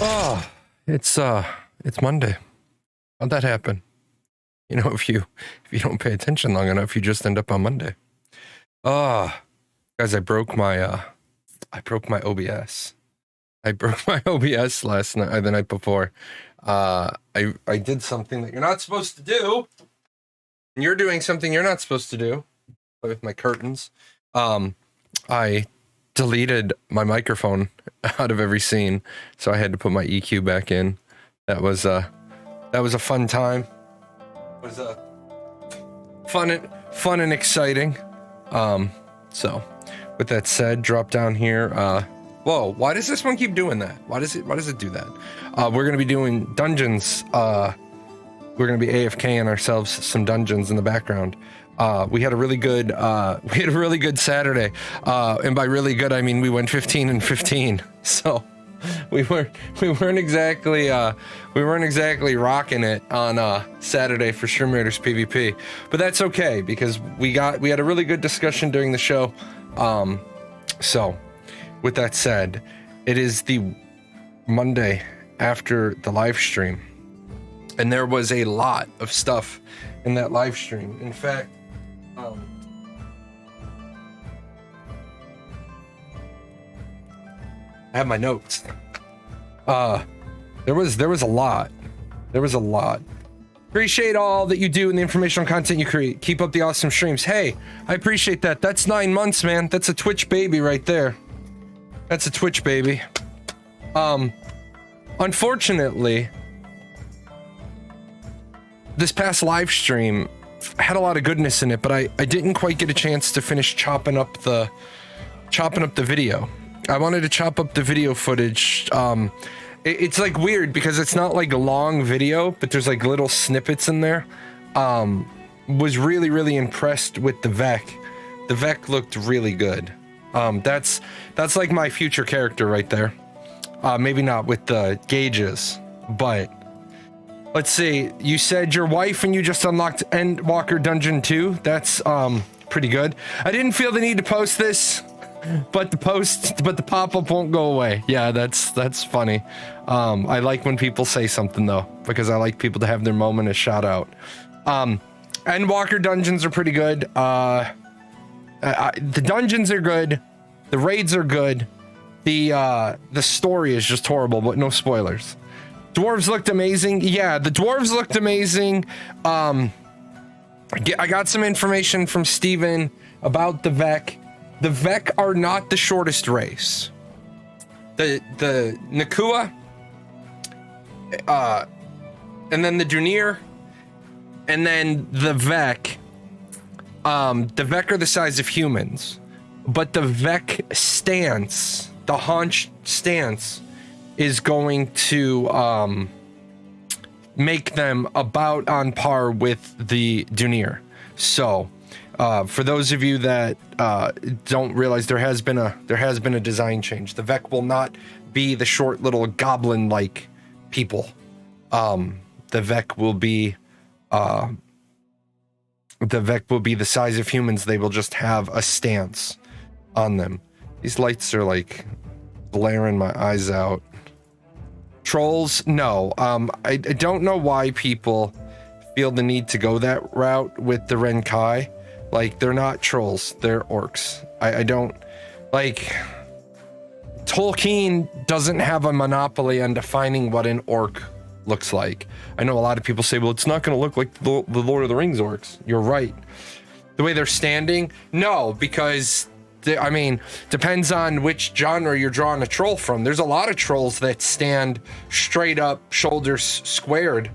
Oh, it's Monday. How'd that happen? You know, if you don't pay attention long enough, you just end up on Monday. Guys, I broke my OBS. I broke my OBS last night, the night before. I did something that you're not supposed to do. And you're doing something you're not supposed to do with my curtains. I deleted my microphone out of every scene, so I had to put my EQ back in. That was a fun time. It was fun and exciting. So with that said, drop down here. Whoa, why does this one keep doing that? Why does it do that? We're gonna be doing dungeons. We're gonna be AFKing ourselves some dungeons in the background. We had a really good Saturday. And by really good, I mean we went 15 and 15. So we weren't exactly rocking it on Saturday for Skirmishes PvP, but that's okay because we had a really good discussion during the show. So with that said, it is the Monday after the live stream, and there was a lot of stuff in that live stream. In fact, I have my notes. There was a lot. Appreciate all that you do and the informational content you create. Keep up the awesome streams. Hey, I appreciate that. That's 9 months, man. That's a Twitch baby right there. That's a Twitch baby. Unfortunately, this past live stream had a lot of goodness in it, but I didn't quite get a chance to finish chopping up the video. I wanted to chop up the video footage. It's like weird because it's not like a long video, but there's like little snippets in there. Was really impressed with the Vec. The Vec looked really good. That's like my future character right there. Maybe not with the gauges, but let's see. You said your wife and you just unlocked Endwalker Dungeon 2. That's pretty good. I didn't feel the need to post this, but the pop-up won't go away. Yeah, that's funny. I like when people say something though, because I like people to have their moment of shout out. Endwalker dungeons are pretty good. The dungeons are good. The raids are good. The story is just horrible, but no spoilers. Dwarves looked amazing. Yeah, the dwarves looked amazing. I got some information from Steven about the Vec. The Vec are not the shortest race. The Nakua, and then the Dunir, and then the Vec. The Vec are the size of humans, but the Vec stance, the haunch stance, is going to make them about on par with the Dunir. So for those of you that don't realize, there has been a design change. The Vec will not be the short little goblin like people. The Vec will be the size of humans. They will just have a stance on them. These lights are like blaring my eyes out. Trolls? No. I don't know why people feel the need to go that route with the Renkai. Like, they're not trolls, they're orcs. I don't like. Tolkien doesn't have a monopoly on defining what an orc looks like. I know a lot of people say, well, it's not going to look like the Lord of the Rings orcs. You're right. The way they're standing? No, because I mean, depends on which genre you're drawing a troll from. There's a lot of trolls that stand straight up, shoulders squared.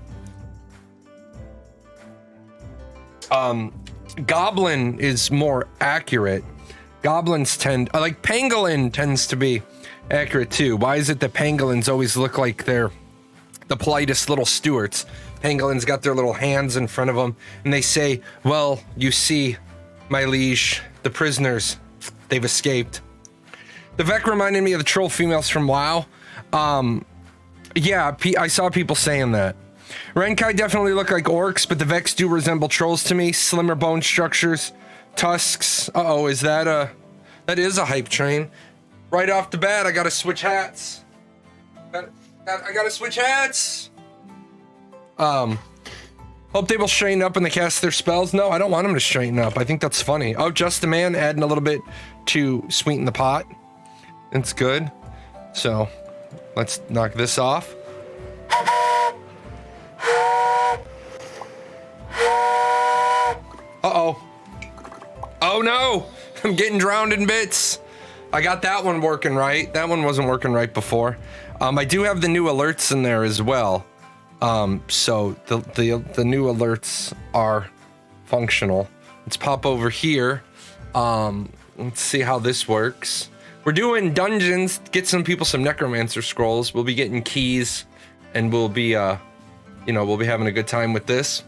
Goblin is more accurate. Goblins tend, like pangolin tends to be accurate too. Why is it that pangolins always look like they're the politest little stewards? Pangolins got their little hands in front of them and they say, well, you see, my liege, the prisoners, they've escaped. The Vec reminded me of the troll females from WoW. Yeah, I saw people saying that. Renkai definitely look like orcs, but the Vex do resemble trolls to me. Slimmer bone structures, tusks. Uh-oh, is that is a hype train. Right off the bat, I gotta switch hats. I gotta switch hats. Hope they will straighten up when they cast their spells. No, I don't want them to straighten up. I think that's funny. Oh, just a man adding a little bit to sweeten the pot. It's good. So let's knock this off. Uh-oh. Oh no, I'm getting drowned in bits. I got that one working right. That one wasn't working right before. I do have the new alerts in there as well. So the new alerts are functional. Let's pop over here. Let's see how this works. We're doing dungeons, get some people some necromancer scrolls. We'll be getting keys and we'll be, we'll be having a good time with this.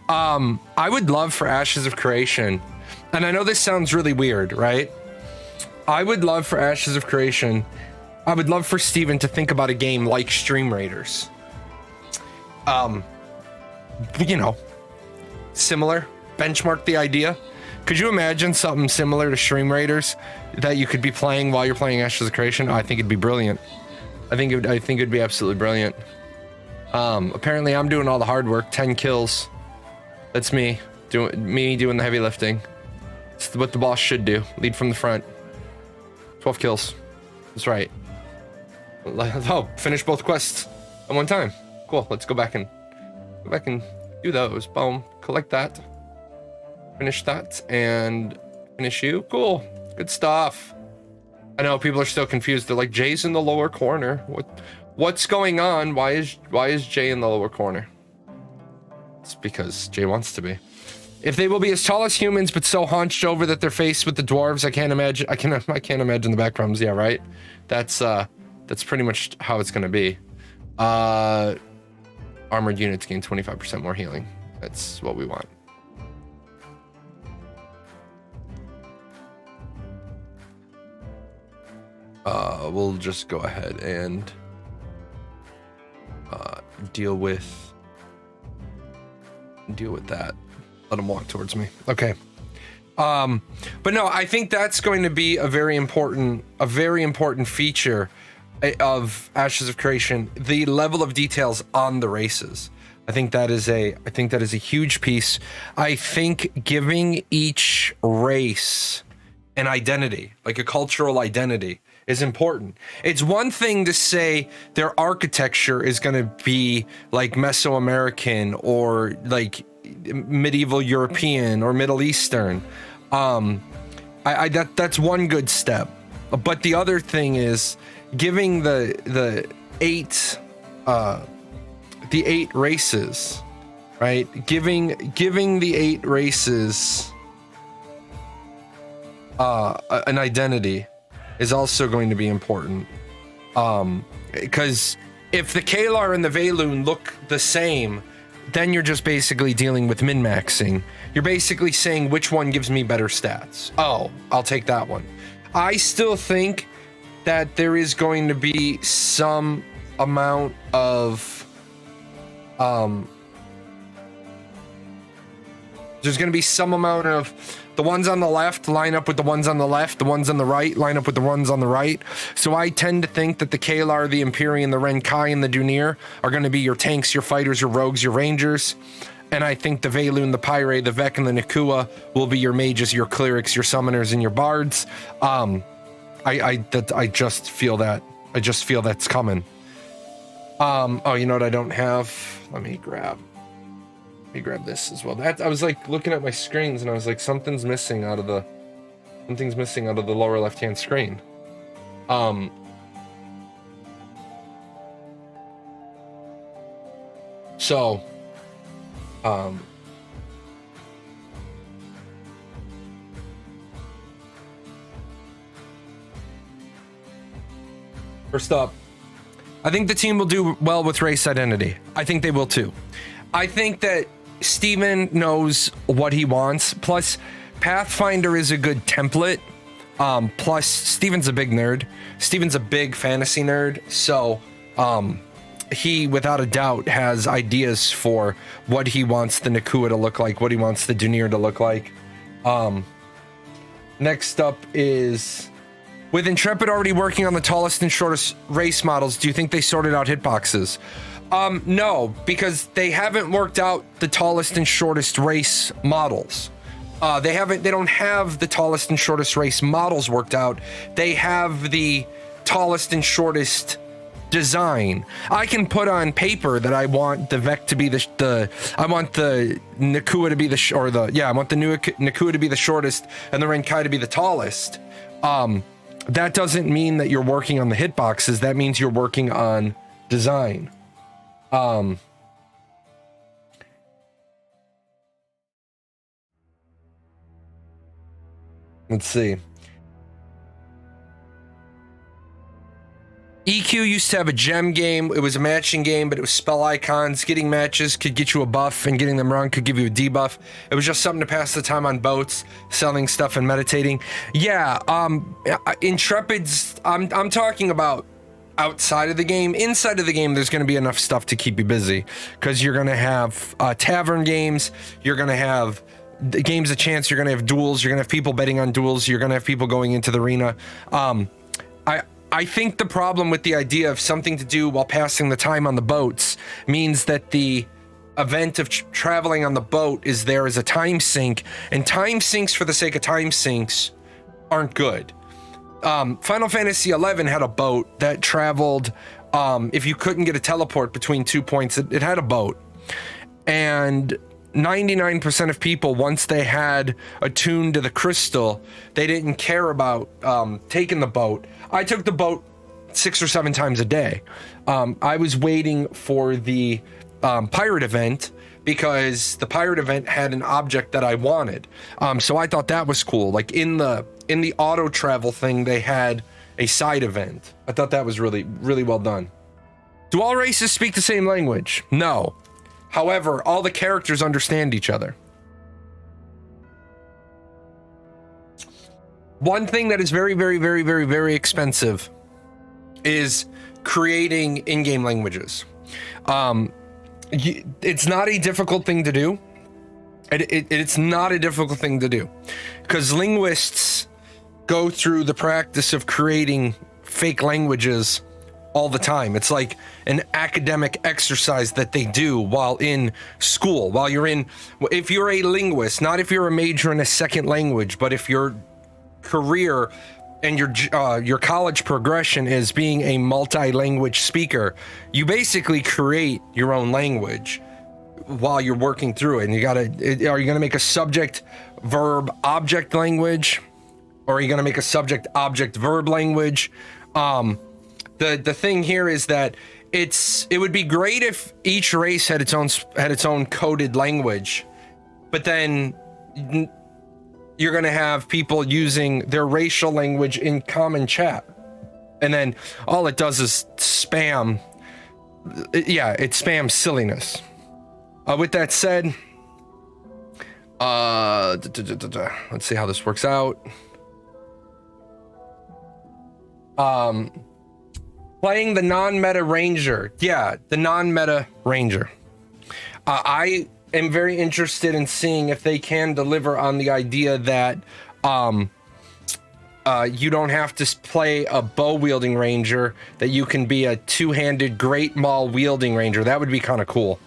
I would love for Ashes of Creation, and I know this sounds really weird, right? I would love for Ashes of Creation. I would love for Steven to think about a game like Stream Raiders. Similar, benchmark the idea. Could you imagine something similar to Stream Raiders that you could be playing while you're playing Ashes of Creation? Oh, I think it'd be brilliant. I think it'd be absolutely brilliant. Apparently I'm doing all the hard work, 10 kills. That's me doing the heavy lifting. It's what the boss should do. Lead from the front. 12 kills. That's right. Oh, finish both quests at one time. Cool. Let's go back and do those. Boom. Collect that. Finish that and finish you. Cool. Good stuff. I know people are still confused. They're like, Jay's in the lower corner. What's going on? Why is Jay in the lower corner? It's because Jay wants to be. If they will be as tall as humans but so hunched over that they're faced with the dwarves, I can't imagine the back problems. Yeah, right. That's pretty much how it's gonna be. Armored units gain 25% more healing. That's what we want. We'll just go ahead and deal with that. Let him walk towards me. Okay. But no, I think that's going to be a very important feature of Ashes of Creation. The level of details on the races. I think that is a huge piece. I think giving each race an identity, like a cultural identity, is important. It's one thing to say their architecture is going to be like Mesoamerican or like medieval European or Middle Eastern. That's one good step. But the other thing is giving the eight races, right? Giving the 8 races an identity is also going to be important. Because if the Kalar and the Valoon look the same, then you're just basically dealing with min-maxing. You're basically saying which one gives me better stats. Oh, I'll take that one. I still think that there is going to be some amount of there's going to be some amount of the ones on the left line up with the ones on the left, the ones on the right line up with the ones on the right. So I tend to think that the Kalar, the Empyrean, the Renkai, and the Dunir are going to be your tanks, your fighters, your rogues, your rangers. And I think the Valoon, the Pyre, the Vek, and the Nakua will be your mages, your clerics, your summoners, and your bards. I just feel that. I just feel that's coming. Oh, you know what I don't have? Let me grab this as well. I was like looking at my screens and I was like, something's missing out of the lower left-hand screen. First up, I think the team will do well with race identity. I think they will too. I think that Steven knows what he wants. Plus, Pathfinder is a good template. Plus, Steven's a big nerd. Steven's a big fantasy nerd. So, he, without a doubt, has ideas for what he wants the Nakua to look like, what he wants the Dunir to look like. Next up is With Intrepid already working on the tallest and shortest race models, do you think they sorted out hitboxes? No, because they haven't worked out the tallest and shortest race models. They don't have the tallest and shortest race models worked out. They have the tallest and shortest design. I can put on paper that I want the Vec to be I want the Nakua to be I want the Nakua to be the shortest and the Renkai to be the tallest. That doesn't mean that you're working on the hitboxes. That means you're working on design. Let's see. EQ used to have a gem game. It was a matching game, but it was spell icons. Getting matches could get you a buff, and getting them wrong could give you a debuff. It was just something to pass the time on boats, selling stuff and meditating. Yeah, Intrepid's, I'm talking about outside of the game. Inside of the game, there's going to be enough stuff to keep you busy, because you're going to have tavern games, you're going to have games of chance, you're going to have duels, you're going to have people betting on duels, you're going to have people going into the arena. I think the problem with the idea of something to do while passing the time on the boats means that the event of traveling on the boat is there as a time sink, and time sinks for the sake of time sinks aren't good. Final Fantasy XI had a boat that traveled, if you couldn't get a teleport between 2 points, it had a boat. And 99% of people, once they had attuned to the crystal, they didn't care about taking the boat. I took the boat 6 or 7 times a day. I was waiting for the pirate event, because the pirate event had an object that I wanted. So I thought that was cool. Like in the auto travel thing, they had a side event. I thought that was really, really well done. Do all races speak the same language? No. However, all the characters understand each other. One thing that is very, very, very, very, very expensive is creating in-game languages. It's not a difficult thing to do. It's not a difficult thing to do, because linguists go through the practice of creating fake languages all the time. It's like an academic exercise that they do while in school, if you're a linguist, not if you're a major in a second language, but if your career and your college progression is being a multi-language speaker, you basically create your own language while you're working through it. And are you gonna make a subject verb object language, or are you gonna make a subject object verb language? The thing here is that it would be great if each race had its own coded language, but then you're going to have people using their racial language in common chat, and then all it does is spam. Yeah, it spams silliness. With that said, let's see how this works out. Playing the non-meta ranger. Yeah, the non-meta ranger. I am very interested in seeing if they can deliver on the idea that you don't have to play a bow-wielding ranger, that you can be a two-handed Great Maul wielding ranger. That would be kind of cool.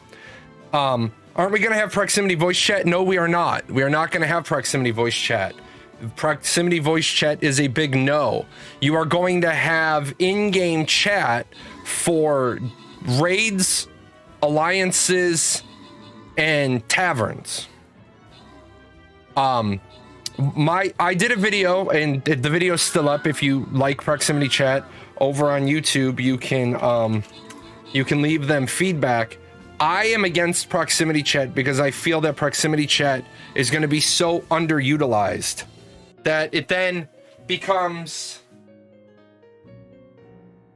Aren't we going to have proximity voice chat? No, we are not. We are not going to have proximity voice chat. Proximity voice chat is a big no. You are going to have in-game chat for raids, alliances, and taverns. I did a video, and the video's still up. If you like proximity chat over on YouTube, you can leave them feedback. I am against proximity chat because I feel that proximity chat is going to be so underutilized that it then becomes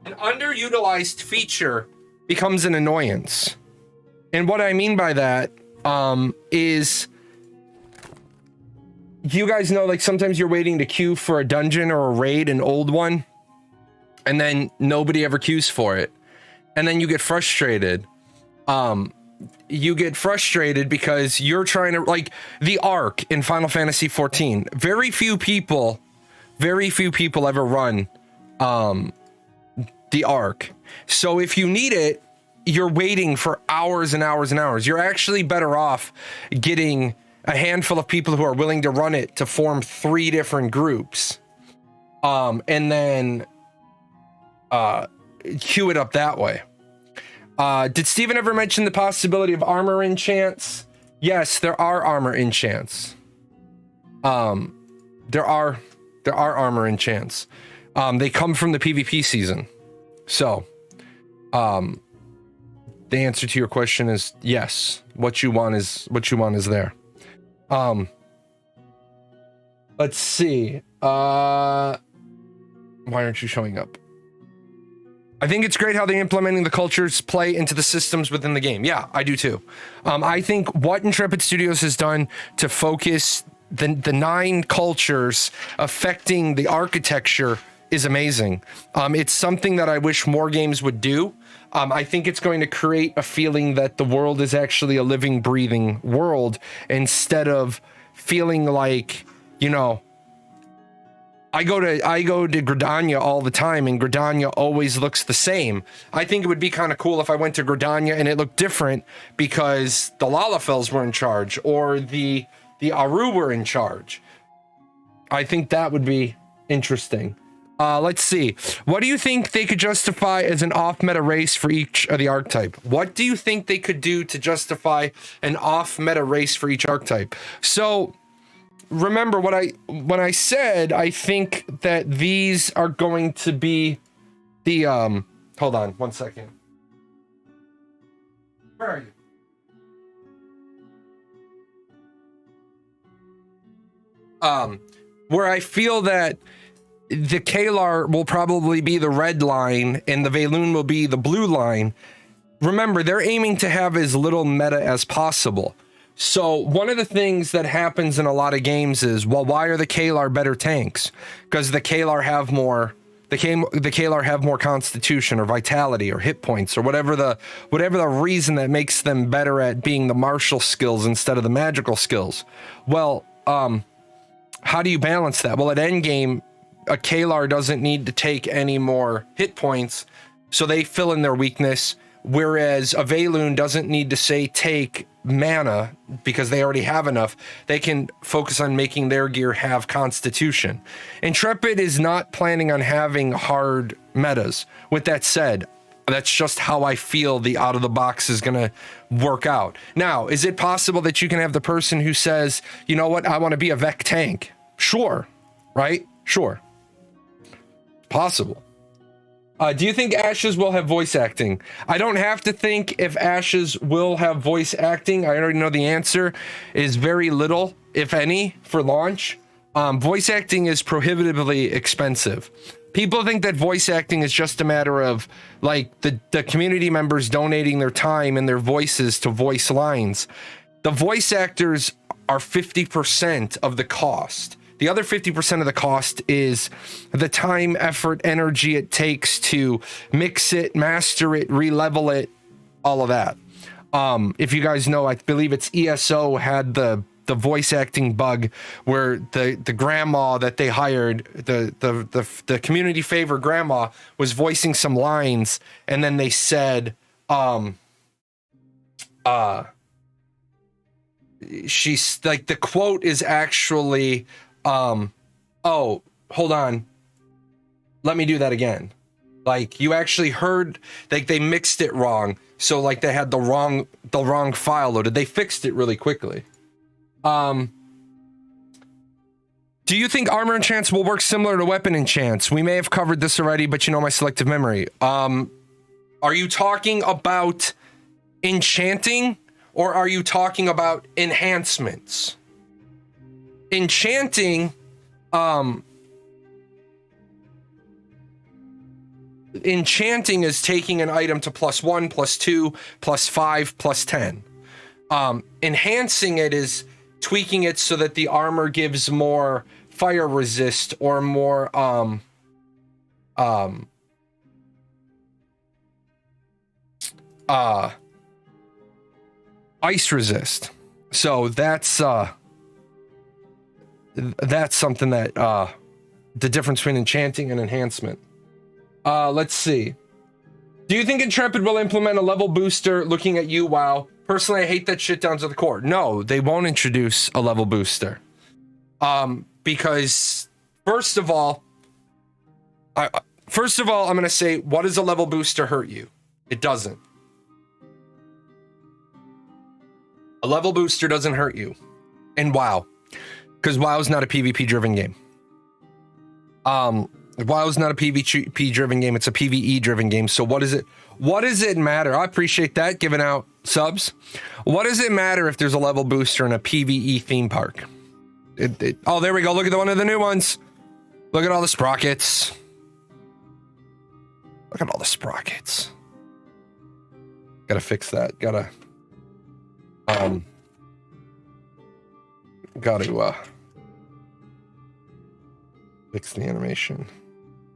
an underutilized feature, becomes an annoyance. And what I mean by that is, you guys know, like, sometimes you're waiting to queue for a dungeon or a raid, an old one, and then nobody ever queues for it. And then you get frustrated. You get frustrated because you're trying to, like, the Ark in Final Fantasy XIV. Very few people Very few people ever run the arc. So if you need it, you're waiting for hours and hours and hours. You're actually better off getting a handful of people who are willing to run it to form 3 different groups. And then queue it up that way. Did Steven ever mention the possibility of armor enchants? Yes, there are armor enchants. There are armor enchants. They come from the PvP season. So, the answer to your question is yes. What you want is there. Let's see. Why aren't you showing up? I think it's great how they're implementing the cultures play into the systems within the game. Yeah, I do too. I think what Intrepid Studios has done to focus the 9 cultures affecting the architecture is amazing. It's something that I wish more games would do. I think it's going to create a feeling that the world is actually a living, breathing world instead of feeling like, you know, I go to Gridania all the time, and Gridania always looks the same. I think it would be kind of cool if I went to Gridania and it looked different because the Lalafels were in charge or the Aru were in charge. I think that would be interesting. Let's see. What do you think they could justify as an off-meta race for each of the archetype? What do you think they could do to justify an off-meta race for each archetype? So remember when I said I think that these are going to be the hold on one second. Where are you? Where I feel that the Kalar will probably be the red line and the Valoon will be the blue line. Remember, they're aiming to have as little meta as possible. So one of the things that happens in a lot of games is, well, why are the Kalar better tanks? Because the Kalar have more, the Kalar have more constitution or vitality or hit points or whatever the reason that makes them better at being the martial skills instead of the magical skills. Well, how do you balance that? Well, at endgame, a Kalar doesn't need to take any more hit points, so they fill in their weakness, whereas a Valoon doesn't need to, say, take mana because they already have enough. They can focus on making their gear have constitution. Intrepid is not planning on having hard metas. With that said, that's just how I feel the out of the box is going to work out. Now, is it possible that you can have the person who says, you know what, I want to be a Vec tank? Sure, right? Sure. Possible. Do you think Ashes will have voice acting? I don't have to think if Ashes will have voice acting. I already know the answer is very little, if any, for launch. Voice acting is prohibitively expensive. People think that voice acting is just a matter of like the community members donating their time and their voices to voice lines. The voice actors are 50% of the cost. The other 50% of the cost is the time, effort, energy it takes to mix it, master it, re-level it, all of that. If you guys know, I believe it's ESO had the voice acting bug where the grandma that they hired, the community favor grandma, was voicing some lines, and then they said, she's like, the quote is actually, oh, hold on, let me do that again. Like, you actually heard, like, they mixed it wrong, so like they had the wrong file loaded. They fixed it really quickly. Do you think armor enchants will work similar to weapon enchants? We may have covered this already, but you know my selective memory. Are you talking about enchanting, or are you talking about enhancements? Enchanting, enchanting is taking an item to +1, +2, +5, +10. Enhancing it is tweaking it so that the armor gives more fire resist or more ice resist. So that's something that the difference between enchanting and enhancement. Let's see. Do you think Intrepid will implement a level booster? Looking at you, WoW. Personally, I hate that shit down to the core. No, they won't introduce a level booster. Because first of all, I'm gonna say, what does a level booster hurt you? It doesn't. A level booster doesn't hurt you in WoW, because WoW is not a PvP driven game. WoW is not a PvP driven game, it's a PvE driven game. So what does it matter? I appreciate that, giving out subs. What does it matter if there's a level booster in a PvE theme park? Oh, there we go. Look at one of the new ones. Look at all the sprockets. Look at all the sprockets. Gotta fix that. Gotta fix the animation.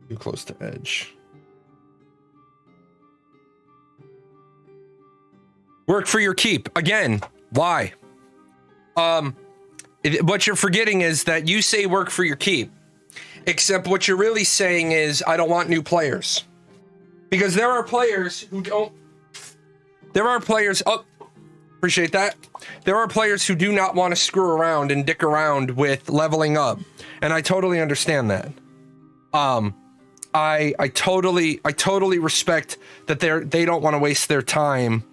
Too close to edge. Work for your keep. Again, why? What you're forgetting is that you say work for your keep, except what you're really saying is I don't want new players. Because there are players who don't... There are players... Oh, appreciate that. There are players who do not want to screw around and dick around with leveling up. And I totally understand that. I totally respect that they don't want to waste their time.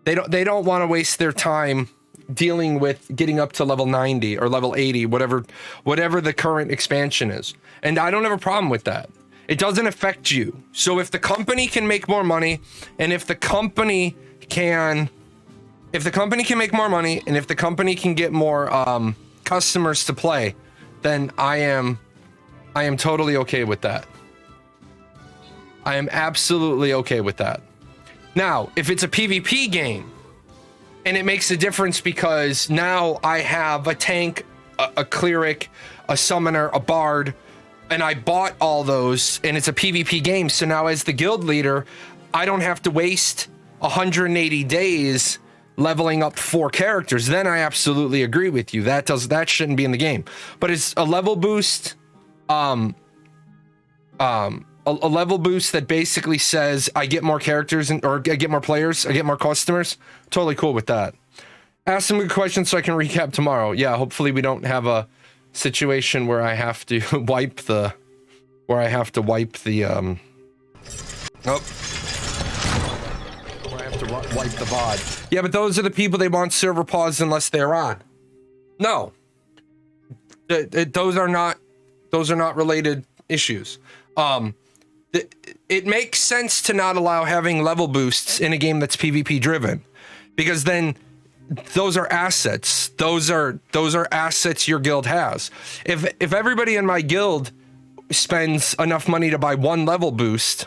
They don't want to waste their time dealing with getting up to level 90 or level 80, whatever the current expansion is. And I don't have a problem with that. It doesn't affect you. So if the company can make more money, and if the company can make more money, and if the company can get more customers to play, then I am totally okay with that. I am absolutely okay with that. Now, if it's a PvP game, and it makes a difference because now I have a tank, a cleric, a summoner, a bard, and I bought all those, and it's a PvP game. So now as the guild leader, I don't have to waste 180 days leveling up 4 characters. Then I absolutely agree with you. That shouldn't be in the game. But it's a level boost, a level boost that basically says I get more characters or I get more players, I get more customers. Totally cool with that. Ask some good questions so I can recap tomorrow. Yeah, hopefully we don't have a situation where I have to wipe the where I have to wipe the VOD. Yeah, but those are the people they want server pause unless they're on. No. Those are not related issues. It makes sense to not allow having level boosts in a game that's PvP driven, because then those are assets. Those are assets your guild has. If everybody in my guild spends enough money to buy 1 level boost,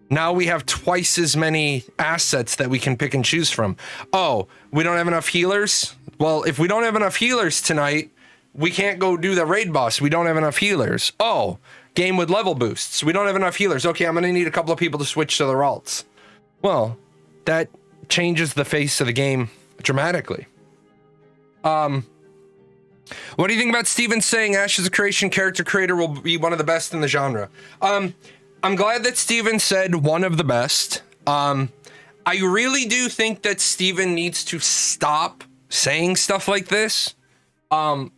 now we have twice as many assets that we can pick and choose from. Oh, we don't have enough healers? Well, if we don't have enough healers tonight, we can't go do the raid boss. We don't have enough healers. Oh, game with level boosts. We don't have enough healers. Okay, I'm going to need a couple of people to switch to their alts. Well, that changes the face of the game dramatically. What do you think about Steven saying Ash as a creation character creator will be one of the best in the genre? I'm glad that Steven said one of the best. I really do think that Steven needs to stop saying stuff like this. And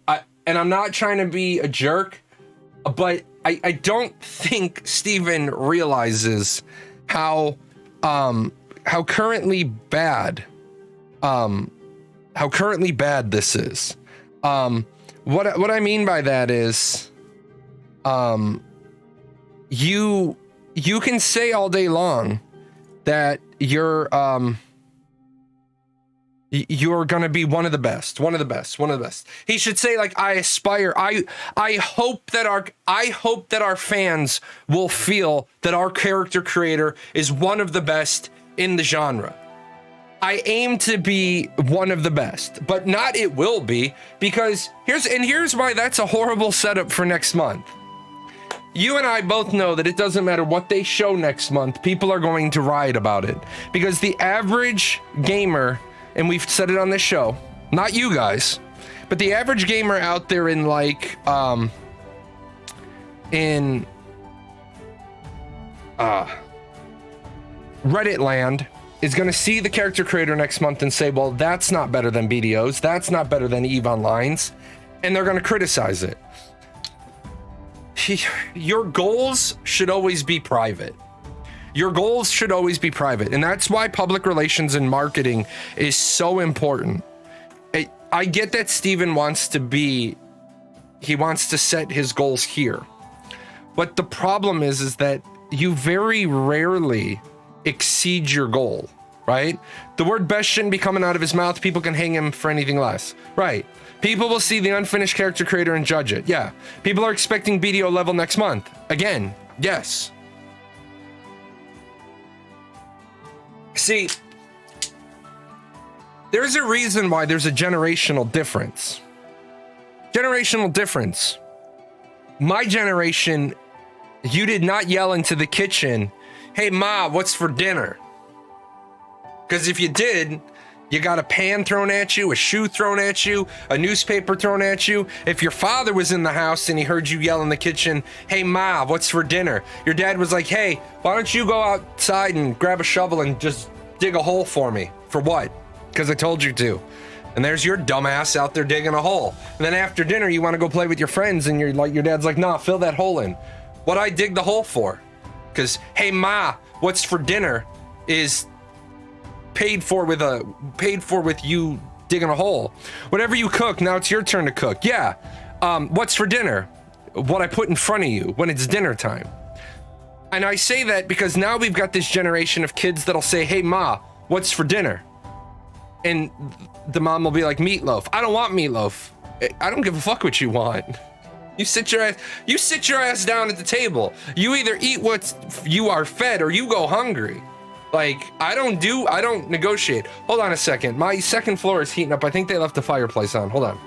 I'm not trying to be a jerk, but I don't think Steven realizes how currently bad this is. What I mean by that is, you can say all day long that you're gonna be one of the best. He should say, like, I aspire. I hope that our fans will feel that our character creator is one of the best in the genre. I aim to be one of the best, but not it will be, because here's why that's a horrible setup for next month. You and I both know that it doesn't matter what they show next month, people are going to riot about it, because the average gamer, and we've said it on this show, not you guys, But the average gamer out there in like in Reddit land is going to see the character creator next month and say, well, that's not better than BDOs, that's not better than EVE Online's, and they're going to criticize it. Your goals should always be private. Your goals should always be private, and that's why public relations and marketing is so important. I get that Steven wants to set his goals here, but the problem is that you very rarely exceed your goal, right? The word best shouldn't be coming out of his mouth. People can hang him for anything less, right? People will see the unfinished character creator and judge it. Yeah. People are expecting BDO level next month. Again, yes. See, there's a reason why there's a generational difference. Generational difference. My generation, you did not yell into the kitchen, hey, Ma, what's for dinner? Because if you did, you got a pan thrown at you, a shoe thrown at you, a newspaper thrown at you. If your father was in the house and he heard you yell in the kitchen, hey, Ma, what's for dinner? Your dad was like, hey, why don't you go outside and grab a shovel and just dig a hole for me? For what? Because I told you to. And there's your dumbass out there digging a hole. And then after dinner, you want to go play with your friends and your dad's like, nah, fill that hole in. What'd I dig the hole for? Because, hey, Ma, what's for dinner is paid for with you digging a hole. Whatever you cook, now it's your turn to cook. Yeah. What's for dinner? What I put in front of you when it's dinner time. And I say that because now we've got this generation of kids that'll say, hey, Ma, what's for dinner? And the mom will be like, meatloaf. I don't want meatloaf. I don't give a fuck what you want. You sit your ass down at the table. You either eat what you are fed or you go hungry. Like, I don't negotiate. Hold on a second. My second floor is heating up. I think they left the fireplace on. Hold on.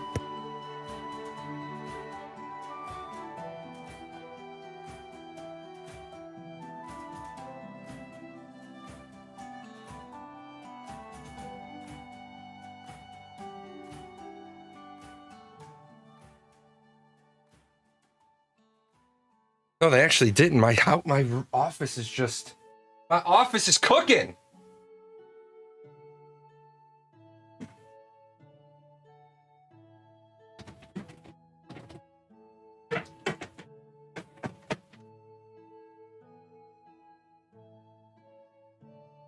No, they actually didn't. My office is just... My office is cooking!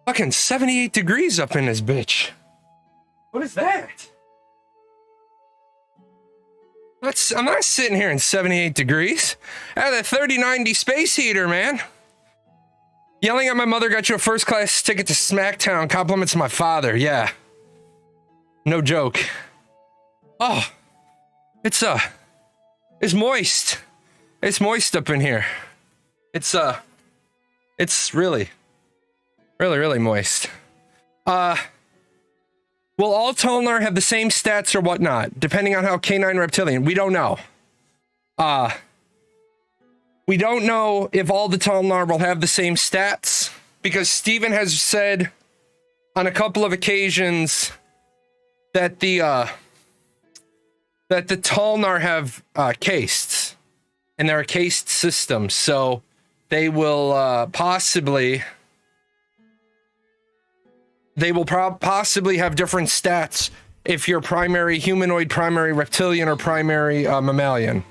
Fucking 78 degrees up in this bitch. What is that? I'm not sitting here in 78 degrees. I have a 3090 space heater, man. Yelling at my mother got you a first class ticket to Smacktown. Compliments to my father. Yeah. No joke. Oh. It's moist. It's moist up in here. It's really moist. Will all Tolnar have the same stats or whatnot, depending on how Canine Reptilian? We don't know. We don't know if all the Tolnar will have the same stats, because Steven has said on a couple of occasions that the Tolnar have castes, and they're a caste system, so they will possibly have different stats if you're primary humanoid, primary reptilian, or primary mammalian.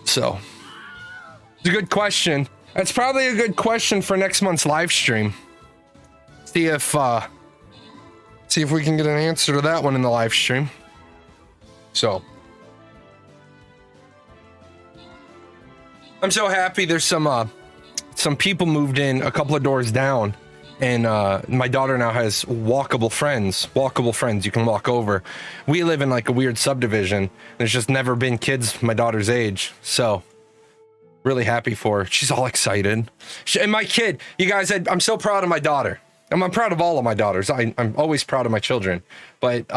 So, it's a good question. That's probably a good question for next month's live stream. See if we can get an answer to that one in the live stream. So, I'm so happy there's some people moved in a couple of doors down. And my daughter now has walkable friends you can walk over. We live in like a weird subdivision. There's just never been kids my daughter's age. So really happy for her. She's all excited. And my kid, you guys, I'm so proud of my daughter. I'm proud of all of my daughters. I'm always proud of my children. But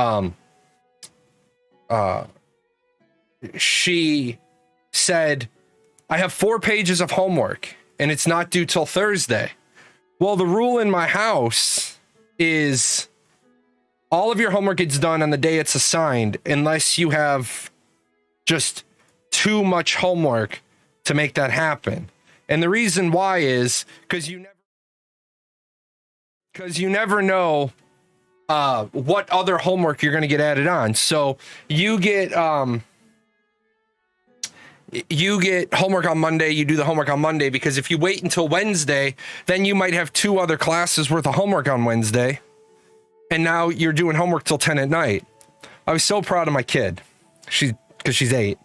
she said, I have 4 pages of homework and it's not due till Thursday. Well, the rule in my house is all of your homework gets done on the day it's assigned, unless you have just too much homework to make that happen. And the reason why is because you never know what other homework you're going to get added on. So you get homework on Monday, you do the homework on Monday, because if you wait until Wednesday, then you might have 2 other classes worth of homework on Wednesday. And now you're doing homework till 10 at night. I was so proud of my kid. Because she's 8.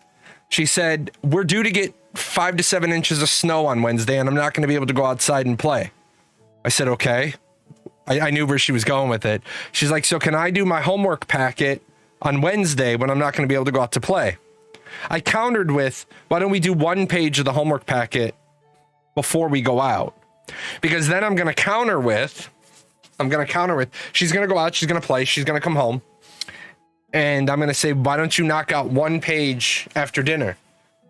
She said, we're due to get 5 to 7 inches of snow on Wednesday, and I'm not going to be able to go outside and play. I said, okay. I knew where she was going with it. She's like, so can I do my homework packet on Wednesday when I'm not going to be able to go out to play? I countered with, why don't we do 1 page of the homework packet before we go out? Because then I'm going to counter with, she's going to go out, she's going to play, she's going to come home. And I'm going to say, why don't you knock out 1 page after dinner?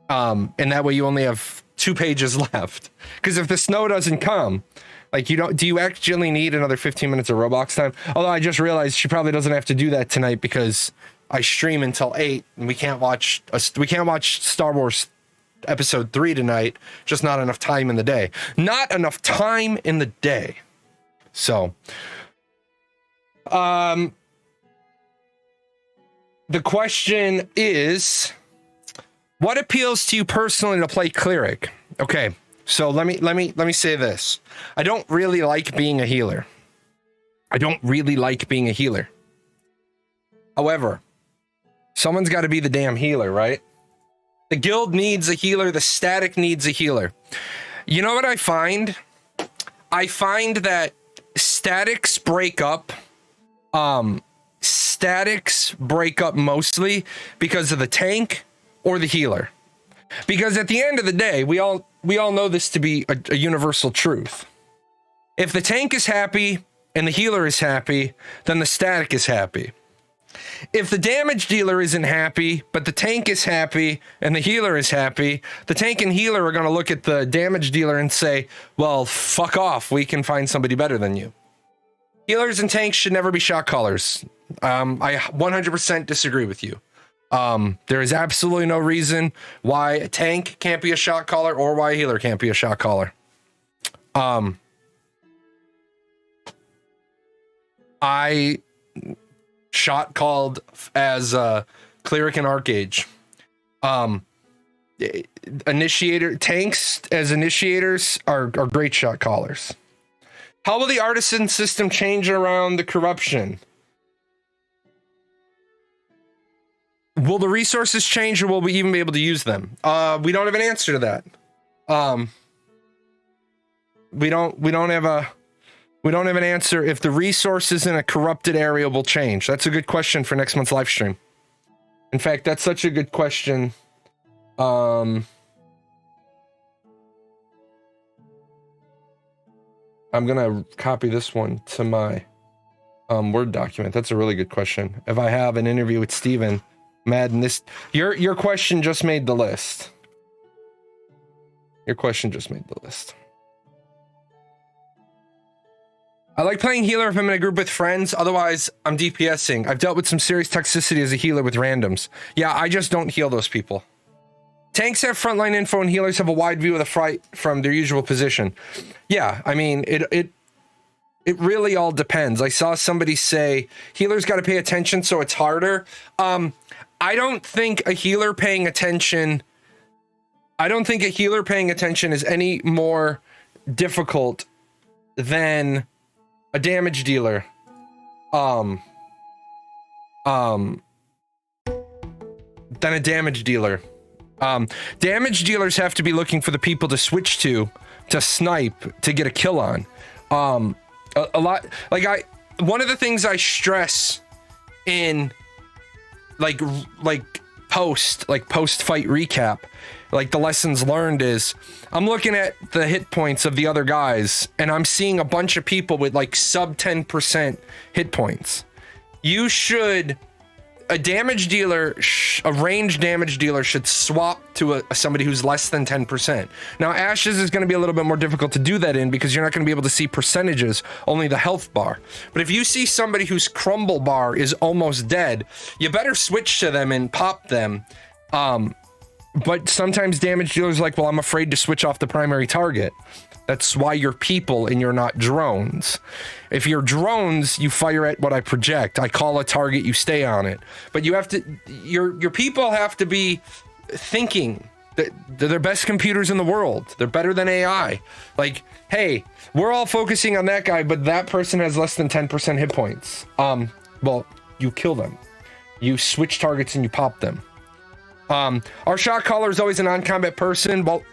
And that way you only have 2 pages left. Because if the snow doesn't come, like, do you actually need another 15 minutes of Roblox time? Although I just realized she probably doesn't have to do that tonight because I stream until 8 and we can't watch Star Wars episode 3 tonight. Just not enough time in the day. Not enough time in the day. So, the question is, what appeals to you personally to play Cleric? Okay, so let me say this. I don't really like being a healer. However, someone's got to be the damn healer, right? The guild needs a healer. The static needs a healer. You know what I find? I find that statics break up. Statics break up mostly because of the tank or the healer. Because at the end of the day, we all know this to be a universal truth. If the tank is happy and the healer is happy, then the static is happy. If the damage dealer isn't happy, but the tank is happy and the healer is happy, the tank and healer are going to look at the damage dealer and say, well, fuck off. We can find somebody better than you. Healers and tanks should never be shot callers. I 100% disagree with you. There is absolutely no reason why a tank can't be a shot caller or why a healer can't be a shot caller. I shot called as Cleric and Archage. Tanks as initiators are great shot callers. How will the artisan system change around the corruption? Will the resources change, or will we even be able to use them? We don't have an answer to that. We don't have an answer if the resources in a corrupted area will change. That's a good question for next month's live stream. In fact, that's such a good question. I'm gonna copy this one to my Word document. That's a really good question. If I have an interview with Steven, Madden, your question just made the list. Your question just made the list. I like playing healer if I'm in a group with friends. Otherwise, I'm DPSing. I've dealt with some serious toxicity as a healer with randoms. Yeah, I just don't heal those people. Tanks have frontline info and healers have a wide view of the fight from their usual position. Yeah, I mean, it really all depends. I saw somebody say healers got to pay attention, so it's harder. I don't think a healer paying attention is any more difficult than a damage dealer. Than a damage dealer. Damage dealers have to be looking for the people to switch to snipe, to get a kill on. A lot, like one of the things I stress in post fight recap, like the lessons learned, is I'm looking at the hit points of the other guys and I'm seeing a bunch of people with like sub 10% hit points. You should a damage dealer, a ranged damage dealer should swap to somebody who's less than 10%. Now, Ashes is going to be a little bit more difficult to do that in because you're not going to be able to see percentages, only the health bar. But if you see somebody whose crumble bar is almost dead, you better switch to them and pop them. But sometimes damage dealers are like, well, I'm afraid to switch off the primary target. That's why you're people and you're not drones. If you're drones, you fire at what I project. I call a target, you stay on it. But you have to, your people have to be thinking that they're the best computers in the world. They're better than AI. Like, hey, we're all focusing on that guy, but that person has less than 10% hit points. Well, you kill them. You switch targets and you pop them. Our shot caller is always a non-combat person. Well,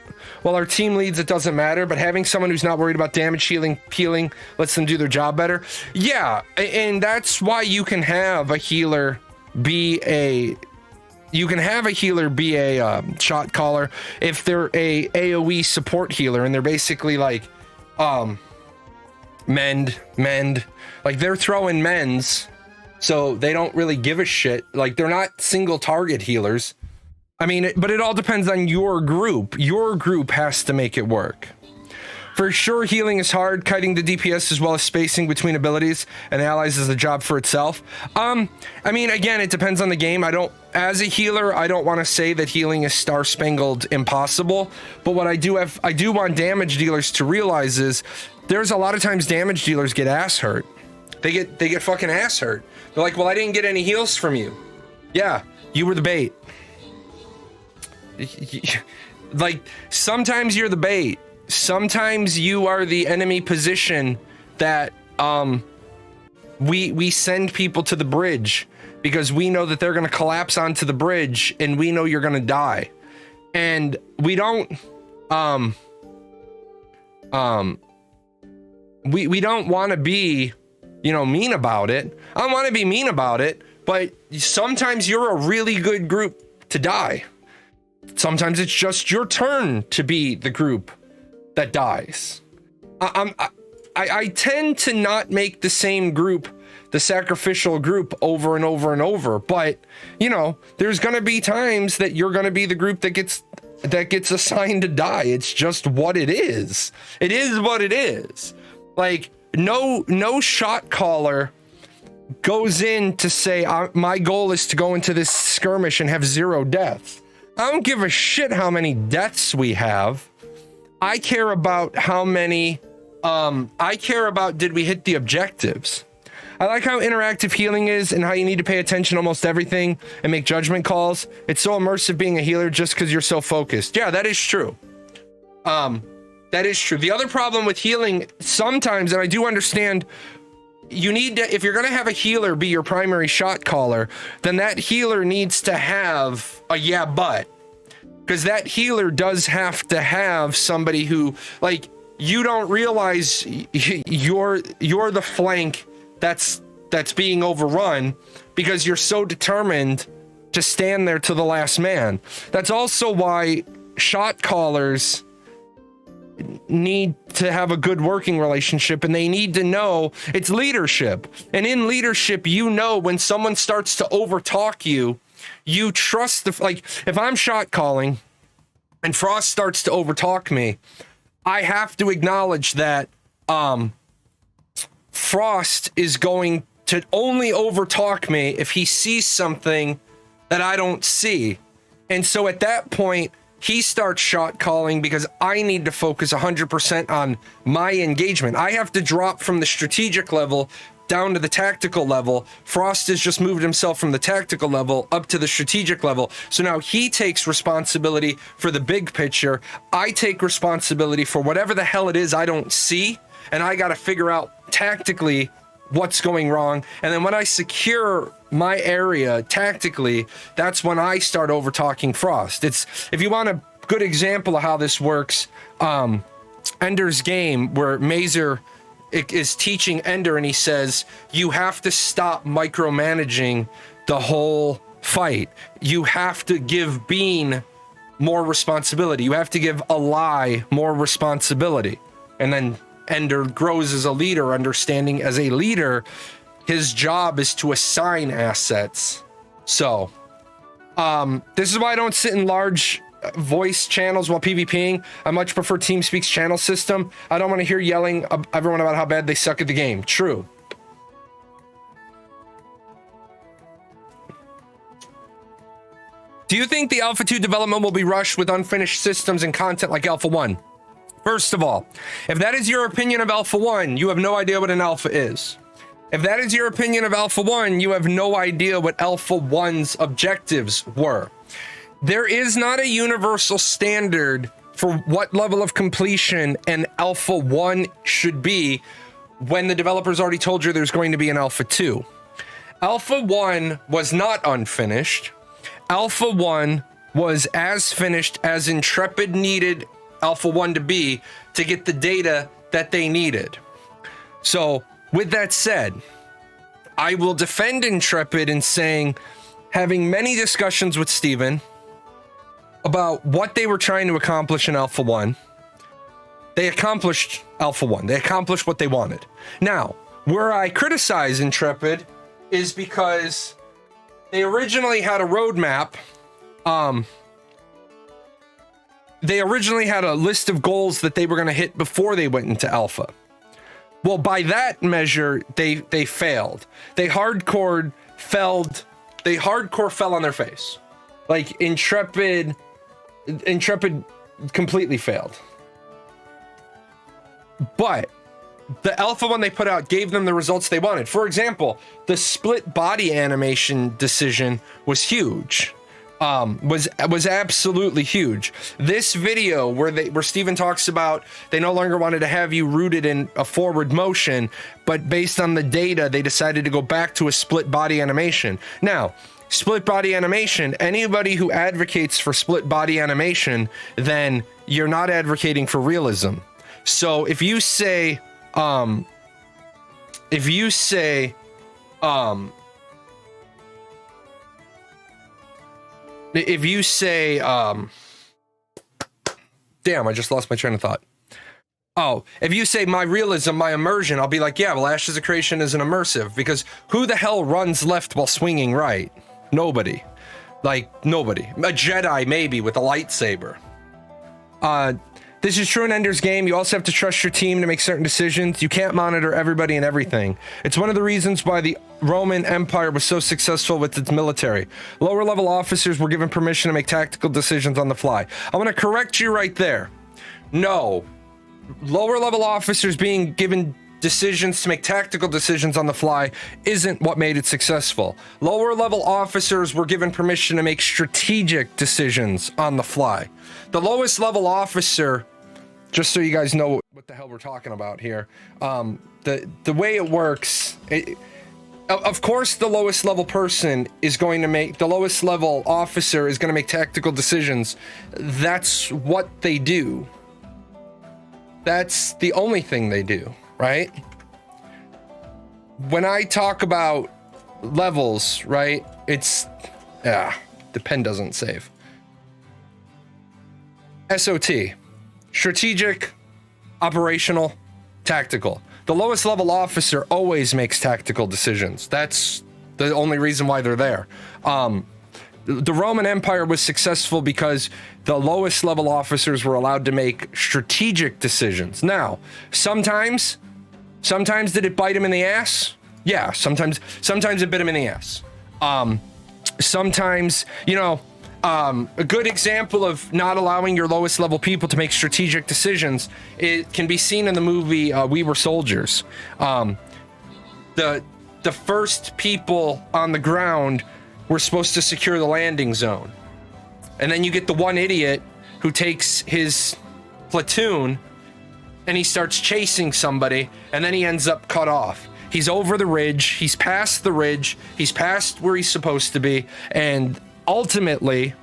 our team leads, it doesn't matter, but having someone who's not worried about damage, healing, peeling, lets them do their job better. Yeah, and that's why you can have a healer be a shot caller if they're a AoE support healer, and they're basically like, mend, like they're throwing mends, so they don't really give a shit. Like, they're not single target healers. I mean, but it all depends on your group. Your group has to make it work. For sure, healing is hard. Kiting the DPS as well as spacing between abilities and allies is a job for itself. I mean, again, it depends on the game. As a healer, I don't want to say that healing is star-spangled impossible. But what I do want damage dealers to realize is there's a lot of times damage dealers get ass hurt. They get fucking ass hurt. They're like, well, I didn't get any heals from you. Yeah, you were the bait. Like, sometimes you're the bait. Sometimes you are the enemy position that we send people to the bridge because we know that they're going to collapse onto the bridge and we know you're going to die. And we don't we don't want to be, mean about it. I don't want to be mean about it, but sometimes you're a really good group to die. Sometimes it's just your turn to be the group that dies. I tend to not make the same group the sacrificial group over and over and over, but there's gonna be times that you're gonna be the group that gets assigned to die. It's just what it is. It is what it is. Like, no shot caller goes in to say, my goal is to go into this skirmish and have 0 deaths. I don't give a shit how many deaths we have. I care about how many, did we hit the objectives? I like how interactive healing is and how you need to pay attention to almost everything and make judgment calls. It's so immersive being a healer just because you're so focused. Yeah, that is true. That is true. The other problem with healing sometimes, and I do understand, you need to, if you're going to have a healer be your primary shot caller, then that healer needs to have a yeah, but. Because that healer does have to have somebody who, like, you don't realize you're the flank that's being overrun because you're so determined to stand there to the last man. That's also why shot callers need to have a good working relationship, and they need to know it's leadership. And in leadership, when someone starts to overtalk you, you trust like, if I'm shot calling and Frost starts to overtalk me, I have to acknowledge that Frost is going to only overtalk me if he sees something that I don't see. And so at that point, he starts shot calling because I need to focus 100% on my engagement. I have to drop from the strategic level down to the tactical level. Frost has just moved himself from the tactical level up to the strategic level. So now he takes responsibility for the big picture. I take responsibility for whatever the hell it is I don't see, and I got to figure out tactically what's going wrong. And then when I secure my area tactically, that's when I start over talking Frost. It's, if you want a good example of how this works, Ender's Game, where Mazer is teaching Ender, and he says, you have to stop micromanaging the whole fight. You have to give Bean more responsibility. You have to give Ally more responsibility. And then Ender grows as a leader, understanding as a leader, his job is to assign assets So, this is why I don't sit in large voice channels while PvPing. I much prefer TeamSpeak's channel system. I don't want to hear yelling everyone about how bad they suck at the game. True. Do you think the Alpha 2 development will be rushed with unfinished systems and content like Alpha 1? First of all, if that is your opinion of Alpha 1, you have no idea what an Alpha is. If that is your opinion of Alpha 1, you have no idea what Alpha 1's objectives were. There is not a universal standard for what level of completion an Alpha 1 should be when the developers already told you there's going to be an Alpha 2. Alpha 1 was not unfinished. Alpha 1 was as finished as Intrepid needed Alpha 1 to be to get the data that they needed. So, with that said, I will defend Intrepid in saying, having many discussions with Steven about what they were trying to accomplish in Alpha 1, they accomplished Alpha 1. They accomplished what they wanted. Now, where I criticize Intrepid is because they originally had a roadmap. They originally had a list of goals that they were going to hit before they went into Alpha. Well, by that measure, they failed. They hardcore fell on their face. Like Intrepid completely failed. But the Alpha 1 they put out gave them the results they wanted. For example, the split body animation decision was huge. Was absolutely huge. This video where Steven talks about they no longer wanted to have you rooted in a forward motion, but based on the data, they decided to go back to a split body animation. Now, split body animation, anybody who advocates for split body animation, then you're not advocating for realism. So if you say, damn, I just lost my train of thought. Oh, if you say my realism, my immersion, I'll be like, yeah, well, Ashes of Creation isn't immersive, because who the hell runs left while swinging right? Nobody. Like, nobody. A Jedi, maybe, with a lightsaber. This is true in Ender's Game. You also have to trust your team to make certain decisions. You can't monitor everybody and everything. It's one of the reasons why the Roman Empire was so successful with its military. Lower level officers were given permission to make tactical decisions on the fly. I want to correct you right there. No. Lower level officers being given decisions to make tactical decisions on the fly isn't what made it successful. Lower level officers were given permission to make strategic decisions on the fly. The lowest level officer, just so you guys know what the hell we're talking about here, the way it works, of course the lowest level person is going to make, the lowest level officer is going to make tactical decisions. That's what they do. That's the only thing they do, right? When I talk about levels, right, it's, the pen doesn't save. SOT, strategic, operational, tactical. The lowest level officer always makes tactical decisions. That's the only reason why they're there. The Roman Empire was successful because the lowest level officers were allowed to make strategic decisions. Now, sometimes did it bite him in the ass? Yeah, sometimes it bit him in the ass. Sometimes, you know, a good example of not allowing your lowest level people to make strategic decisions, it can be seen in the movie We Were Soldiers. The first people on the ground were supposed to secure the landing zone. And then you get the one idiot who takes his platoon and he starts chasing somebody, and then he ends up cut off. He's over the ridge, he's past the ridge, he's past where he's supposed to be, and ultimately,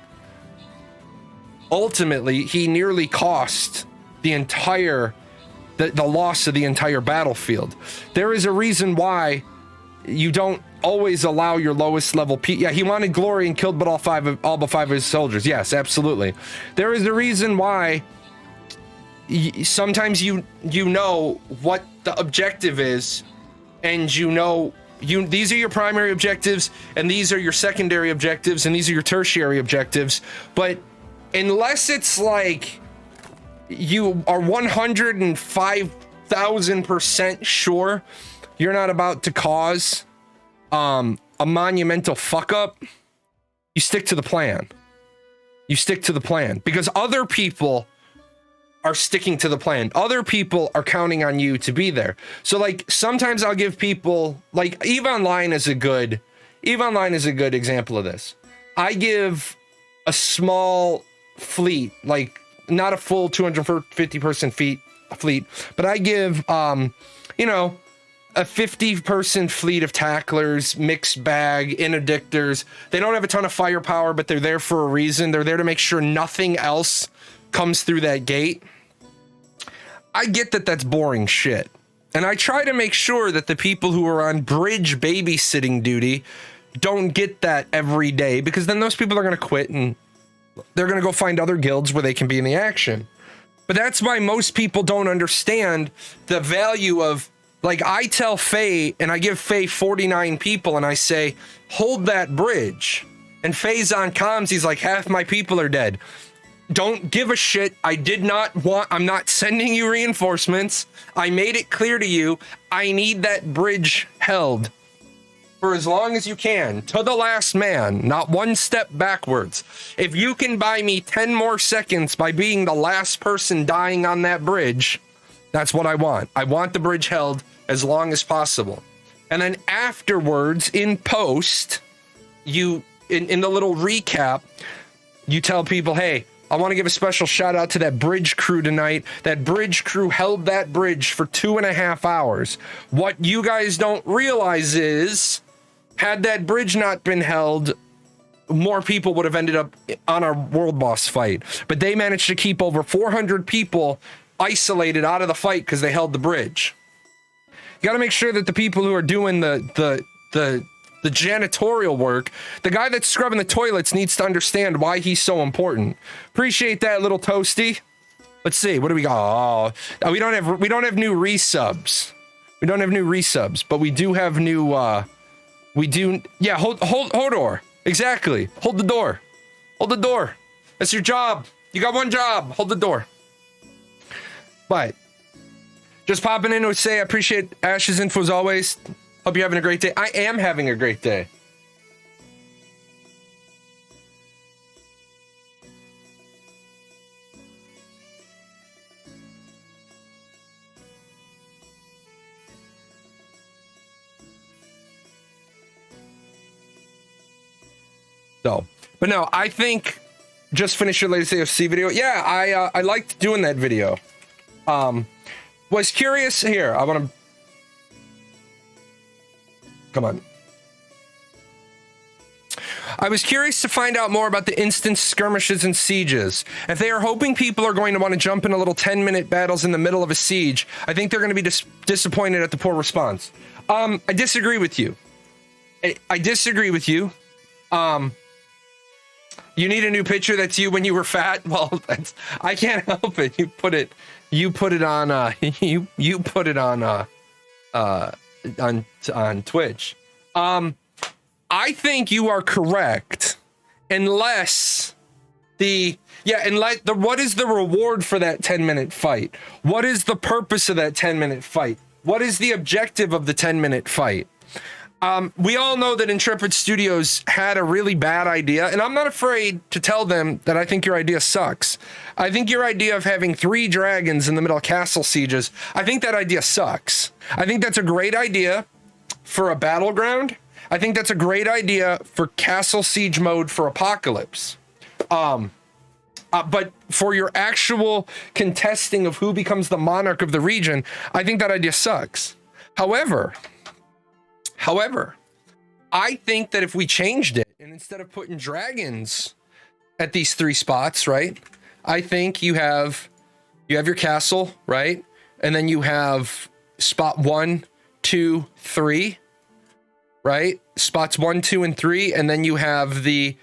he nearly cost the entire, the loss of the entire battlefield. There is a reason why you don't always allow your lowest level people. Yeah, he wanted glory and killed but all but five of his soldiers. Yes, absolutely. There is a reason why sometimes you know what the objective is, and you know these are your primary objectives, and these are your secondary objectives, and these are your tertiary objectives. But unless it's like you are 105,000% sure you're not about to cause a monumental fuck up, you stick to the plan. You stick to the plan because other people are sticking to the plan. Other people are counting on you to be there. So like sometimes I'll give people, like EVE Online is a good example of this. I give a small fleet, like not a full 250 person fleet, but I give you know, a 50-person fleet of tacklers, mixed bag, interdictors. They don't have a ton of firepower, but they're there for a reason. They're there to make sure nothing else comes through that gate. I get that that's boring shit. And I try to make sure that the people who are on bridge babysitting duty don't get that every day, because then those people are going to quit and they're going to go find other guilds where they can be in the action. But that's why most people don't understand the value of, like, I tell Faye, and I give Faye 49 people, and I say, hold that bridge. And Faye's on comms, he's like, half my people are dead. Don't give a shit. I'm not sending you reinforcements. I made it clear to you, I need that bridge held for as long as you can, to the last man, not one step backwards. If you can buy me 10 more seconds by being the last person dying on that bridge, that's what I want. I want the bridge held as long as possible. And then afterwards, in post, in the little recap, you tell people, hey, I want to give a special shout out to that bridge crew tonight. That bridge crew held that bridge for 2.5 hours. What you guys don't realize is, had that bridge not been held, more people would have ended up on our world boss fight. But they managed to keep over 400 people isolated out of the fight because they held the bridge. You got to make sure that the people who are doing the janitorial work, the guy that's scrubbing the toilets, needs to understand why he's so important. Appreciate that, little toasty. Let's see, what do we got? Oh, we don't have new resubs. We don't have new resubs, but we do have new yeah, hold door. Exactly. Hold the door. Hold the door. That's your job. You got one job. Hold the door. But just popping in to say I appreciate Ash's info as always. Hope you're having a great day. I am having a great day. So, but no, I think just finish your latest AFC video. Yeah, I liked doing that video. Was curious here. I want to come on. I was curious to find out more about the instance skirmishes and sieges. If they are hoping people are going to want to jump in a little 10-minute battles in the middle of a siege, I think they're going to be disappointed at the poor response. I disagree with you. I disagree with you. You need a new picture that's you when you were fat. Well, I can't help it. You put it on you put it on Twitch. I think you are correct, unless what is the reward for that 10-minute fight? What is the purpose of that 10-minute fight? What is the objective of the 10-minute fight? We all know that Intrepid Studios had a really bad idea, and I'm not afraid to tell them that I think your idea sucks. I think your idea of having 3 dragons in the middle of castle sieges, I think that idea sucks. I think that's a great idea for a battleground. I think that's a great idea for castle siege mode for Apocalypse. But for your actual contesting of who becomes the monarch of the region, I think that idea sucks. However, I think that if we changed it, and instead of putting dragons at these 3 spots, right? I think you have your castle, right? And then you have spot 1, 2, 3, right? Spots 1, 2, and 3, and then you have the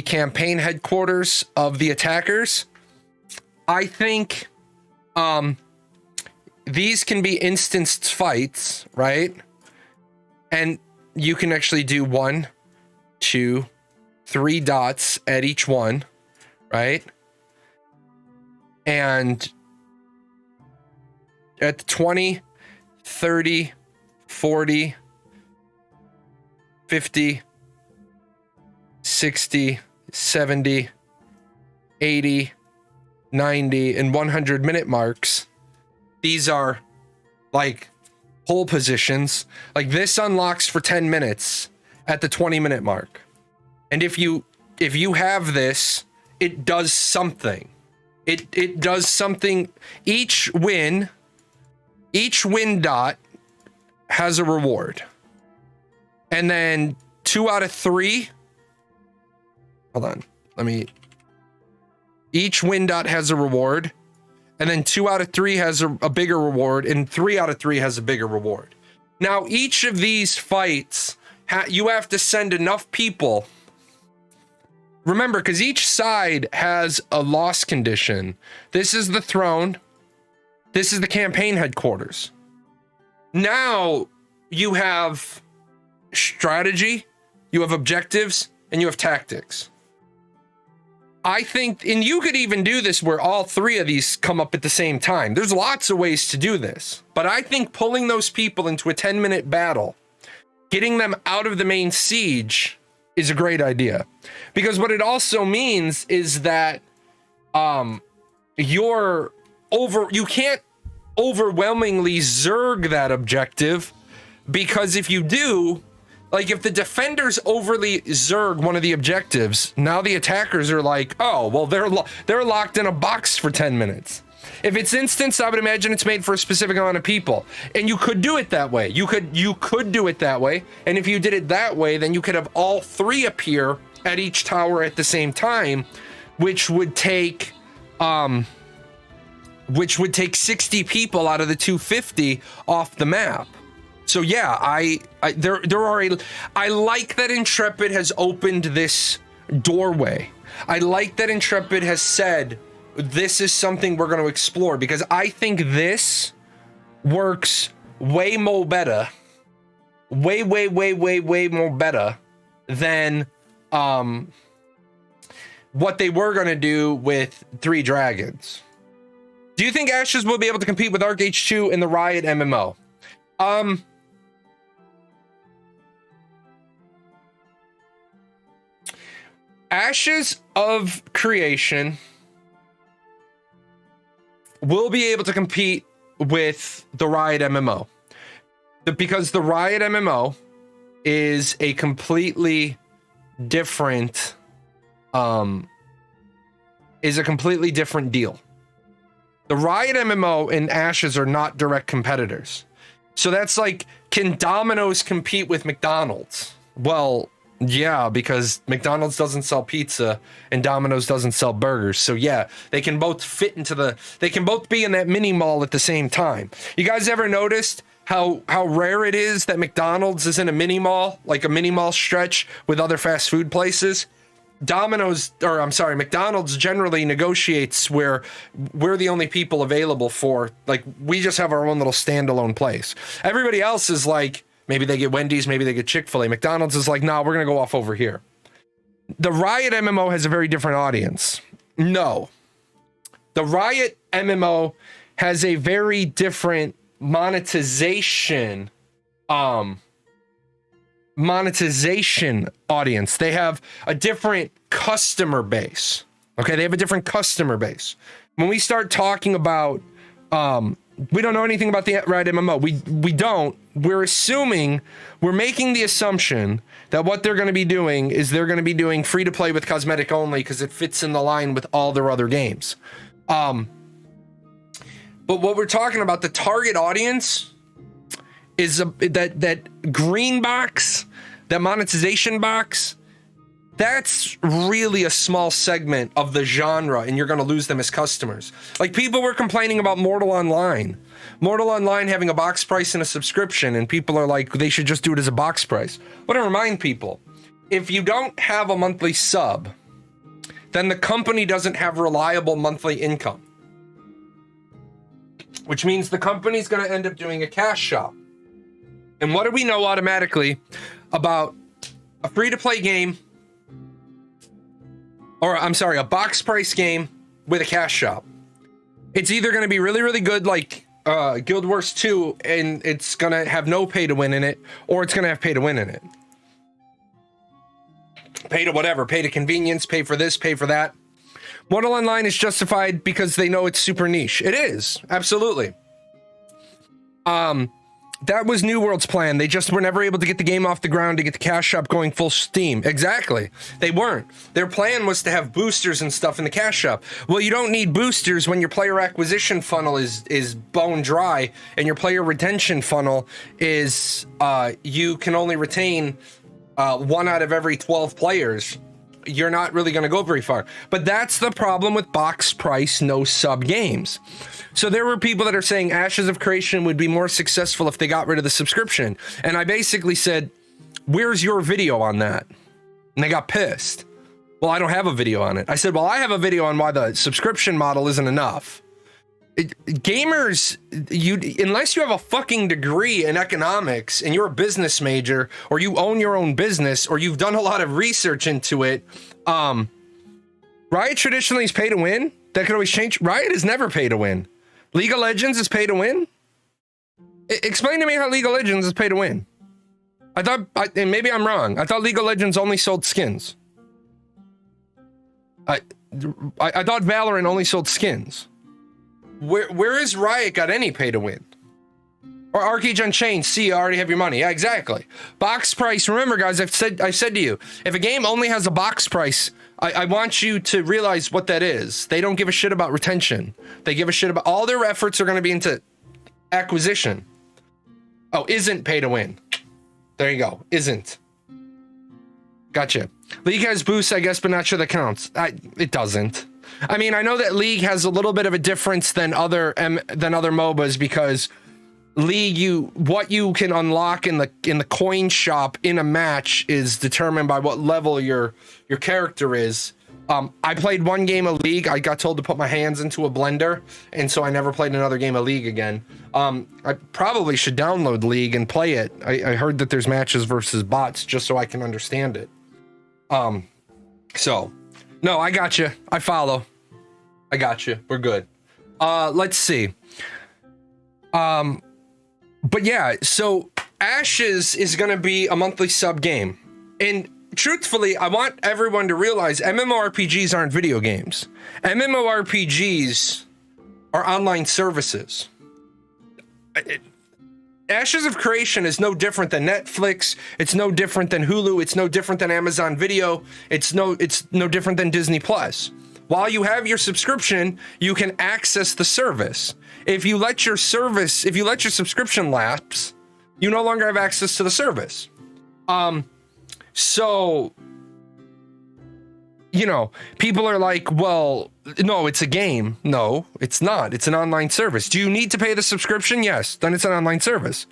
campaign headquarters of the attackers. I think these can be instanced fights, right? And you can actually do 1, 2, 3 dots at each one, right? And at 20, 30, 40, 50, 60, 70, 80, 90, and 100 minute marks, these are like pole positions. Like this unlocks for 10 minutes at the 20-minute mark. And if you have this, it does something. It does something. Each win dot has a reward. And then 2 out of 3. Hold on. Each win dot has a reward. And then 2 out of 3 has a bigger reward. And 3 out of 3 has a bigger reward. Now, each of these fights, you have to send enough people. Remember, because each side has a loss condition. This is the throne. This is the campaign headquarters. Now you have strategy, you have objectives, and you have tactics. I think, and you could even do this where all 3 of these come up at the same time. There's lots of ways to do this. But I think pulling those people into a 10-minute battle, getting them out of the main siege, is a great idea. Because what it also means is that you can't overwhelmingly zerg that objective, because if you do, like if the defenders overly zerg one of the objectives, now the attackers are like, oh, well, they're locked in a box for 10 minutes. If it's instance, I would imagine it's made for a specific amount of people, and you could do it that way. You could do it that way, and if you did it that way, then you could have all 3 appear at each tower at the same time, which would take 60 people out of the 250 off the map. So yeah, I like that Intrepid has opened this doorway. I like that Intrepid has said, this is something we're going to explore, because I think this works way more better, way more better than what they were going to do with 3 Dragons. Do you think Ashes will be able to compete with Arc H2 in the Riot MMO? Ashes of Creation will be able to compete with the Riot MMO, because the Riot MMO is a completely different deal. The Riot MMO and Ashes are not direct competitors. So that's like, can Domino's compete with McDonald's? Well, yeah, because McDonald's doesn't sell pizza and Domino's doesn't sell burgers. So yeah, they can both fit into they can both be in that mini mall at the same time. You guys ever noticed how rare it is that McDonald's is in a mini mall, like a mini mall stretch with other fast food places? McDonald's generally negotiates where we're the only people available for, like, we just have our own little standalone place. Everybody else is like, maybe they get Wendy's, maybe they get Chick-fil-A. McDonald's is like, nah, we're going to go off over here. The Riot MMO has a very different audience. No. The Riot MMO has a very different monetization audience. They have a different customer base. Okay, they have a different customer base. When we start talking about we don't know anything about the Riot MMO. We don't. We're making the assumption that what they're going to be doing is they're going to be doing free to play with cosmetic only, because it fits in the line with all their other games. But what we're talking about, the target audience is that green box, that monetization box. That's really a small segment of the genre, and you're going to lose them as customers. Like, people were complaining about Mortal Online having a box price and a subscription, and people are like, they should just do it as a box price. But I remind people, if you don't have a monthly sub, then the company doesn't have reliable monthly income, which means the company's going to end up doing a cash shop. And what do we know automatically about a free-to-play game, or I'm sorry, a box price game with a cash shop? It's either going to be really, really good like Guild Wars 2, and it's going to have no pay to win in it, or it's going to have pay to win in it. Pay to whatever, pay to convenience, pay for this, pay for that. Mortal Online is justified because they know it's super niche. It is, absolutely. That was New World's plan. They just were never able to get the game off the ground to get the cash shop going full steam. Exactly. They weren't. Their plan was to have boosters and stuff in the cash shop. Well, you don't need boosters when your player acquisition funnel is bone dry, and your player retention funnel is you can only retain 1 out of every 12 players. You're not really going to go very far. But that's the problem with box price, no sub games. So there were people that are saying Ashes of Creation would be more successful if they got rid of the subscription. And I basically said, where's your video on that? And they got pissed. Well, I don't have a video on it. I said, well, I have a video on why the subscription model isn't enough. Gamers, unless you have a fucking degree in economics and you're a business major, or you own your own business, or you've done a lot of research into it, Riot traditionally is pay to win. That could always change. Riot is never pay to win. League of Legends is pay to win. Explain to me how League of Legends is pay to win. I thought, and maybe I'm wrong, I thought League of Legends only sold skins. I thought Valorant only sold skins. Where is Riot got any pay to win? Or Arcade Unchained, see, you already have your money. Yeah, exactly. Box price, remember guys, I've said to you, if a game only has a box price, I want you to realize what that is. They don't give a shit about retention. They give a shit about, all their efforts are going to be into acquisition. Oh, isn't pay to win. There you go, isn't. Gotcha. League has boosts, I guess, but not sure that counts. It doesn't. I mean, I know that League has a little bit of a difference than other MOBAs, because League, what you can unlock in the coin shop in a match is determined by what level your character is. I played one game of League. I got told to put my hands into a blender, and so I never played another game of League again. I probably should download League and play it. I heard that there's matches versus bots, just so I can understand it. So, no, I got you. I follow. I got you. We're good. Let's see. But yeah, so Ashes is going to be a monthly sub game. And truthfully, I want everyone to realize MMORPGs aren't video games. MMORPGs are online services. Ashes of Creation is no different than Netflix. It's no different than Hulu. It's no different than Amazon Video. It's no different than Disney Plus. While you have your subscription, you can access the service. If you let your subscription lapse, you no longer have access to the service. So, you know, people are like, well, no, it's a game. No, it's not. It's an online service. Do you need to pay the subscription? Yes, then it's an online service.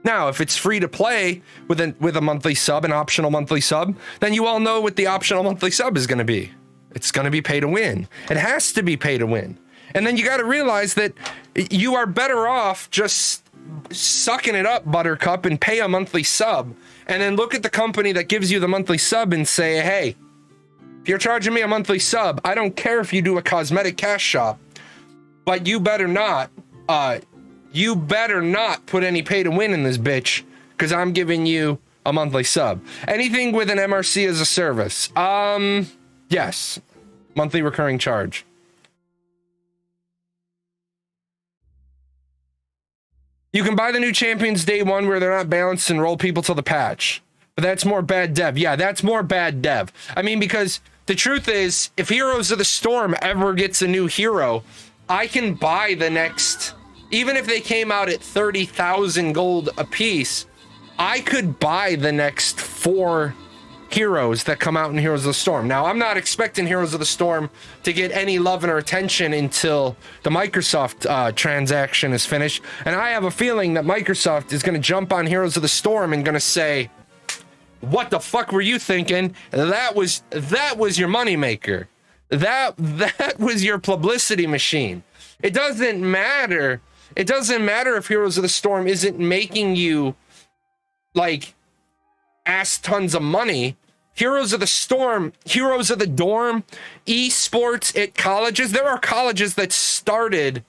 Now, if it's free to play with a monthly sub, an optional monthly sub, then you all know what the optional monthly sub is going to be. It's going to be pay to win. It has to be pay to win. And then you got to realize that you are better off just sucking it up, Buttercup, and pay a monthly sub. And then look at the company that gives you the monthly sub and say, hey, if you're charging me a monthly sub, I don't care if you do a cosmetic cash shop, but you better not put any pay to win in this bitch, because I'm giving you a monthly sub. Anything with an MRC as a service. Yes. Monthly recurring charge. You can buy the new champions day one where they're not balanced and roll people till the patch. But that's more bad dev. Yeah, that's more bad dev. I mean, because the truth is, if Heroes of the Storm ever gets a new hero, I can buy the next, even if they came out at 30,000 gold a piece, I could buy the next 4 heroes that come out in Heroes of the Storm. Now, I'm not expecting Heroes of the Storm to get any love or attention until the Microsoft transaction is finished. And I have a feeling that Microsoft is going to jump on Heroes of the Storm and going to say, what the fuck were you thinking? That was your moneymaker. That was your publicity machine. It doesn't matter. It doesn't matter if Heroes of the Storm isn't making you like ass tons of money. Heroes of the Storm, Heroes of the Dorm, esports at colleges. There are colleges that started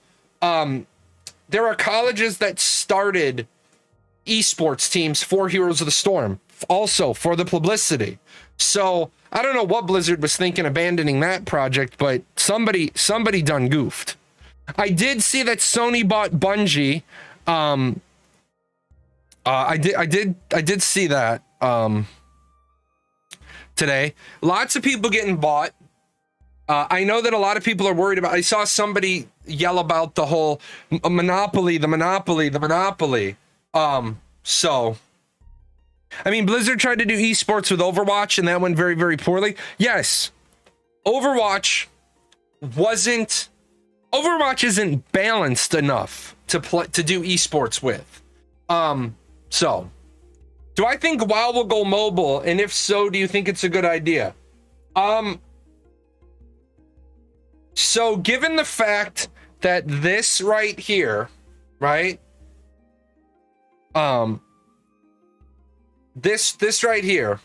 esports teams for Heroes of the Storm, also for the publicity. So I don't know what Blizzard was thinking abandoning that project, but somebody done goofed. I did see that Sony bought Bungie. I did see that today. Lots of people getting bought. I know that a lot of people are worried about. I saw somebody yell about the whole monopoly. So, I mean, Blizzard tried to do esports with Overwatch, and that went very, very poorly. Yes, Overwatch isn't balanced enough to do esports with. So, do I think WoW will go mobile? And if so, do you think it's a good idea? So given the fact that this right here, right? This right here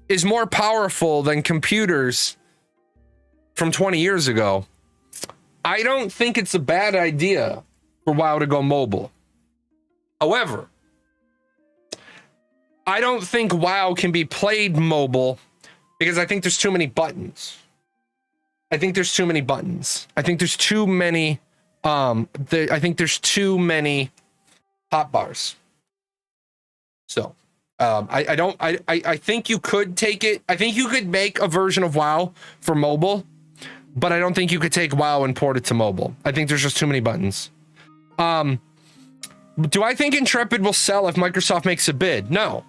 is more powerful than computers from 20 years ago. I don't think it's a bad idea for WoW to go mobile. However, I don't think WoW can be played mobile because I think there's too many buttons. I think there's too many hotbars. So, I think you could take it. I think you could make a version of WoW for mobile, but I don't think you could take WoW and port it to mobile. I think there's just too many buttons. Do I think Intrepid will sell if Microsoft makes a bid? No.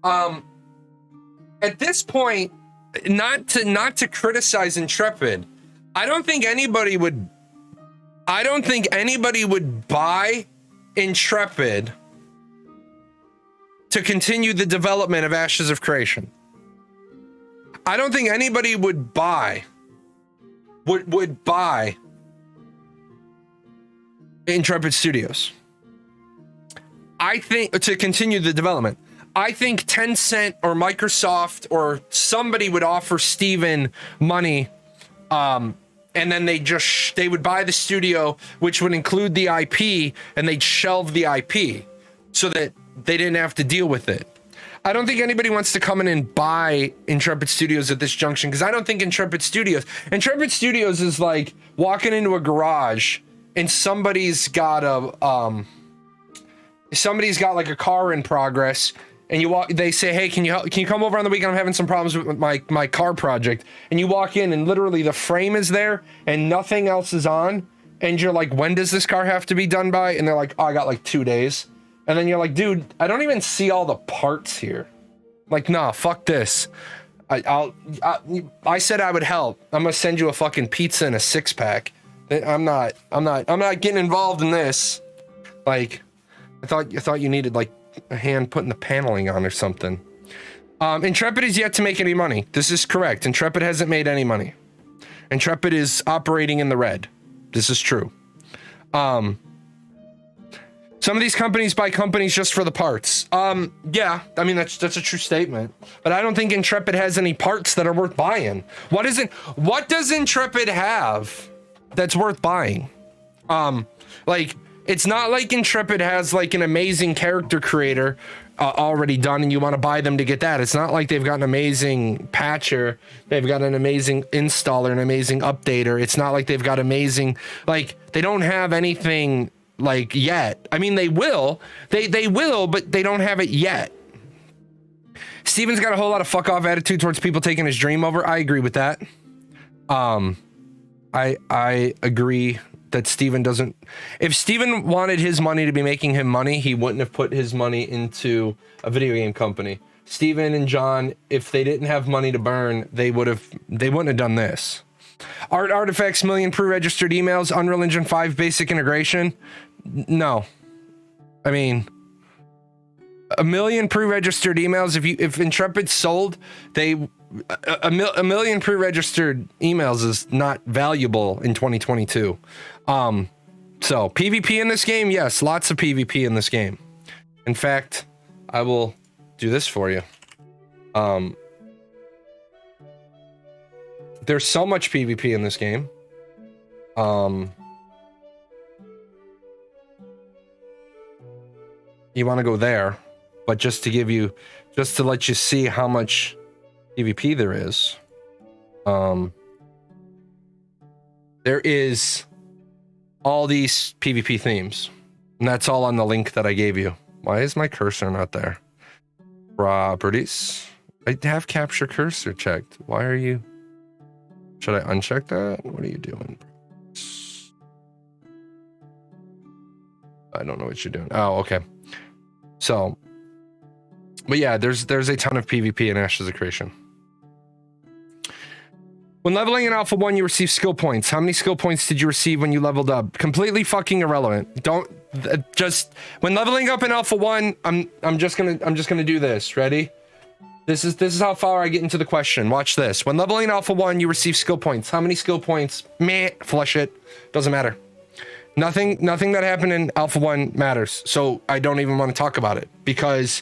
At this point, not to criticize Intrepid, I don't think anybody would buy Intrepid to continue the development of Ashes of Creation. I don't think anybody would buy Intrepid Studios. I think to continue the development. I think Tencent or Microsoft or somebody would offer Steven money, and then they would buy the studio, which would include the IP, and they'd shelve the IP so that they didn't have to deal with it. I don't think anybody wants to come in and buy Intrepid Studios at this junction, because I don't think Intrepid Studios is like walking into a garage and somebody's got like a car in progress, and they say, hey, can you come over on the weekend? I'm having some problems with my car project. And you walk in and literally the frame is there and nothing else is on. And you're like, when does this car have to be done by? And they're like, oh, I got like 2 days. And then you're like, dude, I don't even see all the parts here. Like, nah, fuck this. I said I would help. I'm gonna send you a fucking pizza and a 6-pack. I'm not getting involved in this. Like, I thought you needed like a hand putting the paneling on or something. Intrepid is yet to make any money. This is correct. Intrepid hasn't made any money. Intrepid is operating in the red. This is true. Some of these companies buy companies just for the parts. Yeah, I mean, that's a true statement. But I don't think Intrepid has any parts that are worth buying. What does Intrepid have that's worth buying? Like, it's not like Intrepid has like an amazing character creator already done and you want to buy them to get that. It's not like they've got an amazing patcher. They've got an amazing installer, an amazing updater. It's not like they've got amazing, like, they don't have anything like yet. I mean, they will, they will, but they don't have it yet. Steven's got a whole lot of fuck off attitude towards people taking his dream over. I agree with that. I agree that Steven doesn't. If Steven wanted his money to be making him money, he wouldn't have put his money into a video game company. Steven and John, if they didn't have money to burn, they wouldn't have done this. Art Artifacts, million pre-registered emails, Unreal Engine 5 basic integration. No. I mean, a million pre-registered emails. If Intrepid sold, a million pre-registered emails is not valuable in 2022. So PvP in this game, yes, lots of PvP in this game. In fact, I will do this for you. There's so much PvP in this game. You want to go there, but just to let you see how much PvP there is. There is all these PvP themes, and that's all on the link that I gave you. Why is my cursor not there? Properties. I have capture cursor checked. Why are you? Should I uncheck that? What are you doing? I don't know what you're doing. Oh, okay. So, but yeah, there's a ton of PvP in Ashes of Creation. When leveling in Alpha 1, you receive skill points. How many skill points did you receive when you leveled up? Completely fucking irrelevant. Don't just when leveling up in Alpha 1, I'm just gonna do this. Ready? This is how far I get into the question. Watch this. When leveling in Alpha 1, you receive skill points. How many skill points? Meh, flush it. Doesn't matter. Nothing that happened in Alpha 1 matters. So I don't even want to talk about it because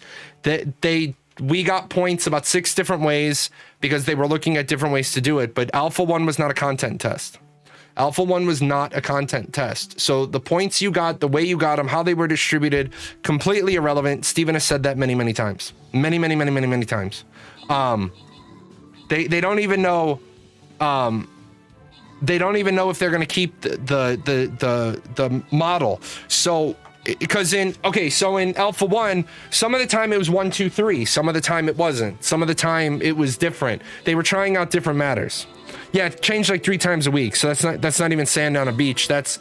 we got points about 6 different ways because they were looking at different ways to do it. But Alpha 1 was not a content test. Alpha 1 was not a content test. So the points you got, the way you got them, how they were distributed, completely irrelevant. Steven has said that many times. Many times. They don't even know. They don't even know if they're going to keep the model. So because in Alpha 1, some of the time it was 1, 2, 3. Some of the time it wasn't. Some of the time it was different. They were trying out different matters. Yeah, it changed like 3 times a week. So that's not even sand on a beach. That's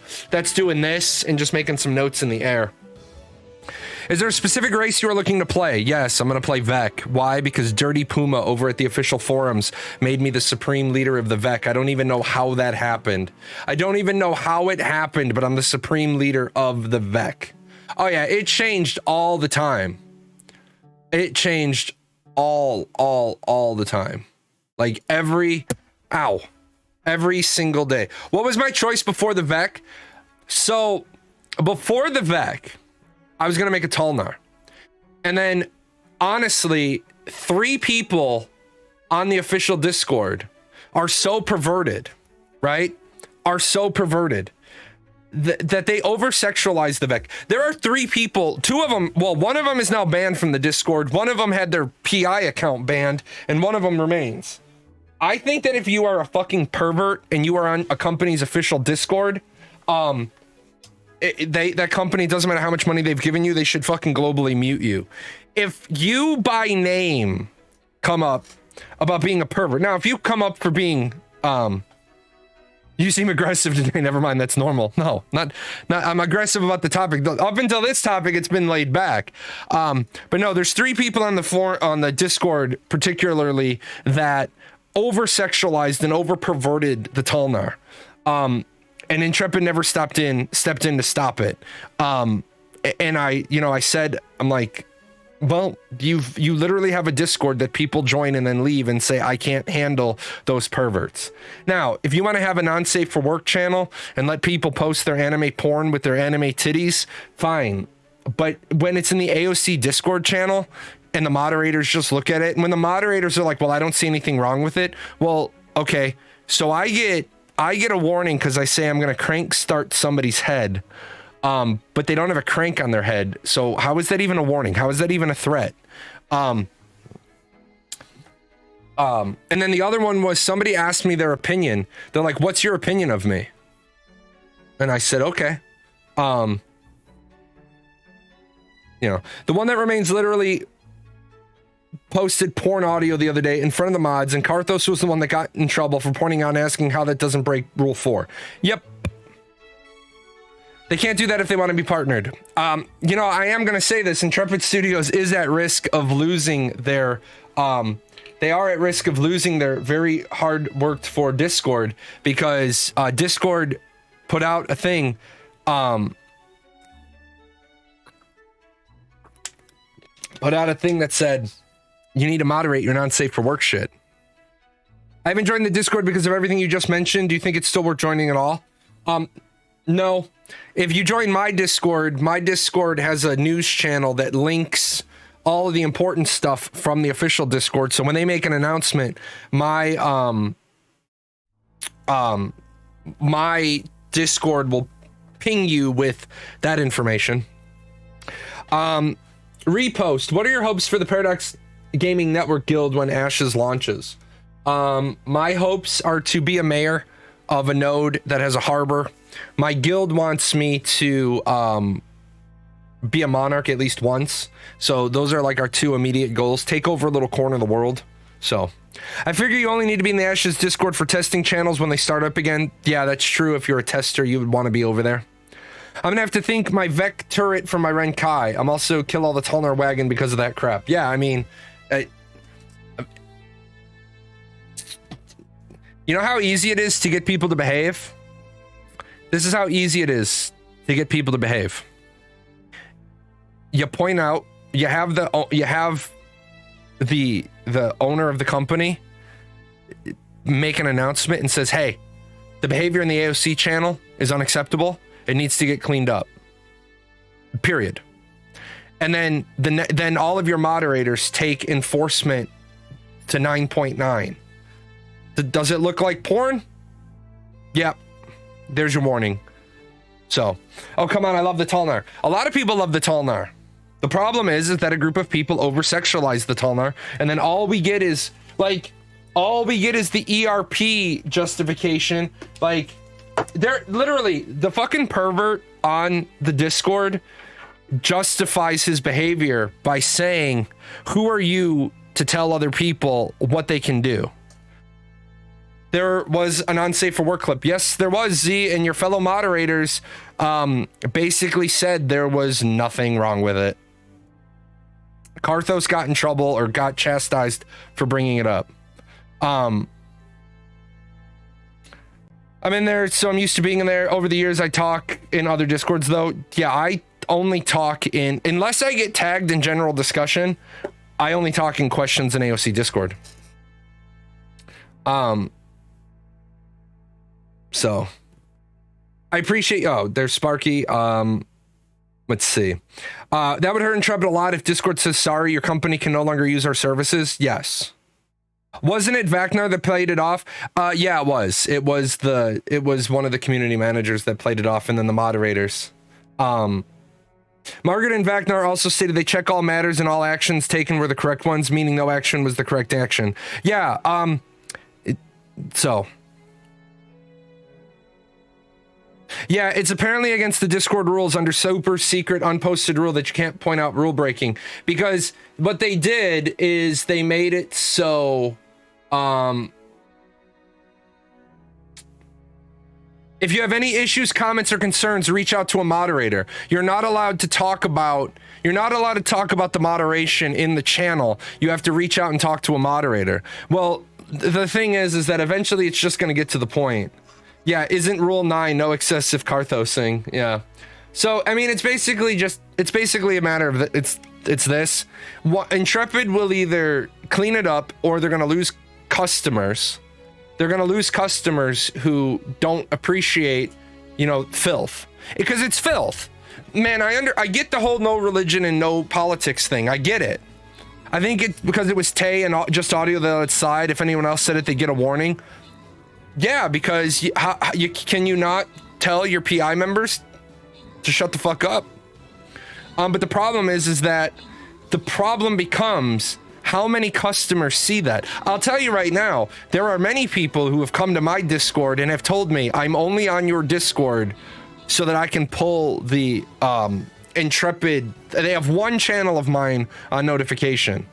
doing this and just making some notes in the air. Is there a specific race you are looking to play? Yes, I'm going to play Vec. Why? Because Dirty Puma over at the official forums made me the supreme leader of the Vec. I don't even know how that happened. I don't even know how it happened, but I'm the supreme leader of the Vec. Oh yeah, it changed all the time. It changed all the time. Like every single day. What was my choice before the Vec? So before the Vec, I was going to make a Talnar. And then, honestly, 3 people on the official Discord are so perverted, right? Are so perverted that they over-sexualize the Vec. There are 3 people, 2 of them, well, one of them is now banned from the Discord. One of them had their PI account banned, and one of them remains. I think that if you are a fucking pervert and you are on a company's official Discord, that company, doesn't matter how much money they've given you, they should fucking globally mute you. If you by name come up about being a pervert, now if you come up for being you seem aggressive today, never mind, that's normal. No, not I'm aggressive about the topic. Up until this topic, it's been laid back. But no, there's 3 people on the Discord particularly that over sexualized and over perverted the Talnar. And Intrepid never stepped in to stop it. And I said, I'm like, well, you literally have a Discord that people join and then leave and say, I can't handle those perverts. Now, if you want to have a non-safe for work channel and let people post their anime porn with their anime titties, fine. But when it's in the AOC Discord channel and the moderators just look at it, and when the moderators are like, well, I don't see anything wrong with it. Well, okay. So I get a warning because I say I'm going to crank start somebody's head, but they don't have a crank on their head. So how is that even a warning? How is that even a threat? And then the other one was somebody asked me their opinion. They're like, what's your opinion of me? And I said, okay. The one that remains literally posted porn audio the other day in front of the mods, and Karthos was the one that got in trouble for pointing out and asking how that doesn't break rule 4. Yep. They can't do that if they want to be partnered. I am going to say this. Intrepid Studios is at risk of losing their... they are at risk of losing their very hard worked for Discord because Discord put out a thing... that said, you need to moderate your non-safe for work shit. I haven't joined the Discord because of everything you just mentioned. Do you think it's still worth joining at all? No. If you join my Discord has a news channel that links all of the important stuff from the official Discord. So when they make an announcement, my my Discord will ping you with that information. Repost. What are your hopes for the Paradox Gaming Network Guild when Ashes launches? My hopes are to be a mayor of a node that has a harbor. My guild wants me to be a monarch at least once. So those are like our two immediate goals. Take over a little corner of the world. So I figure you only need to be in the Ashes Discord for testing channels when they start up again. Yeah, that's true. If you're a tester, you would want to be over there. I'm gonna have to think my Vec turret from my Renkai. I'm also kill all the Tulnar wagon because of that crap. Yeah, I mean, you know how easy it is to get people to behave? This is how easy it is to get people to behave. You point out, you have the owner of the company make an announcement and says, hey, the behavior in the AOC channel is unacceptable. It needs to get cleaned up. Period. And then all of your moderators take enforcement to 9.9. Does it look like porn? Yep. There's your warning. So, oh, come on. I love the Tulnar. A lot of people love the Tulnar. The problem is that a group of people over-sexualize the Tulnar, and then all we get is the ERP justification. Like, they're literally, the fucking pervert on the Discord justifies his behavior by saying, who are you to tell other people what they can do? There was an unsafe for work clip. Yes, there was, Z, and your fellow moderators basically said there was nothing wrong with it. Karthos got in trouble or got chastised for bringing it up. I'm in there, so I'm used to being in there. Over the years, I talk in other Discords, though. Yeah, I only talk in, unless I get tagged in general discussion, I only talk in questions in AOC Discord. So I appreciate, oh, there's Sparky. Let's see. That would hurt Intrepid a lot if Discord says, sorry, your company can no longer use our services. Yes. Wasn't it Vacnar that played it off? Yeah, it was. It was one of the community managers that played it off, and then the moderators. Margaret and Vacnar also stated they check all matters and all actions taken were the correct ones, meaning no action was the correct action. Yeah, so. Yeah, it's apparently against the Discord rules under super secret unposted rule that you can't point out rule breaking, because what they did is they made it so if you have any issues, comments, or concerns, reach out to a moderator. You're not allowed to talk about the moderation in the channel. You have to reach out and talk to a moderator. Well, the thing is that eventually it's just going to get to the point. Yeah, isn't rule 9 no excessive Karthosing? Yeah. So, I mean, it's basically a matter of it's this. Intrepid will either clean it up or they're going to lose customers. They're going to lose customers who don't appreciate, filth. Because it's filth. Man, I get the whole no religion and no politics thing. I get it. I think it's because it was Tay and just audio the other side. If anyone else said it, they get a warning. Yeah, because can you not tell your PI members to shut the fuck up? But the problem is that the problem becomes how many customers see that. I'll tell you right now, there are many people who have come to my Discord and have told me I'm only on your Discord so that I can pull the Intrepid. They have one channel of mine on notification.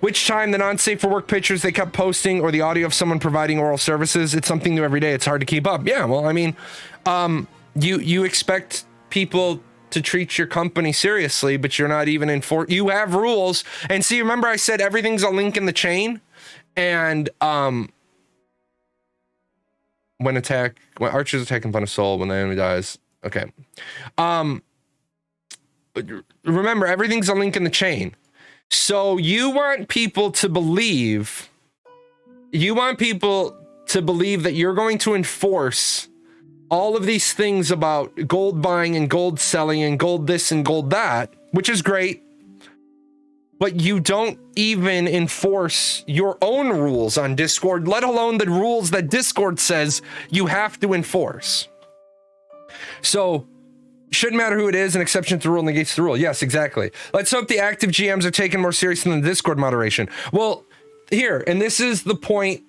Which time the non-safe for work pictures they kept posting or the audio of someone providing oral services, it's something new every day. It's hard to keep up. Yeah, well, I mean, you expect people to treat your company seriously, but you're not even you have rules. And see, remember I said everything's a link in the chain? And when archers attack in front of soul, when the enemy dies. Okay. Remember, everything's a link in the chain. So you want people to believe that you're going to enforce all of these things about gold buying and gold selling and gold this and gold that, which is great, but you don't even enforce your own rules on Discord, let alone the rules that Discord says you have to enforce. So, shouldn't matter who it is, an exception to the rule negates the rule. Yes, exactly. Let's hope the active GMs are taken more seriously than the Discord moderation. Well, here, and this is the point.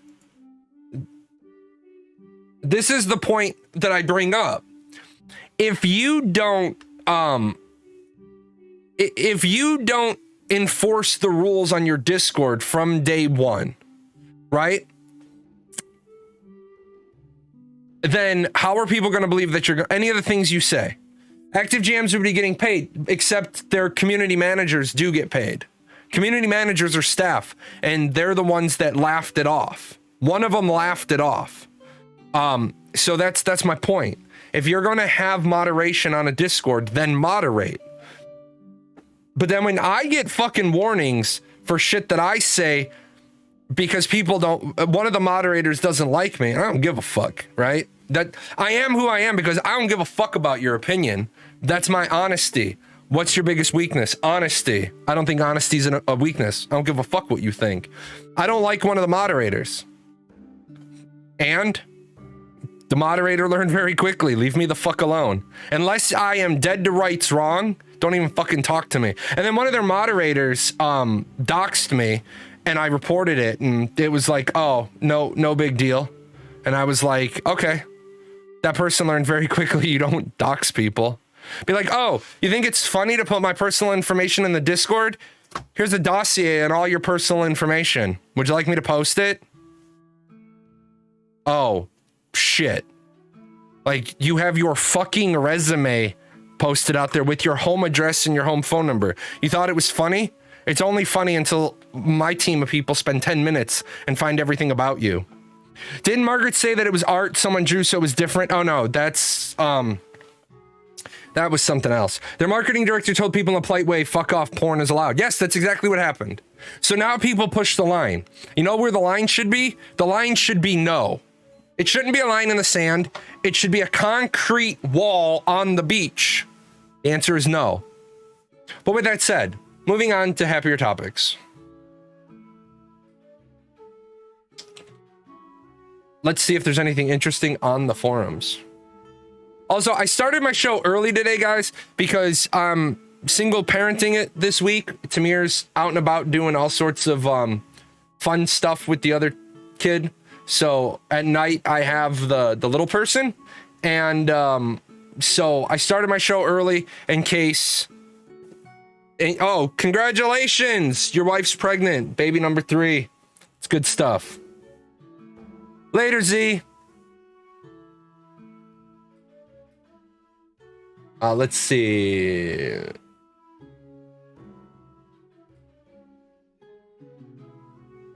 This is the point that I bring up. If you don't enforce the rules on your Discord from day one, right? Then how are people going to believe that you're any of the things you say? Active GMs would be getting paid, except their community managers do get paid. Community managers are staff, and they're the ones that laughed it off. One of them laughed it off. So that's my point. If you're going to have moderation on a Discord, then moderate. But then when I get fucking warnings for shit that I say because people don't, one of the moderators doesn't like me, I don't give a fuck, right? That I am who I am because I don't give a fuck about your opinion. That's my honesty. What's your biggest weakness? Honesty. I don't think honesty is a weakness. I don't give a fuck what you think. I don't like one of the moderators. And the moderator learned very quickly. Leave me the fuck alone. Unless I am dead to rights wrong, don't even fucking talk to me. And then one of their moderators doxed me, and I reported it, and it was like, oh, no big deal. And I was like, okay. That person learned very quickly you don't dox people. Be like, oh, you think it's funny to put my personal information in the Discord? Here's a dossier and all your personal information. Would you like me to post it? Oh, shit. Like, you have your fucking resume posted out there with your home address and your home phone number. You thought it was funny? It's only funny until my team of people spend 10 minutes and find everything about you. Didn't Margaret say that it was art someone drew so it was different? Oh no, that's that was something else. Their marketing director told people in a polite way, fuck off, porn is allowed. Yes, that's exactly what happened. So now people push the line. You know where the line should be? The line should be no. It shouldn't be a line in the sand. It should be a concrete wall on the beach. The answer is no. But with that said, moving on to happier topics. Let's see if there's anything interesting on the forums. Also, I started my show early today, guys, because I'm single parenting it this week. Tamir's out and about doing all sorts of fun stuff with the other kid. So at night I have the little person, and so I started my show early in case. Oh, congratulations! Your wife's pregnant, baby number 3. It's good stuff. Later, Z. Let's see. I'm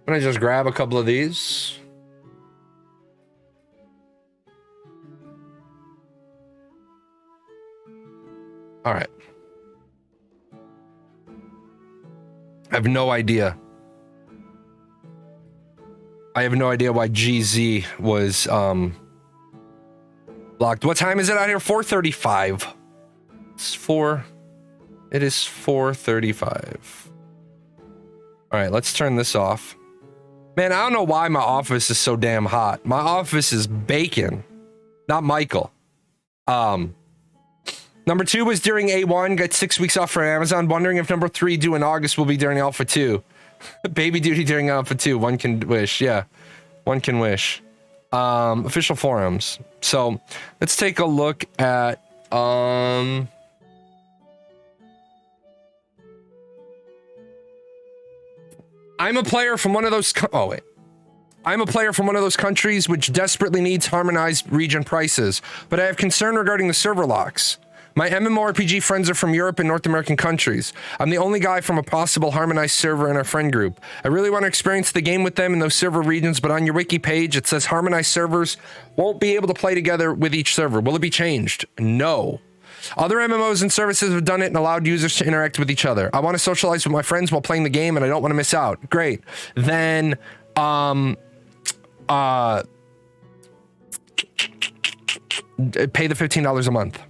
gonna just grab a couple of these. All right. I have no idea. I have no idea why GZ was blocked. What time is it out here? 4:35. It is 4:35. All right, let's turn this off. Man, I don't know why my office is so damn hot. My office is baking, not Michael. Number 2 was during A1, got 6 weeks off from Amazon. Wondering if number 3 due in August will be during Alpha 2. Baby duty during Alpha 2. One can wish. Yeah, one can wish. Official forums. So let's take a look at I'm a player from one of those I'm a player from one of those countries which desperately needs harmonized region prices, but I have concern regarding the server locks. My MMORPG friends are from Europe and North American countries. I'm the only guy from a possible harmonized server in our friend group. I really want to experience the game with them in those server regions, but on your wiki page, it says harmonized servers won't be able to play together with each server. Will it be changed? No. Other MMOs and services have done it and allowed users to interact with each other. I want to socialize with my friends while playing the game, and I don't want to miss out. Great. Then, pay the $15 a month.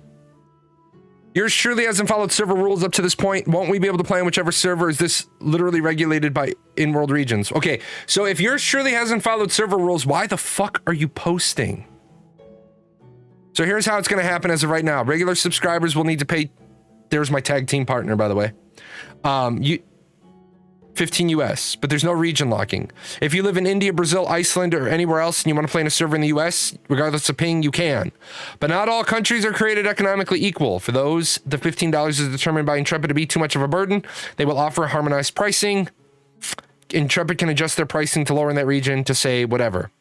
Yours truly hasn't followed server rules up to this point. Won't we be able to play on whichever server? Is this literally regulated by in-world regions? Okay, so if yours truly hasn't followed server rules, why the fuck are you posting? So here's how it's going to happen as of right now. Regular subscribers will need to pay. There's my tag team partner, by the way. 15 US, but there's no region locking. If you live in India, Brazil, Iceland, or anywhere else and you want to play in a server in the US, regardless of ping, you can. But not all countries are created economically equal. For those, the $15 is determined by Intrepid to be too much of a burden. They will offer harmonized pricing. Intrepid can adjust their pricing to lower in that region to say whatever.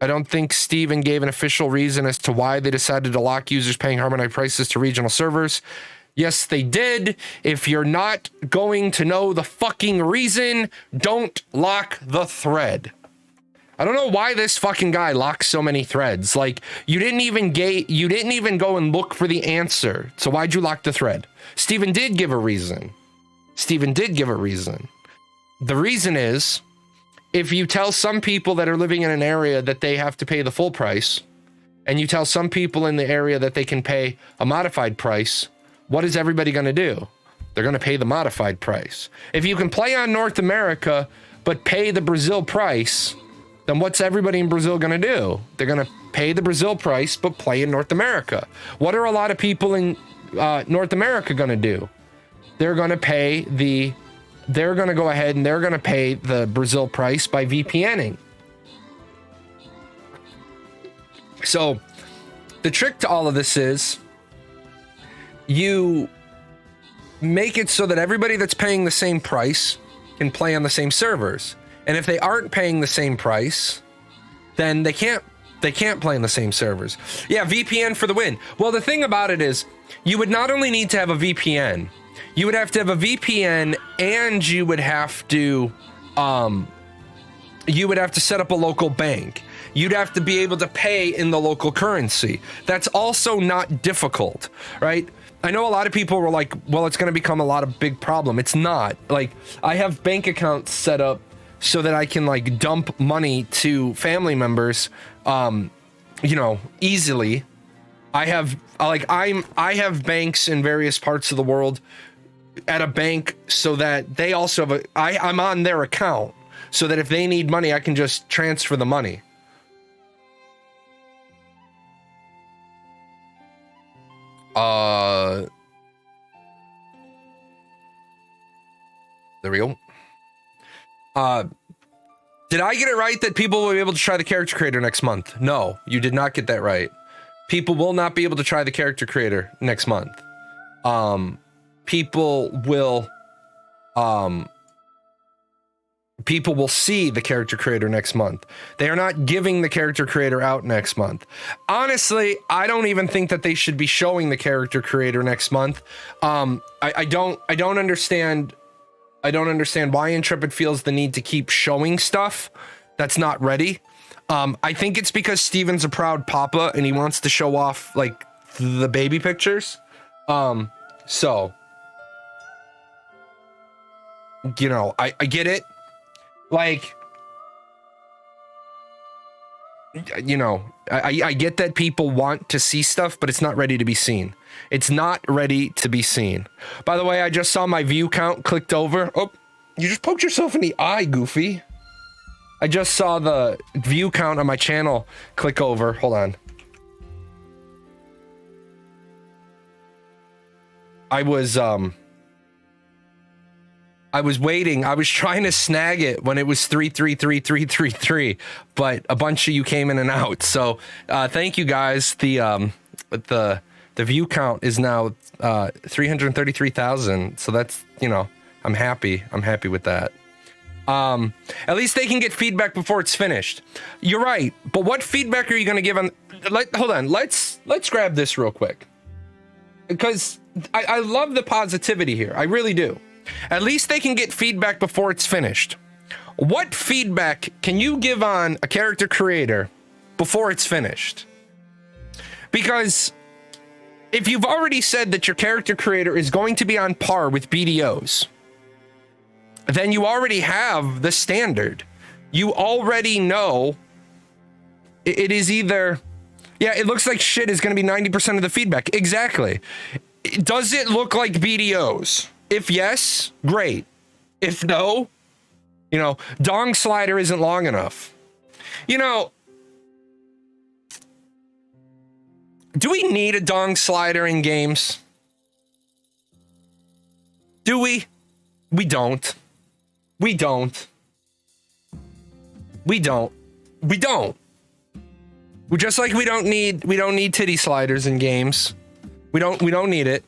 I don't think Steven gave an official reason as to why they decided to lock users paying harmonized prices to regional servers. Yes, they did. If you're not going to know the fucking reason, don't lock the thread. I don't know why this fucking guy locks so many threads. Like, you didn't even go and look for the answer. So why'd you lock the thread? Steven did give a reason. Steven did give a reason. The reason is, if you tell some people that are living in an area that they have to pay the full price, and you tell some people in the area that they can pay a modified price, what is everybody going to do? They're going to pay the modified price. If you can play on North America, but pay the Brazil price, then what's everybody in Brazil going to do? They're going to pay the Brazil price, but play in North America. What are a lot of people in North America going to do? They're going to go ahead and they're going to pay the Brazil price by VPNing. So the trick to all of this is, you make it so that everybody that's paying the same price can play on the same servers. And if they aren't paying the same price, then they can't play on the same servers. Yeah, VPN for the win. Well, the thing about it is, you would not only need to have a VPN, you would have to have a VPN, and you would have to set up a local bank. You'd have to be able to pay in the local currency. That's also not difficult, right? I know a lot of people were like, well, it's going to become a lot of big problem. It's not. Like, I have bank accounts set up so that I can like dump money to family members, easily. I have banks in various parts of the world at a bank so that they also have I'm on their account so that if they need money, I can just transfer the money. There we go. Did I get it right that people will be able to try the character creator next month? No, you did not get that right. People will not be able to try the character creator next month. People will see the character creator next month. They are not giving the character creator out next month. Honestly, I don't even think that they should be showing the character creator next month. I don't understand why Intrepid feels the need to keep showing stuff that's not ready. I think it's because Steven's a proud papa and he wants to show off like the baby pictures. So, I get it. Like, I get that people want to see stuff, but it's not ready to be seen. It's not ready to be seen. By the way, I just saw my view count clicked over. Oh, you just poked yourself in the eye, Goofy. I just saw the view count on my channel click over. Hold on. I was waiting. I was trying to snag it when it was 3333333, but a bunch of you came in and out. So thank you guys. The view count is now 333,000. So that's, I'm happy. I'm happy with that. At least they can get feedback before it's finished. You're right. But what feedback are you going to give on? Hold on. Let's grab this real quick, because I love the positivity here. I really do. At least they can get feedback before it's finished. What feedback can you give on a character creator before it's finished? Because if you've already said that your character creator is going to be on par with BDOs, then you already have the standard. You already know it is either, yeah, it looks like shit is going to be 90% of the feedback. Exactly. Does it look like BDOs? If yes, great. If no, you know, dong slider isn't long enough. You know, do we need a dong slider in games? Do we? We don't. We don't. We don't. We don't. Just like we don't need titty sliders in games. We don't need it.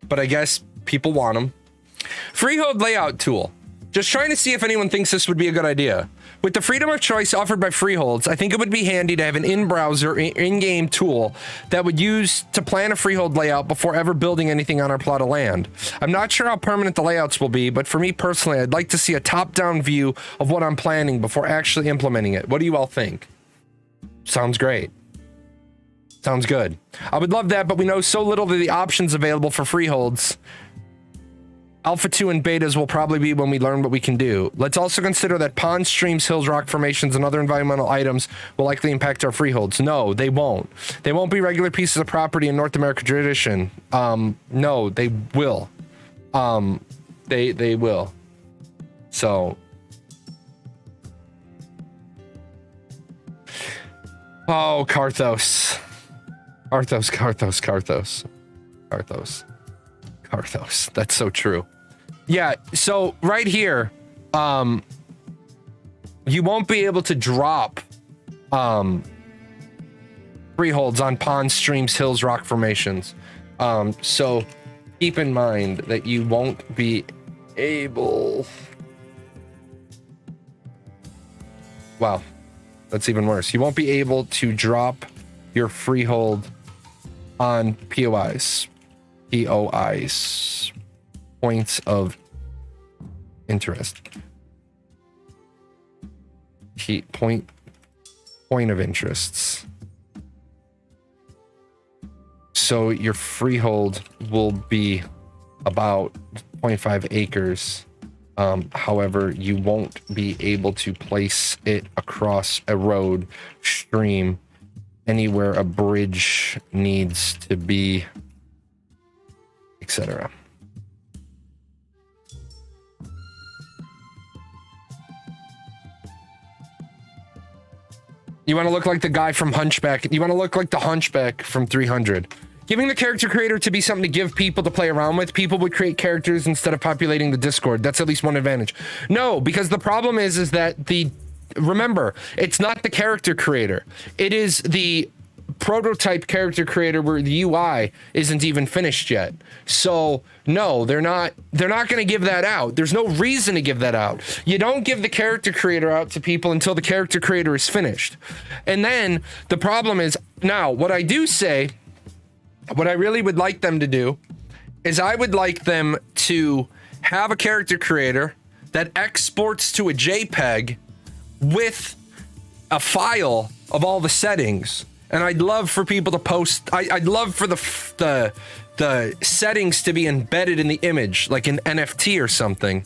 But I guess people want them. Freehold layout tool. Just trying to see if anyone thinks this would be a good idea. With the freedom of choice offered by Freeholds, I think it would be handy to have an in-browser, in-game tool that would use to plan a Freehold layout before ever building anything on our plot of land. I'm not sure how permanent the layouts will be, but for me personally, I'd like to see a top-down view of what I'm planning before actually implementing it. What do you all think? Sounds great. Sounds good. I would love that, but we know so little of the options available for Freeholds. Alpha 2 and betas will probably be when we learn what we can do. Let's also consider that ponds, streams, hills, rock formations, and other environmental items will likely impact our freeholds. No, they won't. They won't be regular pieces of property in North American tradition. No, they will. They will. So. Oh, Karthos. Karthos. That's so true. Yeah, so right here, you won't be able to drop freeholds on ponds, streams, hills, rock formations. So keep in mind that you won't be able... Wow, that's even worse. You won't be able to drop your freehold on POIs. POIs, points of interest. Point of interests. So your freehold will be about 0.5 acres. However, you won't be able to place it across a road, stream, anywhere a bridge needs to be, etc. You want to look like the guy from Hunchback. You want to look like the Hunchback from 300. Giving the character creator to be something to give people to play around with. People would create characters instead of populating the Discord. That's at least one advantage. No, because the problem is that remember, it's not the character creator. It is the prototype character creator where the UI isn't even finished yet. So no, they're not going to give that out. There's no reason to give that out. You don't give the character creator out to people until the character creator is finished. And then the problem is, now what I do say, what I really would like them to do is I would like them to have a character creator that exports to a JPEG with a file of all the settings. And I'd love for people to post, I'd love for the settings to be embedded in the image, like an NFT or something,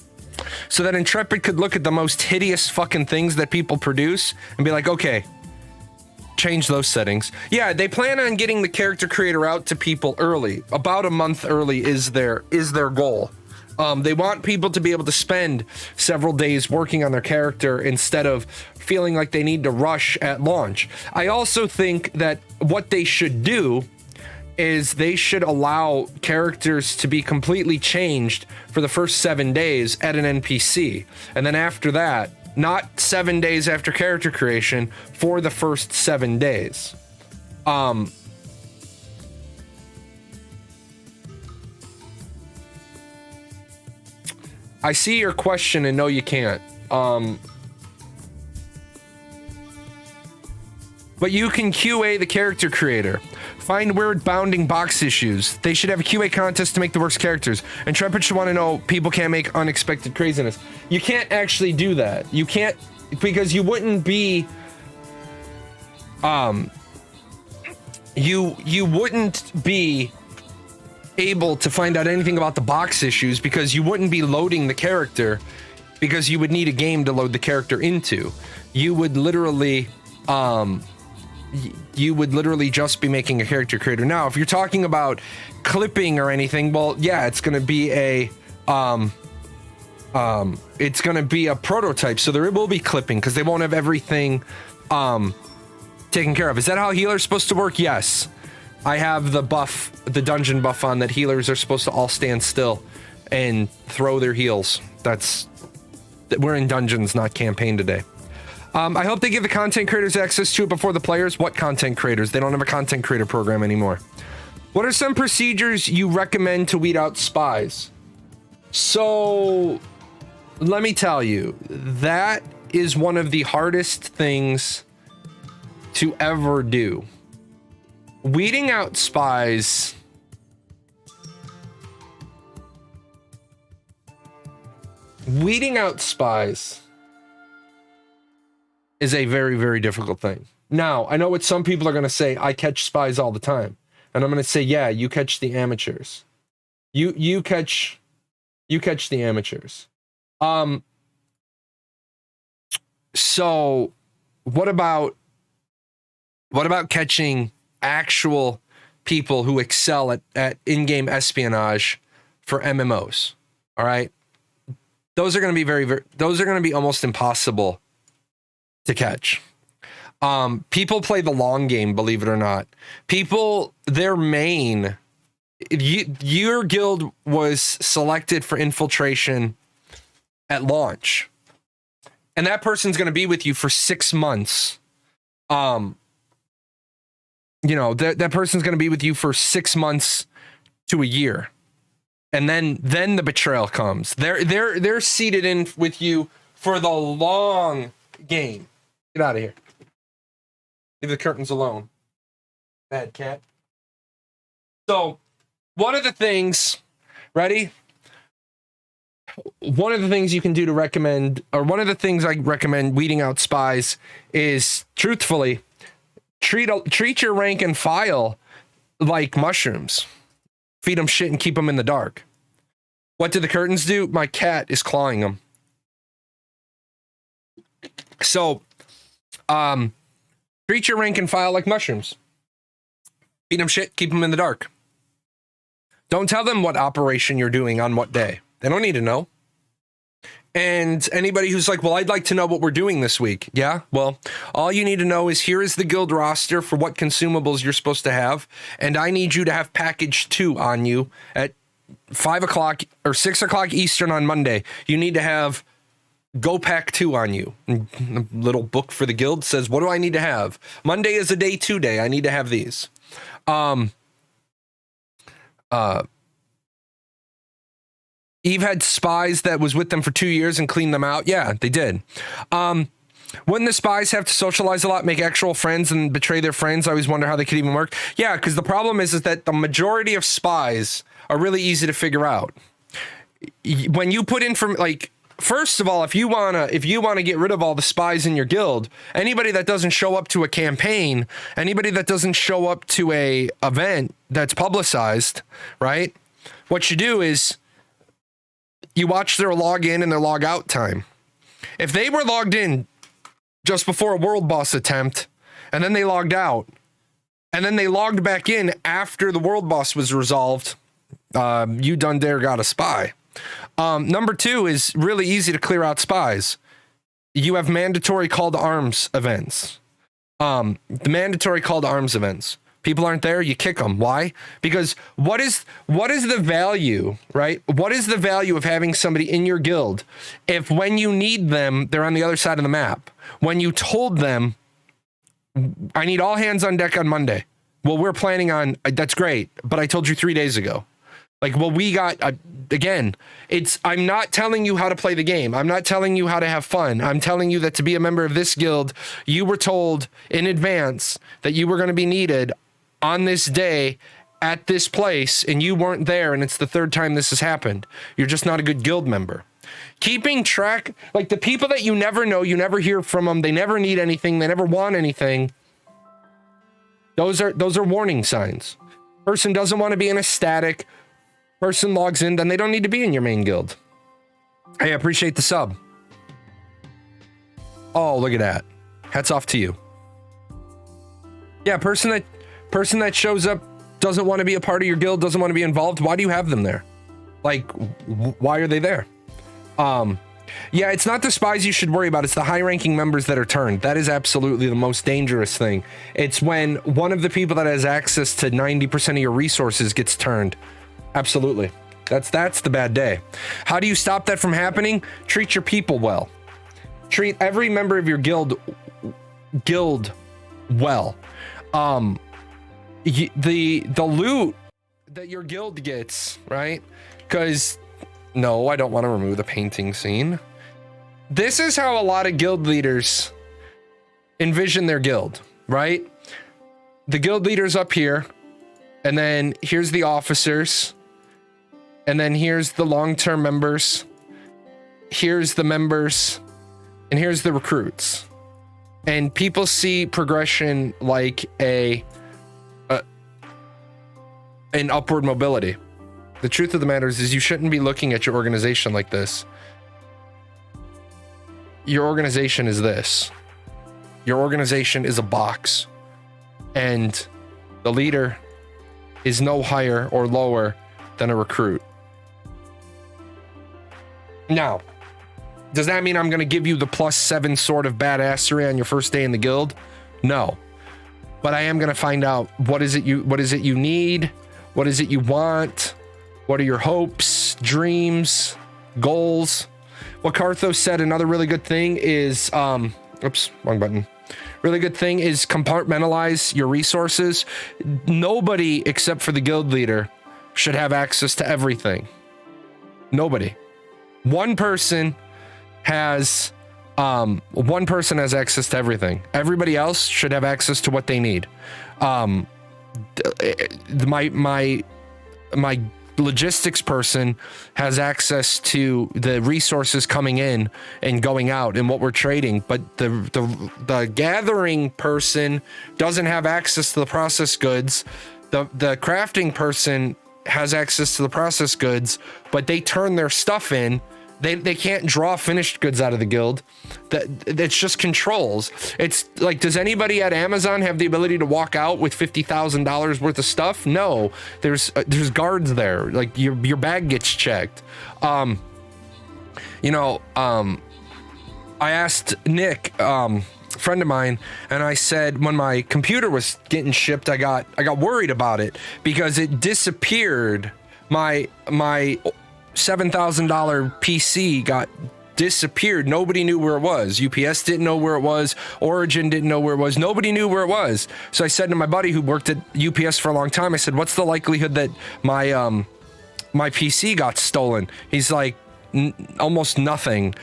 so that Intrepid could look at the most hideous fucking things that people produce and be like, okay, change those settings. Yeah, they plan on getting the character creator out to people early. About a month early is their goal. They want people to be able to spend several days working on their character instead of feeling like they need to rush at launch. I also think that what they should do is they should allow characters to be completely changed for the first 7 days at an NPC. And then after that, not 7 days after character creation, for the first 7 days. I see your question and no, you can't. But you can QA the character creator. Find weird bounding box issues. They should have a QA contest to make the worst characters. Intrepid should want to know people can't make unexpected craziness. You can't actually do that. You can't, because you wouldn't be... You wouldn't be able to find out anything about the box issues because you wouldn't be loading the character, because you would need a game to load the character into. You would literally you would literally just be making a character creator. Now, if you're talking about clipping or anything, well, yeah, it's going to be a it's going to be a prototype, so there will be clipping because they won't have everything taken care of. Is that how healers supposed to work? Yes. I have the buff, the dungeon buff on that healers are supposed to all stand still and throw their heals. We're in dungeons, not campaign today. I hope they give the content creators access to it before the players. What content creators? They don't have a content creator program anymore. What are some procedures you recommend to weed out spies? So, let me tell you, that is one of the hardest things to ever do. Weeding out spies is a very, very difficult thing. Now, I know what some people are going to say. I catch spies all the time. And I'm going to say, yeah, you catch the amateurs. You catch the amateurs. So what about catching actual people who excel at in-game espionage for MMOs? All right. Those are going to be those are going to be almost impossible to catch. People play the long game, believe it or not. Their main, your guild was selected for infiltration at launch, and that person's going to be with you for 6 months. That person's going to be with you for 6 months to a year. And then the betrayal comes. They're seated in with you for the long game. Get out of here. Leave the curtains alone. Bad cat. So, one of the things, ready? One of the things you can do to recommend, or one of the things I recommend weeding out spies is, truthfully, treat your rank and file like mushrooms. Feed them shit and keep them in the dark. What do the curtains do? My cat is clawing them. So, treat your rank and file like mushrooms. Feed them shit, keep them in the dark. Don't tell them what operation you're doing on what day. They don't need to know. And anybody who's like, well, I'd like to know what we're doing this week. Yeah, well, all you need to know is here is the guild roster for what consumables you're supposed to have. And I need you to have package 2 on you at 5 o'clock or 6 o'clock Eastern on Monday. You need to have Go Pack 2 on you. And the little book for the guild says, what do I need to have? Monday is a day 2 day. I need to have these. Eve had spies that was with them for 2 years and cleaned them out. Yeah, they did. Wouldn't the spies have to socialize a lot, make actual friends, and betray their friends? I always wonder how they could even work. Yeah, because the problem is that the majority of spies are really easy to figure out. When you put in from, like, first of all, if you wanna get rid of all the spies in your guild, anybody that doesn't show up to a campaign, anybody that doesn't show up to a event that's publicized, right? What you do is you watch their login and their log out time. If they were logged in just before a world boss attempt, and then they logged out, and then they logged back in after the world boss was resolved, you done dare got a spy. Number 2 is really easy to clear out spies. You have mandatory call to arms events. The mandatory call to arms events. People aren't there, you kick them. Why? Because what is the value, right? What is the value of having somebody in your guild if when you need them, they're on the other side of the map? When you told them, I need all hands on deck on Monday. Well, we're planning on, that's great, but I told you 3 days ago. Like, well, we got, again, I'm not telling you how to play the game. I'm not telling you how to have fun. I'm telling you that to be a member of this guild, you were told in advance that you were going to be needed on this day at this place, and you weren't there, and it's the 3rd time this has happened. You're just not a good guild member. Keeping track, like the people that you never know, you never hear from them, they never need anything, they never want anything. Those are warning signs. Person doesn't want to be in a static. Person logs in, then they don't need to be in your main guild. Hey, I appreciate the sub. Oh, look at that. Hats off to you. Yeah, person that shows up doesn't want to be a part of your guild, doesn't want to be involved. Why do you have them there? Like, why are they there? Yeah, it's not the spies you should worry about. It's the high-ranking members that are turned. That is absolutely the most dangerous thing. It's when one of the people that has access to 90% of your resources gets turned. Absolutely. That's the bad day. How do you stop that from happening? Treat your people well. Treat every member of your guild well. The loot that your guild gets, right? Because no, I don't want to remove the painting scene. This is how a lot of guild leaders envision their guild, right? The guild leader's up here, and then here's the officers, and then here's the long-term members, here's the members, and here's the recruits. And people see progression like an upward mobility. The truth of the matter is you shouldn't be looking at your organization like this. Your organization is this. Your organization is a box, and the leader is no higher or lower than a recruit. Now, does that mean I'm going to give you the +7 sort of badassery on your first day in the guild? No. But I am going to find out what is it you need? What is it you want? What are your hopes, dreams, goals? What Carthos said, another really good thing is, oops, wrong button. Really good thing is compartmentalize your resources. Nobody except for the guild leader should have access to everything. Nobody. One person has access to everything. Everybody else should have access to what they need. My logistics person has access to the resources coming in and going out and what we're trading, but the gathering person doesn't have access to the processed goods. The crafting person has access to the processed goods, but they turn their stuff in. They can't draw finished goods out of the guild. It's just controls. It's like, does anybody at Amazon have the ability to walk out with $50,000 worth of stuff? No, there's guards there. Like your bag gets checked. I asked Nick, friend of mine, and I said when my computer was getting shipped, I got worried about it because it disappeared. My $7,000 PC got disappeared. Nobody knew where it was. UPS didn't know where it was. Origin didn't know where it was. Nobody knew where it was. So I said to my buddy who worked at UPS for a long time, I said, what's the likelihood that my PC got stolen? He's like, almost nothing,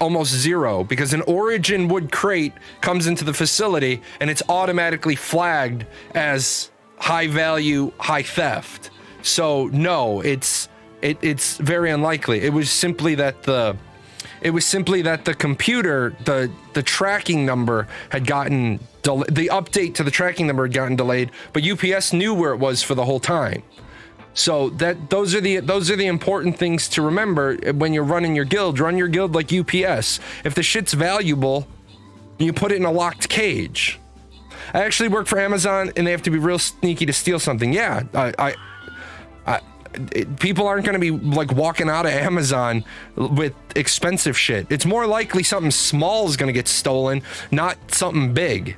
almost zero, because an Origin wood crate comes into the facility and it's automatically flagged as high value, high theft. So no, it's very unlikely. It was simply that the computer, the tracking number had gotten the update to the tracking number had gotten delayed, but UPS knew where it was for the whole time. So those are the important things to remember when you're running your guild. Run your guild like UPS. If the shit's valuable, you put it in a locked cage. I actually work for Amazon, and they have to be real sneaky to steal something. Yeah, people aren't going to be like walking out of Amazon with expensive shit. It's more likely something small is going to get stolen, not something big.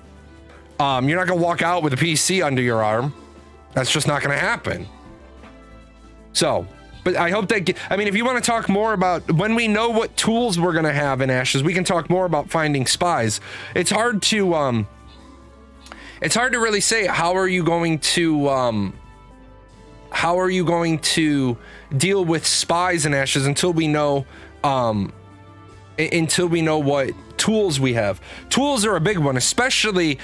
You're not going to walk out with a PC under your arm. That's just not going to happen. So, but I hope that, if you want to talk more about when we know what tools we're going to have in Ashes, we can talk more about finding spies. It's hard to really say how are you going to deal with spies in Ashes until we know what tools we have. Tools are a big one, especially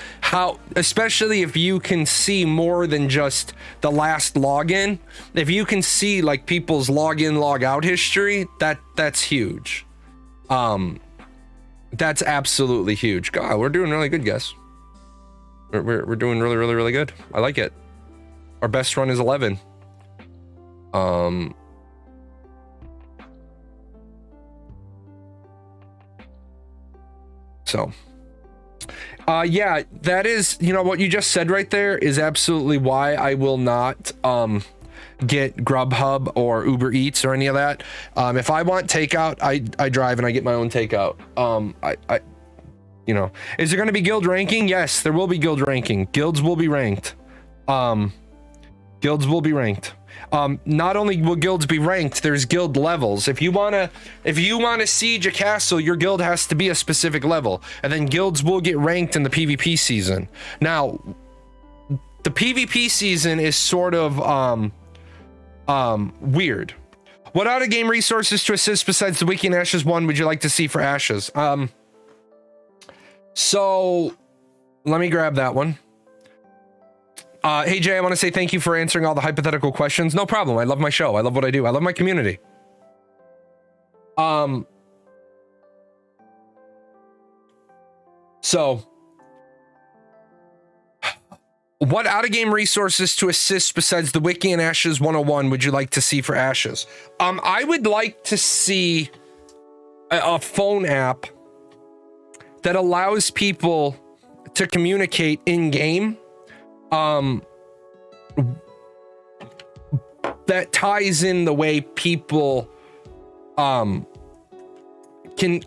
if you can see more than just the last login. If you can see like people's login, log out history, that's huge. That's absolutely huge. God, we're doing really good, guys. We're doing really, really, really good. I like it. Our best run is 11. So, Yeah, that is, you know, what you just said right there is absolutely why I will not get Grubhub or Uber Eats or any of that. If I want takeout, I drive and I get my own takeout. You know, is there going to be guild ranking? Yes, there will be guild ranking. Guilds will be ranked. Guilds will be ranked. Not only will guilds be ranked, there's guild levels. If you wanna siege a castle, your guild has to be a specific level, and then guilds will get ranked in the PvP season. Now, the PvP season is sort of weird. What out of game resources to assist besides the Wiki and Ashes 1 would you like to see for Ashes? So let me grab that one. Hey Jay, I want to say thank you for answering all the hypothetical questions. No problem. I love my show. I love what I do. I love my community. So what out-of-game resources to assist besides the Wiki and Ashes 101 would you like to see for Ashes? I would like to see a phone app that allows people to communicate in-game. That ties in the way people can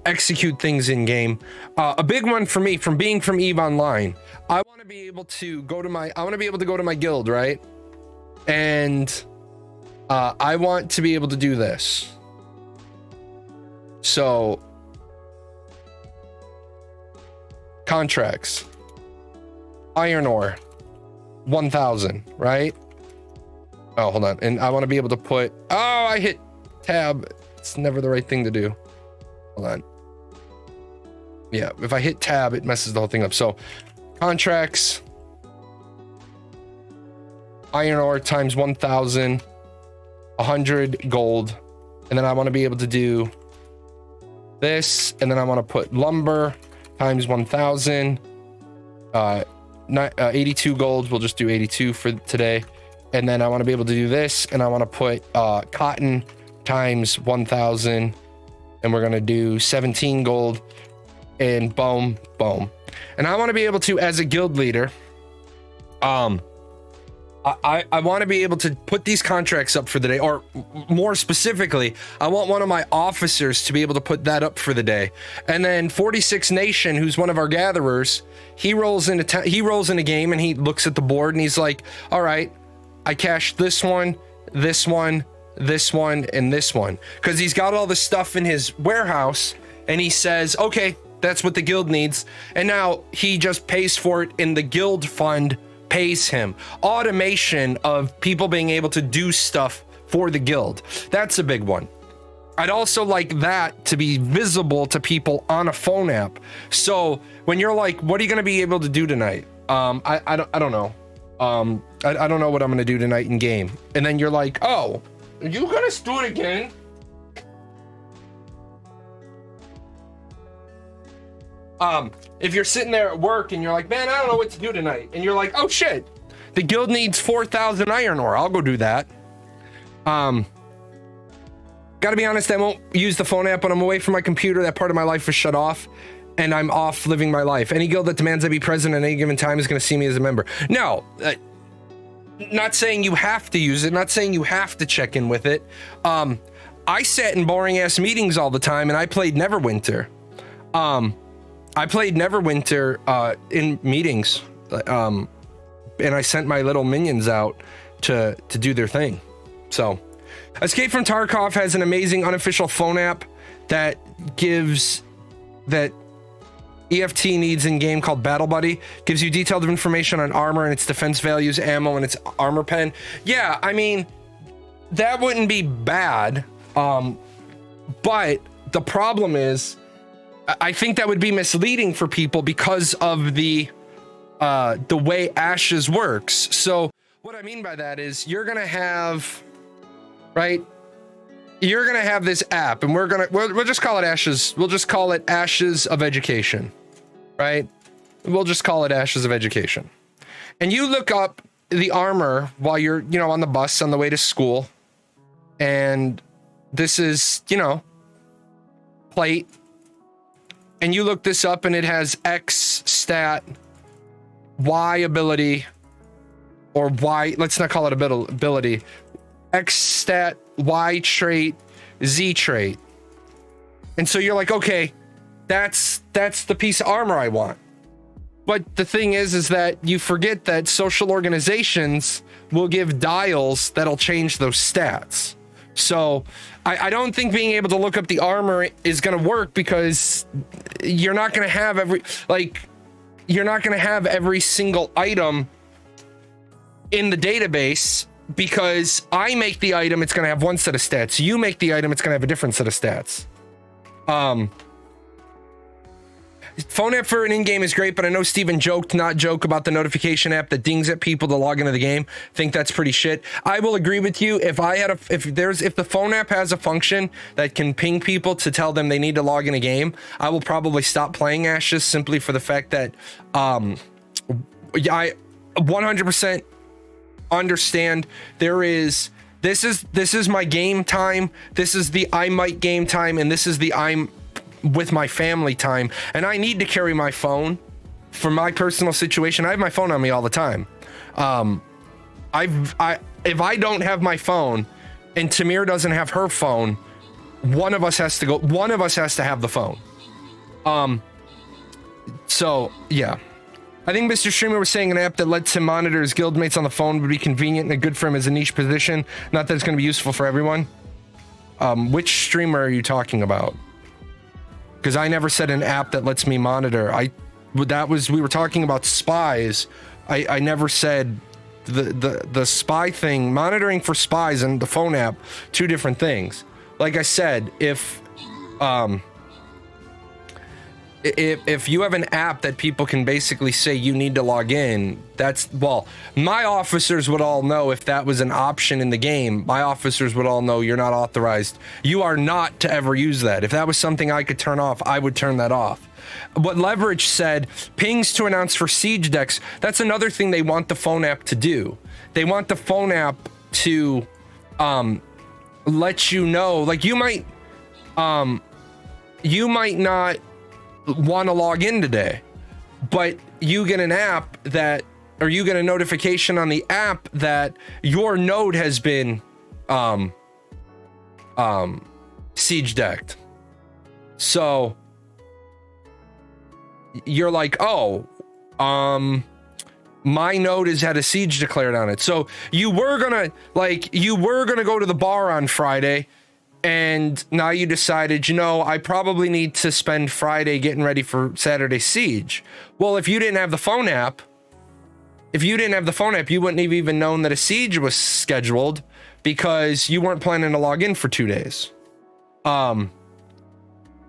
execute things in game. A big one for me, from being from EVE Online, I want to be able to go to my guild, right? And I want to be able to do this. So contracts, iron ore, 1,000, right? Oh, hold on. And I want to be able to put, oh, I hit tab. It's never the right thing to do. Hold on. Yeah, if I hit tab, it messes the whole thing up. So contracts, iron ore times 1,000, 100 gold. And then I want to be able to do this. And then I want to put lumber times 1,000, 82 gold. We'll just do 82 for today. And then I want to be able to do this, and I want to put cotton times 1,000, and we're going to do 17 gold, and boom, boom. And I want to be able to, as a guild leader, I want to be able to put these contracts up for the day, or more specifically, I want one of my officers to be able to put that up for the day. And then 46 Nation, who's one of our gatherers, he rolls in a game and he looks at the board and he's like, all right, I cashed this one, this one, this one, and this one. Because he's got all the stuff in his warehouse and he says, okay, that's what the guild needs. And now he just pays for it in the guild fund, pays him. Automation of people being able to do stuff for the guild. That's a big one. I'd also like that to be visible to people on a phone app. So when you're like, what are you going to be able to do tonight? I don't know. I don't know what I'm going to do tonight in game. And then you're like, oh, are you going to do it again? If you're sitting there at work and you're like, man, I don't know what to do tonight. And you're like, oh shit, the guild needs 4,000 iron ore. I'll go do that. Gotta be honest, I won't use the phone app when I'm away from my computer. That part of my life is shut off and I'm off living my life. Any guild that demands I be present at any given time is going to see me as a member. No, not saying you have to use it. Not saying you have to check in with it. I sat in boring ass meetings all the time and I played Neverwinter. I played Neverwinter in meetings, and I sent my little minions out to do their thing. So, Escape from Tarkov has an amazing unofficial phone app that gives that EFT needs in game called Battle Buddy. Gives you detailed information on armor and its defense values, ammo, and its armor pen. Yeah, I mean, that wouldn't be bad, but the problem is, I think that would be misleading for people because of the way Ashes works. So what I mean by that is you're gonna have, right? You're gonna have this app, and we'll just call it Ashes. We'll just call it Ashes of Education, right? We'll just call it Ashes of Education. And you look up the armor while you're, on the bus on the way to school, and this is, plate. and you look this up and it has X stat, Y ability, or Y, let's not call it ability, X stat, Y trait, Z trait. And so you're like, okay, that's the piece of armor I want. But the thing is that you forget that social organizations will give dials that'll change those stats. So I don't think being able to look up the armor is going to work, because you're not going to have every single item in the database, because I make the item, it's going to have one set of stats. You make the item, it's going to have a different set of stats. Phone app for an in-game is great, but I know Steven not joke about the notification app that dings at people to log into the game. Think that's pretty shit. I will agree with you. If the phone app has a function that can ping people to tell them they need to log in a game, I will probably stop playing Ashes, simply for the fact that I 100% understand this is my game time. This is the I might game time, and this is the I'm with my family time, and I need to carry my phone for my personal situation. I have my phone on me all the time. If I don't have my phone and Tamir doesn't have her phone, one of us has to have the phone. So yeah, I think Mr. Streamer was saying an app that lets him monitor his guildmates on the phone would be convenient and good for him as a niche position. Not that it's going to be useful for everyone. Which streamer are you talking about? Because I never said an app that lets me monitor. We were talking about Spies. I never said the spy thing. Monitoring for Spies and the phone app, two different things. Like I said, if you have an app that people can basically say you need to log in, my officers would all know if that was an option in the game. My officers would all know you're not authorized. You are not to ever use that. If that was something I could turn off, I would turn that off. What Leverage said, pings to announce for siege decks, that's another thing they want the phone app to do. They want the phone app to let you know, like you might not want to log in today, but you get an app or you get a notification on the app that your node has been siege decked. So you're like, oh, my node has had a siege declared on it. So you were gonna go to the bar on Friday, and now you decided, I probably need to spend Friday getting ready for Saturday siege. Well, if you didn't have the phone app, you wouldn't have even known that a siege was scheduled, because you weren't planning to log in for 2 days.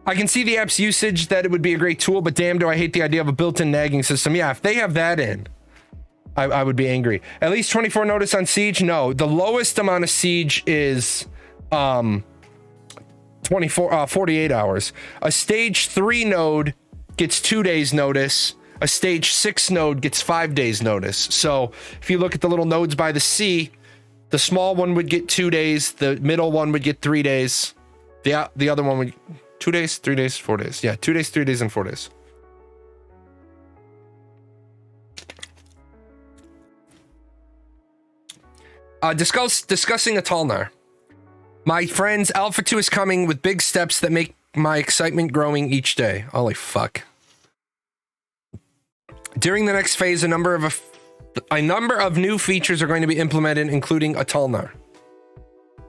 I can see the app's usage, that it would be a great tool, but damn, do I hate the idea of a built-in nagging system. Yeah, if they have that in, I would be angry. At least 24 notice on siege? No, the lowest amount of siege is 48 hours. A stage 3 node gets 2 days notice. A stage 6 node gets 5 days notice. So if you look at the little nodes by the sea, the small one would get 2 days, the middle one would get 3 days, the other one would 2 days, 3 days, 4 days. Yeah, 2 days, 3 days, and 4 days. Discussing a Talnar. My friends, Alpha 2 is coming with big steps that make my excitement growing each day. Holy fuck. During the next phase, a number of new features are going to be implemented, including a Talnar.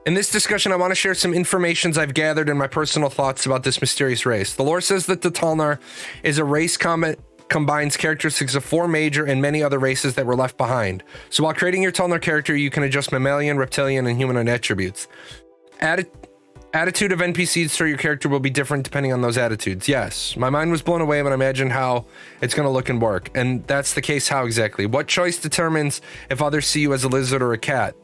In this discussion, I want to share some information I've gathered and my personal thoughts about this mysterious race. The lore says that the Talnar is a race combines characteristics of 4 major and many other races that were left behind. So while creating your Talnar character, you can adjust mammalian, reptilian, and humanoid attributes. Attitude of NPCs for your character will be different depending on those attitudes. Yes, my mind was blown away when I imagined how it's going to look and work. And that's the case. How exactly? What choice determines if others see you as a lizard or a cat?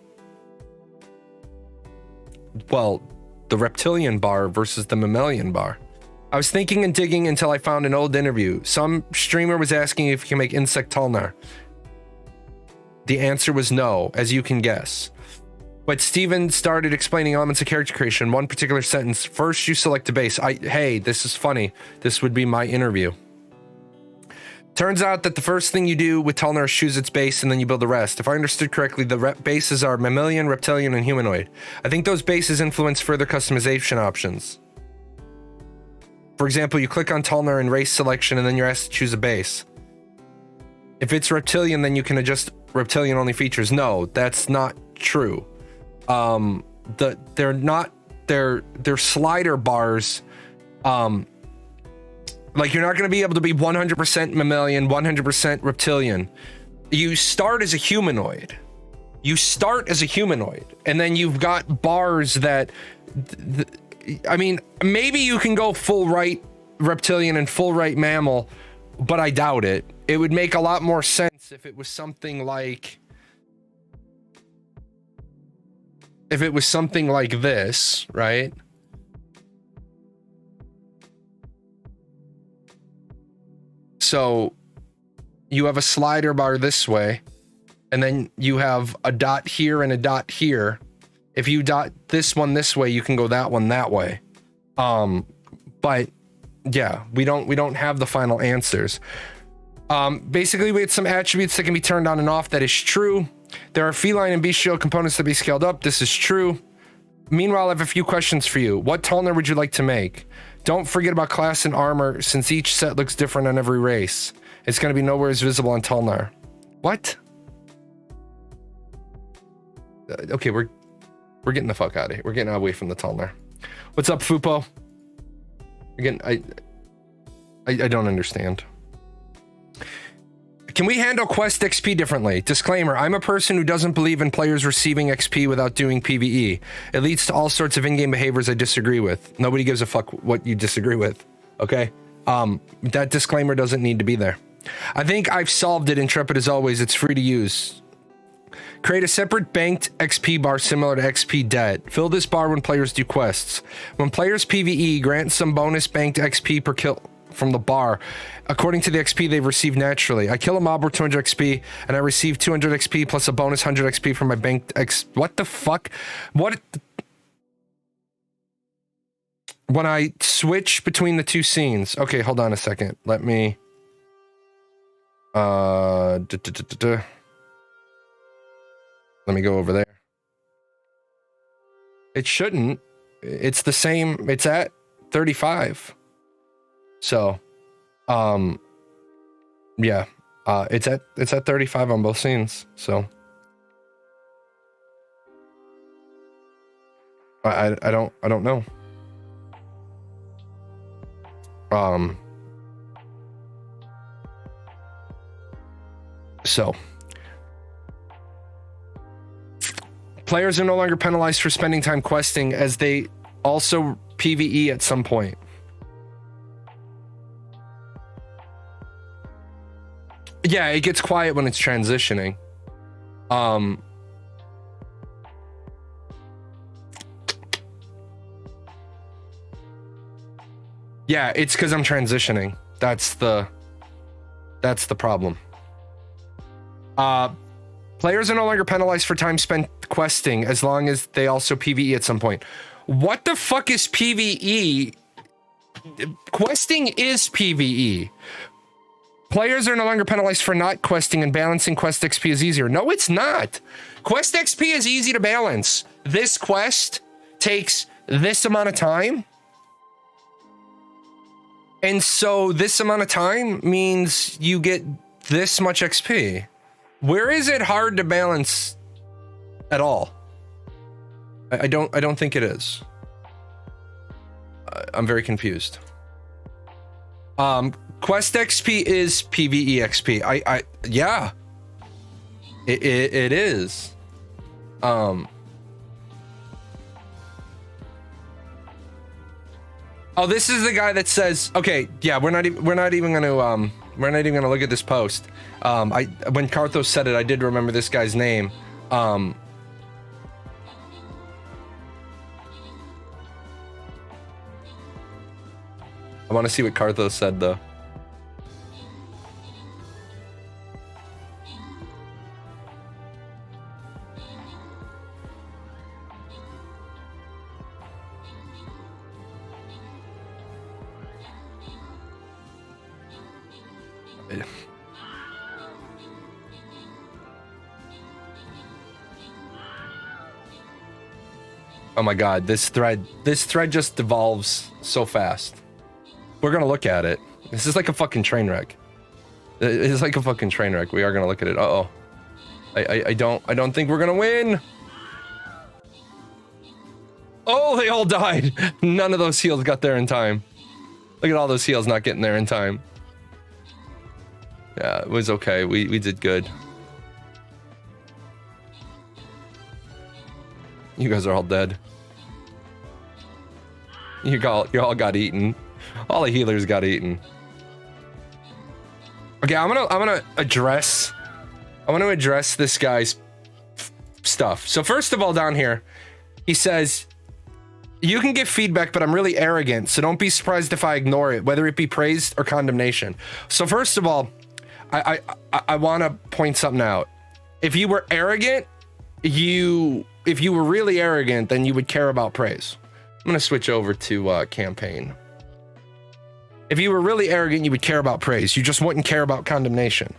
Well, the reptilian bar versus the mammalian bar. I was thinking and digging until I found an old interview. Some streamer was asking if you can make insect Talnar. The answer was no, as you can guess. But Steven started explaining elements of character creation. One particular sentence. First, you select a base. Hey, this is funny. This would be my interview. Turns out that the first thing you do with Tulnar is choose its base, and then you build the rest. If I understood correctly, the bases are mammalian, reptilian, and humanoid. I think those bases influence further customization options. For example, you click on Tulnar in race selection, and then you're asked to choose a base. If it's reptilian, then you can adjust reptilian-only features. No, that's not true. They're slider bars. Like, you're not going to be able to be 100% mammalian, 100% reptilian. You start as a humanoid. And then you've got bars that, I mean, maybe you can go full right reptilian and full right mammal, but I doubt it. It would make a lot more sense if it was something like, this, right? So you have a slider bar this way, and then you have a dot here and a dot here. If you dot this one this way, you can go that one that way. But yeah, we don't have the final answers. Basically, we had some attributes that can be turned on and off. That is true. There are feline and bestial components to be scaled up. This is true. Meanwhile, I have a few questions for you. What Tulnar would you like to make? Don't forget about class and armor, since each set looks different on every race. It's going to be nowhere as visible on Tulnar. What? Okay, we're getting the fuck out of here. We're getting away from the Tulnar. What's up, Fupo? Again, I don't understand. Can we handle quest XP differently? Disclaimer, I'm a person who doesn't believe in players receiving XP without doing PvE. It leads to all sorts of in-game behaviors I disagree with. Nobody gives a fuck what you disagree with, okay? That disclaimer doesn't need to be there. I think I've solved it, Intrepid, as always. It's free to use. Create a separate banked XP bar similar to XP debt. Fill this bar when players do quests. When players PvE, grant some bonus banked XP per kill from the bar according to the XP they've received naturally. I kill a mob with 200 XP and I receive 200 XP plus a bonus 100 XP from my banked X. What the fuck? What? When I switch between the two scenes. Okay, hold on a second. Let me let me go over there. It shouldn't. It's the same. It's at 35. So, yeah, it's at 35 on both scenes. So, I don't know. So, players are no longer penalized for spending time questing, as they also PvE at some point. Yeah, it gets quiet when it's transitioning. Yeah, it's because I'm transitioning. That's the problem. Players are no longer penalized for time spent questing as long as they also PvE at some point. What the fuck is PvE? Questing is PvE. Players are no longer penalized for not questing, and balancing quest XP is easier. No, it's not. Quest XP is easy to balance. This quest takes this amount of time. And so this amount of time means you get this much XP. Where is it hard to balance at all? I don't think it is. I'm very confused. Quest XP is PvE XP. Yeah. It is. Oh, this is the guy that says, okay, yeah, we're not even gonna look at this post. When Karthos said it, I did remember this guy's name. I want to see what Karthos said though. Oh my god, this thread just devolves so fast. We're gonna look at it. This is like a fucking train wreck. It's like a fucking train wreck. We are gonna look at it. Uh-oh. I don't think we're gonna win. Oh, they all died. None of those heals got there in time. Look at all those heals not getting there in time. Yeah, it was okay. We did good. You guys are all dead. You all got eaten. All the healers got eaten. Okay, I want to address this guy's stuff. So first of all, down here, he says, you can give feedback, but I'm really arrogant, so don't be surprised if I ignore it, whether it be praise or condemnation. So first of all, I want to point something out. If you were arrogant, if you were really arrogant, then you would care about praise. I'm going to switch over to campaign. If you were really arrogant, you would care about praise. You just wouldn't care about condemnation.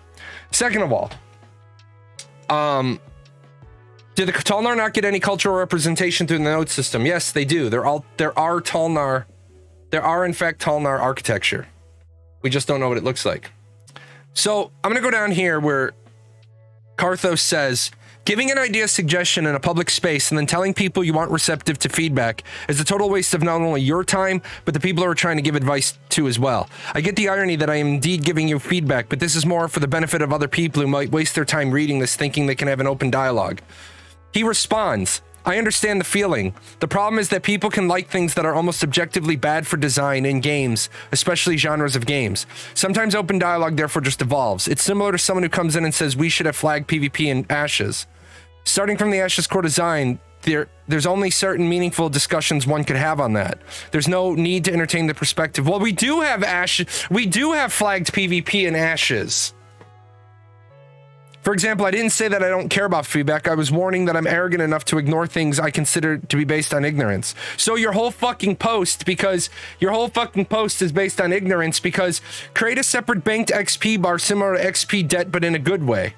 Second of all, did the Talnar not get any cultural representation through the node system? Yes, they do. There are in fact Talnar architecture. We just don't know what it looks like. So I'm going to go down here where Karthos says, giving an idea suggestion in a public space and then telling people you aren't receptive to feedback is a total waste of not only your time, but the people who are trying to give advice to as well. I get the irony that I am indeed giving you feedback, but this is more for the benefit of other people who might waste their time reading this thinking they can have an open dialogue. He responds, I understand the feeling. The problem is that people can like things that are almost objectively bad for design in games, especially genres of games. Sometimes open dialogue therefore just evolves. It's similar to someone who comes in and says we should have flagged PvP in Ashes. Starting from the Ashes core design, there's only certain meaningful discussions one could have on that. There's no need to entertain the perspective. Well, we do have flagged PvP in Ashes. For example, I didn't say that I don't care about feedback. I was warning that I'm arrogant enough to ignore things I consider to be based on ignorance. So your whole fucking post is based on ignorance because create a separate banked XP bar similar to XP debt, but in a good way.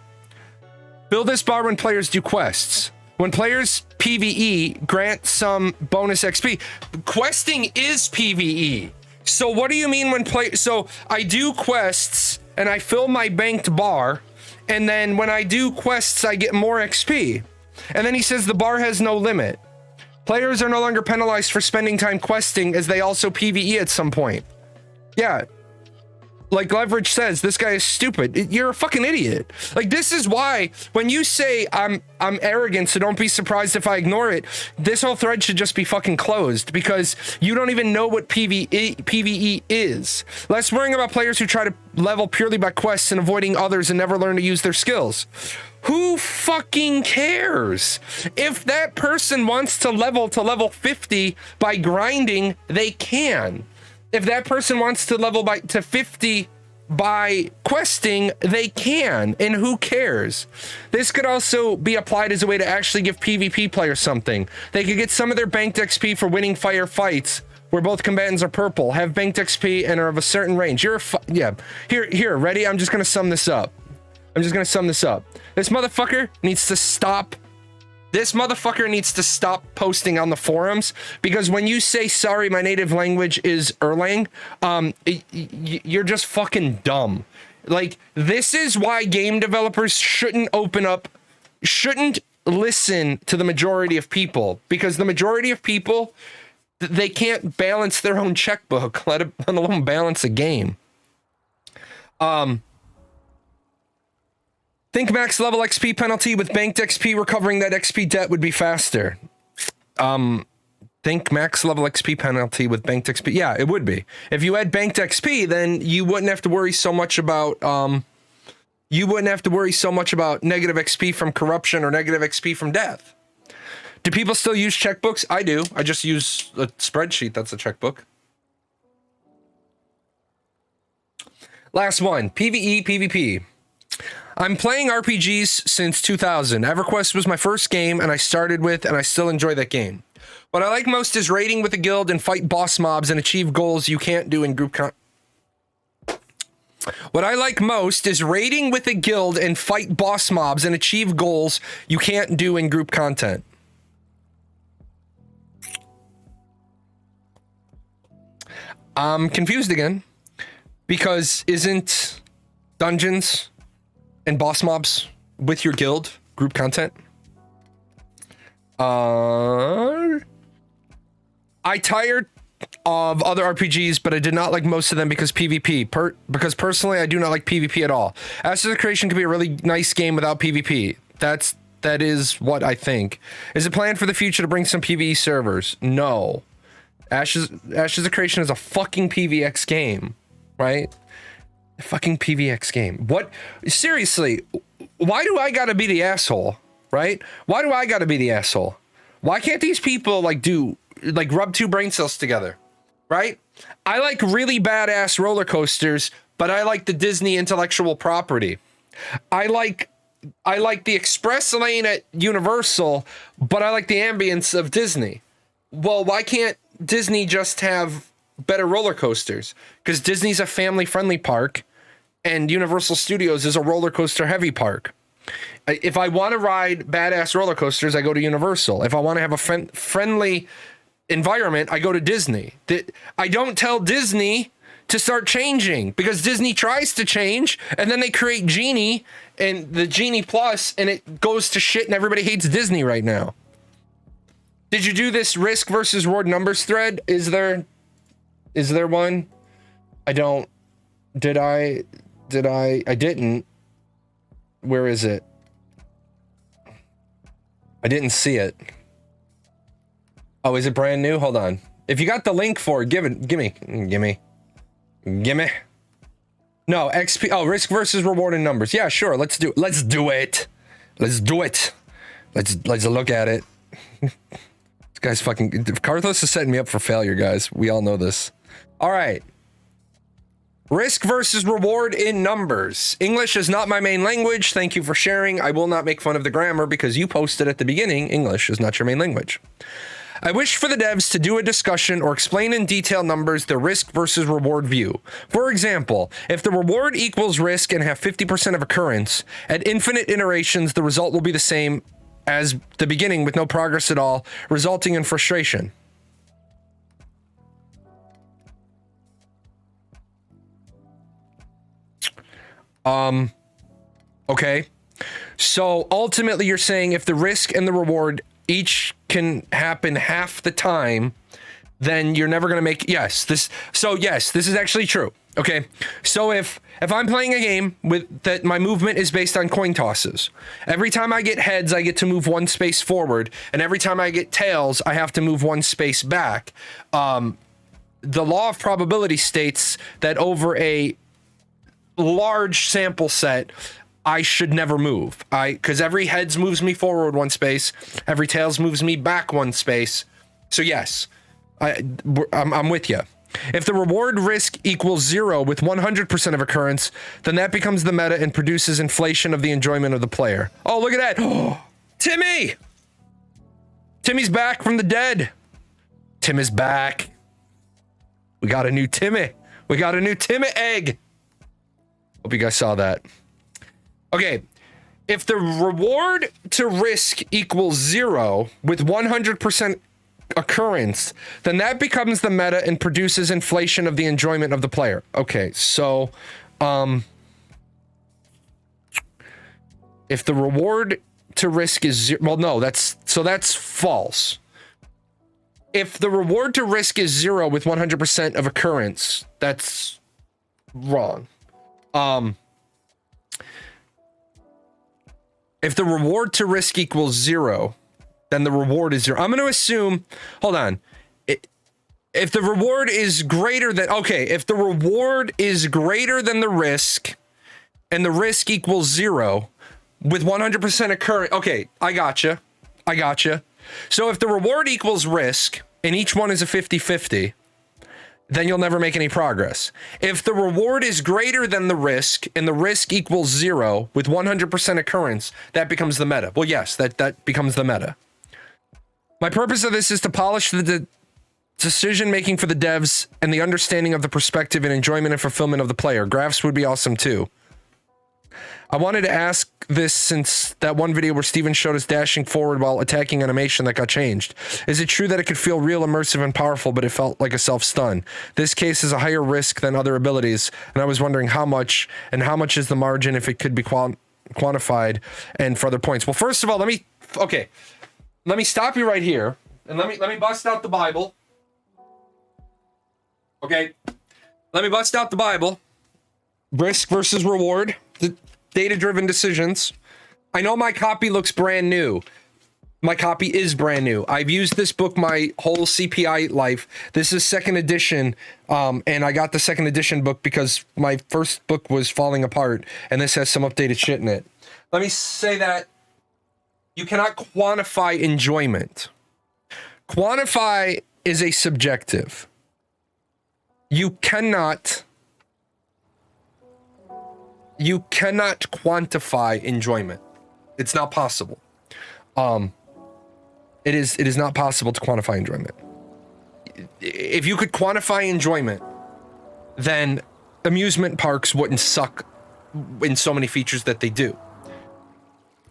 Build this bar when players do quests. When players PvE, grant some bonus XP. Questing is PvE. So what do you mean when so I do quests and I fill my banked bar, and then when I do quests, I get more XP. And then he says the bar has no limit. Players are no longer penalized for spending time questing as they also PvE at some point. Yeah. Like Leverage says, this guy is stupid. You're a fucking idiot. Like, this is why when you say I'm arrogant, so don't be surprised if I ignore it, this whole thread should just be fucking closed because you don't even know what PvE is. Less worrying about players who try to level purely by quests and avoiding others and never learn to use their skills. Who fucking cares? If that person wants to level 50 by grinding, they can. If that person wants to level to 50 by questing, they can, and who cares? This could also be applied as a way to actually give PvP players something. They could get some of their banked XP for winning fire fights where both combatants are purple, have banked XP, and are of a certain range. Here, ready? I'm just gonna sum this up. This motherfucker needs to stop. This motherfucker needs to stop posting on the forums because when you say, sorry, my native language is Erlang, you're just fucking dumb. Like, this is why game developers shouldn't listen to the majority of people, because the majority of people, they can't balance their own checkbook, let alone balance a game. Think max level XP penalty with banked XP recovering that XP debt would be faster. Think max level XP penalty with banked XP. Yeah, it would be. If you had banked XP, then you wouldn't have to worry so much about negative XP from corruption or negative XP from death. Do people still use checkbooks? I do. I just use a spreadsheet that's a checkbook. Last one, PvE, PvP. I'm playing RPGs since 2000. EverQuest was my first game and I started with, and I still enjoy that game. What I like most is raiding with a guild and fight boss mobs and achieve goals you can't do in group What I like most is raiding with a guild and fight boss mobs and achieve goals you can't do in group content. I'm confused again, because isn't dungeons and boss mobs with your guild group content? I tired of other RPGs, but I did not like most of them because PvP. Because personally, I do not like PvP at all. Ashes of Creation could be a really nice game without PvP. That is what I think. Is it planned for the future to bring some PvE servers? No. Ashes of Creation is a fucking PvX game, right? A fucking PvX game. What? Seriously, why do I gotta be the asshole, right? Why do I gotta be the asshole? Why can't these people rub two brain cells together, right? I like really badass roller coasters, but I like the Disney intellectual property. I like the express lane at Universal, but I like the ambience of Disney. Well, why can't Disney just have better roller coasters? Because Disney's a family-friendly park, and Universal Studios is a roller coaster heavy park. If I want to ride badass roller coasters, I go to Universal. If I want to have a friendly environment, I go to Disney. I don't tell Disney to start changing, because Disney tries to change, and then they create Genie and the Genie Plus, and it goes to shit, and everybody hates Disney right now. Did you do this risk versus reward numbers thread? Is there one? I don't. Did I? I didn't. Where is it? I didn't see it. Oh, is it brand new? Hold on. If you got the link for it, gimme. No, XP. Oh, risk versus reward in numbers. Yeah, sure. Let's do it. Let's do it. Let's look at it. This guy's fucking... Karthos is setting me up for failure, guys. We all know this. All right. Risk versus reward in numbers. English is not my main language. Thank you for sharing. I will not make fun of the grammar because you posted at the beginning, English is not your main language. I wish for the devs to do a discussion or explain in detail numbers the risk versus reward view. For example, if the reward equals risk and have 50% of occurrence, at infinite iterations, the result will be the same as the beginning with no progress at all, resulting in frustration. Okay. So ultimately you're saying if the risk and the reward each can happen half the time, then you're never going to make... Yes, this is actually true. Okay. So if I'm playing a game with that, my movement is based on coin tosses. Every time I get heads, I get to move one space forward. And every time I get tails, I have to move one space back. The law of probability states that over a large sample set, I should never move. Because every heads moves me forward one space, every tails moves me back one space. So yes, I'm with you. If the reward risk equals 0 with 100% of occurrence, then that becomes the meta and produces inflation of the enjoyment of the player. Oh, look at that. Oh, Timmy! Timmy's back from the dead. Tim is back. We got a new Timmy. We got a new Timmy egg. Hope you guys saw that. Okay. If the reward to risk equals 0 with 100% occurrence, then that becomes the meta and produces inflation of the enjoyment of the player. Okay, so if the reward to risk is 0, well, no, that's false. If the reward to risk is 0 with 100% of occurrence, that's wrong. If the reward to risk equals 0, then the reward is 0. I'm going to assume, hold on. If the reward is greater than, okay, if the reward is greater than the risk and the risk equals 0 with 100% occurring, okay, I gotcha. So if the reward equals risk and each one is a 50-50, then you'll never make any progress. If the reward is greater than the risk and the risk equals 0 with 100% occurrence, that becomes the meta. Well, yes, that becomes the meta. My purpose of this is to polish the decision making for the devs and the understanding of the perspective and enjoyment and fulfillment of the player. Graphs would be awesome too. I wanted to ask this since that one video where Steven showed us dashing forward while attacking animation that got changed. Is it true that it could feel real, immersive, and powerful, but it felt like a self-stun? This case is a higher risk than other abilities, and I was wondering how much, and how much is the margin if it could be quantified, and for other points. Well, first of all, let me stop you right here, and let me bust out the Bible. Okay, let me bust out the Bible. Risk versus reward. Data-driven decisions. I know my copy looks brand new. My copy is brand new. I've used this book my whole CPI life. This is second edition, and I got the second edition book because my first book was falling apart, and this has some updated shit in it. Let me say that you cannot quantify enjoyment. Quantify is a subjective. You cannot quantify enjoyment. It's not possible. It is not possible to quantify enjoyment. If you could quantify enjoyment, then amusement parks wouldn't suck in so many features that they do.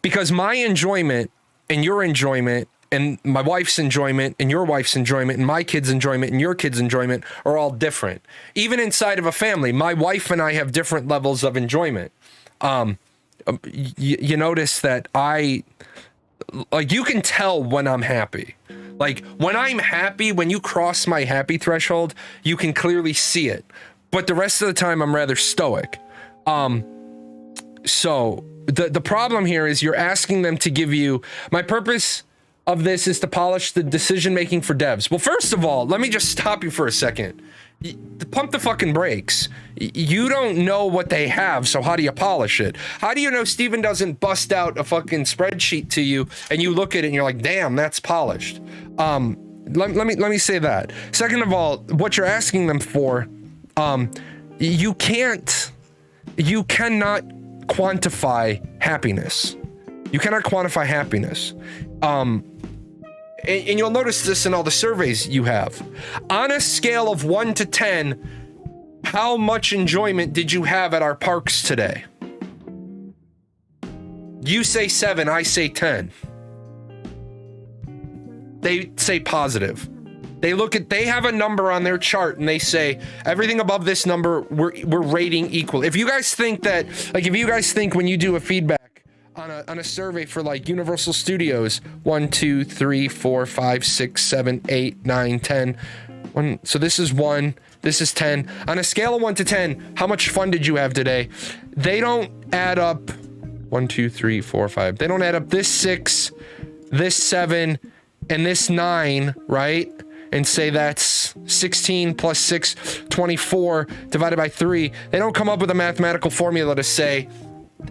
Because my enjoyment and your enjoyment and my wife's enjoyment and your wife's enjoyment and my kid's enjoyment and your kid's enjoyment are all different. Even inside of a family, my wife and I have different levels of enjoyment. You notice that you can tell when I'm happy. Like when I'm happy, when you cross my happy threshold, you can clearly see it. But the rest of the time I'm rather stoic. So the problem here is you're asking them to give you, my purpose of this is to polish the decision making for devs. Well, first of all, let me just stop you for a second. Pump the fucking brakes. You don't know what they have, so how do you polish it? How do you know Steven doesn't bust out a fucking spreadsheet to you and you look at it and you're like, damn, that's polished? Let me say that. Second of all, what you're asking them for, you cannot quantify happiness. You cannot quantify happiness. And you'll notice this in all the surveys you have. On a scale of 1 to 10, how much enjoyment did you have at our parks today? You say 7, I say 10. They say positive. They have a number on their chart and they say everything above this number we're rating equal. If you guys think that, like, if you guys think when you do a feedback on a survey for like Universal Studios, 1, 2, 3, 4, 5, 6, 7, 8, 9, 10. So this is 1, this is 10. On a scale of 1 to 10, how much fun did you have today? They don't add up 1, 2, 3, 4, 5. They don't add up this 6, this 7, and this 9, right? And say that's 16 plus 6, 24 divided by 3. They don't come up with a mathematical formula to say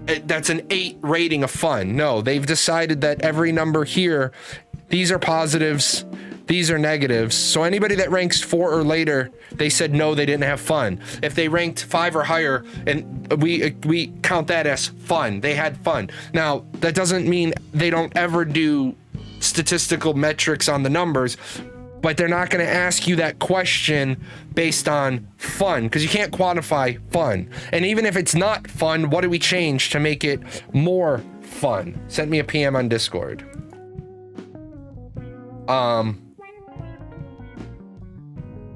that's an 8 rating of fun. No, they've decided that every number here, these are positives, these are negatives. So anybody that ranks 4 or later, they said no, they didn't have fun. If they ranked 5 or higher, and we count that as fun, they had fun. Now, that doesn't mean they don't ever do statistical metrics on the numbers, but they're not going to ask you that question based on fun, because you can't quantify fun. And even if it's not fun, what do we change to make it more fun? Send me a PM on Discord.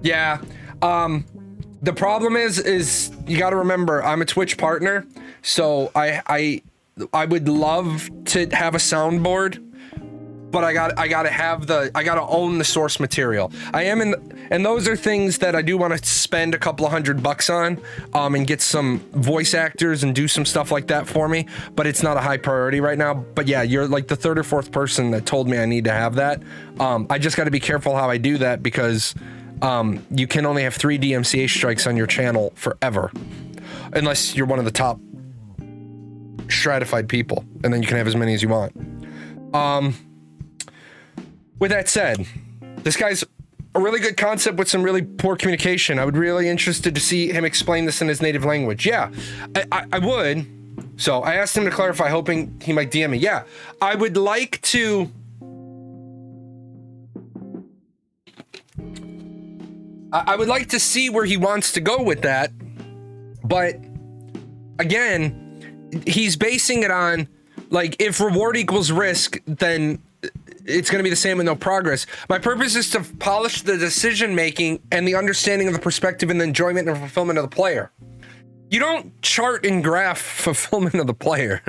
Yeah. The problem is you got to remember, I'm a Twitch partner, so I would love to have a soundboard, but I gotta own the source material. And those are things that I do want to spend a couple of $100 on, and get some voice actors and do some stuff like that for me, but it's not a high priority right now. But yeah, you're like the 3rd or 4th person that told me I need to have that. I just got to be careful how I do that, because you can only have 3 DMCA strikes on your channel forever, unless you're one of the top stratified people, and then you can have as many as you want. With that said, this guy's a really good concept with some really poor communication. I would really interested to see him explain this in his native language. Yeah, I would. So I asked him to clarify, hoping he might DM me. Yeah, I would like to I would like to see where he wants to go with that, but again, he's basing it on, like, if reward equals risk, then it's going to be the same with no progress. My purpose is to polish the decision making and the understanding of the perspective and the enjoyment and fulfillment of the player. You don't chart and graph fulfillment of the player.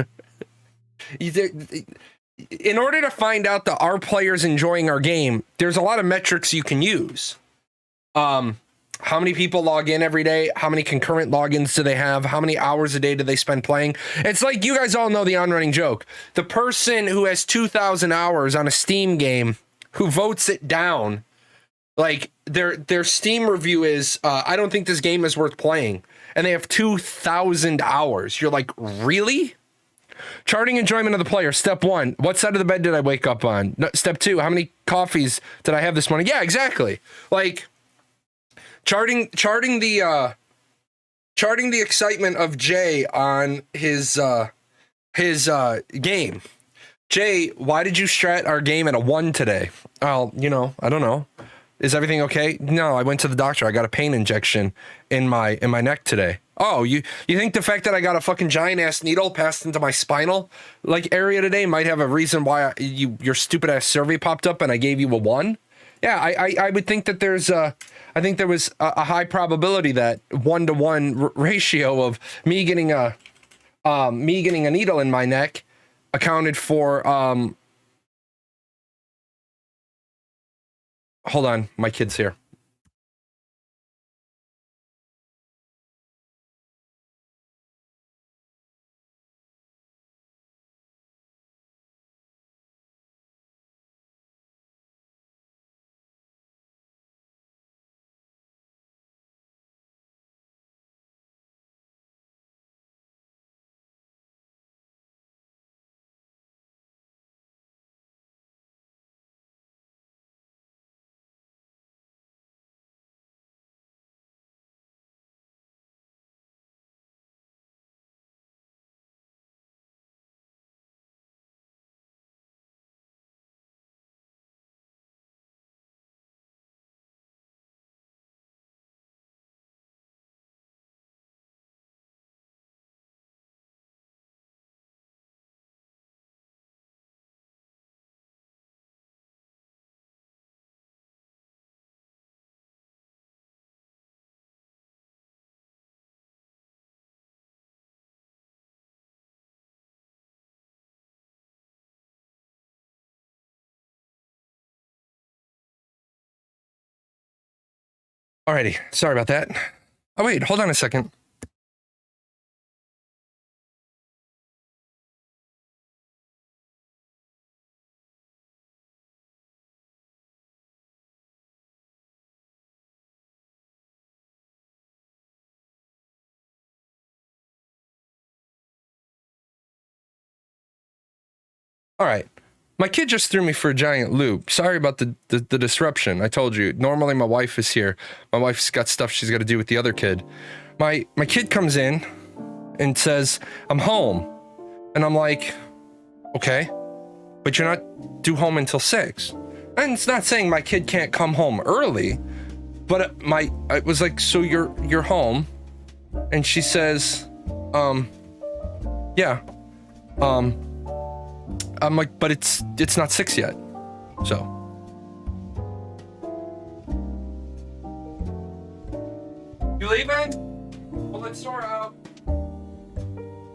In order to find out that our players enjoying our game, there's a lot of metrics you can use. How many people log in every day? How many concurrent logins do they have? How many hours a day do they spend playing? It's like, you guys all know the on-running joke. The person who has 2,000 hours on a Steam game, who votes it down, like, their Steam review is, I don't think this game is worth playing. And they have 2,000 hours. You're like, really? Charting enjoyment of the player. Step 1, what side of the bed did I wake up on? No, step 2, how many coffees did I have this morning? Yeah, exactly. Like, charting the excitement of Jay on his game. Jay, why did you strat our game at a 1 today? Oh, you know, I don't know. Is everything okay? No, I went to the doctor. I got a pain injection in my neck today. Oh, you think the fact that I got a fucking giant ass needle passed into my spinal like area today might have a reason why your stupid ass survey popped up and I gave you a 1? Yeah, I would think that there's I think there was a high probability that 1-to-1 ratio of me getting a needle in my neck accounted for hold on, my kid's here. Alrighty, sorry about that. Oh wait, hold on a second. All right. My kid just threw me for a giant loop. Sorry about the disruption. I told you, normally my wife is here. My wife's got stuff she's got to do with the other kid. My kid comes in and says, I'm home. And I'm like, okay, but you're not due home until 6. And it's not saying my kid can't come home early, but I was like, so you're home? And she says, yeah. I'm like, but it's not 6 yet. So. You leaving? Well, let's sort out.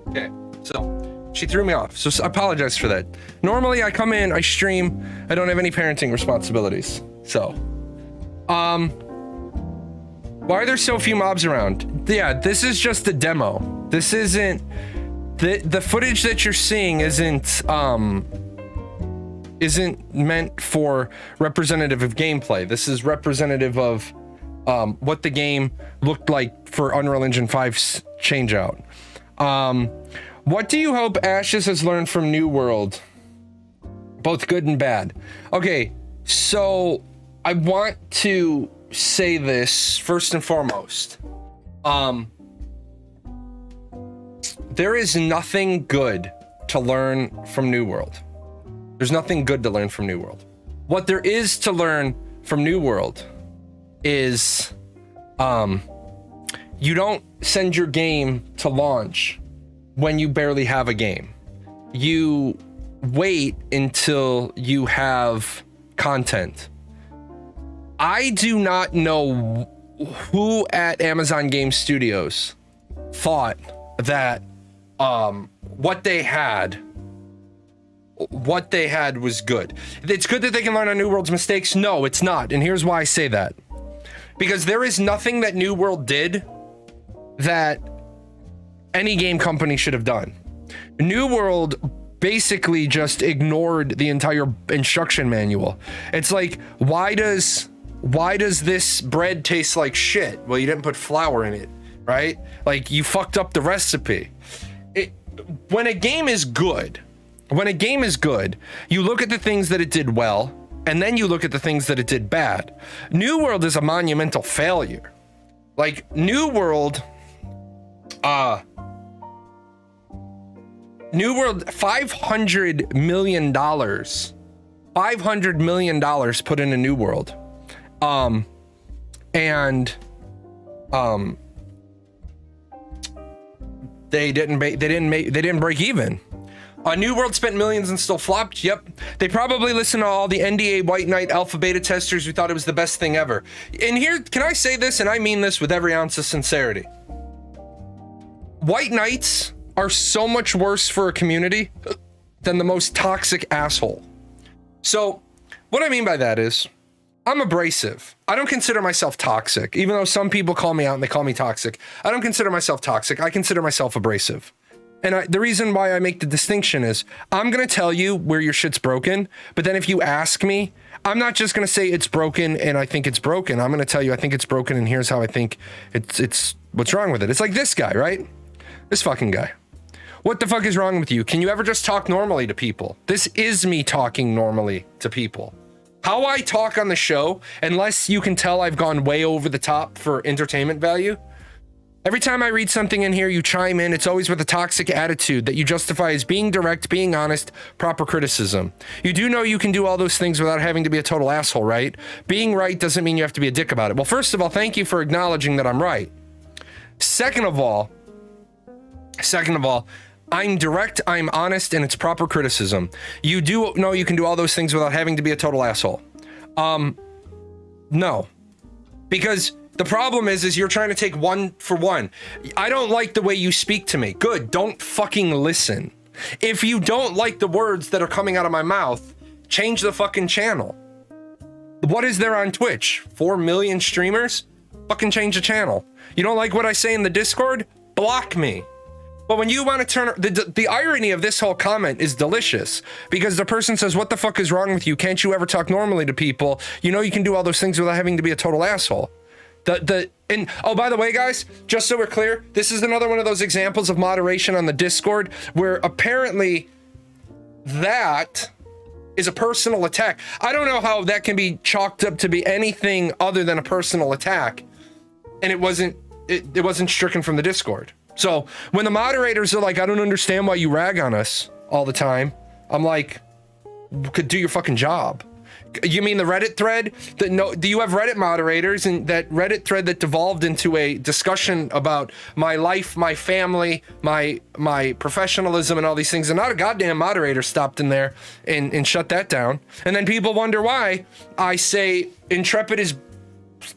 Okay, so she threw me off. So I apologize for that. Normally I come in, I stream, I don't have any parenting responsibilities. So, why are there so few mobs around? Yeah, this is just a demo. This isn't. The footage that you're seeing isn't meant for representative of gameplay. This is representative of what the game looked like for Unreal Engine 5's changeout. What do you hope Ashes has learned from New World? Both good and bad. Okay, so I want to say this first and foremost. There is nothing good to learn from New World. There's nothing good to learn from New World. What there is to learn from New World is you don't send your game to launch when you barely have a game. You wait until you have content. I do not know who at Amazon Game Studios thought that what they had was good. It's good that they can learn on New World's mistakes. No, it's not. And here's why I say that. Because there is nothing that New World did that any game company should have done. New World basically just ignored the entire instruction manual. It's like, why does this bread taste like shit? Well, you didn't put flour in it, right? Like, you fucked up the recipe. When a game is good, you look at the things that it did well, and then you look at the things that it did bad. New World is a monumental failure. Like, New World, $500 million put into New World. They didn't break even. New World spent millions and still flopped. Yep. They probably listened to all the NDA White Knight alpha beta testers who thought it was the best thing ever. And here, can I say this? And I mean this with every ounce of sincerity. White Knights are so much worse for a community than the most toxic asshole. So what I mean by that is, I'm abrasive. I don't consider myself toxic, even though some people call me out and they call me toxic. I don't consider myself toxic. I consider myself abrasive. And the reason why I make the distinction is I'm going to tell you where your shit's broken. But then if you ask me, I'm not just going to say it's broken and I think it's broken. I'm going to tell you I think it's broken and here's how I think it's what's wrong with it. It's like this guy, right? This fucking guy. What the fuck is wrong with you? Can you ever just talk normally to people? This is me talking normally to people. How I talk on the show, unless you can tell I've gone way over the top for entertainment value. Every time I read something in here, you chime in. It's always with a toxic attitude that you justify as being direct, being honest, proper criticism. You do know you can do all those things without having to be a total asshole, right? Being right doesn't mean you have to be a dick about it. Well, first of all, thank you for acknowledging that I'm right. Second of all, I'm direct, I'm honest, and it's proper criticism. You do know you can do all those things without having to be a total asshole. No. Because the problem is you're trying to take one for one. I don't like the way you speak to me. Good, don't fucking listen. If you don't like the words that are coming out of my mouth, change the fucking channel. What is there on Twitch? 4 million streamers? Fucking change the channel. You don't like what I say in the Discord? Block me. But when you want to turn... The irony of this whole comment is delicious. Because the person says, what the fuck is wrong with you? Can't you ever talk normally to people? You know you can do all those things without having to be a total asshole. And oh, by the way, guys, just so we're clear, this is another one of those examples of moderation on the Discord where apparently that is a personal attack. I don't know how that can be chalked up to be anything other than a personal attack. And it wasn't stricken from the Discord. So when the moderators are like, I don't understand why you rag on us all the time. I'm like, could do your fucking job. You mean the Reddit thread? Do you have Reddit moderators and that Reddit thread that devolved into a discussion about my life, my family, my professionalism and all these things, and not a goddamn moderator stopped in there and shut that down. And then people wonder why I say Intrepid is...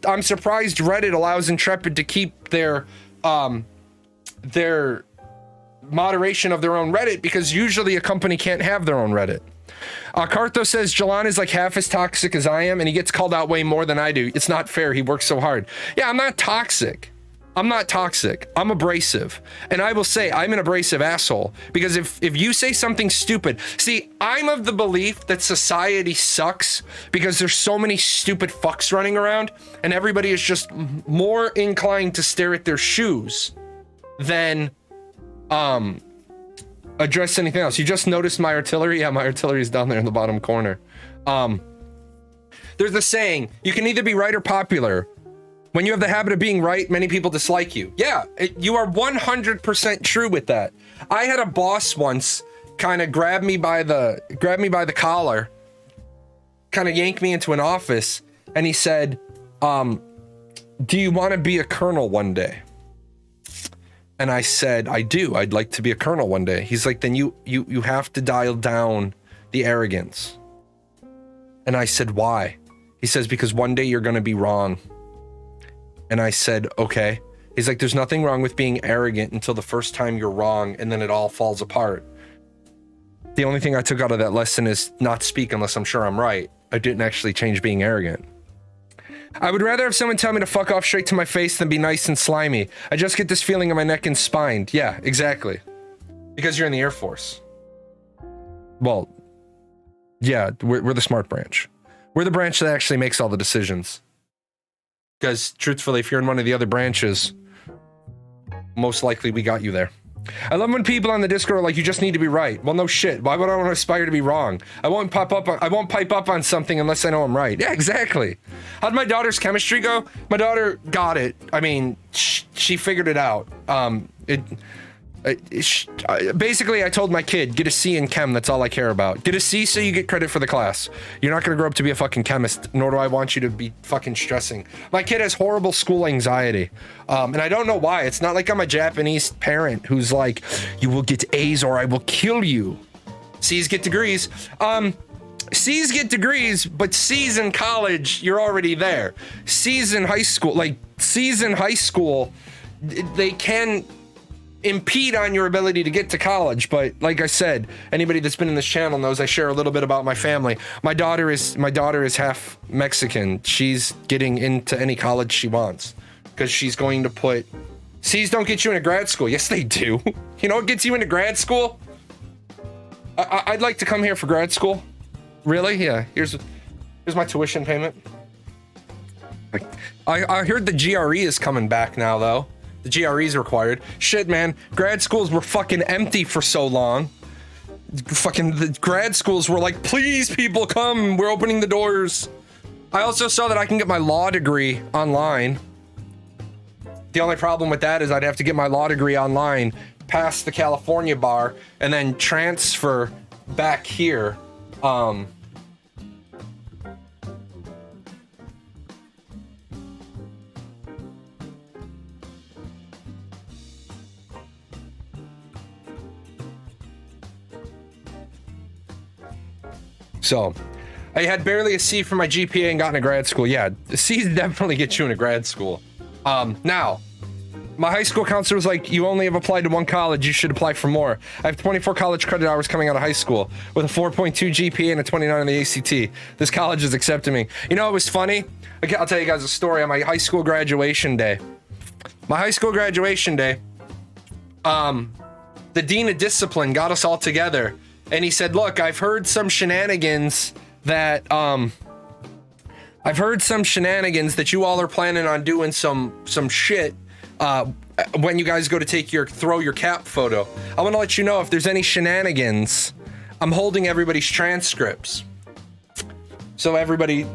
I'm surprised Reddit allows Intrepid to keep their moderation of their own Reddit, because usually a company can't have their own Reddit. Cartho says Jahlon is like half as toxic as I am and he gets called out way more than I do. It's not fair. He works so hard. Yeah, I'm not toxic. I'm abrasive. And I will say I'm an abrasive asshole, because if you say something stupid, see, I'm of the belief that society sucks because there's so many stupid fucks running around and everybody is just more inclined to stare at their shoes than address anything else. You just noticed my artillery? Yeah, my artillery is down there in the bottom corner. There's a saying, you can either be right or popular. When you have the habit of being right, many people dislike you. Yeah, you are 100% true with that. I had a boss once kind of grab me by the collar, kind of yank me into an office, and he said, do you want to be a colonel one day? And I said, I do. I'd like to be a colonel one day. He's like, then you have to dial down the arrogance. And I said, why? He says, because one day you're going to be wrong. And I said, okay. He's like, there's nothing wrong with being arrogant until the first time you're wrong, and then it all falls apart. The only thing I took out of that lesson is not speak unless I'm sure I'm right. I didn't actually change being arrogant. I would rather have someone tell me to fuck off straight to my face than be nice and slimy. I just get this feeling in my neck and spine. Yeah, exactly. Because you're in the Air Force. Well, yeah, we're the smart branch. We're the branch that actually makes all the decisions. Because truthfully, if you're in one of the other branches, most likely we got you there. I love when people on the Discord are like, you just need to be right. Well, no shit. Why would I want to aspire to be wrong? I won't pipe up on something unless I know I'm right. Yeah, exactly. How'd my daughter's chemistry go? My daughter got it. I mean, she figured it out. Basically, I told my kid, get a C in chem. That's all I care about. Get a C so you get credit for the class. You're not going to grow up to be a fucking chemist, nor do I want you to be fucking stressing. My kid has horrible school anxiety. And I don't know why. It's not like I'm a Japanese parent who's like, you will get A's or I will kill you. C's get degrees. C's get degrees, but C's in college, you're already there. C's in high school, they can impede on your ability to get to college, but like I said, anybody that's been in this channel knows I share a little bit about my family. My daughter is half Mexican. She's getting into any college she wants because she's going to put C's don't get you into grad school. Yes, they do. You know what gets you into grad school? I'd like to come here for grad school. Really? Yeah. Here's my tuition payment. I heard the GRE is coming back now though. The GRE is required. Shit, man. Grad schools were fucking empty for so long. Fucking the grad schools were like, please, people, come. We're opening the doors. I also saw that I can get my law degree online. The only problem with that is I'd have to get my law degree online, pass the California bar, and then transfer back here. So, I had barely a C for my GPA and got into grad school. Yeah, C's definitely get you into grad school. Now, my high school counselor was like, you only have applied to one college, you should apply for more. I have 24 college credit hours coming out of high school with a 4.2 GPA and a 29 on the ACT. This college is accepting me. You know, it was funny. Okay, I'll tell you guys a story on my high school graduation day. My high school graduation day, the dean of discipline got us all together. And he said, look, I've heard some shenanigans that you all are planning on doing some shit when you guys go to throw your cap photo. I want to let you know if there's any shenanigans, I'm holding everybody's transcripts. So everybody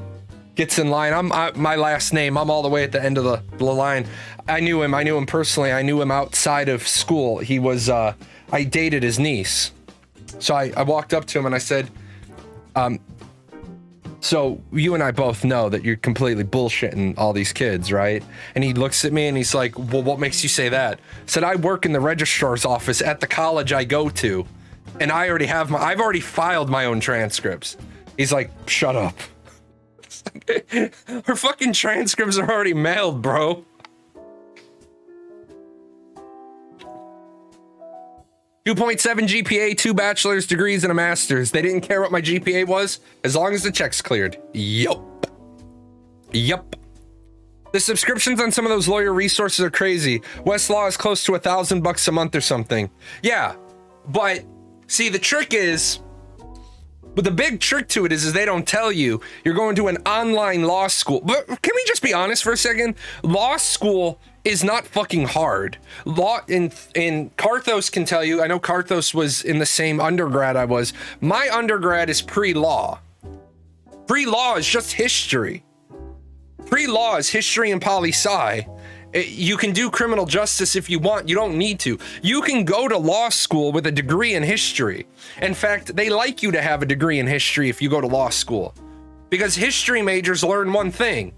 gets in line. My last name, I'm all the way at the end of the line. I knew him personally. I knew him outside of school. He was, I dated his niece. So I walked up to him and I said, so you and I both know that you're completely bullshitting all these kids, right? And he looks at me and he's like, well, what makes you say that? I said, I work in the registrar's office at the college I go to, and I've already filed my own transcripts. He's like, shut up. Her fucking transcripts are already mailed, bro. 2.7 GPA, 2 bachelor's degrees, and a master's. They didn't care what my GPA was, as long as the check's cleared. Yup. Yup. The subscriptions on some of those lawyer resources are crazy. Westlaw is close to $1,000 a month or something. Yeah, but see, the trick is, but the big trick to it is they don't tell you you're going to an online law school. But can we just be honest for a second? Law school is not fucking hard. Law in Karthos can tell you, I know Karthos was in the same undergrad I was. My undergrad is pre-law. Pre-law is just history. Pre-law is history and poli-sci. You can do criminal justice if you want. You don't need to. You can go to law school with a degree in history. In fact, they like you to have a degree in history if you go to law school. Because history majors learn one thing: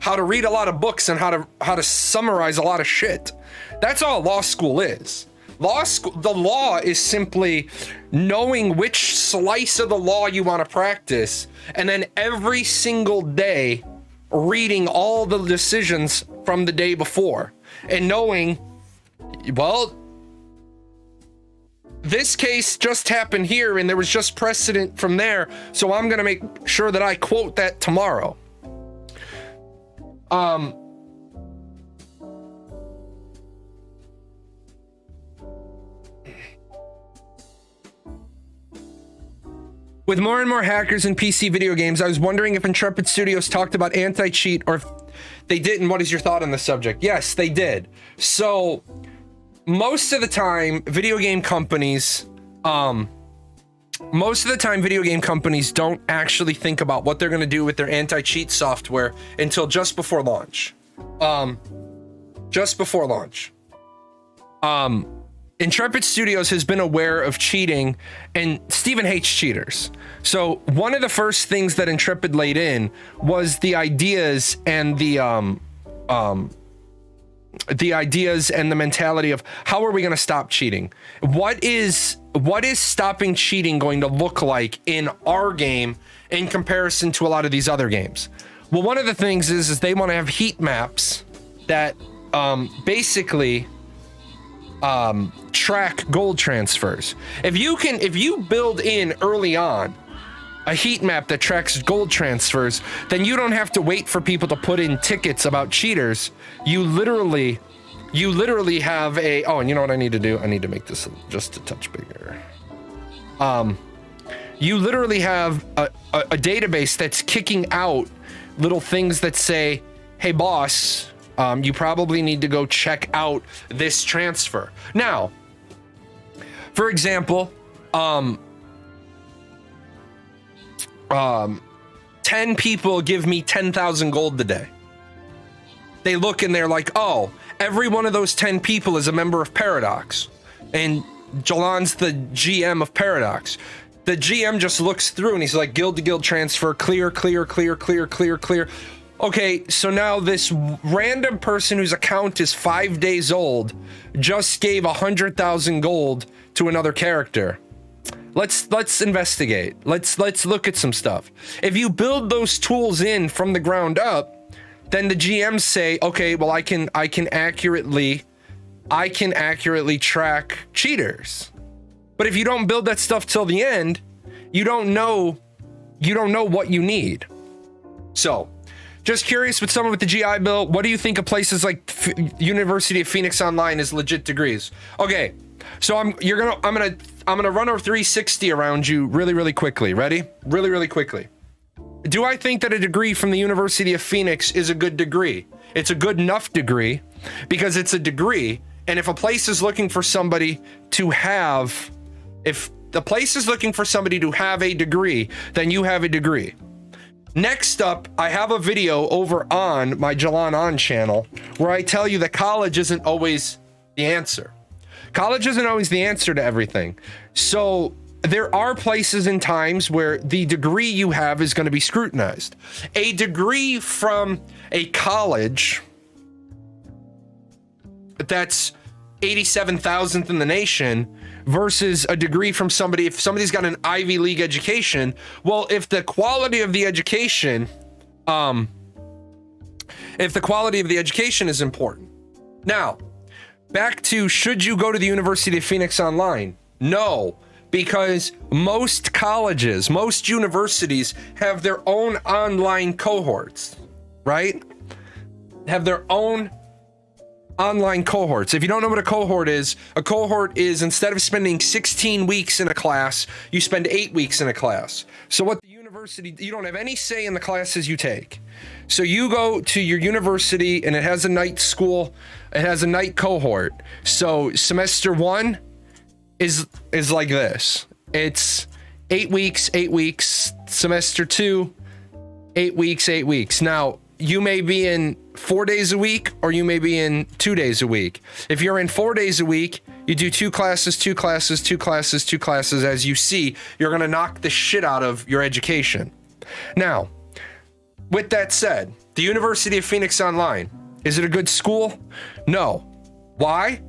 how to read a lot of books and how to summarize a lot of shit. That's all law school is. The law is simply knowing which slice of the law you want to practice, and then every single day reading all the decisions from the day before and knowing, well, this case just happened here and there was just precedent from there, so I'm gonna make sure that I quote that tomorrow. With more and more hackers in PC video games, I was wondering if Intrepid Studios talked about anti-cheat, or if they didn't. What is your thought on the subject? Yes, they did. So most of the time, video game companies don't actually think about what they're going to do with their anti-cheat software until just before launch. Intrepid Studios has been aware of cheating, and Steven hates cheaters. So one of the first things that Intrepid laid in was the ideas and the mentality of how are we going to stop cheating? What is stopping cheating going to look like in our game in comparison to a lot of these other games? Well, one of the things is they want to have heat maps that basically track gold transfers. If you build in early on a heat map that tracks gold transfers, then you don't have to wait for people to put in tickets about cheaters. You literally have a, oh, and you know what I need to do? I need to make this just a touch bigger. You literally have a database that's kicking out little things that say, hey boss, you probably need to go check out this transfer. Now, for example, 10 people give me 10,000 gold today. They look and they're like, oh, every one of those 10 people is a member of Paradox. And Jahlon's the GM of Paradox. The GM just looks through and he's like, guild to guild transfer, clear, clear, clear, clear, clear, clear. Okay, so now this random person whose account is 5 days old just gave 100,000 gold to another character. Let's investigate. Let's look at some stuff. If you build those tools in from the ground up, then the GMs say, okay, well, I can accurately track cheaters. But if you don't build that stuff till the end, you don't know what you need. So, just curious with someone with the GI Bill, what do you think of places like University of Phoenix Online as legit degrees? Okay, so I'm gonna run a 360 around you really quickly. Ready? Really quickly. Do I think that a degree from the University of Phoenix is a good degree? It's a good enough degree because it's a degree, and if a place is looking for somebody to have, if the place is looking for somebody to have a degree, then you have a degree. Next up, I have a video over on my Jahlon On channel where I tell you that college isn't always the answer. College isn't always the answer to everything. So there are places and times where the degree you have is going to be scrutinized. A degree from a college that's 87,000th in the nation versus a degree from somebody, if somebody's got an Ivy League education, well, if the quality of the education is important. Now, back to, should you go to the University of Phoenix Online? No, because most colleges, most universities have their own online cohorts, right? Have their own online cohorts. If you don't know what a cohort is instead of spending 16 weeks in a class, you spend 8 weeks in a class. So what the university, you don't have any say in the classes you take. So you go to your university and it has a night school, it has a night cohort. So semester 1 is like this. It's 8 weeks. Semester 2, 8 weeks. Now, you may be in 4 days a week or you may be in 2 days a week. If you're in 4 days a week, you do 2 classes. As you see, you're going to knock the shit out of your education. Now, with that said, The University of Phoenix Online. Is it a good school? No. Why?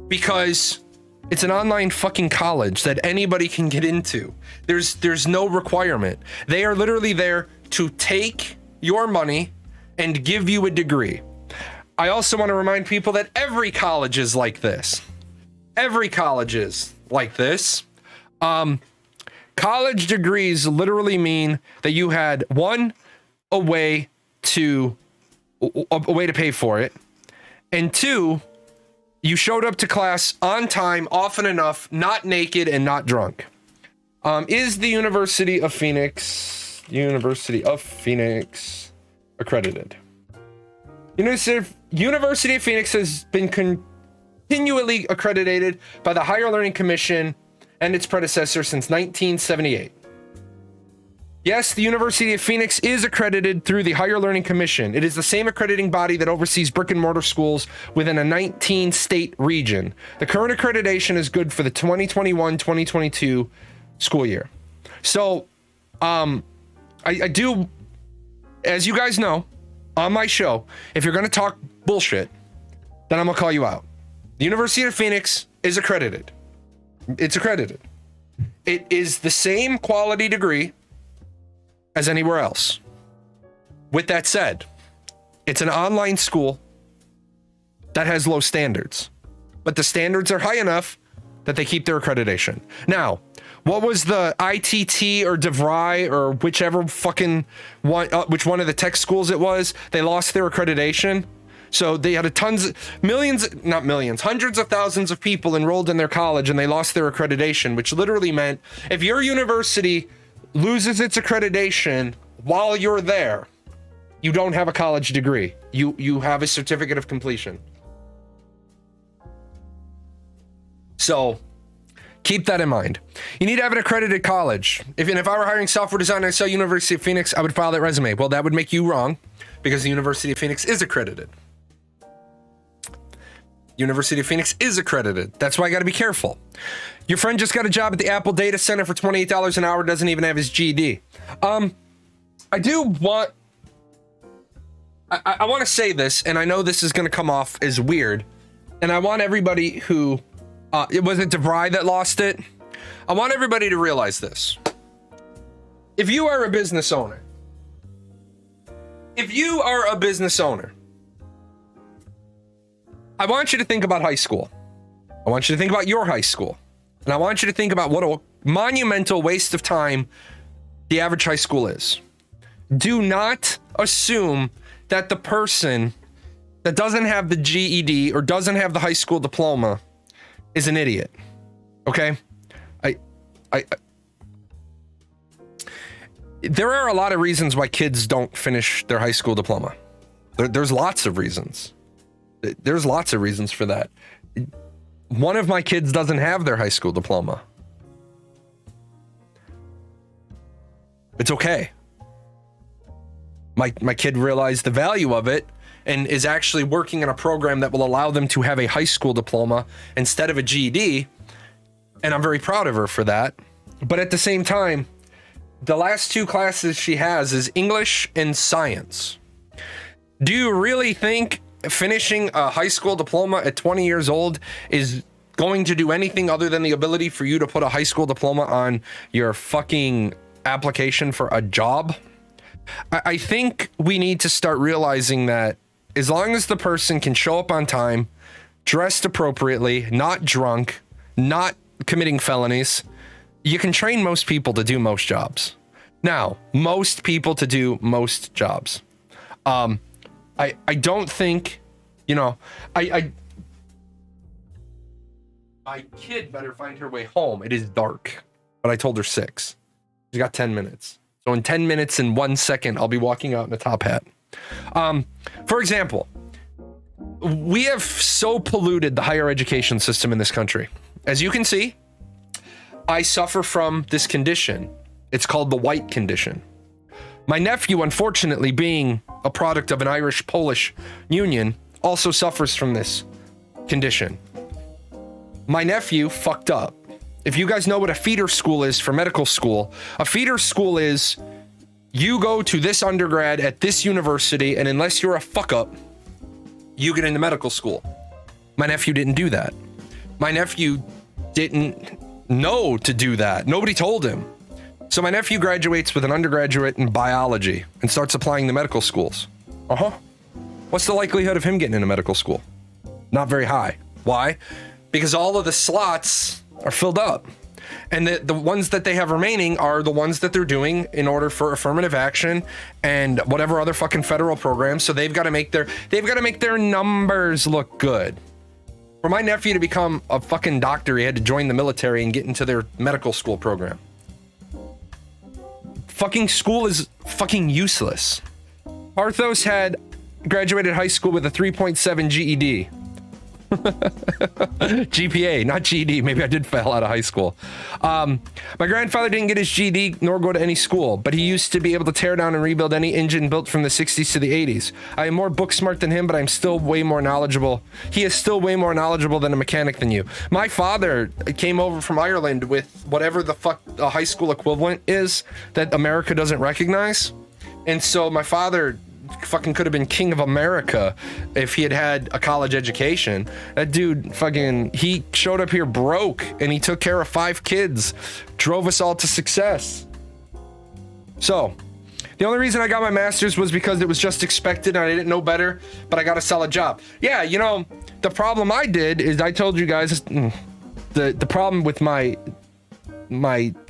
Because it's an online fucking college that anybody can get into. There's no requirement. They are literally there to take your money and give you a degree. I also want to remind people that every college is like this. Every college is like this. College degrees literally mean that you had a way to pay for it, and two, you showed up to class on time, often enough, not naked and not drunk. Is the University of Phoenix accredited? University of Phoenix has been continually accredited by the Higher Learning Commission and its predecessor since 1978. Yes, the University of Phoenix is accredited through the Higher Learning Commission. It is the same accrediting body that oversees brick and mortar schools within a 19-state region. The current accreditation is good for the 2021-2022 school year. So, I do, as you guys know, on my show, if you're going to talk bullshit, then I'm going to call you out. The University of Phoenix is accredited. It's accredited. It is the same quality degree as anywhere else. With that said, it's an online school that has low standards, but the standards are high enough that they keep their accreditation. Now, what was the ITT or DeVry or whichever fucking one, which one of the tech schools it was? They lost their accreditation. So they had hundreds of thousands of people enrolled in their college, and they lost their accreditation, which literally meant if your university loses its accreditation while you're there, you don't have a college degree. You have a certificate of completion. So keep that in mind. You need to have an accredited college. If I were hiring software designer at University of Phoenix, I would file that resume. Well, that would make you wrong because the University of Phoenix is accredited. University of Phoenix is accredited. That's why I got to be careful. Your friend just got a job at the Apple data center for $28 an hour, doesn't even have his GED. I want to say this, and I know this is going to come off as weird, and I want everybody who, it wasn't DeVry that lost it. I want everybody to realize this. If you are a business owner, I want you to think about high school. I want you to think about your high school. And I want you to think about what a monumental waste of time the average high school is. Do not assume that the person that doesn't have the GED or doesn't have the high school diploma is an idiot. Okay? There are a lot of reasons why kids don't finish their high school diploma. There's lots of reasons. There's lots of reasons for that. One of my kids doesn't have their high school diploma. It's okay. My kid realized the value of it and is actually working in a program that will allow them to have a high school diploma instead of a GED. And I'm very proud of her for that. But at the same time, the last two classes she has is English and science. Do you really think finishing a high school diploma at 20 years old is going to do anything other than the ability for you to put a high school diploma on your fucking application for a job? I think we need to start realizing that as long as the person can show up on time, dressed appropriately, not drunk, not committing felonies, you can train most people to do most jobs. Now, most people to do most jobs. I don't think, my kid better find her way home. It is dark, but I told her 6. She's got 10 minutes. So in 10 minutes and 1 second, I'll be walking out in a top hat. For example, we have so polluted the higher education system in this country. As you can see, I suffer from this condition. It's called the white condition. My nephew, unfortunately, being a product of an Irish-Polish union, also suffers from this condition. My nephew fucked up. If you guys know what a feeder school is for medical school, a feeder school is you go to this undergrad at this university, and unless you're a fuck up, you get into medical school. My nephew didn't do that. My nephew didn't know to do that. Nobody told him. So my nephew graduates with an undergraduate in biology and starts applying to medical schools. What's the likelihood of him getting into medical school? Not very high. Why? Because all of the slots are filled up. And the ones that they have remaining are the ones that they're doing in order for affirmative action and whatever other fucking federal programs. So they've got to make their numbers look good. For my nephew to become a fucking doctor, he had to join the military and get into their medical school program. Fucking school is fucking useless. Parthos had graduated high school with a 3.7 GED. GPA, not GED. Maybe I did fail out of high school. My grandfather didn't get his GED nor go to any school, but he used to be able to tear down and rebuild any engine built from the 60s to the 80s. I am more book smart than him, but I'm still way more knowledgeable. He is still way more knowledgeable than a mechanic than you. My father came over from Ireland with whatever the fuck a high school equivalent is that America doesn't recognize. And so my father fucking could have been king of America if he had had a college education. That dude fucking, he showed up here broke and he took care of 5 kids, drove us all to success. So the only reason I got my master's was because it was just expected and I didn't know better, but I got a solid job. Yeah, you know, the problem I did is I told you guys the problem with my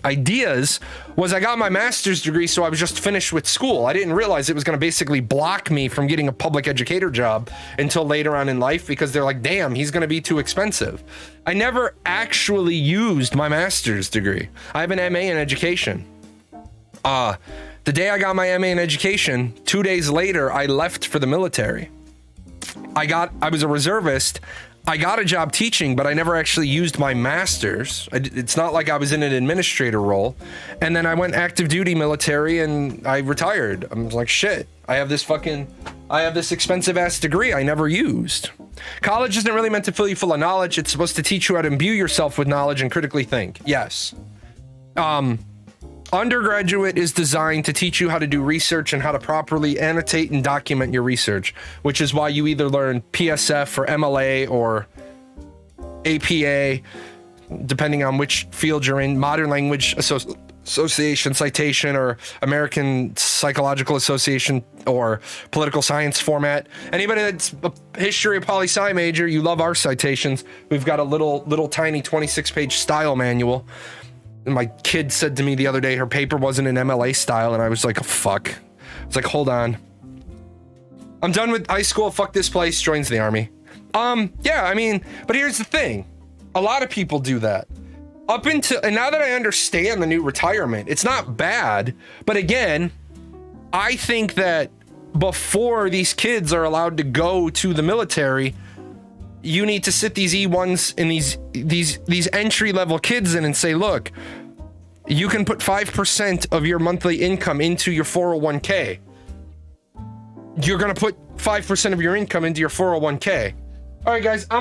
ideas was I got my master's degree, so I was just finished with school. I didn't realize it was going to basically block me from getting a public educator job until later on in life, because they're like, damn, he's going to be too expensive. I never actually used my master's degree. I have an MA in education. The day I got my MA in education, 2 days later, I left for the military. I was a reservist. I got a job teaching, but I never actually used my master's. It's not like I was in an administrator role. And then I went active duty military and I retired. I'm like, shit, I have this expensive ass degree I never used. College isn't really meant to fill you full of knowledge. It's supposed to teach you how to imbue yourself with knowledge and critically think. Yes. Undergraduate is designed to teach you how to do research and how to properly annotate and document your research, which is why you either learn PSF or MLA or APA, depending on which field you're in, Modern Language Association citation or American Psychological Association or political science format. Anybody that's a history or poli-sci major, you love our citations. We've got a little tiny 26-page style manual. My kid said to me the other day her paper wasn't in MLA style, and I was like, oh, fuck. It's like, hold on. I'm done with high school. Fuck this place. Joins the army. Yeah, I mean, but here's the thing. A lot of people do that. And now that I understand the new retirement, it's not bad. But again, I think that before these kids are allowed to go to the military, you need to sit these E1s and these entry-level kids in and say, look, you can put 5% of your monthly income into your 401k. You're going to put 5% of your income into your 401k. All right, guys, I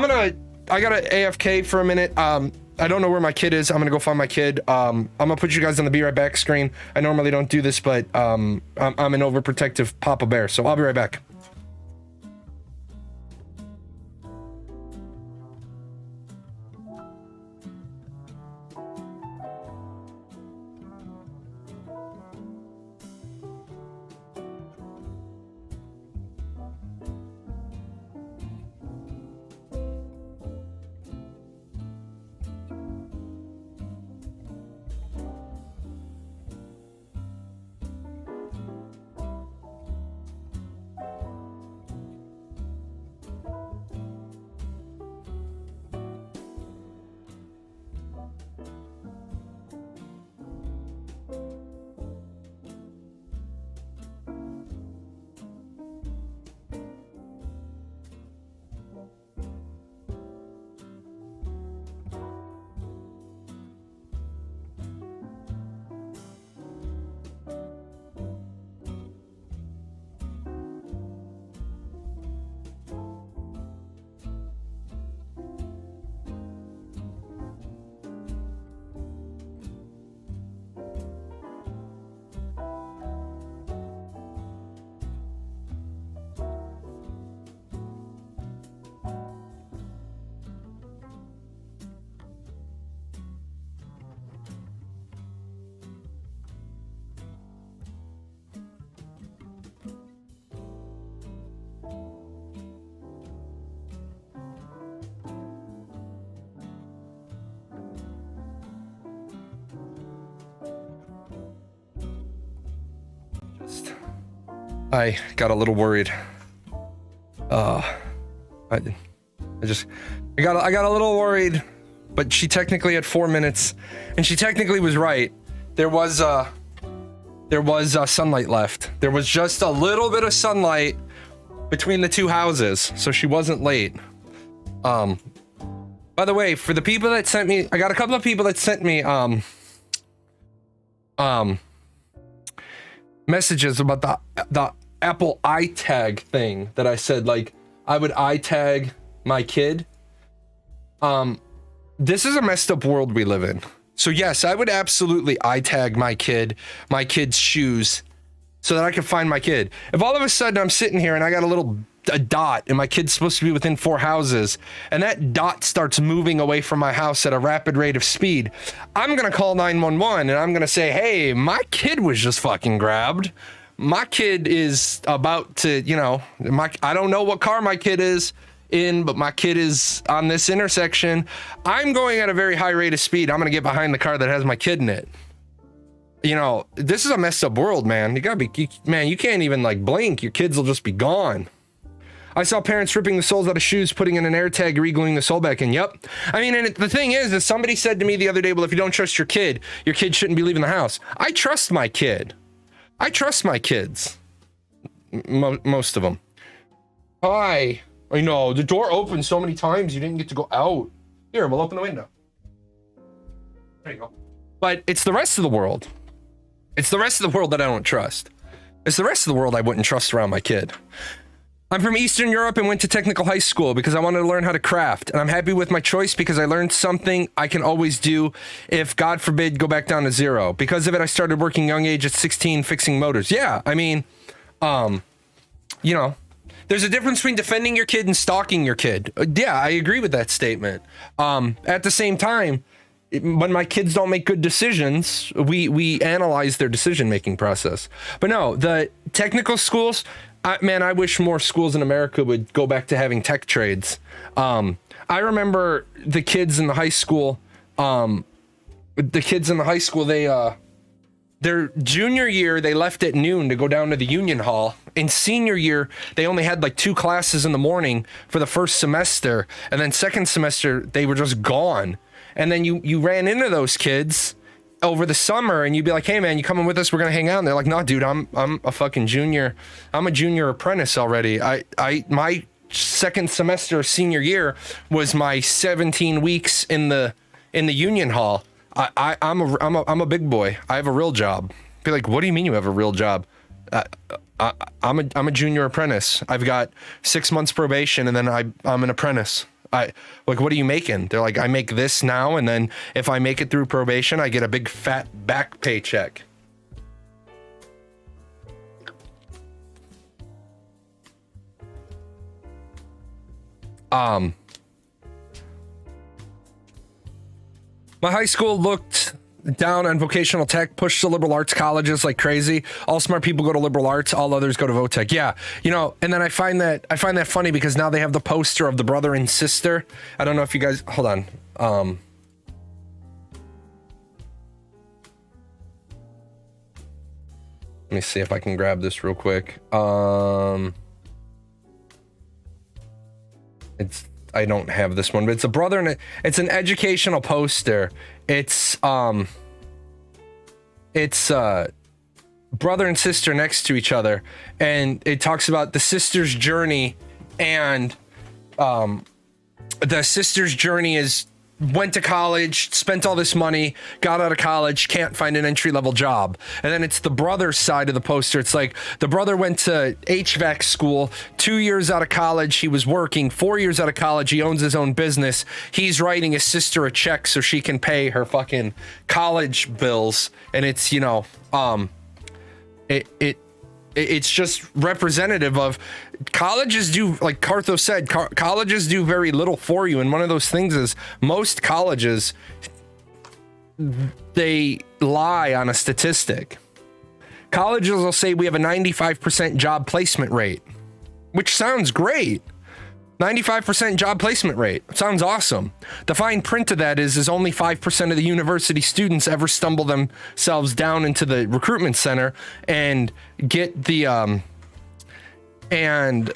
got to AFK for a minute. I don't know where my kid is. I'm going to go find my kid. I'm going to put you guys on the Be Right Back screen. I normally don't do this, but I'm an overprotective Papa Bear, so I'll be right back. I got a little worried. I got a little worried, but she technically had 4 minutes, and she technically was right. There was sunlight left. There was just a little bit of sunlight between the two houses, so she wasn't late. By the way, for the people that sent me, I got a couple of people that sent me messages about the Apple iTag thing that I said, like, I would iTag my kid. This is a messed up world we live in. So yes, I would absolutely iTag my kid's shoes, so that I can find my kid. If all of a sudden I'm sitting here and I got a dot and my kid's supposed to be within 4 houses, and that dot starts moving away from my house at a rapid rate of speed, I'm gonna call 911 and I'm gonna say, hey, my kid was just fucking grabbed. My kid is about to, you know, I don't know what car my kid is in, but my kid is on this intersection. I'm going at a very high rate of speed. I'm gonna get behind the car that has my kid in it. You know, this is a messed up world, man. You gotta be, man, you can't even like blink. Your kids will just be gone. I saw parents ripping the soles out of shoes, putting in an air tag, re-gluing the sole back in. Yep. I mean, and the thing is somebody said to me the other day, well, if you don't trust your kid shouldn't be leaving the house. I trust my kid. I trust my kids. Most of them. Hi. I know, the door opened so many times you didn't get to go out. Here, we'll open the window. There you go. But it's the rest of the world. It's the rest of the world that I don't trust. It's the rest of the world I wouldn't trust around my kid. I'm from Eastern Europe and went to technical high school because I wanted to learn how to craft. And I'm happy with my choice because I learned something I can always do if, God forbid, go back down to 0. Because of it, I started working young age at 16 fixing motors. Yeah, I mean, you know, there's a difference between defending your kid and stalking your kid. Yeah, I agree with that statement. At the same time, when my kids don't make good decisions, we analyze their decision-making process. But no, the technical schools, man, I wish more schools in America would go back to having tech trades. I remember the kids in the high school, their junior year, they left at noon to go down to the Union Hall. In senior year, they only had like 2 classes in the morning for the first semester. And then second semester, they were just gone. And then you ran into those kids over the summer and you'd be like, hey man, you coming with us? We're going to hang out. And they're like, no, dude, I'm a fucking junior. I'm a junior apprentice already. My second semester of senior year was my 17 weeks in the Union Hall. I'm a big boy. I have a real job. Be like, what do you mean you have a real job? I'm a junior apprentice. I've got 6 months probation, and then I'm an apprentice. Like, what are you making? They're like, I make this now, and then if I make it through probation, I get a big fat back paycheck. My high school looked down on vocational tech, pushed the liberal arts colleges like crazy. All smart people go to liberal arts, all others go to Votech. Yeah, you know, and then I find that funny because now they have the poster of the brother and sister. I don't know if you guys, hold on. Let me see if I can grab this real quick. I don't have this one, but it's a brother and it's an educational poster. It's brother and sister next to each other, and it talks about the sister's journey, and the sister's journey is went to college, spent all this money, got out of college, can't find an entry-level job. And then it's the brother's side of the poster. It's like the brother went to HVAC school, 2 years out of college, he was working, 4 years out of college, he owns his own business. He's writing his sister a check so she can pay her fucking college bills. And it's, you know, it's just representative of colleges do, like Cartho said, colleges do very little for you. And one of those things is most colleges, they lie on a statistic. Colleges will say we have a 95% job placement rate, which sounds great. 95% job placement rate. Sounds awesome. The fine print of that is only 5% of the university students ever stumble themselves down into the recruitment center and get the and,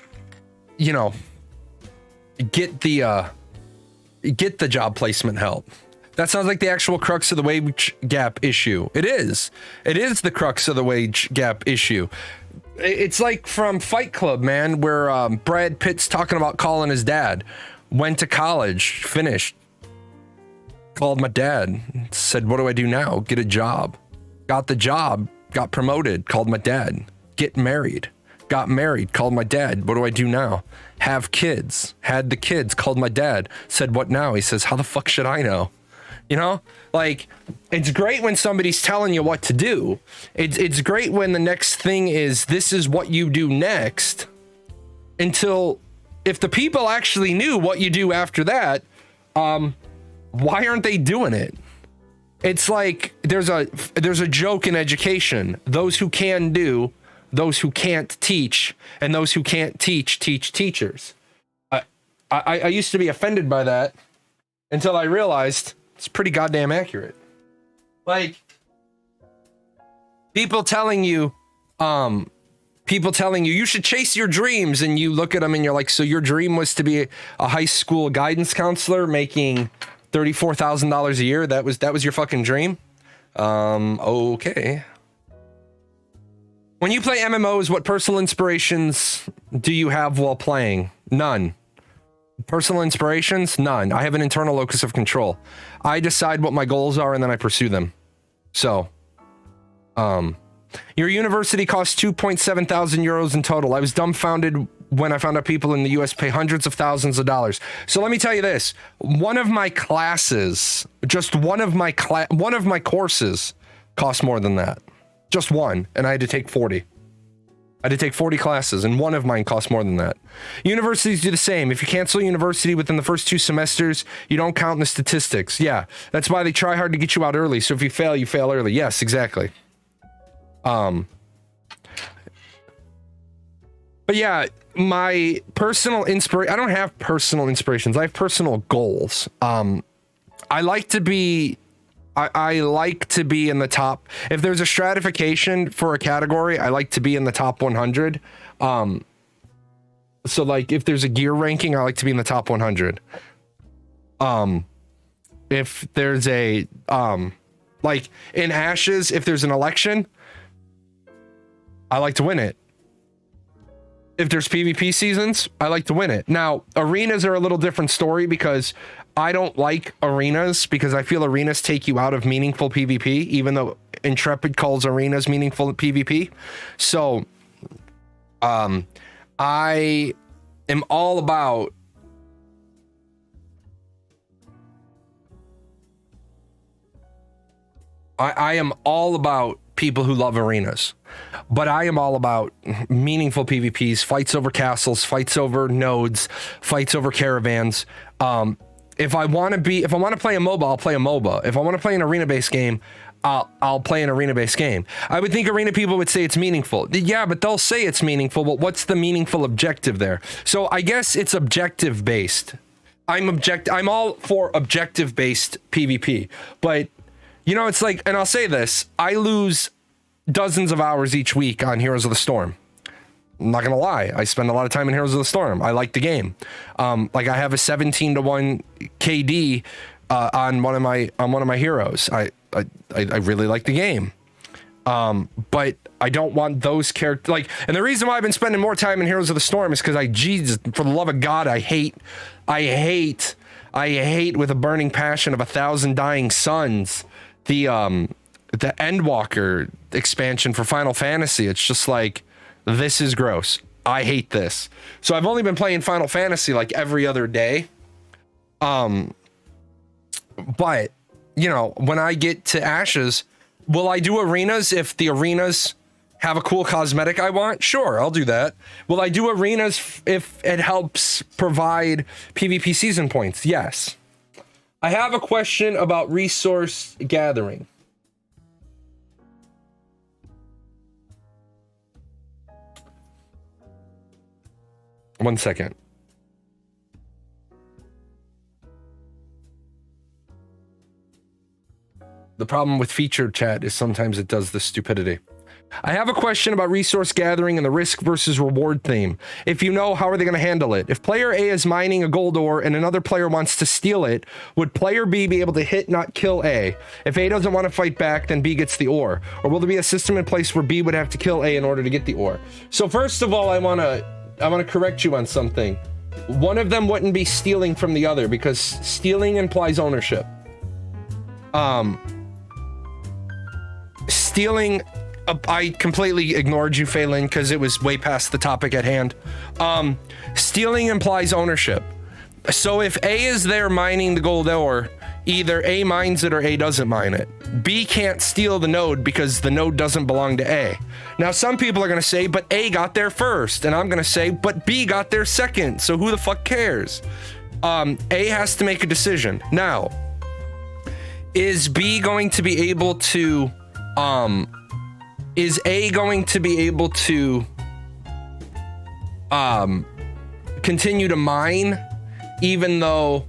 you know, get the job placement help. That sounds like the actual crux of the wage gap issue. It is. It is the crux of the wage gap issue. It's like from Fight Club, man, where Brad Pitt's talking about calling his dad. Went to college, finished. Called my dad, said, what do I do now? Get a job. Got the job, got promoted, called my dad. Get married. Got married, called my dad. What do I do now? Have kids. Had the kids, called my dad. Said, what now? He says, how the fuck should I know? You know, like, it's great when somebody's telling you what to do. It's great when the next thing is, this is what you do next. Until, if the people actually knew what you do after that, why aren't they doing it? It's like, there's a joke in education. Those who can do, those who can't teach, and those who can't teach teachers. I used to be offended by that until I realized it's pretty goddamn accurate. Like, people telling you you should chase your dreams, and you look at them and you're like, so your dream was to be a high school guidance counselor making $34,000 a year? That was your fucking dream? Okay. When you play MMOs, what personal inspirations do you have while playing? None. Personal inspirations? None. I have an internal locus of control. I decide what my goals are and then I pursue them. So, your university costs 2.7 thousand euros in total. I was dumbfounded when I found out people in the US pay hundreds of thousands of dollars. So let me tell you this. One of my classes, just one of my courses cost more than that. Just one. And I had to take 40. I had to take 40 classes, and one of mine cost more than that. Universities do the same. If you cancel university within the first 2 semesters, you don't count in the statistics. Yeah, that's why they try hard to get you out early. So if you fail early. Yes, exactly. But yeah, my personal inspiration, I don't have personal inspirations. I have personal goals. I like to be in the top. If there's a stratification for a category, I like to be in the top 100. So like if there's a gear ranking, I like to be in the top 100. If there's a, like in Ashes, if there's an election, I like to win it. If there's PvP seasons, I like to win it. Now, arenas are a little different story because I don't like arenas because I feel arenas take you out of meaningful PvP, even though Intrepid calls arenas meaningful PvP. So, I am all about I am all about people who love arenas, but I am all about meaningful PvPs, fights over castles, fights over nodes, fights over caravans. If I want to play a MOBA, I'll play a MOBA. If I want to play an arena-based game, I'll play an arena-based game. I would think arena people would say it's meaningful. Yeah, but they'll say it's meaningful, but what's the meaningful objective there? So I guess it's objective-based. I'm all for objective-based PvP, but you know, it's like, and I'll say this, I lose dozens of hours each week on Heroes of the Storm. I'm not gonna lie, I spend a lot of time in Heroes of the Storm. I like the game. Like I have a 17-to-1 KD on one of my heroes. I really like the game. But I don't want those characters, like, and the reason why I've been spending more time in Heroes of the Storm is because Jesus, for the love of God, I hate with a burning passion of 1,000 dying suns the Endwalker expansion for Final Fantasy. It's just like, this is gross. I hate this. So I've only been playing Final Fantasy like every other day. But you know, when I get to Ashes, will I do arenas if the arenas have a cool cosmetic I want? Sure, I'll do that. Will I do arenas if it helps provide PvP season points? Yes. I have a question about resource gathering. One second. The problem with featured chat is sometimes it does this stupidity. I have a question about resource gathering and the risk versus reward theme. If you know, how are they going to handle it? If player A is mining a gold ore and another player wants to steal it, would player B be able to hit, not kill A? If A doesn't want to fight back, then B gets the ore. Or will there be a system in place where B would have to kill A in order to get the ore? So first of all, I want to correct you on something. One of them wouldn't be stealing from the other because stealing implies ownership. Stealing... I completely ignored you, Phelan, because it was way past the topic at hand. Stealing implies ownership. So if A is there mining the gold ore, either A mines it or A doesn't mine it. B can't steal the node because the node doesn't belong to A. Now, some people are going to say, but A got there first. And I'm going to say, but B got there second. So who the fuck cares? A has to make a decision. Now, is B going to be able to... Is A going to be able to continue to mine even though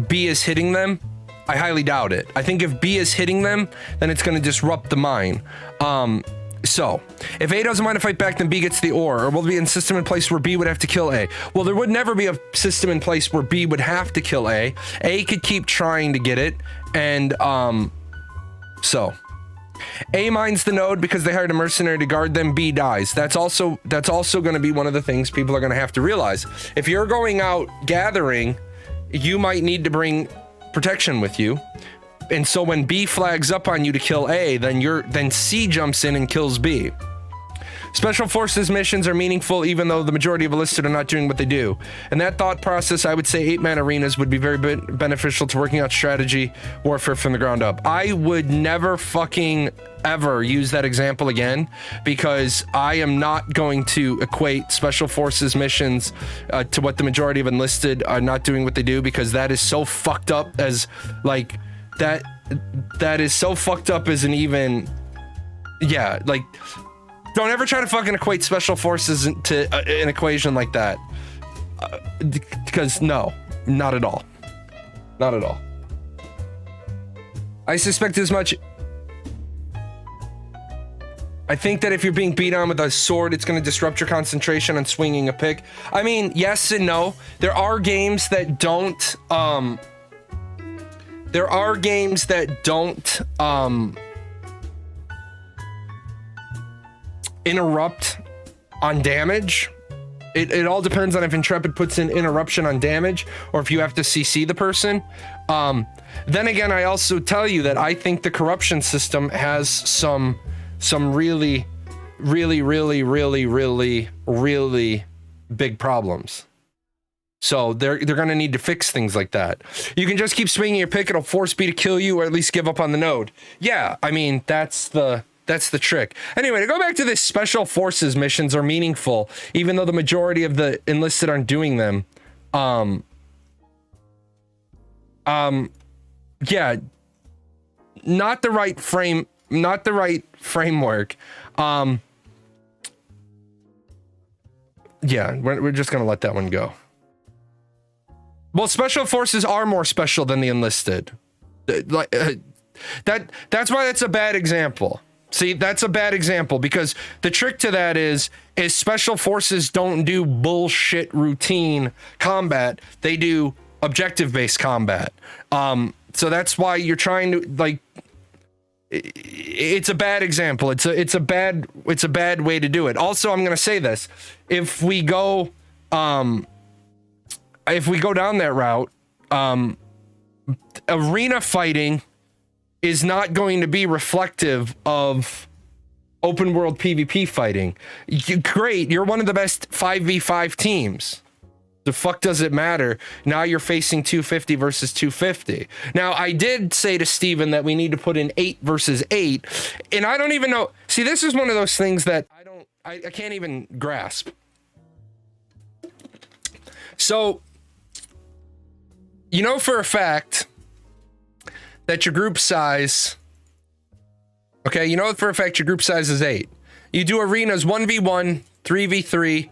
B is hitting them? I highly doubt it. I think if B is hitting them, then it's going to disrupt the mine. So, if A doesn't mind to fight back, then B gets the ore. Or will there be a system in place where B would have to kill A? Well, there would never be a system in place where B would have to kill A. A could keep trying to get it. And, so... A mines the node because they hired a mercenary to guard them. B dies. That's also going to be one of the things people are going to have to realize. If you're going out gathering, you might need to bring protection with you. And so when B flags up on you to kill A, then C jumps in and kills B. Special Forces missions are meaningful even though the majority of enlisted are not doing what they do. In that thought process, I would say 8-man arenas would be very beneficial to working out strategy warfare from the ground up. I would never fucking ever use that example again because I am not going to equate Special Forces missions to what the majority of enlisted are not doing what they do because that is so fucked up as like that is so fucked up as an even like don't ever try to fucking equate Special Forces to an equation like that. Because no, not at all. Not at all. I suspect as much. I think that if you're being beat on with a sword, it's going to disrupt your concentration on swinging a pick. I mean, yes and no. There are games that don't, interrupt on damage. It all depends on if Intrepid puts in interruption on damage or if you have to CC the person. Then again, I also tell you that I think the corruption system has some really big problems. So they're going to need to fix things like that. You can just keep swinging your pick. It'll force B to kill you or at least give up on the node. Yeah, I mean, that's the trick. Anyway, to go back to this, Special Forces missions are meaningful, even though the majority of the enlisted aren't doing them. Yeah, not the right framework. Yeah, we're just gonna let that one go. Well, Special Forces are more special than the enlisted. That's why that's a bad example. See, that's a bad example because the trick to that is Special Forces don't do bullshit routine combat. They do objective-based combat. So that's why you're trying to like. It's a bad example. It's a bad way to do it. Also, I'm gonna say this: if we go down that route, arena fighting is not going to be reflective of open world PvP fighting. Great, you're one of the best 5v5 teams. The fuck does it matter? Now you're facing 250 versus 250. Now, I did say to Steven that we need to put in 8 versus 8, and I don't even know. See, this is one of those things that I can't even grasp. So, you know for a fact that your group size, okay, you know for a fact your group size is 8. You do arenas 1v1, 3v3,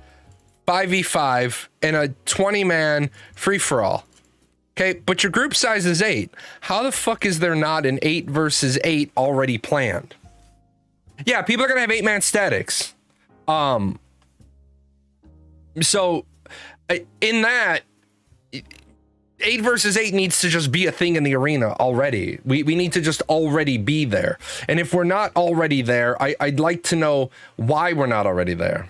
5v5, and a 20-man free-for-all. Okay, but your group size is 8. How the fuck is there not an 8 versus 8 already planned? Yeah, people are gonna have 8-man statics. So in that, 8 versus 8 needs to just be a thing in the arena already. We need to just already be there. And if we're not already there, I'd like to know why we're not already there.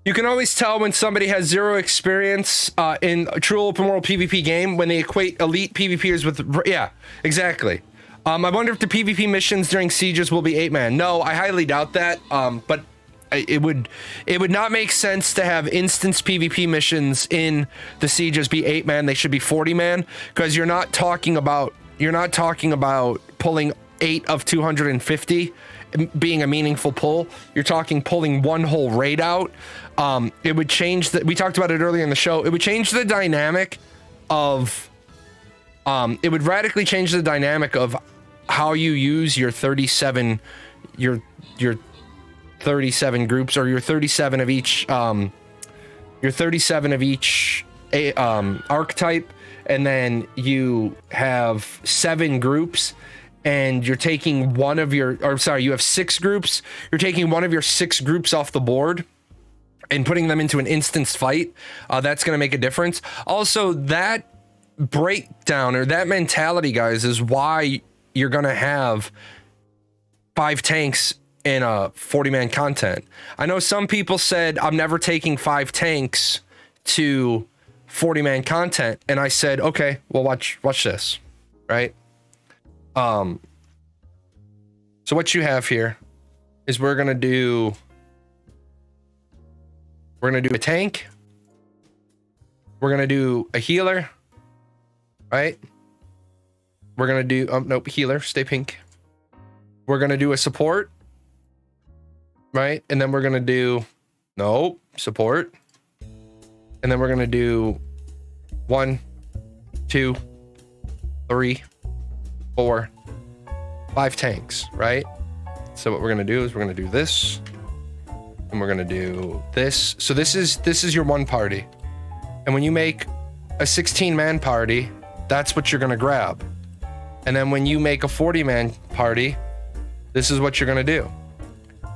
You can always tell when somebody has 0 experience in a true open world PvP game when they equate elite PvPers with, yeah, exactly. I wonder if the PvP missions during sieges will be 8-man. No, I highly doubt that. But it would not make sense to have instance PvP missions in the sieges be 8-man. They should be 40-man, because you're not talking about pulling 8 of 250 being a meaningful pull. You're talking pulling one whole raid out. It would change that. We talked about it earlier in the show. It would change the dynamic of it would radically change the dynamic of how you use your 37 your 37 groups, or your 37 of each archetype, and then you have 7 groups, and you're taking one of your, or sorry, you have 6 groups. You're taking one of your 6 groups off the board and putting them into an instance fight. That's going to make a difference. Also, that breakdown, or that mentality, guys, is why you're going to have 5 tanks in a 40-man content. I know some people said, I'm never taking 5 tanks to 40-man content. And I said, okay, well, watch this, right? So what you have here is we're gonna do a tank, we're gonna do a healer, right? We're gonna do nope, healer, stay pink. We're gonna do a support, right? And then we're gonna do support, and then we're gonna do 1, 2, 3, 4, 5 tanks, right? So what we're gonna do is we're gonna do this, and we're gonna do this. So this is your one party, and when you make a 16-man party, that's what you're gonna grab. And then when you make a 40-man party, this is what you're gonna do.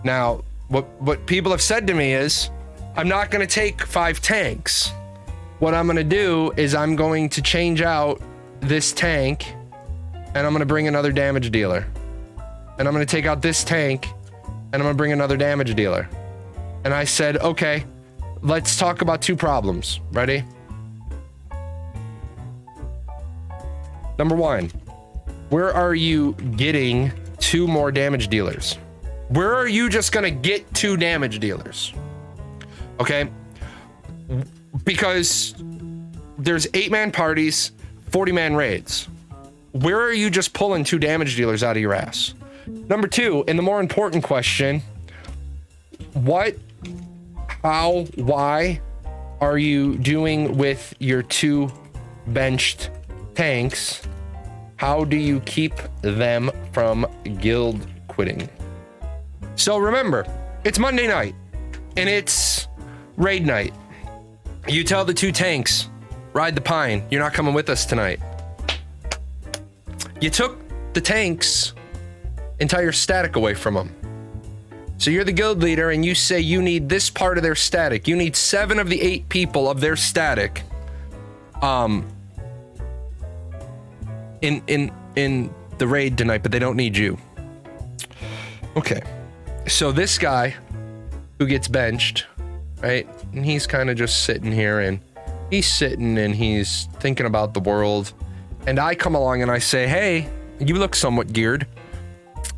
Now, what people have said to me is, I'm not gonna take 5 tanks. What I'm gonna do is I'm going to change out this tank, and I'm gonna bring another damage dealer. And I'm gonna take out this tank, and I'm gonna bring another damage dealer. And I said, okay, let's talk about 2 problems. Ready? Number 1, where are you getting 2 more damage dealers? Where are you just gonna get 2 damage dealers? Okay, because there's 8-man parties, 40-man raids. Where are you just pulling 2 damage dealers out of your ass? Number 2, and the more important question, what, how, why are you doing with your 2 benched tanks? How do you keep them from guild quitting? So remember, it's Monday night, and it's raid night. You tell the 2 tanks, ride the pine, you're not coming with us tonight. You took the tank's entire static away from them. So you're the guild leader, and you say you need this part of their static. You need 7 of the 8 people of their static in the raid tonight, but they don't need you. Okay, so this guy who gets benched, right? And he's kind of just sitting here, and he's sitting and he's thinking about the world. And I come along and I say, hey, you look somewhat geared.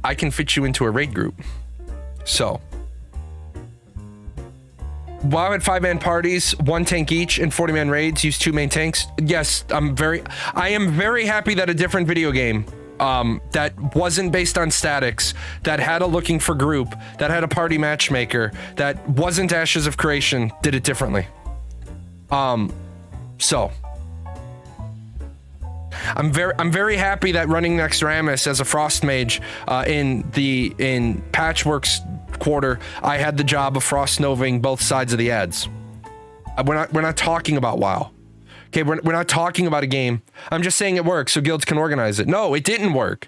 I can fit you into a raid group. So, while at 5-man parties, 1 tank each, and 40-man raids, use 2 main tanks. Yes, I am very happy that a different video game that wasn't based on statics, that had a looking for group, that had a party matchmaker, that wasn't Ashes of Creation, did it differently. So I'm very happy that running next Ramus as a Frost Mage in Patchwork's quarter, I had the job of Frost Noving both sides of the ads. We're not talking about WoW. Okay, we're not talking about a game. I'm just saying it works so guilds can organize it. No, it didn't work.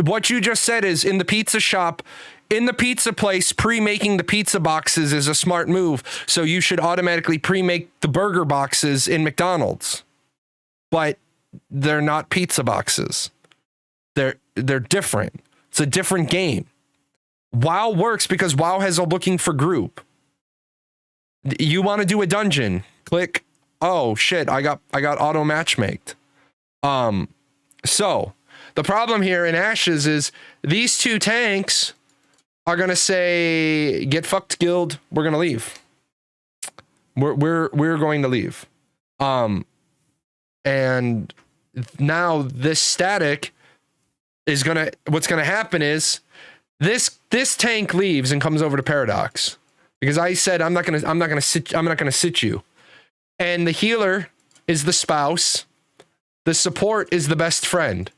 What you just said is in the pizza shop, in the pizza place, pre-making the pizza boxes is a smart move. So you should automatically pre-make the burger boxes in McDonald's. But they're not pizza boxes. They're different. It's a different game. WoW works because WoW has a looking for group. You want to do a dungeon, click, oh shit, I got auto matchmaked. So the problem here in Ashes is these two tanks are gonna say, get fucked, guild, we're gonna leave. We're going to leave. And now this static is what's gonna happen is this tank leaves and comes over to Paradox because I said I'm not gonna sit you. And the healer is the spouse. The support is the best friend.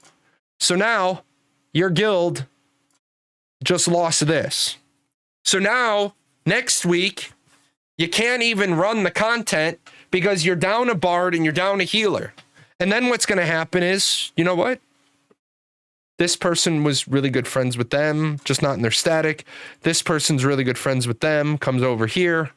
So now your guild just lost this. So now next week you can't even run the content because you're down a bard and you're down a healer. And then what's going to happen is, you know what? This person was really good friends with them, just not in their static. This person's really good friends with them, comes over here.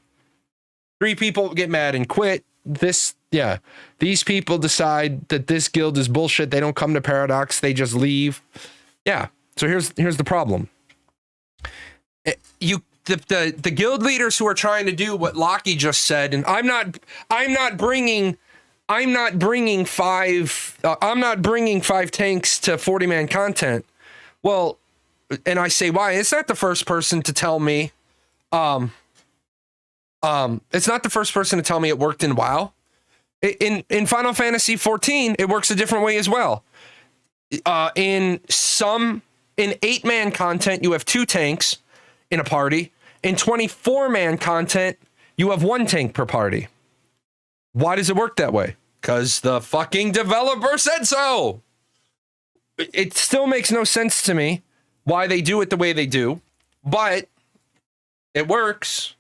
3 people get mad and quit. These people decide that this guild is bullshit. They don't come to Paradox. They just leave. Yeah. So here's the problem. The guild leaders who are trying to do what Lockie just said, and I'm not bringing 5 tanks to 40-man content. Well, and I say why? It's not the first person to tell me. It's not the first person to tell me it worked in WoW. In Final Fantasy 14, it works a different way as well. In 8-man content, you have 2 tanks in a party. In 24-man content, you have 1 tank per party. Why does it work that way? Because the fucking developer said so. It still makes no sense to me why they do it the way they do, but it works.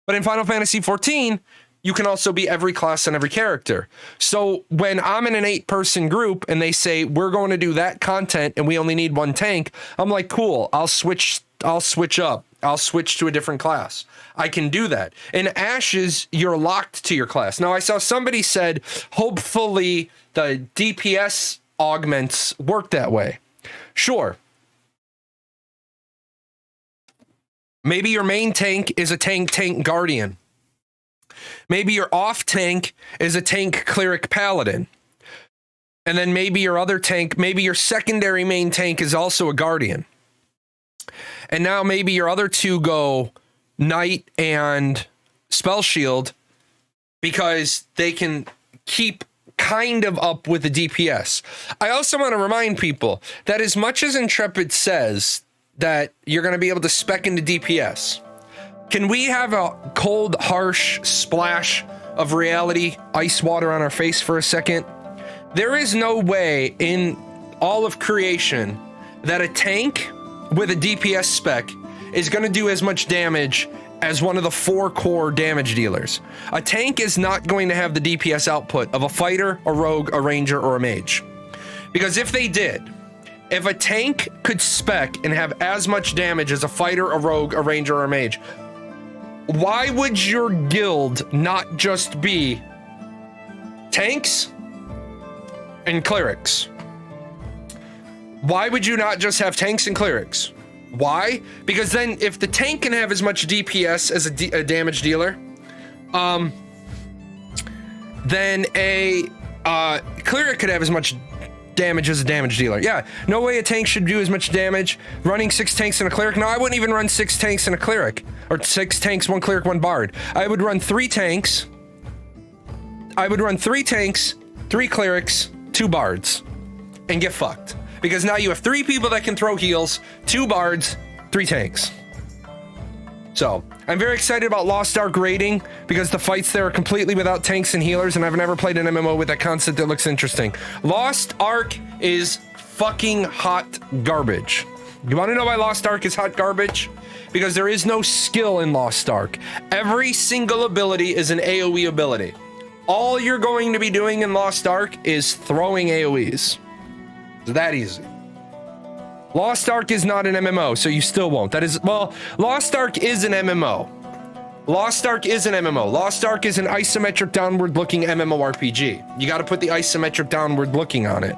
But in Final Fantasy 14, you can also be every class and every character. So when I'm in an 8-person group and they say, we're going to do that content and we only need 1 tank, I'm like, cool, I'll switch up. I'll switch to a different class. I can do that. In Ashes, you're locked to your class. Now, I saw somebody said, hopefully the DPS augments work that way. Sure. Maybe your main tank is a tank guardian. Maybe your off tank is a tank cleric paladin. And then maybe your other tank, maybe your secondary main tank is also a guardian. And now maybe your other 2 go knight and spell shield because they can keep kind of up with the DPS. I also want to remind people that as much as Intrepid says that you're going to be able to spec into DPS, can we have a cold, harsh splash of reality ice water on our face for a second? There is no way in all of creation that a tank with a DPS spec is going to do as much damage as one of the 4 core damage dealers. A tank is not going to have the DPS output of a fighter, a rogue, a ranger, or a mage. Because if they did, if a tank could spec and have as much damage as a fighter, a rogue, a ranger, or a mage, why would your guild not just be tanks and clerics? Why would you not just have tanks and clerics? Why? Because then if the tank can have as much DPS as a damage dealer, then a cleric could have as much damage as a damage dealer. Yeah, no way a tank should do as much damage. Running 6 tanks and a cleric? No, I wouldn't even run 6 tanks and a cleric. Or 6 tanks, 1 cleric, 1 bard. I would run 3 tanks. I would run 3 tanks, 3 clerics, 2 bards. And get fucked. Because now you have 3 people that can throw heals, 2 bards, 3 tanks. So, I'm very excited about Lost Ark raiding because the fights there are completely without tanks and healers, and I've never played an MMO with that concept that looks interesting. Lost Ark is fucking hot garbage. You want to know why Lost Ark is hot garbage? Because there is no skill in Lost Ark. Every single ability is an AoE ability. All you're going to be doing in Lost Ark is throwing AoEs. It's that easy. Lost Ark is not an MMO, so you still won't. That is, well, Lost Ark is an MMO. Lost Ark is an MMO. Lost Ark is an isometric downward-looking MMORPG. You got to put the isometric downward-looking on it.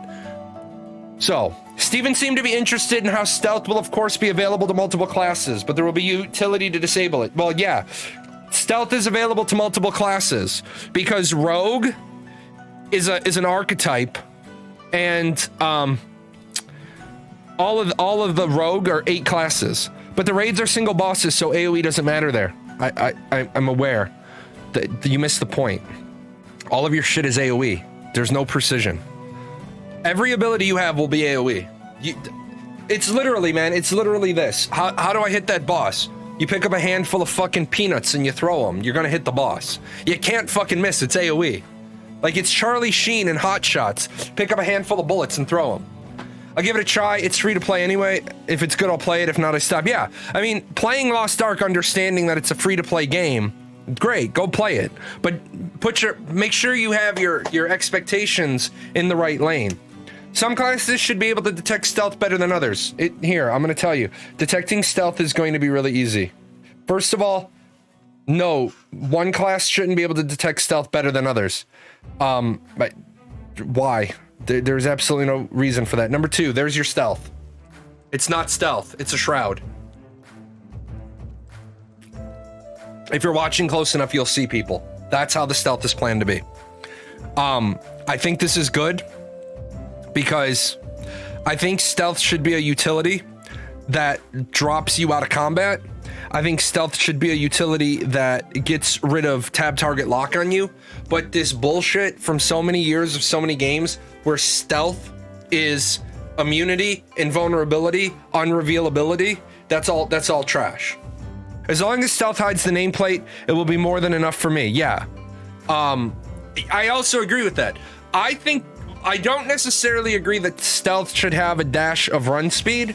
So, Steven seemed to be interested in how stealth will, of course, be available to multiple classes, but there will be utility to disable it. Well, yeah, stealth is available to multiple classes because Rogue is an archetype, and all of the Rogue are 8 classes, but the raids are single bosses, so AoE doesn't matter there. I'm aware that you missed the point. All of your shit is AoE. There's no precision. Every ability you have will be AoE. It's literally, man, it's literally this. How do I hit that boss? You pick up a handful of fucking peanuts and you throw them. You're gonna hit the boss. You can't fucking miss. It's AoE. Like, it's Charlie Sheen in Hot Shots. Pick up a handful of bullets and throw them. I'll give it a try. It's free to play anyway. If it's good, I'll play it. If not, I stop. Yeah, I mean, playing Lost Ark, understanding that it's a free to play game, great, go play it. But make sure you have your expectations in the right lane. Some classes should be able to detect stealth better than others. Here, I'm going to tell you. Detecting stealth is going to be really easy. First of all, no, one class shouldn't be able to detect stealth better than others. But why? There's absolutely no reason for that. Number 2, there's your stealth. It's not stealth, it's a shroud. If you're watching close enough, you'll see people. That's how the stealth is planned to be. I think this is good, because I think stealth should be a utility that drops you out of combat. I think stealth should be a utility that gets rid of tab target lock on you. But this bullshit from so many years of so many games where stealth is immunity, invulnerability, unrevealability, that's all trash. As long as stealth hides the nameplate, it will be more than enough for me. Yeah. I also agree with that. I don't necessarily agree that stealth should have a dash of run speed,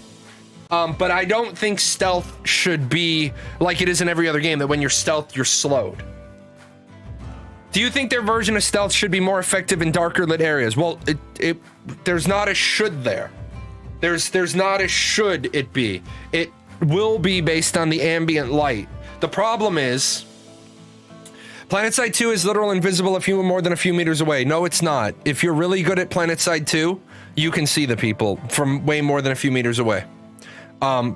but I don't think stealth should be like it is in every other game, that when you're stealth, you're slowed. Do you think their version of stealth should be more effective in darker lit areas? Well, there's not a should there. There's not a should it be. It will be based on the ambient light. The problem is, PlanetSide 2 is literal invisible if you were more than a few meters away. No, it's not. If you're really good at PlanetSide 2, you can see the people from way more than a few meters away.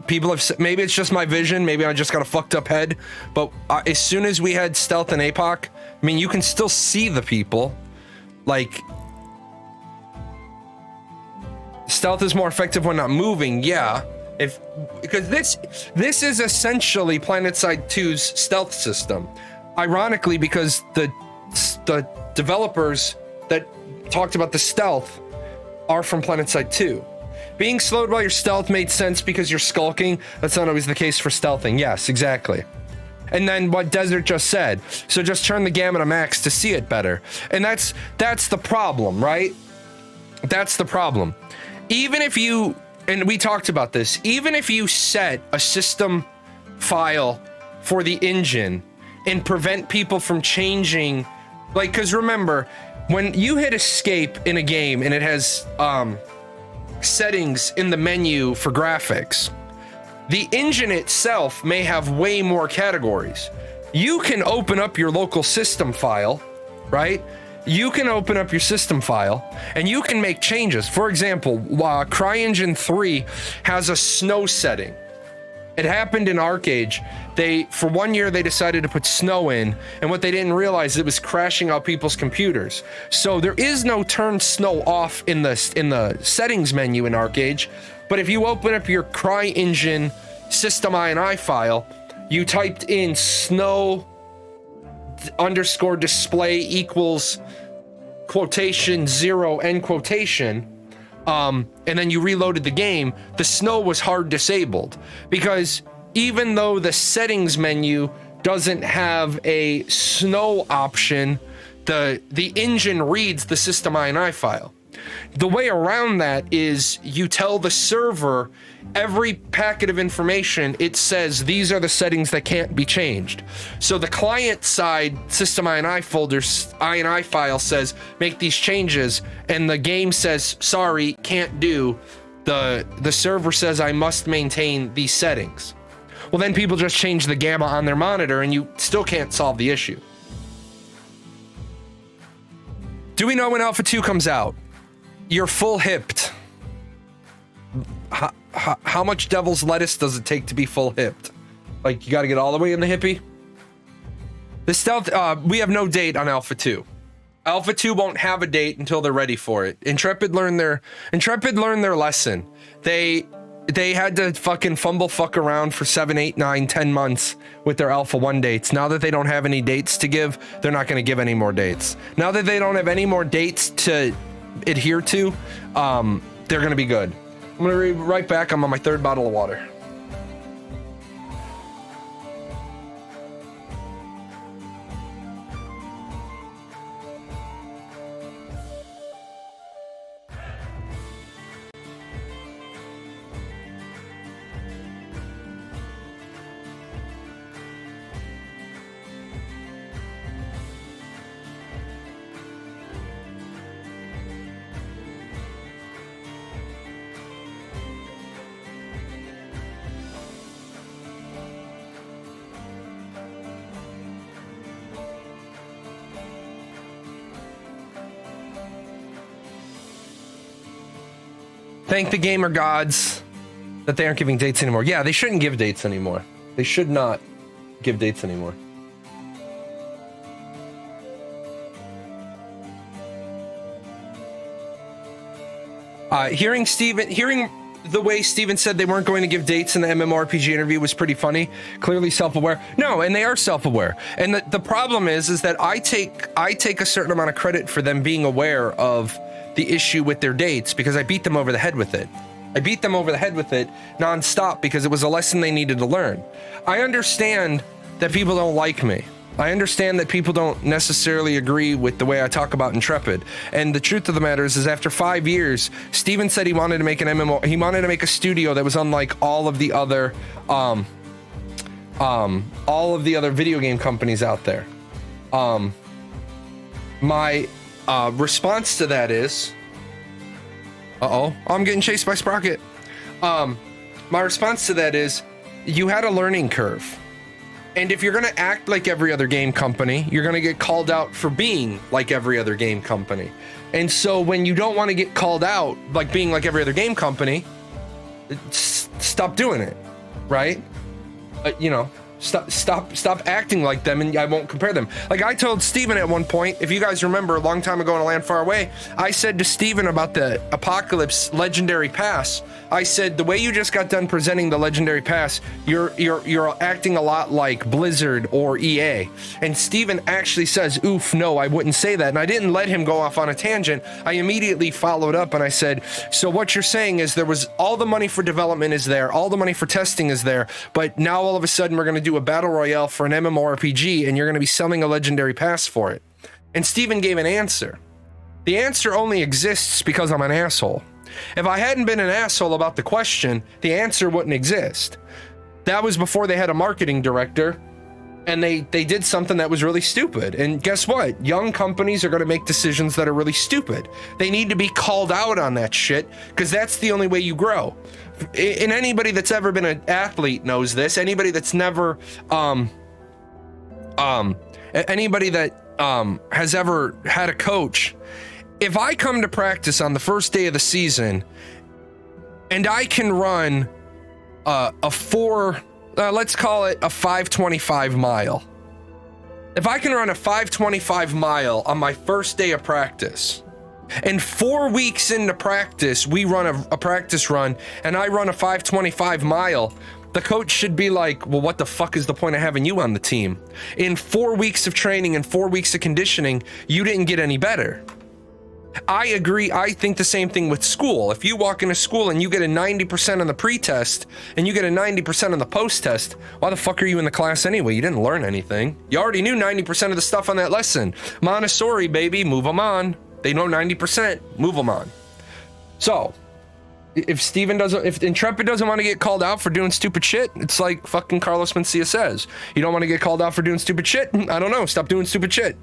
People have, maybe it's just my vision, maybe I just got a fucked up head, but as soon as we had stealth and APOC, I mean, you can still see the people. Like, stealth is more effective when not moving, yeah. Because this is essentially PlanetSide 2's stealth system. Ironically, because the developers that talked about the stealth are from PlanetSide 2. Being slowed while you're stealth made sense because you're skulking. That's not always the case for stealthing. Yes, exactly. And then what Desert just said. So just turn the gamma to max to see it better. And that's the problem, right? That's the problem. Even if you, and we talked about this, even if you set a system file for the engine and prevent people from changing, like, because remember, when you hit escape in a game and it has settings in the menu for graphics, the engine itself may have way more categories. You can open up your local system file, right? You can open up your system file and you can make changes. For example, CryEngine 3 has a snow setting. It happened in ArcAge. For 1 year, they decided to put snow in, and what they didn't realize, it was crashing out people's computers. So there is no turn snow off in the settings menu in ArcAge, but if you open up your CryEngine system INI file, you typed in snow _ display equals quotation 0 end quotation, and then you reloaded the game, the snow was hard disabled, because even though the settings menu doesn't have a snow option, the engine reads the system INI file. The way around that is you tell the server every packet of information, it says these are the settings that can't be changed. So the client side system INI folders, INI file says make these changes, and the game says sorry, can't do. the server says I must maintain these settings. Well, then people just change the gamma on their monitor and you still can't solve the issue. Do we know when Alpha 2 comes out? You're full hipped. How much devil's lettuce does it take to be full hipped? Like, you got to get all the way in the hippie? The stealth, we have no date on Alpha 2. Alpha 2 won't have a date until they're ready for it. Intrepid learned their lesson. They had to fucking fuck around for 7, 8, 9, 10 months with their Alpha 1 dates. Now that they don't have any dates to give, they're not going to give any more dates. Now that they don't have any more dates to adhere to, they're going to be good. I'm going to be right back. I'm on my 3rd bottle of water. Thank the gamer gods that they aren't giving dates anymore. Yeah, they shouldn't give dates anymore. They should not give dates anymore. Hearing the way Steven said they weren't going to give dates in the MMORPG interview was pretty funny. Clearly self-aware. No, and they are self-aware. And the problem is that I take a certain amount of credit for them being aware of the issue with their dates because I beat them over the head with it. I beat them over the head with it nonstop because it was a lesson they needed to learn. I understand that people don't like me. I understand that people don't necessarily agree with the way I talk about Intrepid. And the truth of the matter is after 5 years, Steven said he wanted to make an MMO. He wanted to make a studio that was unlike all of the other video game companies out there. My response to that is, I'm getting chased by Sprocket. My response to that is, you had a learning curve. And if you're going to act like every other game company, you're going to get called out for being like every other game company. And so when you don't want to get called out like being like every other game company, stop doing it, right? Stop acting like them, and I won't compare them. Like I told Steven at one point, if you guys remember a long time ago in a land far away, I said to Steven about the Apocalypse Legendary Pass, I said, the way you just got done presenting the Legendary Pass, you're acting a lot like Blizzard or EA. And Steven actually says, oof, no, I wouldn't say that. And I didn't let him go off on a tangent. I immediately followed up and I said, so what you're saying is there was all the money for development is there, all the money for testing is there, but now all of a sudden we're going to do a battle royale for an MMORPG and you're going to be selling a Legendary Pass for it. And Steven gave an answer. The answer only exists because I'm an asshole. If I hadn't been an asshole about the question, the answer wouldn't exist. That was before they had a marketing director, and they did something that was really stupid. And guess what? Young companies are going to make decisions that are really stupid. They need to be called out on that shit, because that's the only way you grow. And anybody that's ever been an athlete knows this. Anybody that's never, anybody that has ever had a coach. If I come to practice on the first day of the season and I can run let's call it a 525 mile. If I can run a 525 mile on my first day of practice, and 4 weeks into practice, we run a practice run and I run a 525 mile, the coach should be like, well, what the fuck is the point of having you on the team? In 4 weeks of training and 4 weeks of conditioning, you didn't get any better. I agree. I think the same thing with school. If you walk into school and you get a 90% on the pre-test and you get a 90% on the post-test, why the fuck are you in the class anyway? You didn't learn anything. You already knew 90% of the stuff on that lesson. Montessori, baby, move them on. They know 90%, move them on. So, if Intrepid doesn't want to get called out for doing stupid shit, it's like fucking Carlos Mencia says. You don't want to get called out for doing stupid shit? I don't know. Stop doing stupid shit.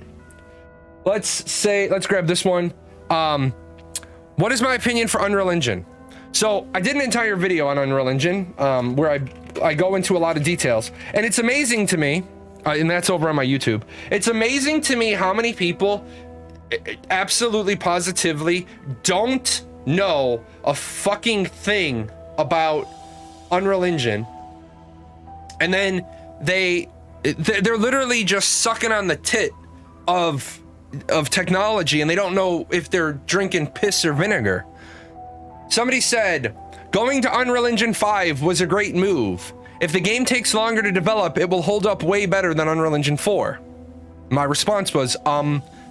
Let's grab this one. What is my opinion for Unreal Engine? So I did an entire video on Unreal Engine where I go into a lot of details, and it's amazing to me, and that's over on my YouTube. It's amazing to me how many people absolutely positively don't know a fucking thing about Unreal Engine, and then they're literally just sucking on the tit of technology, and they don't know if they're drinking piss or vinegar. Somebody said, going to Unreal Engine 5 was a great move. If the game takes longer to develop, it will hold up way better than Unreal Engine 4. My response was,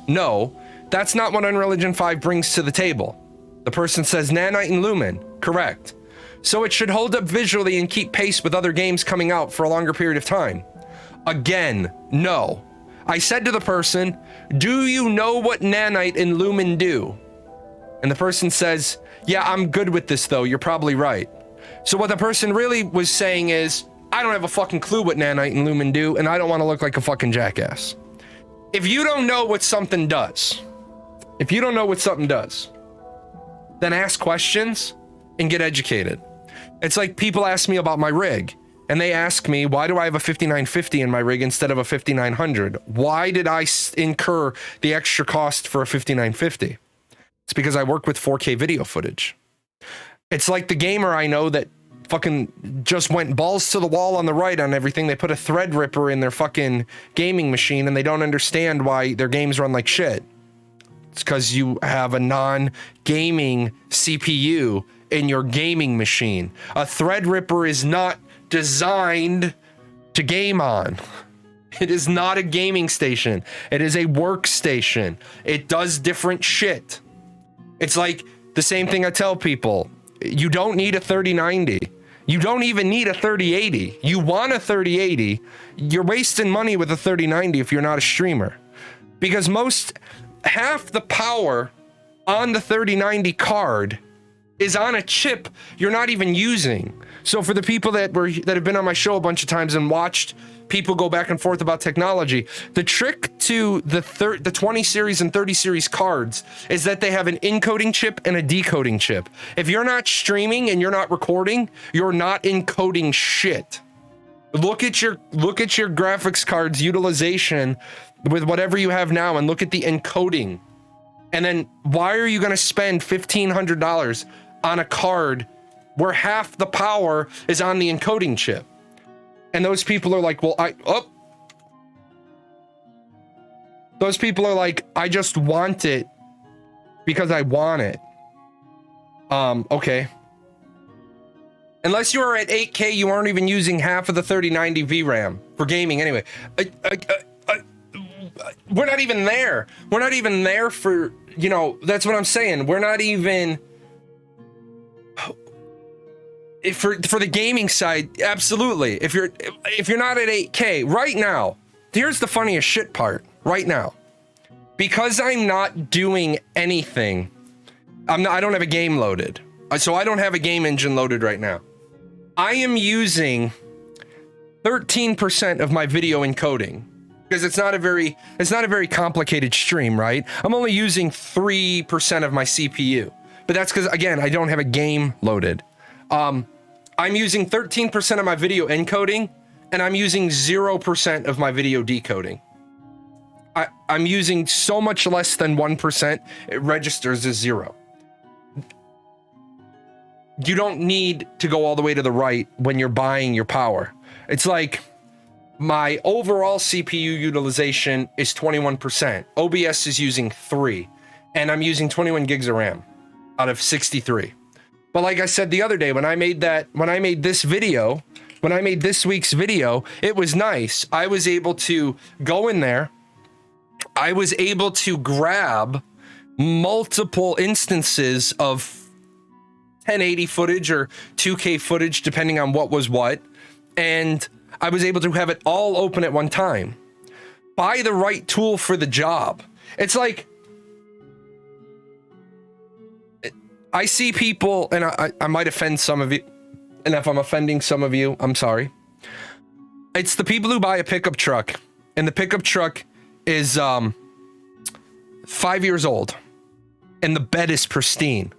no, that's not what Unreal Engine 5 brings to the table. The person says Nanite and Lumen, correct. So it should hold up visually and keep pace with other games coming out for a longer period of time. Again, no. I said to the person, do you know what Nanite and Lumen do? And the person says, yeah, I'm good with this though, you're probably right. So what the person really was saying is, I don't have a fucking clue what Nanite and Lumen do, and I don't want to look like a fucking jackass. If you don't know what something does, then ask questions and get educated. It's like people ask me about my rig, and they ask me, why do I have a 5950 in my rig instead of a 5900? Why did I incur the extra cost for a 5950? It's because I work with 4K video footage. It's like the gamer I know that fucking just went balls to the wall on the right on everything. They put a Threadripper in their fucking gaming machine, and they don't understand why their games run like shit. It's because you have a non-gaming CPU in your gaming machine. A Threadripper is not designed to game on. It is not a gaming station. It is a workstation. It does different shit. It's like the same thing I tell people. You don't need a 3090. You don't even need a 3080. You want a 3080. You're wasting money with a 3090 if you're not a streamer. Because half the power on the 3090 card is on a chip you're not even using. So for the people that have been on my show a bunch of times and watched people go back and forth about technology, the trick to the 20 series and 30 series cards is that they have an encoding chip and a decoding chip. If you're not streaming and you're not recording, you're not encoding shit. Look at your graphics card's utilization with whatever you have now and look at the encoding. And then why are you going to spend $1,500 on a card where half the power is on the encoding chip? And those people are like, well, those people are like, I just want it because I want it. Okay. Unless you are at 8K, you aren't even using half of the 3090 VRAM for gaming anyway. We're not even there. We're not even there for, that's what I'm saying. We're not even... For the gaming side, absolutely. If you're not at 8K right now, here's the funniest shit part. Right now, because I'm not doing anything, I don't have a game loaded, so I don't have a game engine loaded right now. I am using 13% of my video encoding because it's not a very complicated stream, right? I'm only using 3% of my CPU, but that's because again I don't have a game loaded. I'm using 13% of my video encoding, and I'm using 0% of my video decoding. I'm using so much less than 1%, it registers as 0. You don't need to go all the way to the right when you're buying your power. It's like my overall CPU utilization is 21%. OBS is using 3, and I'm using 21 gigs of RAM out of 63. But like I said the other day, when I made this week's video, it was nice. I was able to go in there. I was able to grab multiple instances of 1080 footage or 2K footage, depending on what was what. And I was able to have it all open at one time. Buy the right tool for the job. It's like, I see people, and I might offend some of you, and if I'm offending some of you, I'm sorry. It's the people who buy a pickup truck, and the pickup truck is 5 years old, and the bed is pristine.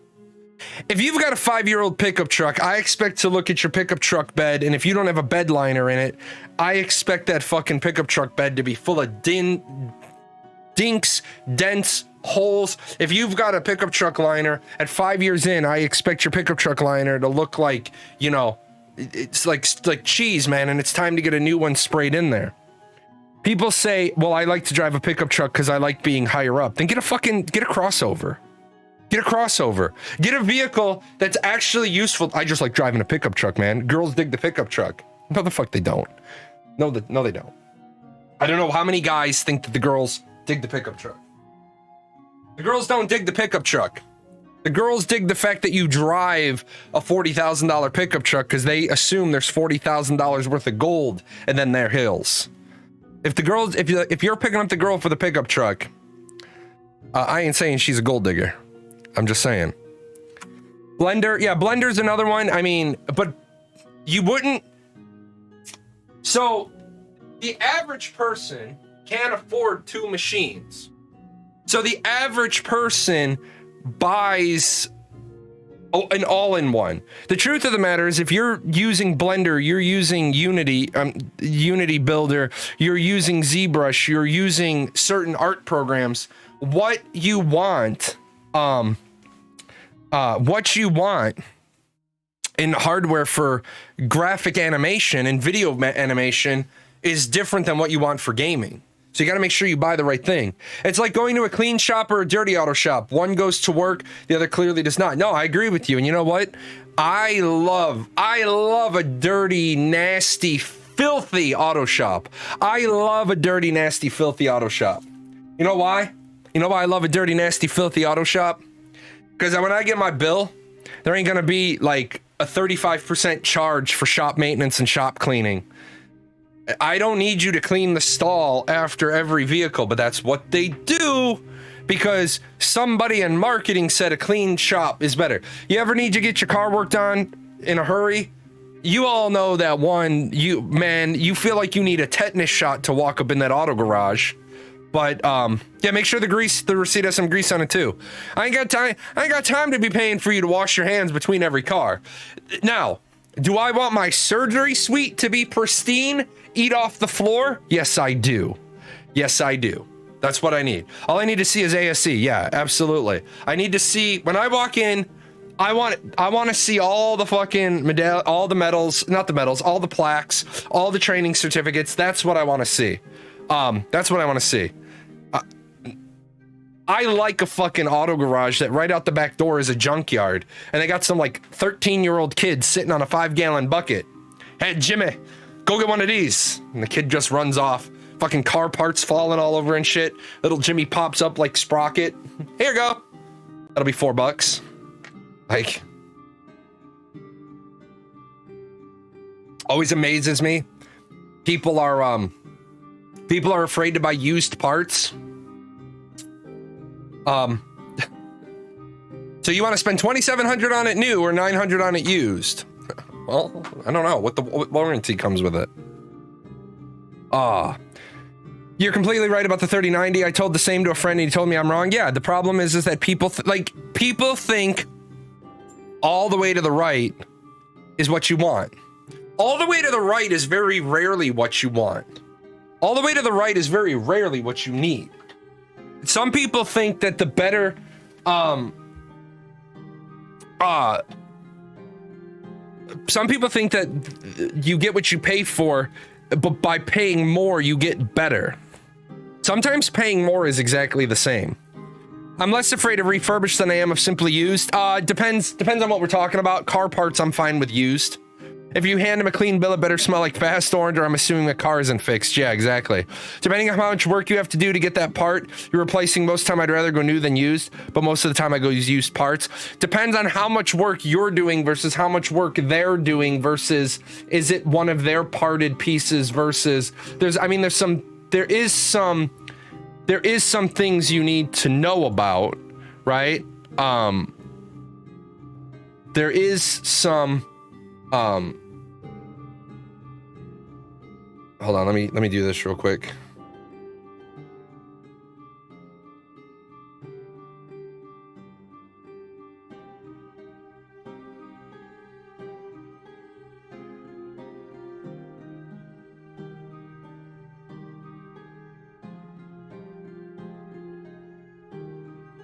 If you've got a 5-year-old pickup truck, I expect to look at your pickup truck bed, and if you don't have a bed liner in it, I expect that fucking pickup truck bed to be full of dinks, dents, holes. If you've got a pickup truck liner at 5 years in, I expect your pickup truck liner to look like, you know, it's like cheese, man, and it's time to get a new one sprayed in there. People say, well, I like to drive a pickup truck because I like being higher up. Then get a crossover. Get a crossover. Get a vehicle that's actually useful. I just like driving a pickup truck, man. Girls dig the pickup truck. No, the fuck they don't. No, they don't. I don't know how many guys think that the girls dig the pickup truck. The girls don't dig the pickup truck. The girls dig the fact that you drive a $40,000 pickup truck because they assume there's $40,000 worth of gold and then their hills. If you're picking up the girl for the pickup truck, I ain't saying she's a gold digger. I'm just saying. Blender, yeah, Blender's another one. I mean, but you wouldn't. So the average person can't afford 2 machines. So the average person buys an all-in-one. The truth of the matter is, if you're using Blender, you're using Unity Builder, you're using ZBrush, you're using certain art programs. What you want in hardware for graphic animation and video animation is different than what you want for gaming. So you got to make sure you buy the right thing. It's like going to a clean shop or a dirty auto shop. One goes to work, the other clearly does not. No, I agree with you. And you know what? I love a dirty, nasty, filthy auto shop. I love a dirty, nasty, filthy auto shop. You know why? You know why I love a dirty, nasty, filthy auto shop? Because when I get my bill, there ain't going to be like a 35% charge for shop maintenance and shop cleaning. I don't need you to clean the stall after every vehicle, but that's what they do because somebody in marketing said a clean shop is better. You ever need to get your car worked on in a hurry? You all know that one, you feel like you need a tetanus shot to walk up in that auto garage. But yeah, make sure the receipt has some grease on it too. I ain't got time to be paying for you to wash your hands between every car. Now, do I want my surgery suite to be pristine? Eat off the floor? Yes, I do. Yes, I do. That's what I need. All I need to see is ASC. Yeah, absolutely. I need to see when I walk in. I want to see all the fucking all the medals, not the medals, all the plaques, all the training certificates. That's what I want to see. That's what I want to see. I like a fucking auto garage that right out the back door is a junkyard, and they got some like 13-year-old kid sitting on a 5-gallon bucket. Hey, Jimmy, go get one of these. And the kid just runs off. Fucking car parts falling all over and shit. Little Jimmy pops up like Sprocket. Here you go. That'll be $4. Like, always amazes me. People are afraid to buy used parts. So you want to spend $2,700 on it new or $900 on it used? Well, I don't know what warranty comes with it. You're completely right about the 3090. I told the same to a friend and he told me I'm wrong. Yeah, the problem is that people think all the way to the right is what you want. All the way to the right is very rarely what you want. All the way to the right is very rarely what you need. Some people think that the better, some people think that you get what you pay for, but by paying more, you get better. Sometimes paying more is exactly the same. I'm less afraid of refurbished than I am of simply used. Depends on what we're talking about. Car parts, I'm fine with used. If you hand him a clean bill, it better smell like fast orange, or I'm assuming the car isn't fixed. Yeah, exactly. Depending on how much work you have to do to get that part you're replacing, most of the time I'd rather go new than used, but most of the time I go use used parts. Depends on how much work you're doing versus how much work they're doing versus is it one of their parted pieces versus there is some things you need to know about, right? There is some hold on, let me do this real quick.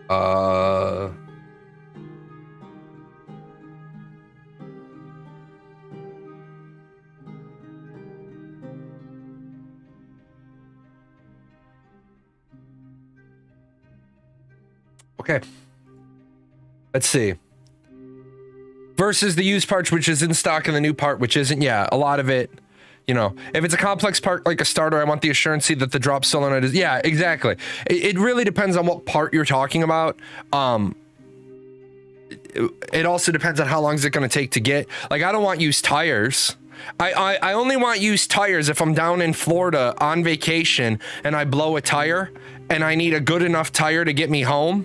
Uh... Okay. Let's see. Versus the used part, which is in stock, and the new part, which isn't. Yeah, a lot of it, you know, if it's a complex part like a starter, I want the assurancy that the drop solenoid is. Yeah, exactly. It really depends on what part you're talking about. It also depends on how long is it going to take to get. Like, I don't want used tires. I only want used tires if I'm down in Florida on vacation and I blow a tire and I need a good enough tire to get me home.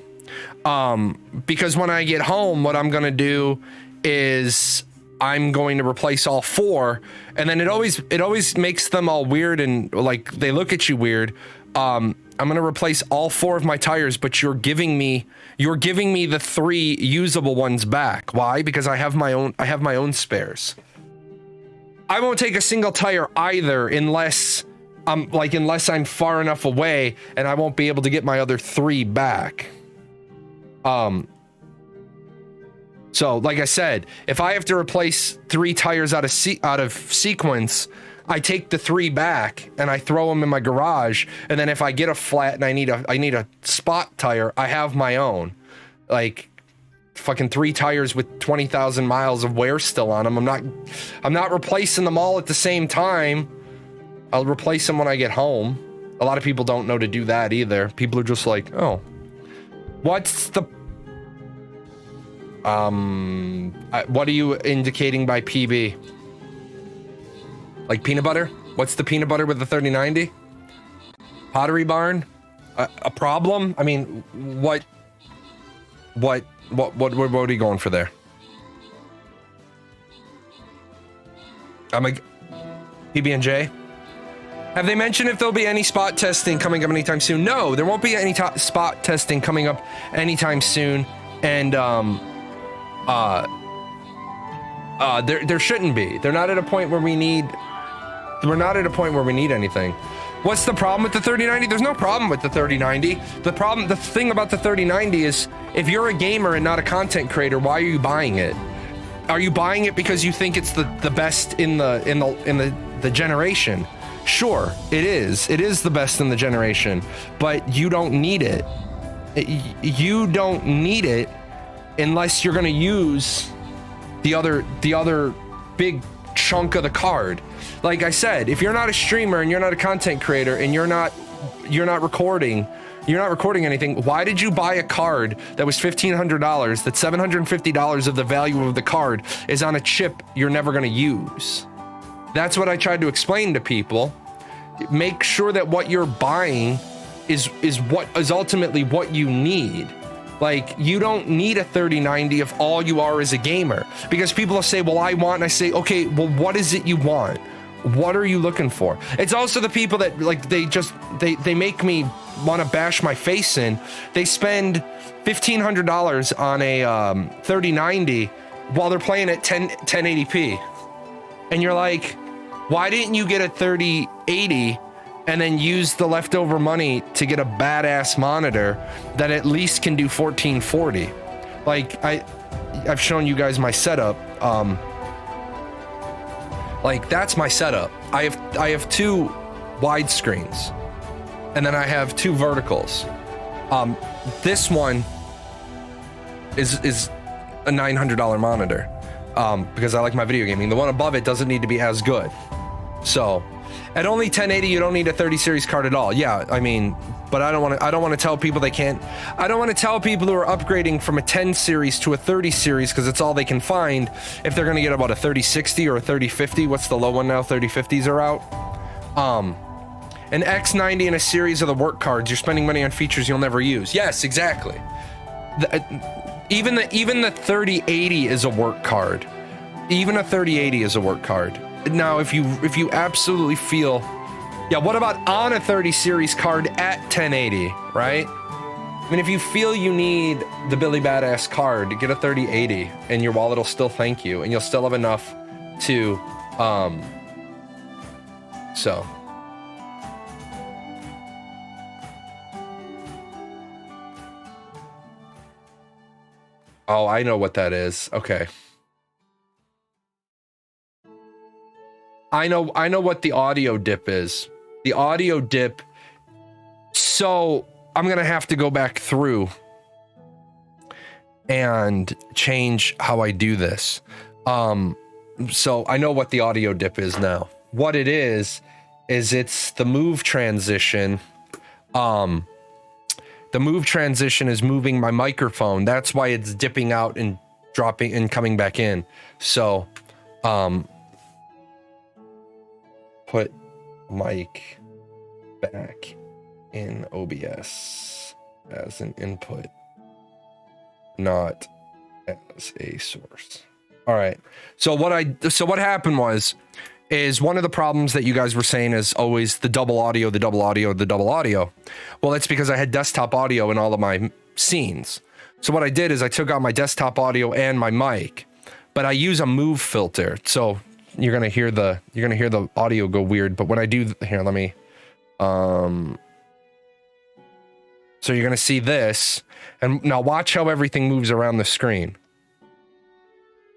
Because when I get home, what I'm going to do is I'm going to replace all 4, and then it always makes them all weird and like they look at you weird. I'm going to replace all 4 of my tires, but you're giving me the 3 usable ones back. Why? Because I have my own spares. I won't take a single tire either unless I'm far enough away and I won't be able to get my other 3 back. So like I said, if I have to replace 3 tires out of sequence, I take the 3 back and I throw them in my garage. And then if I get a flat and I need a spot tire, I have my own. Like fucking 3 tires with 20,000 miles of wear still on them. I'm not replacing them all at the same time. I'll replace them when I get home. A lot of people don't know to do that either. People are just like, oh, what's the... what are you indicating by PB? Like peanut butter? What's the peanut butter with the 3090? Pottery Barn? A problem? I mean, what are you going for there? I'm like, PB&J? Have they mentioned if there'll be any spot testing coming up anytime soon? No, there won't be any spot testing coming up anytime soon. And, there shouldn't be. They're not at a point where we need... We're not at a point where we need anything. What's the problem with the 3090? There's no problem with the 3090. The thing about the 3090 is, if you're a gamer and not a content creator, why are you buying it? Are you buying it because you think it's the best in the generation? Sure, it is. It is the best in the generation, but you don't need it. You don't need it unless you're going to use the other big chunk of the card. Like I said, if you're not a streamer and you're not a content creator and you're not recording anything, why did you buy a card that was $1,500, that $750 of the value of the card is on a chip you're never going to use? That's what I tried to explain to people. Make sure that what you're buying is ultimately what you need. Like, you don't need a 3090 if all you are is a gamer. Because people will say, well, I want, and I say, okay, well, what is it you want? What are you looking for? It's also the people that, like, they make me want to bash my face in. They spend $1,500 on a 3090 while they're playing at 1080p. And you're like, why didn't you get a 3080 and then use the leftover money to get a badass monitor that at least can do 1440? Like, I've shown you guys my setup. Like, that's my setup. I have 2 widescreens, and then I have 2 verticals. This one is a $900 monitor, because I like my video gaming. The one above it doesn't need to be as good. So at only 1080, you don't need a 30 series card at all. Yeah, I mean, but I don't want to tell people they can't. I don't want to tell people who are upgrading from a 10 series to a 30 series because it's all they can find, if they're going to get about a 3060 or a 3050. What's the low one now? 3050s are out. An X90 and a series of the work cards. You're spending money on features you'll never use. Yes, exactly. Even the 3080 is a work card. Even a 3080 is a work card. Now, if you absolutely feel, yeah, what about on a 30 series card at 1080, right? I mean, if you feel you need the Billy Badass card, get a 3080 and your wallet will still thank you, and you'll still have enough to, so. Oh, I know what that is. Okay. I know what the audio dip is. The audio dip. So I'm going to have to go back through and change how I do this. So I know what the audio dip is now. What it is it's the move transition. The move transition is moving my microphone. That's why it's dipping out and dropping and coming back in. So, put mic back in OBS as an input, not as a source. All right. So what happened is one of the problems that you guys were saying is always the double audio. Well, that's because I had desktop audio in all of my scenes. So what I did is I took out my desktop audio and my mic, but I use a move filter. So you're gonna hear the audio go weird. But when I do here, let me. So you're gonna see this, and now watch how everything moves around the screen.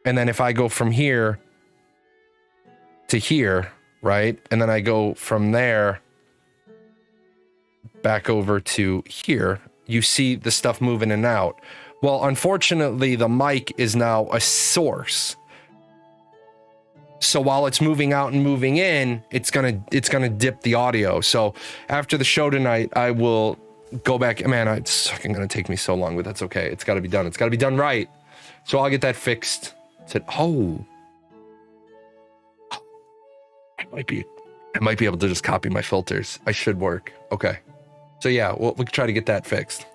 And then if I go from here to here, right? And then I go from there back over to here, you see the stuff moving in and out. Well, unfortunately, the mic is now a source. So while it's moving out and moving in, it's gonna dip the audio. So after the show tonight, I will go back. Man, it's fucking gonna take me so long, but that's okay. It's gotta be done. It's gotta be done right. So I'll get that fixed. Oh, I might be able to just copy my filters. I should work. Okay. So yeah, we'll try to get that fixed.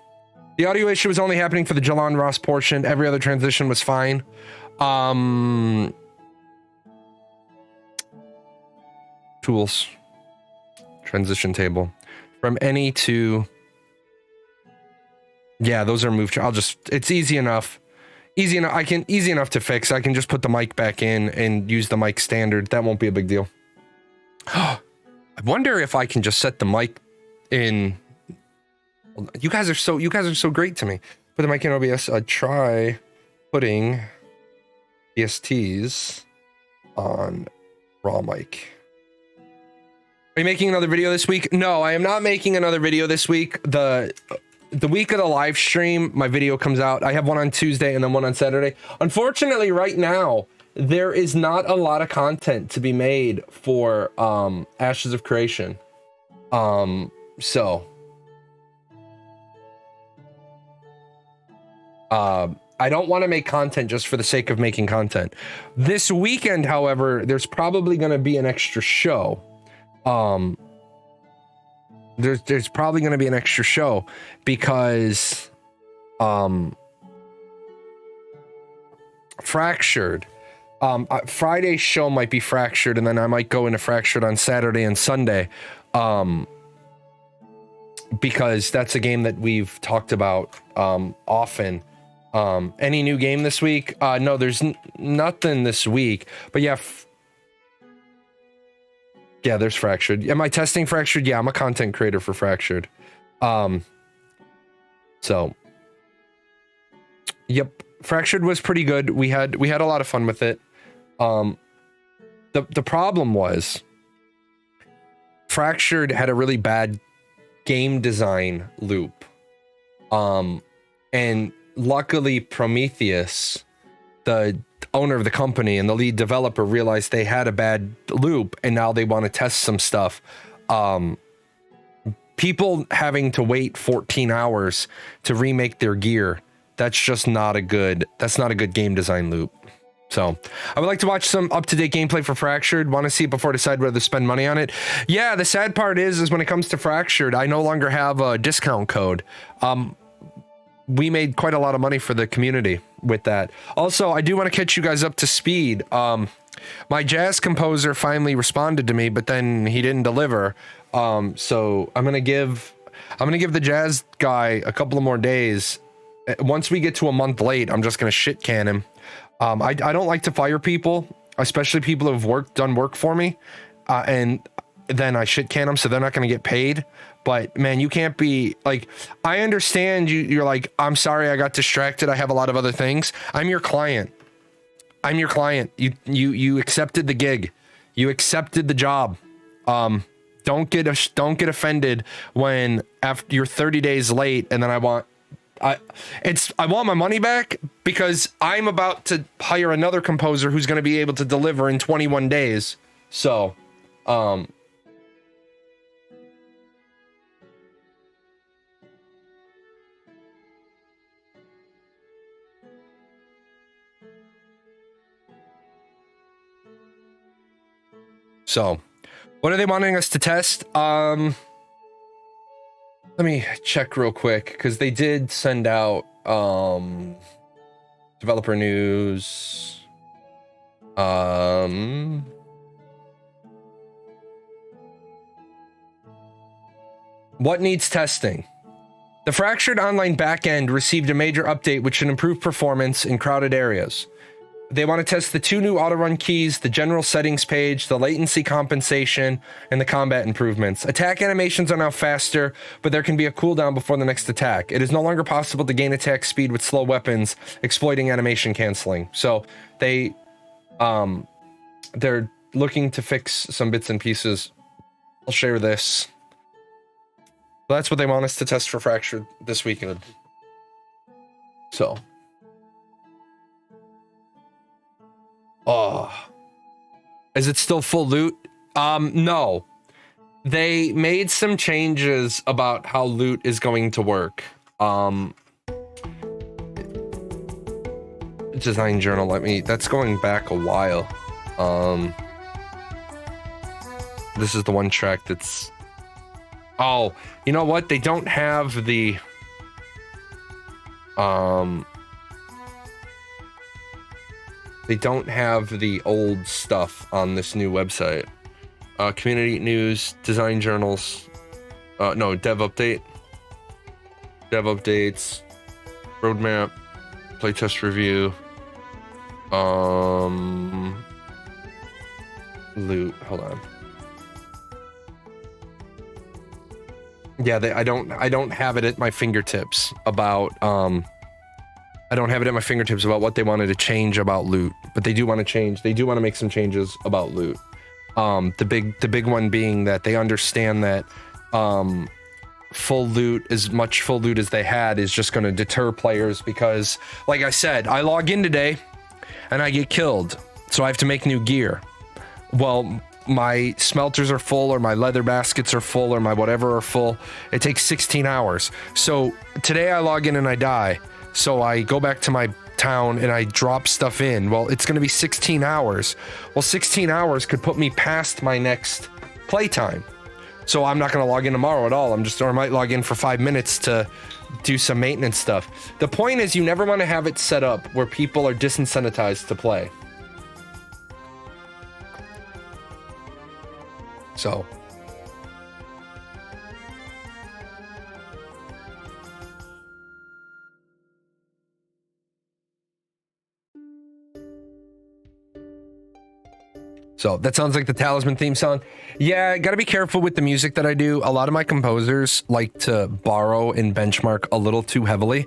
The audio issue was only happening for the Jahlon Ross portion. Every other transition was fine. Tools. Transition table. From any to... Yeah, those are moved. It's easy enough. Easy enough to fix. I can just put the mic back in and use the mic standard. That won't be a big deal. I wonder if I can just set the mic in. You guys are so great to me. Put the mic in OBS. Try putting ESTs on raw mic. Are you making another video this week? No, I am not making another video this week. The week of the live stream, my video comes out. I have one on Tuesday and then one on Saturday. Unfortunately, right now, there is not a lot of content to be made for Ashes of Creation. So I don't want to make content just for the sake of making content. This weekend, however, there's probably going to be an extra show. There's probably going to be an extra show because Fractured. Friday's show might be Fractured, and then I might go into Fractured on Saturday and Sunday, because that's a game that we've talked about often. Any new game this week? No, there's nothing this week, but yeah. Yeah, there's Fractured. Am I testing Fractured? Yeah, I'm a content creator for Fractured. So, yep, Fractured was pretty good. We had a lot of fun with it. The problem was Fractured had a really bad game design loop. And luckily Prometheus, the owner of the company and the lead developer, realized they had a bad loop, and now they want to test some stuff. People having to wait 14 hours to remake their gear, that's just not a good game design loop. So I would like to watch some up-to-date gameplay for Fractured. Want to see it before I decide whether to spend money on it. Yeah, the sad part is when it comes to Fractured, I no longer have a discount code. We made quite a lot of money for the community with that. Also, I do want to catch you guys up to speed. My jazz composer finally responded to me, but then he didn't deliver. So I'm gonna give the jazz guy a couple of more days. Once we get to a month late, I'm just gonna shit can him. I don't like to fire people, especially people who've done work for me. And then I shit can them, so they're not going to get paid. But man, you can't be like, I understand you're like, I'm sorry, I got distracted, I have a lot of other things. I'm your client. I'm your client. You accepted the gig. You accepted the job. Don't get offended when after you're 30 days late and then I want my money back, because I'm about to hire another composer who's going to be able to deliver in 21 days. So, what are they wanting us to test? Let me check real quick, because they did send out developer news. What needs testing? The fractured online backend received a major update which should improve performance in crowded areas. They want to test the 2 new autorun keys, the general settings page, the latency compensation, and the combat improvements. Attack animations are now faster, but there can be a cooldown before the next attack. It is no longer possible to gain attack speed with slow weapons, exploiting animation canceling. So they're looking to fix some bits and pieces. I'll share this. So that's what they want us to test for Fractured this weekend. So. Oh, is it still full loot? No. They made some changes about how loot is going to work. Design journal, that's going back a while. This is the one track that's, oh, you know what? They don't have the, they don't have the old stuff on this new website. Community news, design journals, no, dev update, dev updates, roadmap, playtest review, loot, hold on. Yeah, I don't have it at my fingertips about, I don't have it at my fingertips about what they wanted to change about loot, but they do want to change. They do want to make some changes about loot. The big one being that they understand that full loot, as much full loot as they had, is just going to deter players, because, like I said, I log in today and I get killed, so I have to make new gear. Well, my smelters are full, or my leather baskets are full, or my whatever are full. It takes 16 hours. So today I log in and I die. So I go back to my town and I drop stuff in. Well, it's going to be 16 hours. Well, 16 hours could put me past my next playtime. So I'm not going to log in tomorrow at all. Or I might log in for 5 minutes to do some maintenance stuff. The point is, you never want to have it set up where people are disincentivized to play. So. So that sounds like the Talisman theme song. Yeah, I gotta be careful with the music that I do. A lot of my composers like to borrow and benchmark a little too heavily.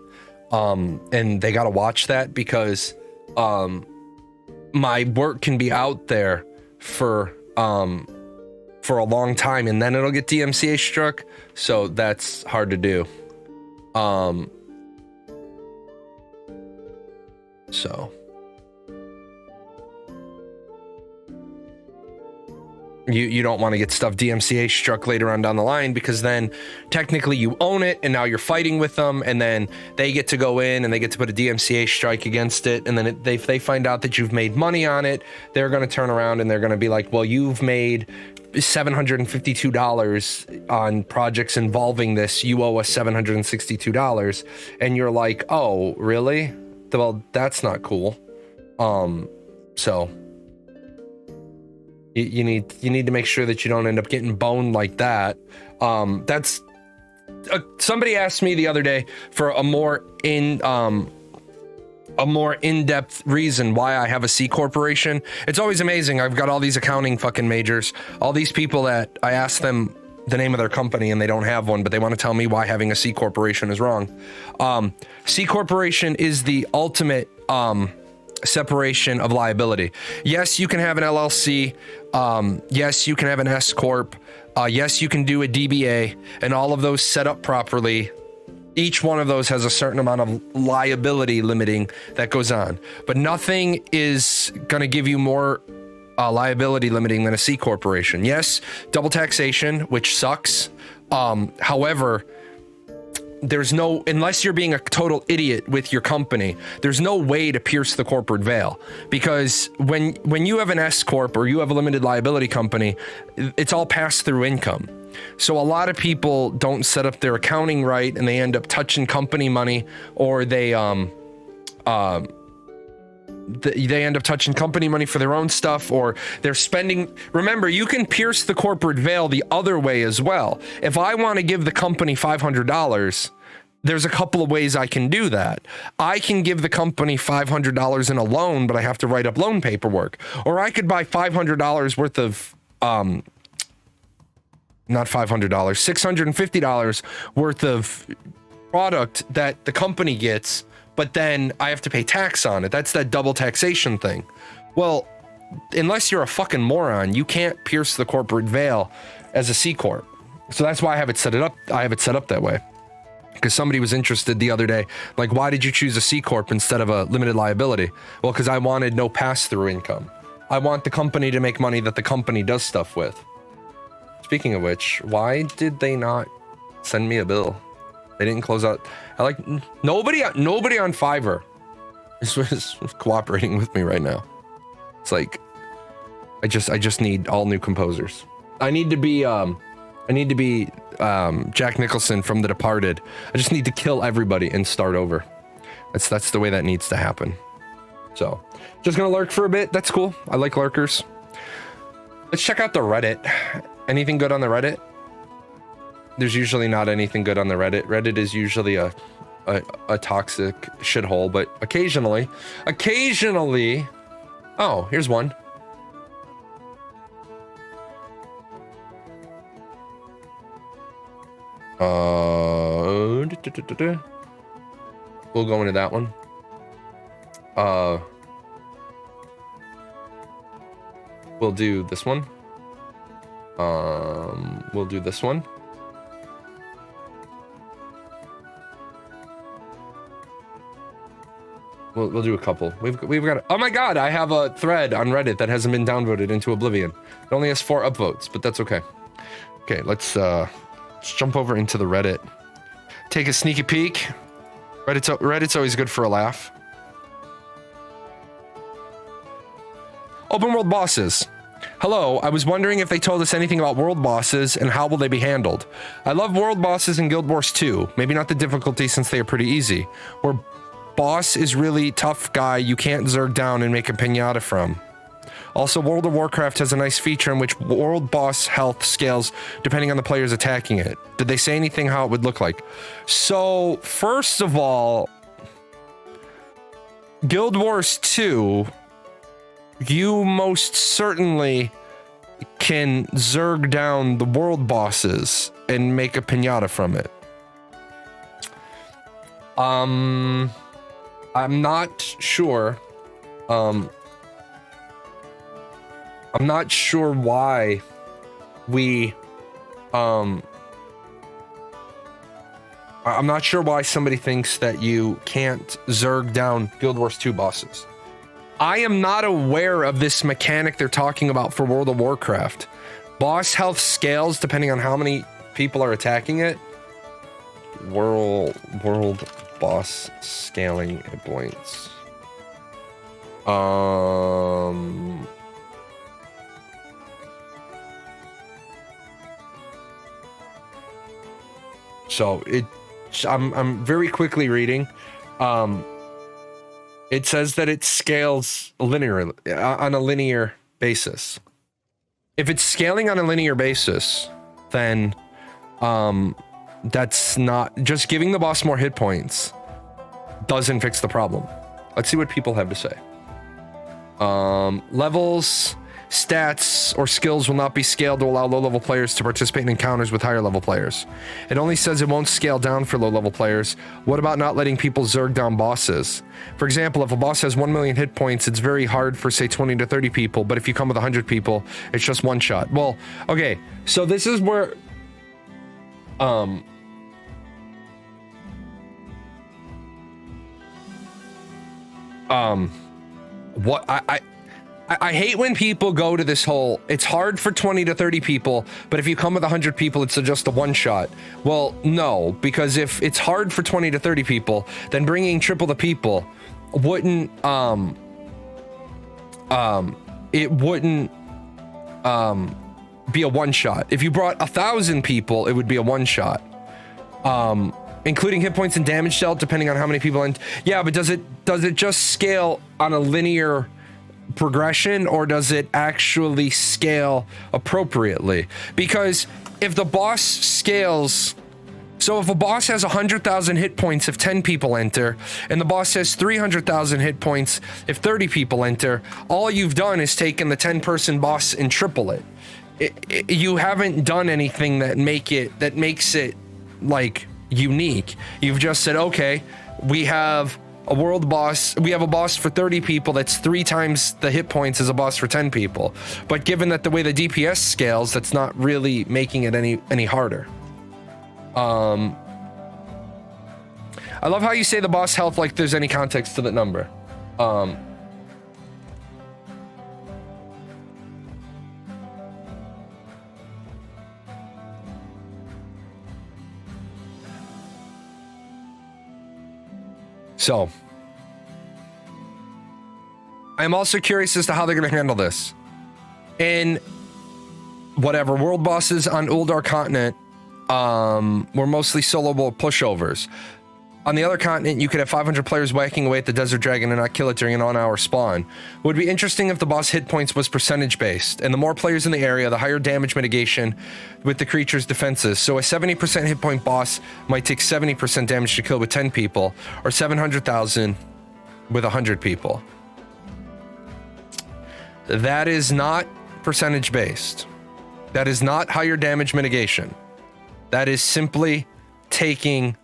And they gotta watch that, because my work can be out there for a long time and then it'll get DMCA struck. So that's hard to do. So. You don't want to get stuff DMCA struck later on down the line, because then technically you own it and now you're fighting with them, and then they get to go in and they get to put a DMCA strike against it, and then if they find out that you've made money on it, they're going to turn around and they're going to be like, well, you've made $752 on projects involving this, you owe us $762. And you're like, oh, really? Well, that's not cool. So you need to make sure that you don't end up getting boned like that. That's somebody asked me the other day for a more a more in-depth reason why I have a C corporation. It's always amazing. I've got all these accounting fucking majors, all these people that I ask them the name of their company and they don't have one, but they want to tell me why having a C corporation is wrong. C corporation is the ultimate separation of liability. Yes, you can have an LLC. Yes, you can have an S corp. Yes, you can do a DBA, and all of those set up properly. Each one of those has a certain amount of liability limiting that goes on, but nothing is going to give you more liability limiting than a C corporation. Yes, double taxation, which sucks. However, there's no, unless you're being a total idiot with your company, there's no way to pierce the corporate veil, because when you have an S corp or you have a limited liability company, it's all pass through income. So a lot of people don't set up their accounting right, and they end up touching company money, or they end up touching company money for their own stuff, or they're spending. Remember, you can pierce the corporate veil the other way as well. If I want to give the company $500, there's a couple of ways I can do that. I can give the company $500 in a loan, but I have to write up loan paperwork. Or I could buy $500 worth of, not $500, $650 worth of product that the company gets, but then I have to pay tax on it. That's that double taxation thing. Well, unless you're a fucking moron, you can't pierce the corporate veil as a C corp. So that's why I have it set up that way. Because somebody was interested the other day, like, why did you choose a C corp instead of a limited liability? Well, because I wanted no pass-through income. I want the company to make money that the company does stuff with. Speaking of which, why did they not send me a bill? They didn't close out. I like nobody on Fiverr is cooperating with me right now. It's like I just need all new composers. I need to be Jack Nicholson from The Departed. I just need to kill everybody and start over. That's the way that needs to happen. So just gonna lurk for a bit. That's cool. I like lurkers. Let's check out the Reddit. Anything good on the Reddit? There's usually not anything good on the Reddit. Reddit is usually a toxic shithole, but occasionally, oh, here's one. We'll go into that one. We'll do this one. We'll do this one. We'll do a couple. We've got. Oh my God! I have a thread on Reddit that hasn't been downvoted into oblivion. It only has 4 upvotes, but that's okay. Okay, let's jump over into the Reddit. Take a sneaky peek. Reddit's always good for a laugh. Open world bosses. Hello, I was wondering if they told us anything about world bosses and how will they be handled. I love world bosses in Guild Wars 2. Maybe not the difficulty since they are pretty easy. Where boss is really tough guy you can't zerg down and make a pinata from. Also, World of Warcraft has a nice feature in which world boss health scales depending on the players attacking it. Did they say anything how it would look like? So, first of all, Guild Wars 2, you most certainly can zerg down the world bosses and make a pinata from it. I'm not sure. I'm not sure why we, I'm not sure why somebody thinks that you can't zerg down Guild Wars 2 bosses. I am not aware of this mechanic they're talking about for World of Warcraft. Boss health scales depending on how many people are attacking it. World boss scaling hit points. So I'm very quickly reading. It says that it scales linearly on a linear basis. If it's scaling on a linear basis, then that's not just giving the boss more hit points doesn't fix the problem. Let's see what people have to say. Levels, stats, or skills will not be scaled to allow low-level players to participate in encounters with higher-level players. It only says it won't scale down for low-level players. What about not letting people zerg down bosses? For example, if a boss has 1 million hit points, it's very hard for, say, 20 to 30 people, but if you come with 100 people, it's just one shot. Well, okay, so this is where... what I hate when people go to this whole, it's hard for 20 to 30 people, but if you come with 100 people, it's just a one shot. Well, no, because if it's hard for 20 to 30 people, then bringing triple the people wouldn't, it wouldn't, be a one shot. If you brought 1,000 people, it would be a one shot. Including hit points and damage dealt, depending on how many people. And yeah, but does it just scale on a linear progression, or does it actually scale appropriately? Because if the boss scales, so if a boss has 100,000 hit points if 10 people enter, and the boss has 300,000 hit points if 30 people enter, all you've done is taken the 10-person boss and triple it. You haven't done anything that makes it like unique. You've just said, okay, we have a world boss, we have a boss for 30 people that's 3 times the hit points as a boss for 10 people. But given that the way the DPS scales, that's not really making it any harder. I love how you say the boss health like there's any context to that number. So, I'm also curious as to how they're going to handle this. In whatever, world bosses on Uldar continent were mostly soloable pushovers. On the other continent, you could have 500 players whacking away at the desert dragon and not kill it during an on-hour spawn. Would be interesting if the boss hit points was percentage based, and the more players in the area, the higher damage mitigation with the creature's defenses. So a 70% hit point boss might take 70% damage to kill with 10 people, or 700,000 with 100 people. That is not percentage based. That is not higher damage mitigation. That is simply taking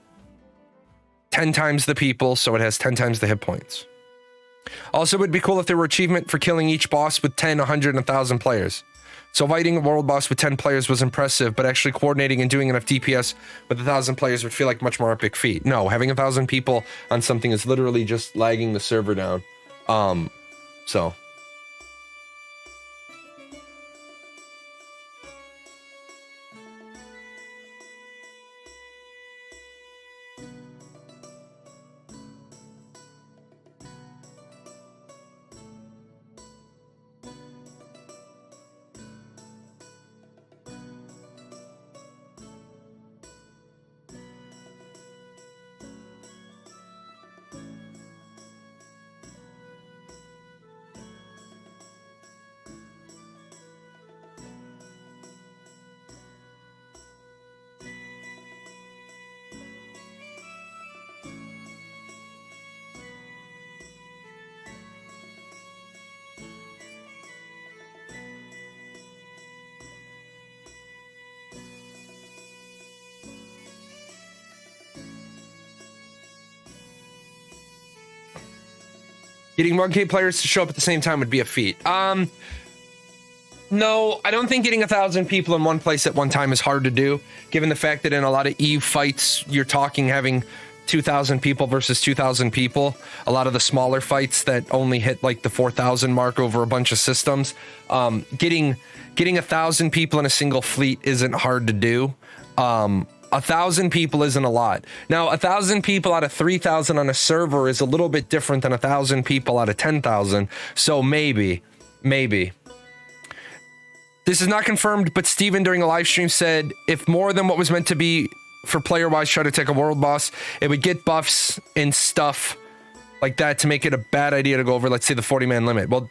10 times the people, so it has 10 times the hit points. Also, it would be cool if there were achievement for killing each boss with 10, 100, and 1,000 players. So fighting a world boss with 10 players was impressive, but actually coordinating and doing enough DPS with 1,000 players would feel like a much more epic feat. No, having 1,000 people on something is literally just lagging the server down. So... Getting 1K players to show up at the same time would be a feat. No, I don't think getting 1,000 people in one place at one time is hard to do, given the fact that in a lot of EVE fights, you're talking having 2,000 people versus 2,000 people. A lot of the smaller fights that only hit like the 4,000 mark over a bunch of systems. Getting 1,000 people in a single fleet isn't hard to do. 1,000 people isn't a lot. Now, 1,000 people out of 3,000 on a server is a little bit different than 1,000 people out of 10,000. So maybe. This is not confirmed, but Steven during a live stream said if more than what was meant to be for player-wise try to take a world boss, it would get buffs and stuff like that to make it a bad idea to go over, let's say, the 40-man limit. Well,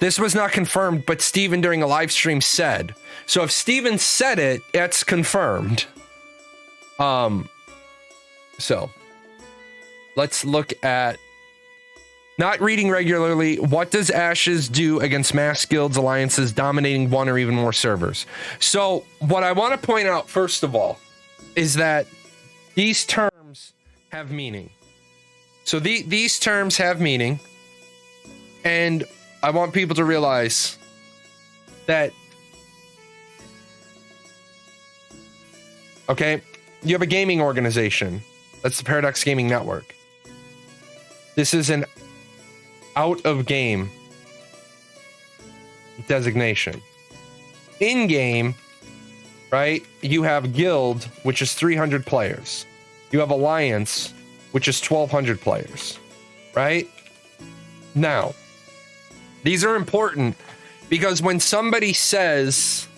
this was not confirmed, but Steven during a live stream said. So if Steven said it, it's confirmed. So let's look at Not reading regularly. What does Ashes do against mass guilds, alliances dominating one or even more servers? So what I want to point out, first of all, is that these terms have meaning. So these terms have meaning. And I want people to realize that, okay, you have a gaming organization. That's the Paradox Gaming Network. This is an out-of-game designation. In-game, right, you have Guild, which is 300 players. You have Alliance, which is 1,200 players, right? Now, these are important because when somebody says,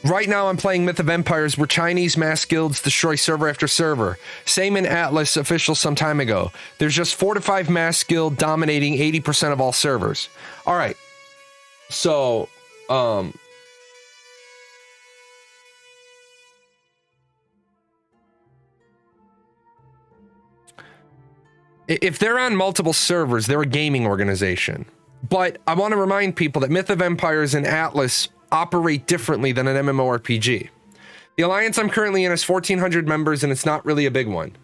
right now I'm playing Myth of Empires where Chinese mass guilds destroy server after server. Same in Atlas official some time ago. There's just 4 to 5 mass guild dominating 80% of all servers. All right. So, if they're on multiple servers, they're a gaming organization. But I want to remind people that Myth of Empires and Atlas operate differently than an MMORPG. The alliance I'm currently in has 1,400 members, and it's not really a big one.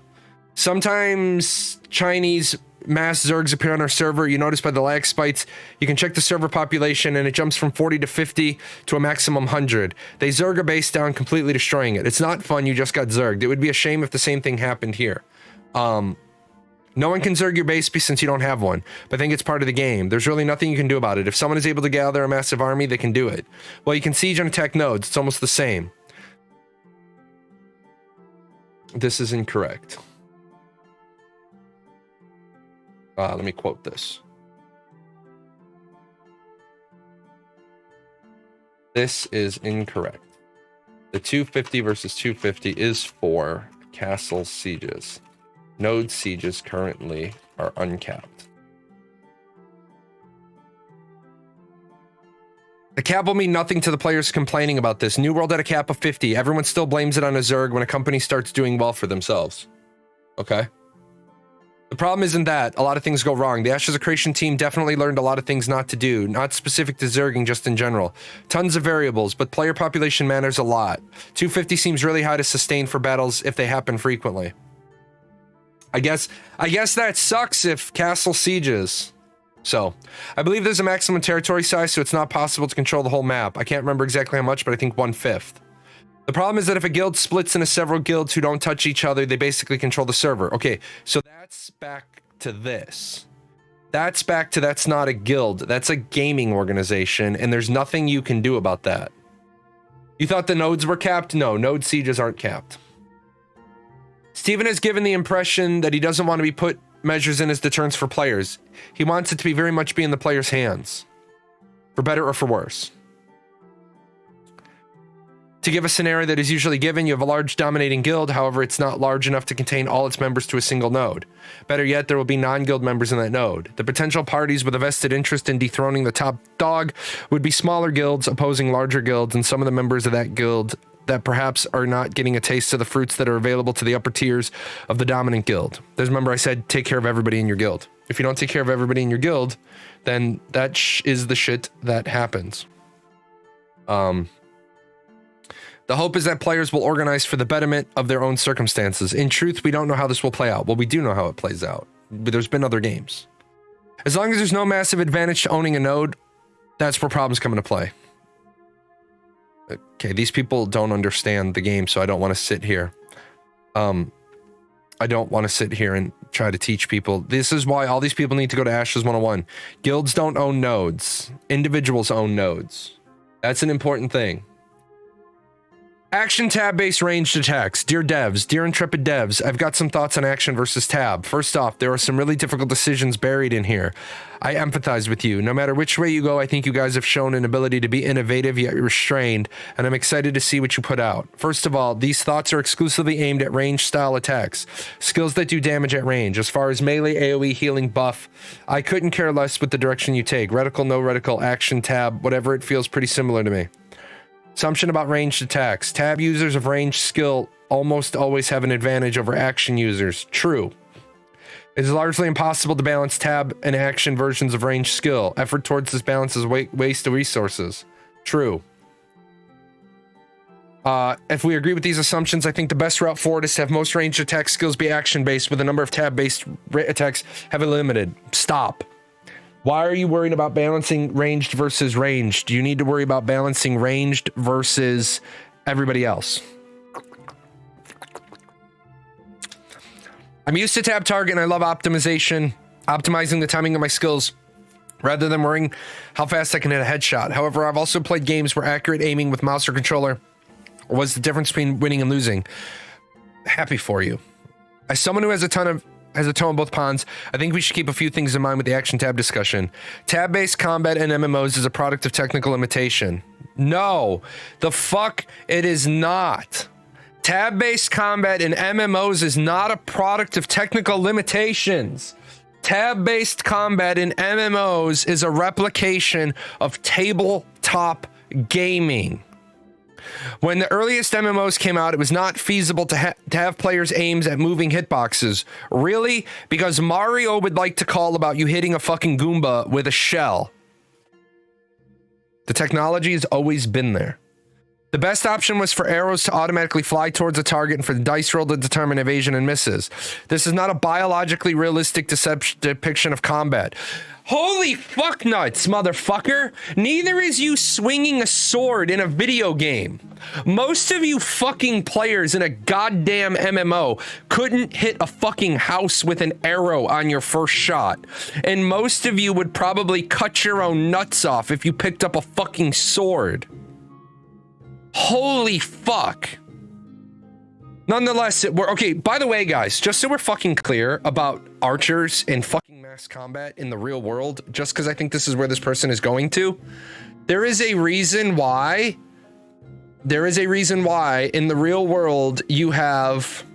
Sometimes Chinese mass Zergs appear on our server. You notice by the lag spikes, you can check the server population, and it jumps from 40 to 50 to a maximum 100. They Zerg a base down, completely destroying it. It's not fun, you just got Zerged. It would be a shame if the same thing happened here. No one can Zerg your base since you don't have one, but I think it's part of the game. There's really nothing you can do about it. If someone is able to gather a massive army, they can do it. Well, you can siege and attack nodes. It's almost the same. This is incorrect. Let me quote this. This is incorrect. The 250 versus 250 is for castle sieges. Node sieges currently are uncapped. The cap will mean nothing to the players complaining about this. New World at a cap of 50. Everyone still blames it on a Zerg when a company starts doing well for themselves. Okay? The problem isn't that. A lot of things go wrong. The Ashes of Creation team definitely learned a lot of things not to do, not specific to Zerging, just in general. Tons of variables, but player population matters a lot. 250 seems really high to sustain for battles if they happen frequently. I guess that sucks if castle sieges. So, I believe there's a maximum territory size, so it's not possible to control the whole map. I can't remember exactly how much, but I think 1/5. The problem is that if a guild splits into several guilds who don't touch each other, they basically control the server. Okay, so that's back to this. That's back to that's not a guild. That's a gaming organization, and there's nothing you can do about that. You thought the nodes were capped? No, node sieges aren't capped. Steven has given the impression that he doesn't want to be put measures in as deterrents for players. He wants it to be very much be in the players' hands. For better or for worse. To give a scenario that is usually given, you have a large dominating guild, however, it's not large enough to contain all its members to a single node. Better yet, there will be non-guild members in that node. The potential parties with a vested interest in dethroning the top dog would be smaller guilds opposing larger guilds, and some of the members of that guild that perhaps are not getting a taste of the fruits that are available to the upper tiers of the dominant guild. There's, remember I said, take care of everybody in your guild. If you don't take care of everybody in your guild, then that is the shit that happens. The hope is that players will organize for the betterment of their own circumstances. In truth, we don't know how this will play out. Well, we do know how it plays out, but there's been other games. As long as there's no massive advantage to owning a node, that's where problems come into play. Okay, these people don't understand the game, so I don't want to sit here. I don't want to sit here and try to teach people. This is why all these people need to go to Ashes 101. Guilds don't own nodes. Individuals own nodes. That's an important thing. Action tab-based ranged attacks. Dear devs, dear Intrepid devs, I've got some thoughts on action versus tab. First off, there are some really difficult decisions buried in here. I empathize with you. No matter which way you go, I think you guys have shown an ability to be innovative yet restrained, and I'm excited to see what you put out. First of all, these thoughts are exclusively aimed at range style attacks, skills that do damage at range. As far as melee, AoE, healing, buff, I couldn't care less with the direction you take. Reticle, no reticle, action, tab, whatever, it feels pretty similar to me. Assumption about ranged attacks. Tab users of ranged skill almost always have an advantage over action users. True. It is largely impossible to balance tab and action versions of ranged skill. Effort towards this balance is waste of resources. True. If we agree with these assumptions, I think the best route forward is to have most ranged attack skills be action-based, with a number of tab-based attacks heavily limited. Stop. Why are you worried about balancing ranged versus ranged? You need to worry about balancing ranged versus everybody else. I'm used to tab target and I love optimization, optimizing the timing of my skills rather than worrying how fast I can hit a headshot. However, I've also played games where accurate aiming with mouse or controller was the difference between winning and losing. Happy for you. As someone who has a toe in both ponds, I think we should keep a few things in mind with the action tab discussion. Tab-based combat in MMOs is a product of technical limitation. No, the fuck it is not. Tab-based combat in MMOs is not a product of technical limitations. Tab-based combat in MMOs is a replication of tabletop gaming. When the earliest MMOs came out, it was not feasible to have players' aims at moving hitboxes. Really? Because Mario would like to call about you hitting a fucking Goomba with a shell. The technology has always been there. The best option was for arrows to automatically fly towards a target and for the dice roll to determine evasion and misses. This is not a biologically realistic depiction of combat. Holy fuck nuts, motherfucker! Neither is you swinging a sword in a video game. Most of you fucking players in a goddamn MMO couldn't hit a fucking house with an arrow on your first shot. And most of you would probably cut your own nuts off if you picked up a fucking sword. Holy fuck. Nonetheless, okay, by the way, guys, just so we're fucking clear about archers and fucking mass combat in the real world, just because I think this is where this person is going to, there is a reason why in the real world you have,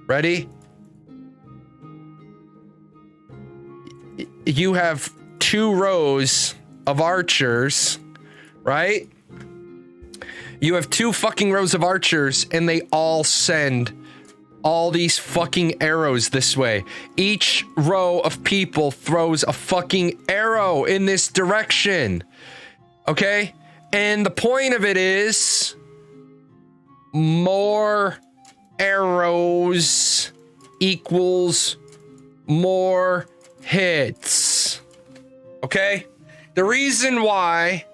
ready? You have 2 rows of archers, right? You have 2 fucking rows of archers and they all send all these fucking arrows this way. Each row of people throws a fucking arrow in this direction. Okay? And the point of it is more arrows equals more hits. Okay? The reason why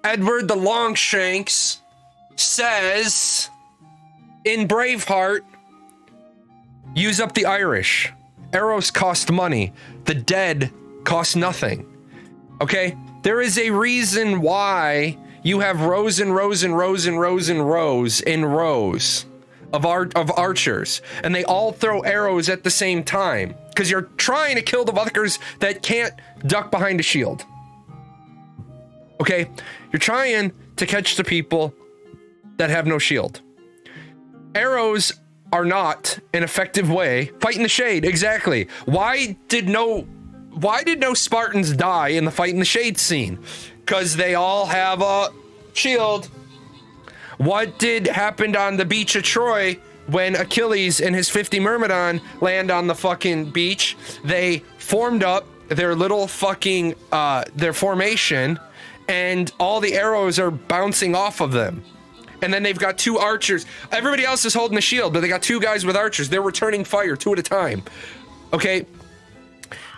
Edward the Longshanks says in Braveheart, use up the Irish. Arrows cost money. The dead cost nothing. Okay? There is a reason why you have rows and rows and rows and rows and rows and rows of archers, and they all throw arrows at the same time because you're trying to kill the fuckers that can't duck behind a shield. Okay? You're trying to catch the people that have no shield. Arrows are not an effective way. Fight in the shade, exactly. Why did no Spartans die in the fight in the shade scene? Because they all have a shield. What did happen on the beach of Troy when Achilles and his 50 Myrmidon land on the fucking beach? They formed up their little fucking their formation, and all the arrows are bouncing off of them. And then they've got 2 archers. Everybody else is holding the shield, but they got 2 guys with archers. They're returning fire 2 at a time. Okay?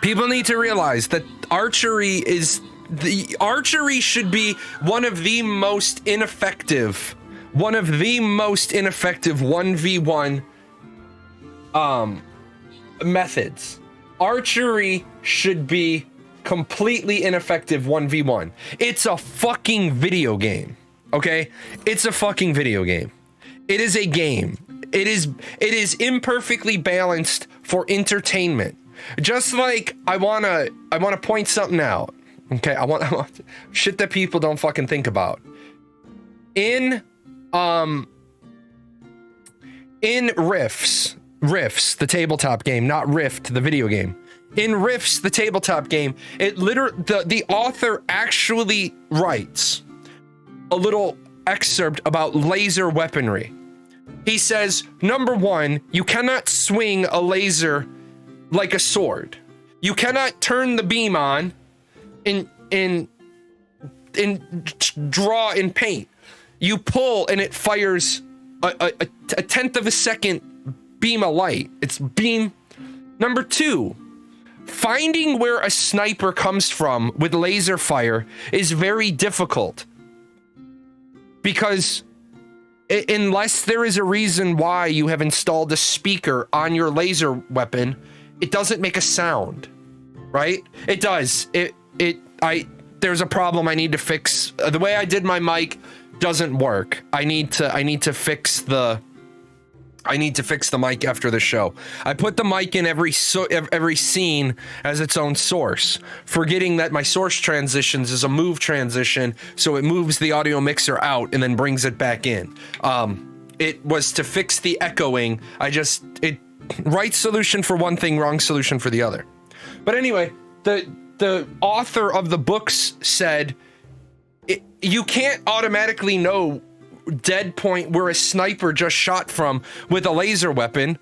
People need to realize that archery should be one of the most ineffective 1v1 methods. Archery should be completely ineffective 1v1. It's a fucking video game. Okay? It's a fucking video game. It is a game. It is imperfectly balanced for entertainment. Just like I wanna point something out. Okay, I want shit that people don't fucking think about. In Rifts, the tabletop game, not Rift, the video game. In Rifts, the tabletop game, the author actually writes a little excerpt about laser weaponry. He says, number 1, you cannot swing a laser like a sword. You cannot turn the beam on and draw in paint. You pull and it fires a tenth of a second beam of light. It's beam. Number 2, finding where a sniper comes from with laser fire is very difficult, because unless there is a reason why you have installed a speaker on your laser weapon, it doesn't make a sound, right? It does. There's a problem I need to fix. The way I did my mic doesn't work. I need to fix the mic after the show. I put the mic in every scene as its own source, forgetting that my source transitions is a move transition, so it moves the audio mixer out and then brings it back in. It was to fix the echoing. Right solution for one thing, wrong solution for the other. But anyway, the author of the books said you can't automatically know dead point where a sniper just shot from with a laser weapon,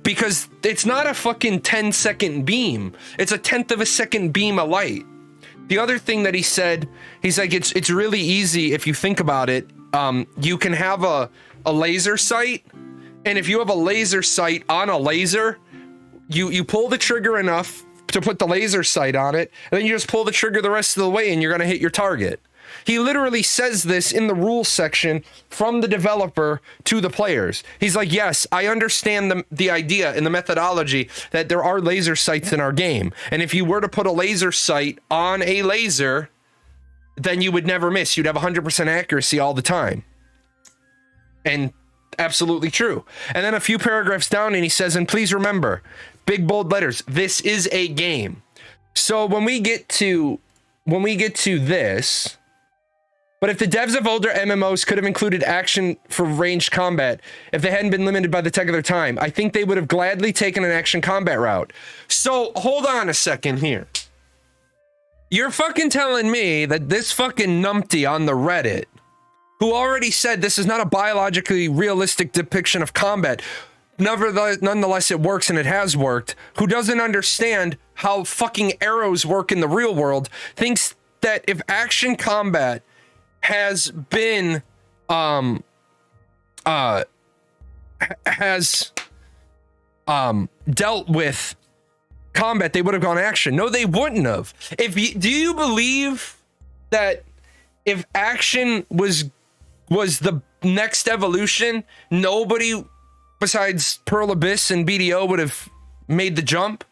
because it's not a fucking 10-second beam. It's a tenth of a second beam of light. The other thing that he said, he's like, it's really easy if you think about it. You can have a laser sight, and if you have a laser sight on a laser, you pull the trigger enough to put the laser sight on it, and then you just pull the trigger the rest of the way and you're gonna hit your target. He literally says this in the rules section from the developer to the players. He's like, yes, I understand the idea and the methodology that there are laser sights in our game. And if you were to put a laser sight on a laser, then you would never miss. You'd have 100% accuracy all the time. And absolutely true. And then a few paragraphs down and he says, and please remember, big bold letters, this is a game. So when we get to this, but if the devs of older MMOs could have included action for ranged combat, if they hadn't been limited by the tech of their time, I think they would have gladly taken an action combat route. So hold on a second here. You're fucking telling me that this fucking numpty on the Reddit, who already said this is not a biologically realistic depiction of combat, nonetheless it works and it has worked, who doesn't understand how fucking arrows work in the real world, thinks that if action combat has been dealt with combat, they would have gone action. No, they wouldn't have. Do you believe that if action was the next evolution, nobody besides Pearl Abyss and BDO would have made the jump?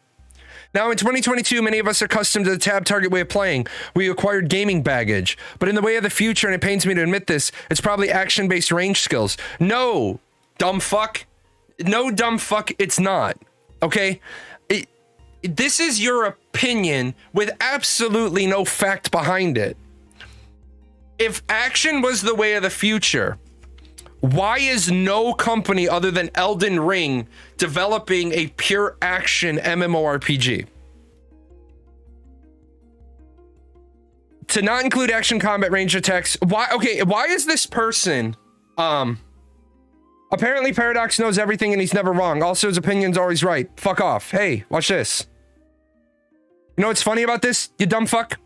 Now, in 2022, many of us are accustomed to the tab target way of playing. We acquired gaming baggage. But in the way of the future, and it pains me to admit this, it's probably action-based range skills. No, dumb fuck. No, dumb fuck, it's not. Okay? This is your opinion with absolutely no fact behind it. If action was the way of the future, why is no company other than Elden Ring developing a pure action MMORPG? To not include action combat range attacks, why is this person apparently Paradox knows everything and he's never wrong. Also his opinion's always right. Fuck off. Hey, watch this. You know what's funny about this, you dumb fuck?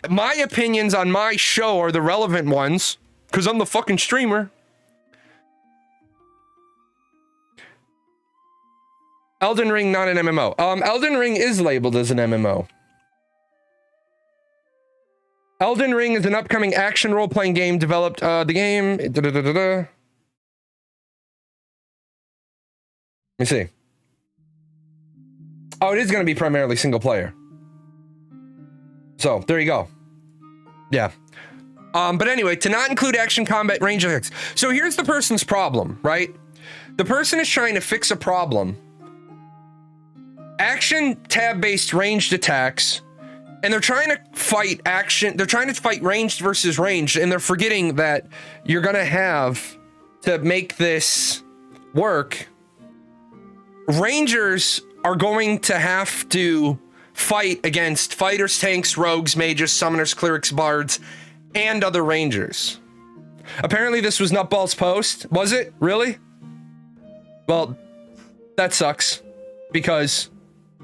My opinions on my show are the relevant ones, because I'm the fucking streamer. Elden Ring, not an MMO. Elden Ring is labeled as an MMO. Elden Ring is an upcoming action role-playing game developed, the game... Let me see. Oh, it is going to be primarily single player. So, there you go. Yeah. But anyway, to not include action combat range attacks. So here's the person's problem, right? The person is trying to fix a problem. Action tab-based ranged attacks, and they're trying to fight action. They're trying to fight ranged versus ranged, and they're forgetting that you're going to have to make this work. Rangers are going to have to fight against fighters, tanks, rogues, mages, summoners, clerics, bards, and other rangers. Apparently this was Nutball's post. Was it? Really? Well, that sucks. Because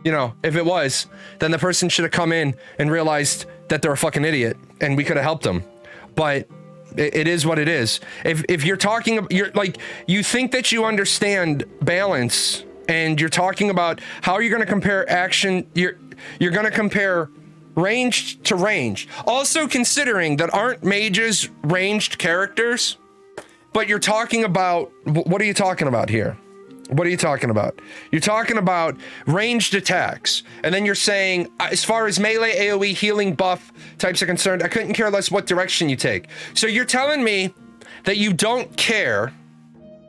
You know, if it was, then the person should have come in and realized that they're a fucking idiot and we could have helped them. But it is what it is. If you're talking, you're like, you think that you understand balance and you're talking about how you're going to compare action, you're going to compare ranged to ranged. Also considering that aren't mages ranged characters, but you're talking about, what are you talking about here? What are you talking about? You're talking about ranged attacks. And then you're saying, as far as melee, AoE, healing, buff types are concerned, I couldn't care less what direction you take. So you're telling me that you don't care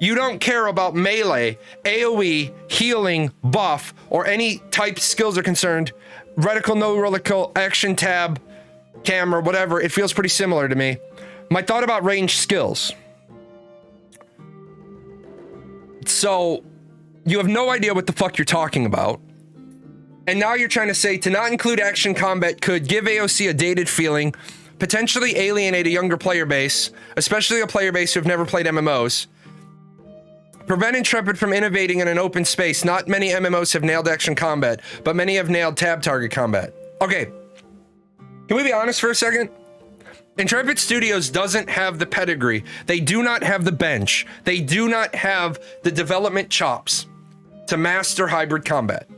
about melee, AoE, healing, buff, or any type skills are concerned. Reticle, no reticle, action tab, camera, whatever. It feels pretty similar to me. My thought about ranged skills. So you have no idea what the fuck you're talking about. And now you're trying to say to not include action combat could give AOC a dated feeling, potentially alienate a younger player base, especially a player base who have never played MMOs. Prevent Intrepid from innovating in an open space. Not many MMOs have nailed action combat, but many have nailed tab target combat. Okay, can we be honest for a second? Intrepid Studios doesn't have the pedigree. They do not have the bench. They do not have the development chops to master hybrid combat.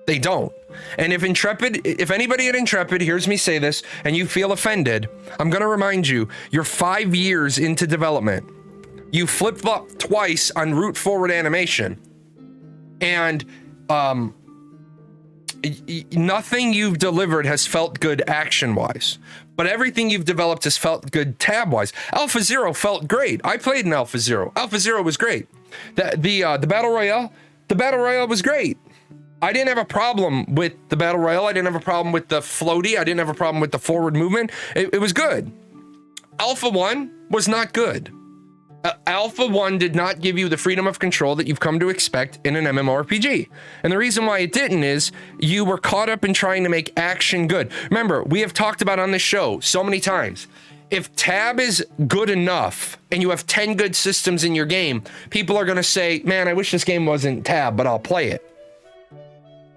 They don't. And if anybody at Intrepid hears me say this and you feel offended, I'm going to remind you, you're 5 years into development. You flip-flop twice on root forward animation. And nothing you've delivered has felt good action-wise. But everything you've developed has felt good tab-wise. Alpha Zero felt great. I played in Alpha Zero. Alpha Zero was great. The Battle Royale was great. I didn't have a problem with the Battle Royale. I didn't have a problem with the floaty. I didn't have a problem with the forward movement. It was good. Alpha 1 was not good. Alpha 1 did not give you the freedom of control that you've come to expect in an MMORPG. And the reason why it didn't is you were caught up in trying to make action good. Remember, we have talked about on this show so many times, if tab is good enough and you have 10 good systems in your game, people are going to say, man, I wish this game wasn't tab, but I'll play it.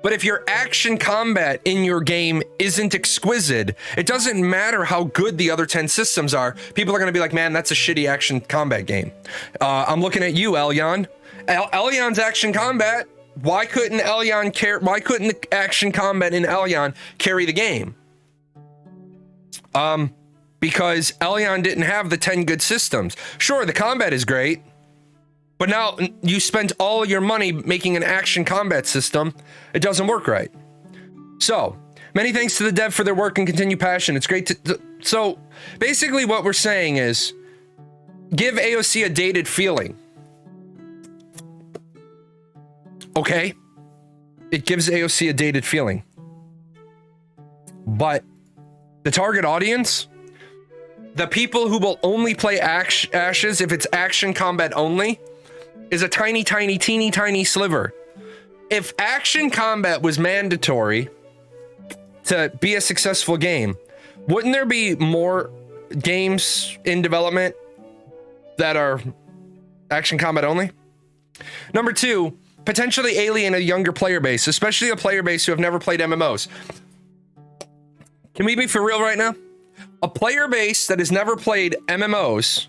But if your action combat in your game isn't exquisite, it doesn't matter how good the other 10 systems are. People are going to be like, man, that's a shitty action combat game. I'm looking at you, Elyon. Elyon's action combat. Why couldn't the action combat in Elyon carry the game? Because Elyon didn't have the 10 good systems. Sure, the combat is great. But now you spent all your money making an action combat system. It doesn't work right. So, many thanks to the dev for their work and continued passion. It's great to... So, basically what we're saying is, give AOC a dated feeling. Okay? It gives AOC a dated feeling. But the target audience, the people who will only play Ashes if it's action combat only, is a tiny, tiny, teeny, tiny sliver. If action combat was mandatory to be a successful game, wouldn't there be more games in development that are action combat only? Number 2, potentially alien a younger player base, especially a player base who have never played MMOs. Can we be for real right now? A player base that has never played MMOs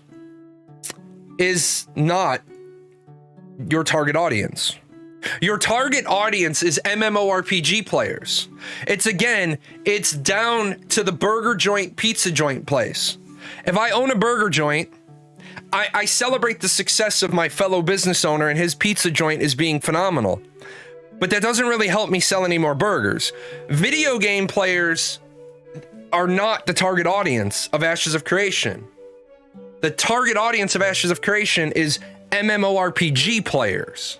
is not your target audience. Your target audience is MMORPG players. It's down to the burger joint, pizza joint place. If I own a burger joint, I celebrate the success of my fellow business owner and his pizza joint is being phenomenal. But that doesn't really help me sell any more burgers. Video game players are not the target audience of Ashes of Creation. The target audience of Ashes of Creation is MMORPG players.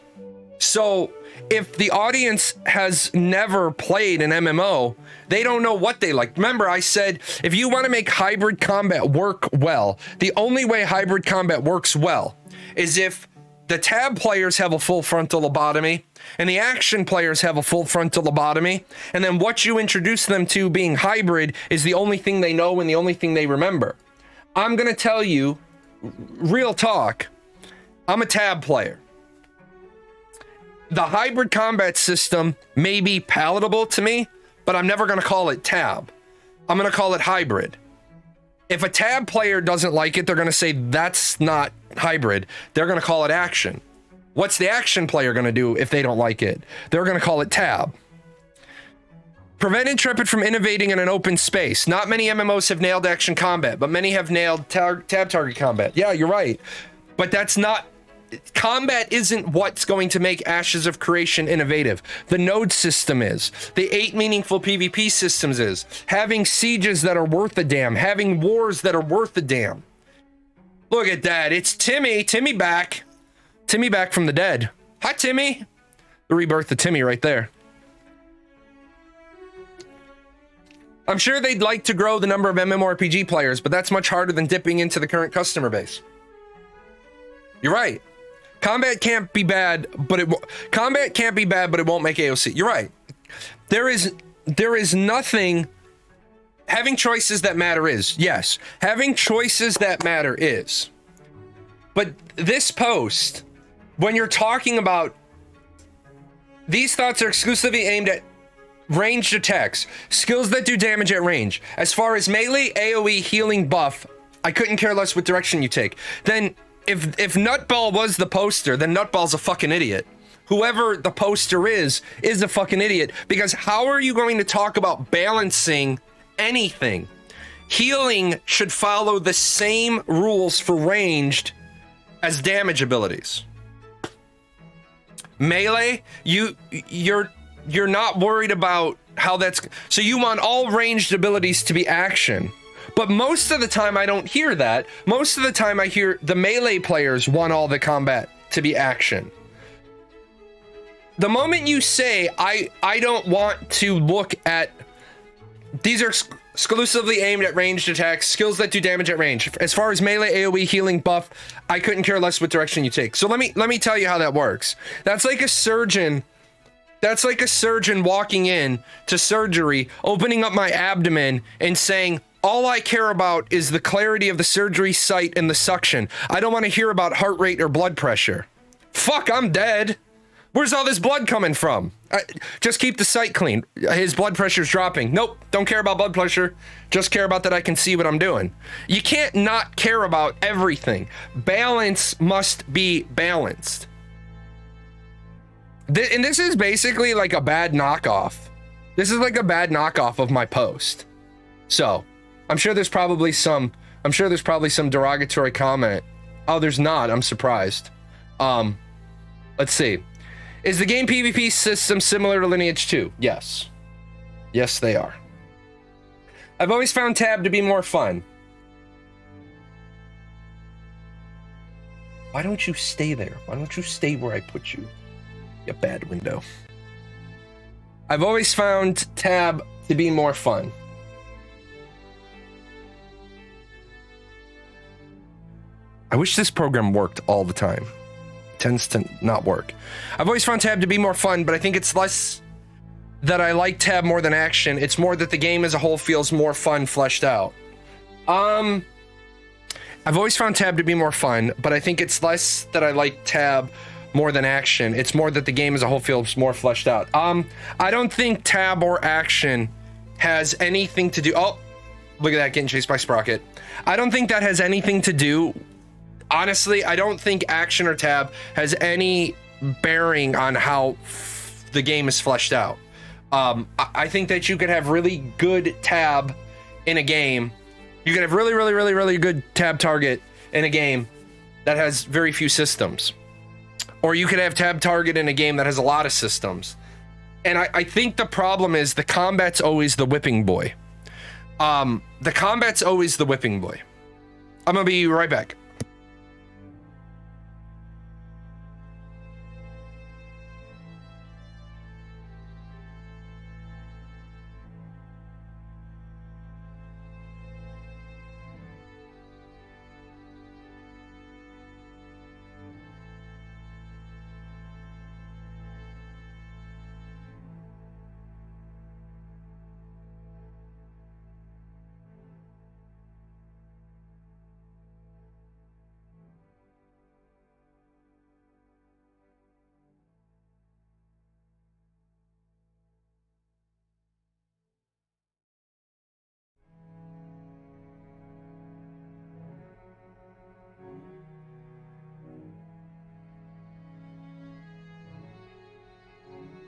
So if the audience has never played an MMO, they don't know what they like. Remember, I said, if you want to make hybrid combat work well, the only way hybrid combat works well is if the tab players have a full frontal lobotomy and the action players have a full frontal lobotomy. And then what you introduce them to being hybrid is the only thing they know and the only thing they remember. I'm going to tell you, real talk, I'm a tab player. The hybrid combat system may be palatable to me, but I'm never going to call it tab. I'm going to call it hybrid. If a tab player doesn't like it, they're going to say that's not hybrid. They're going to call it action. What's the action player going to do if they don't like it? They're going to call it tab. Prevent Intrepid from innovating in an open space. Not many MMOs have nailed action combat, but many have nailed tab target combat. Yeah, you're right. But that's not... Combat isn't what's going to make Ashes of Creation innovative. The node system is. The 8 meaningful PvP systems is. Having sieges that are worth a damn. Having wars that are worth a damn. Look at that. It's Timmy. Timmy back. Timmy back from the dead. Hi, Timmy. The rebirth of Timmy right there. I'm sure they'd like to grow the number of MMORPG players, but that's much harder than dipping into the current customer base. You're right. Combat can't be bad, but it won't make AOC. You're right. There is nothing. Having choices that matter is, yes. Having choices that matter is. But this post, when you're talking about, these thoughts are exclusively aimed at ranged attacks, skills that do damage at range. As far as melee, AoE, healing, buff, I couldn't care less what direction you take. Then, if Nutball was the poster, then Nutball's a fucking idiot. Whoever the poster is a fucking idiot. Because how are you going to talk about balancing anything? Healing should follow the same rules for ranged as damage abilities. Melee, you're not worried about how that's... So you want all ranged abilities to be action. But most of the time I don't hear that. Most of the time I hear the melee players want all the combat to be action. The moment you say, I don't want to look at... These are exclusively aimed at ranged attacks, skills that do damage at range. As far as melee, AoE, healing, buff, I couldn't care less what direction you take. So let me tell you how that works. That's like a surgeon walking in to surgery, opening up my abdomen and saying, all I care about is the clarity of the surgery site and the suction. I don't want to hear about heart rate or blood pressure. Fuck, I'm dead. Where's all this blood coming from? Just keep the site clean. His blood pressure's dropping. Nope, don't care about blood pressure. Just care about that I can see what I'm doing. You can't not care about everything. Balance must be balanced. And this is basically like a bad knockoff. This is like a bad knockoff of my post. So, I'm sure there's probably some derogatory comment. Oh, there's not. I'm surprised. Let's see. Is the game PvP system similar to Lineage 2? Yes. Yes, they are. I've always found tab to be more fun. Why don't you stay there? Why don't you stay where I put you? You bad window. I've always found tab to be more fun. I wish this program worked all the time. It tends to not work. I've always found tab to be more fun, but I think it's less that I like tab more than action. It's more that the game as a whole feels more fun, fleshed out. I've always found tab to be more fun, but I think it's less that I like tab more than action. It's more that the game as a whole feels more fleshed out. I don't think tab or action has anything to do... Oh, look at that, getting chased by Sprocket. I don't think that has anything to do... Honestly, I don't think action or tab has any bearing on how the game is fleshed out. I think that you could have really good tab in a game. You could have really good tab target in a game that has very few systems. Or you could have tab target in a game that has a lot of systems. And I think the problem is the combat's always the whipping boy. The combat's always the whipping boy. I'm gonna be right back.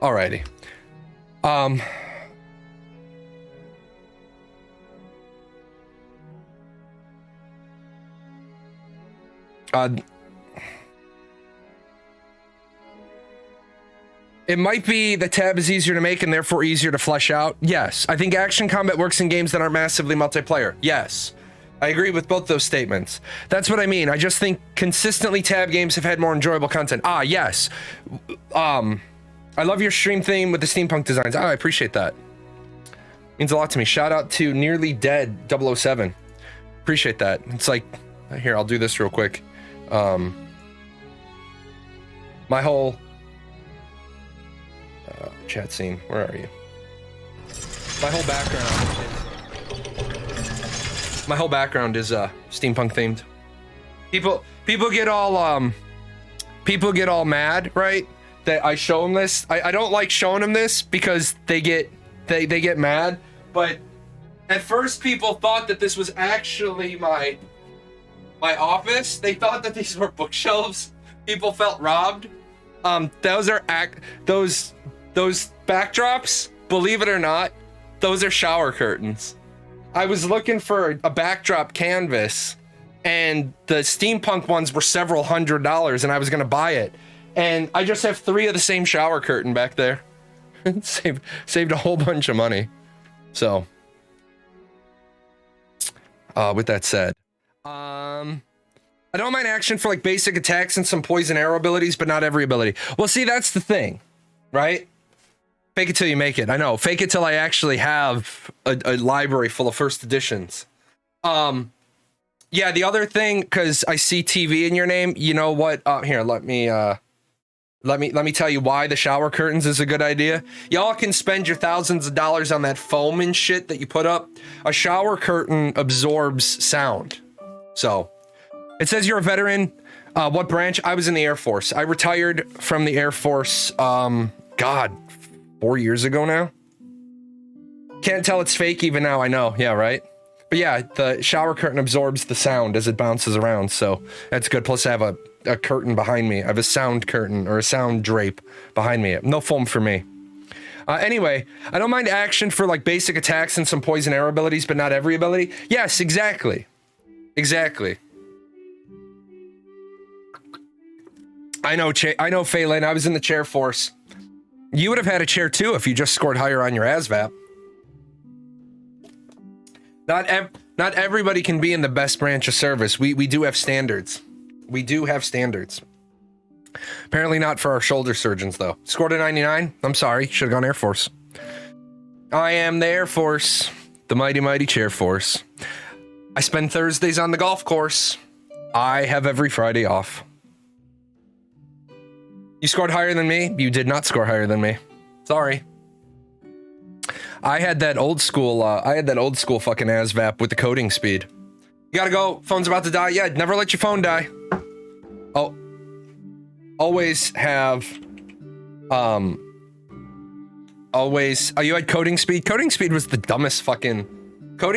Alrighty. It might be the tab is easier to make and therefore easier to flesh out. Yes. I think action combat works in games that aren't massively multiplayer. Yes. I agree with both those statements. That's what I mean. I just think consistently tab games have had more enjoyable content. Ah, yes. I love your stream theme with the steampunk designs. Oh, I appreciate that. Means a lot to me. Shout out to Nearly Dead 007. Appreciate that. It's like, here, I'll do this real quick. My whole chat scene, where are you? My whole background is steampunk themed. People get all mad, right? That I show them this. I don't like showing them this because they get mad. But at first, people thought that this was actually my office. They thought that these were bookshelves. People felt robbed. Those backdrops, believe it or not, those are shower curtains. I was looking for a backdrop canvas, and the steampunk ones were several $100s, and I was gonna buy it. And I just have 3 of the same shower curtain back there. saved a whole bunch of money. So, with that said, I don't mind action for like basic attacks and some poison arrow abilities, but not every ability. Well, see, that's the thing, right? Fake it till you make it. I know. Fake it till I actually have a library full of first editions. Yeah, the other thing, because I see TV in your name, you know what? Here, let me tell you why the shower curtains is a good idea. Y'all can spend your thousands of dollars on that foam and shit that you put up. A shower curtain absorbs sound. So, it says you're a veteran. What branch? I was in the Air Force. I retired from the Air Force, God, 4 years ago now. Can't tell it's fake even now, I know. Yeah, right? But yeah, the shower curtain absorbs the sound as it bounces around, so that's good. Plus I have a curtain behind me. I have a sound curtain or a sound drape behind me. No foam for me. Anyway, I don't mind action for like basic attacks and some poison arrow abilities, but not every ability. Yes, exactly. Exactly. I know, Phelan, I was in the chair force. You would have had a chair too if you just scored higher on your ASVAB. Not everybody can be in the best branch of service. We do have standards. We do have standards. Apparently not for our shoulder surgeons though. Scored a 99. I'm sorry. Should have gone Air Force. I am the Air Force. The mighty, mighty chair force. I spend Thursdays on the golf course. I have every Friday off. You scored higher than me? You did not score higher than me. Sorry. I had that old school fucking ASVAB with the coding speed. You gotta go. Phone's about to die. Yeah, never let your phone die. Oh. Always have, oh, you had coding speed? Coding speed was the dumbest fucking part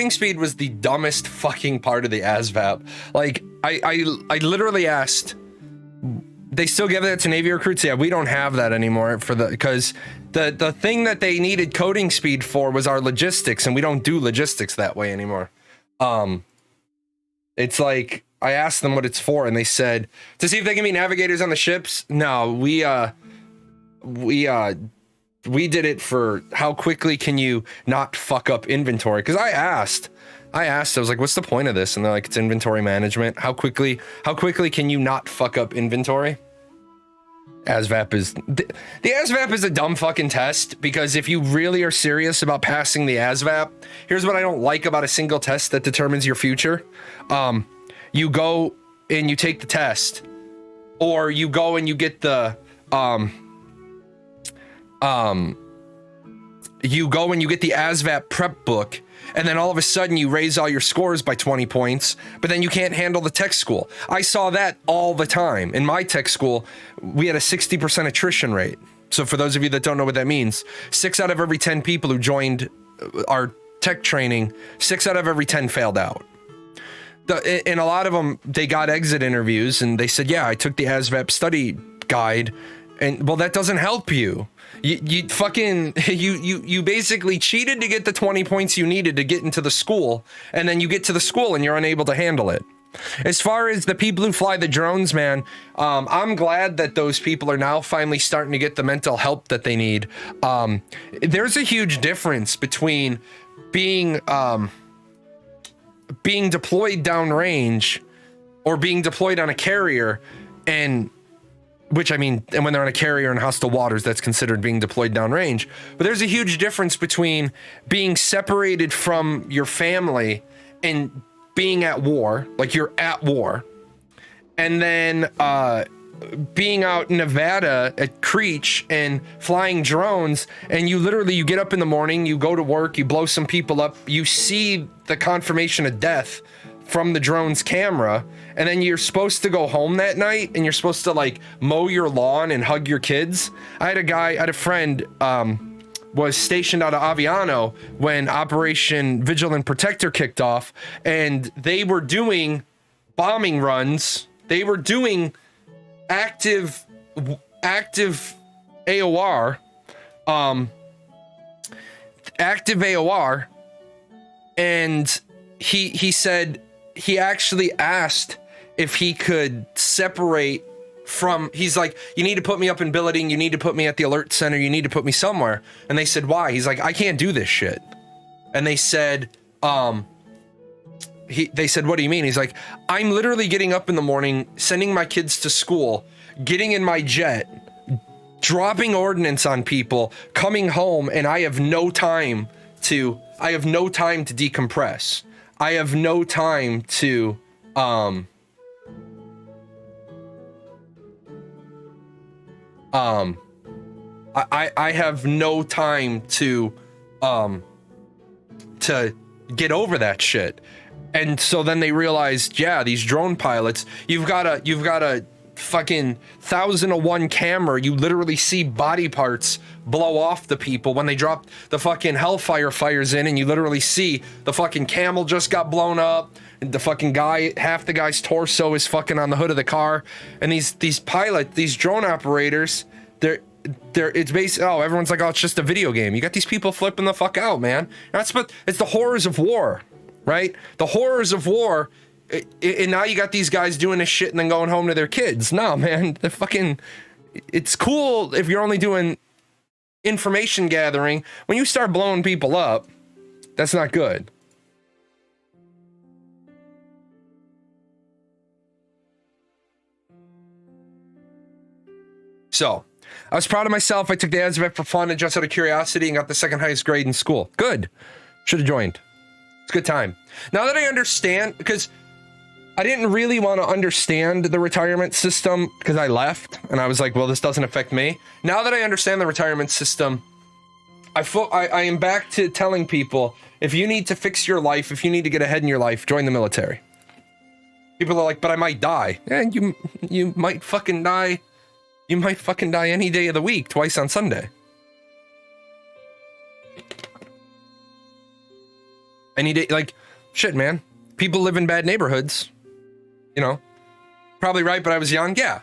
of the ASVAB. Like, I literally asked, they still give that to Navy recruits? Yeah, we don't have that anymore because the thing that they needed coding speed for was our logistics, and we don't do logistics that way anymore. It's like, I asked them what it's for, and they said, to see if they can be navigators on the ships? No, we did it for how quickly can you not fuck up inventory? Because I asked, I was like, what's the point of this? And they're like, it's inventory management. How quickly can you not fuck up inventory? ASVAB is, the ASVAB is a dumb fucking test, because if you really are serious about passing the ASVAB, here's what I don't like about a single test that determines your future. You go and you take the test, or you go and you get the, you go and you get the ASVAB prep book, and then all of a sudden you raise all your scores by 20 points, but then you can't handle the tech school. I saw that all the time. In my tech school, we had a 60% attrition rate. So for those of you that don't know what that means, 6 out of every 10 people who joined our tech training, 6 out of every 10 failed out. And a lot of them, they got exit interviews and they said, yeah, I took the ASVAB study guide. And well, that doesn't help you. You fucking you basically cheated to get the 20 points you needed to get into the school, and then you get to the school and you're unable to handle it. As far as the people who fly the drones, man, I'm glad that those people are now finally starting to get the mental help that they need. There's a huge difference between being deployed downrange or being deployed on a carrier, and which I mean, and when they're on a carrier in hostile waters, that's considered being deployed downrange. But there's a huge difference between being separated from your family and being at war, like you're at war, and then being out in Nevada at Creech and flying drones, and you get up in the morning, you go to work, you blow some people up, you see the confirmation of death from the drone's camera, and then you're supposed to go home that night and you're supposed to like mow your lawn and hug your kids. I had a friend was stationed out of Aviano when Operation Vigilant Protector kicked off, and they were doing bombing runs. They were doing active AOR, and he said he actually asked if he could separate from, he's like, you need to put me up in billeting, you need to put me at the alert center, you need to put me somewhere. And they said, why? He's like, I can't do this shit. And they said, they said, what do you mean? He's like, I'm literally getting up in the morning, sending my kids to school, getting in my jet, dropping ordnance on people, coming home, and I have no time to decompress. I have no time to, I have no time to get over that shit. And so then they realized, yeah, these drone pilots, you've got a fucking 1001 camera. You literally see body parts blow off the people when they drop the fucking Hellfire fires in, and you literally see the fucking camel just got blown up. The fucking guy, half the guy's torso is fucking on the hood of the car. And these pilots, these drone operators, it's basically, oh, everyone's like, oh, it's just a video game. You got these people flipping the fuck out, man. It's the horrors of war, right? The horrors of war. And now you got these guys doing this shit and then going home to their kids. No, man, it's cool if you're only doing information gathering. When you start blowing people up, that's not good. So, I was proud of myself. I took the ASVAB for fun and just out of curiosity and got the second highest grade in school. Good. Should have joined. It's a good time. Now that I understand, because I didn't really want to understand the retirement system because I left and I was like, well, this doesn't affect me. Now that I understand the retirement system, I am back to telling people, if you need to fix your life, if you need to get ahead in your life, join the military. People are like, but I might die. And you might fucking die. You might fucking die any day of the week, twice on Sunday. Any day, like, shit, man. People live in bad neighborhoods. You know, probably right, but I was young. Yeah.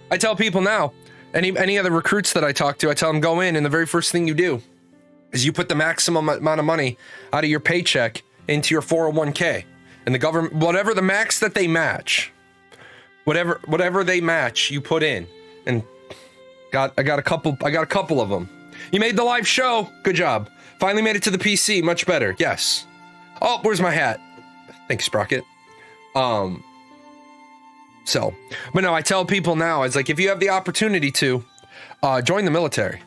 I tell people now, any other recruits that I talk to, I tell them, go in, and the very first thing you do is you put the maximum amount of money out of your paycheck into your 401k. And the government, whatever the max that they match, whatever they match, you put in. And I got a couple of them. You made the live show. Good job. Finally made it to the PC. Much better. Yes. Oh, where's my hat? Thanks, Sprocket. So, but no, I tell people now, it's like, if you have the opportunity to, join the military.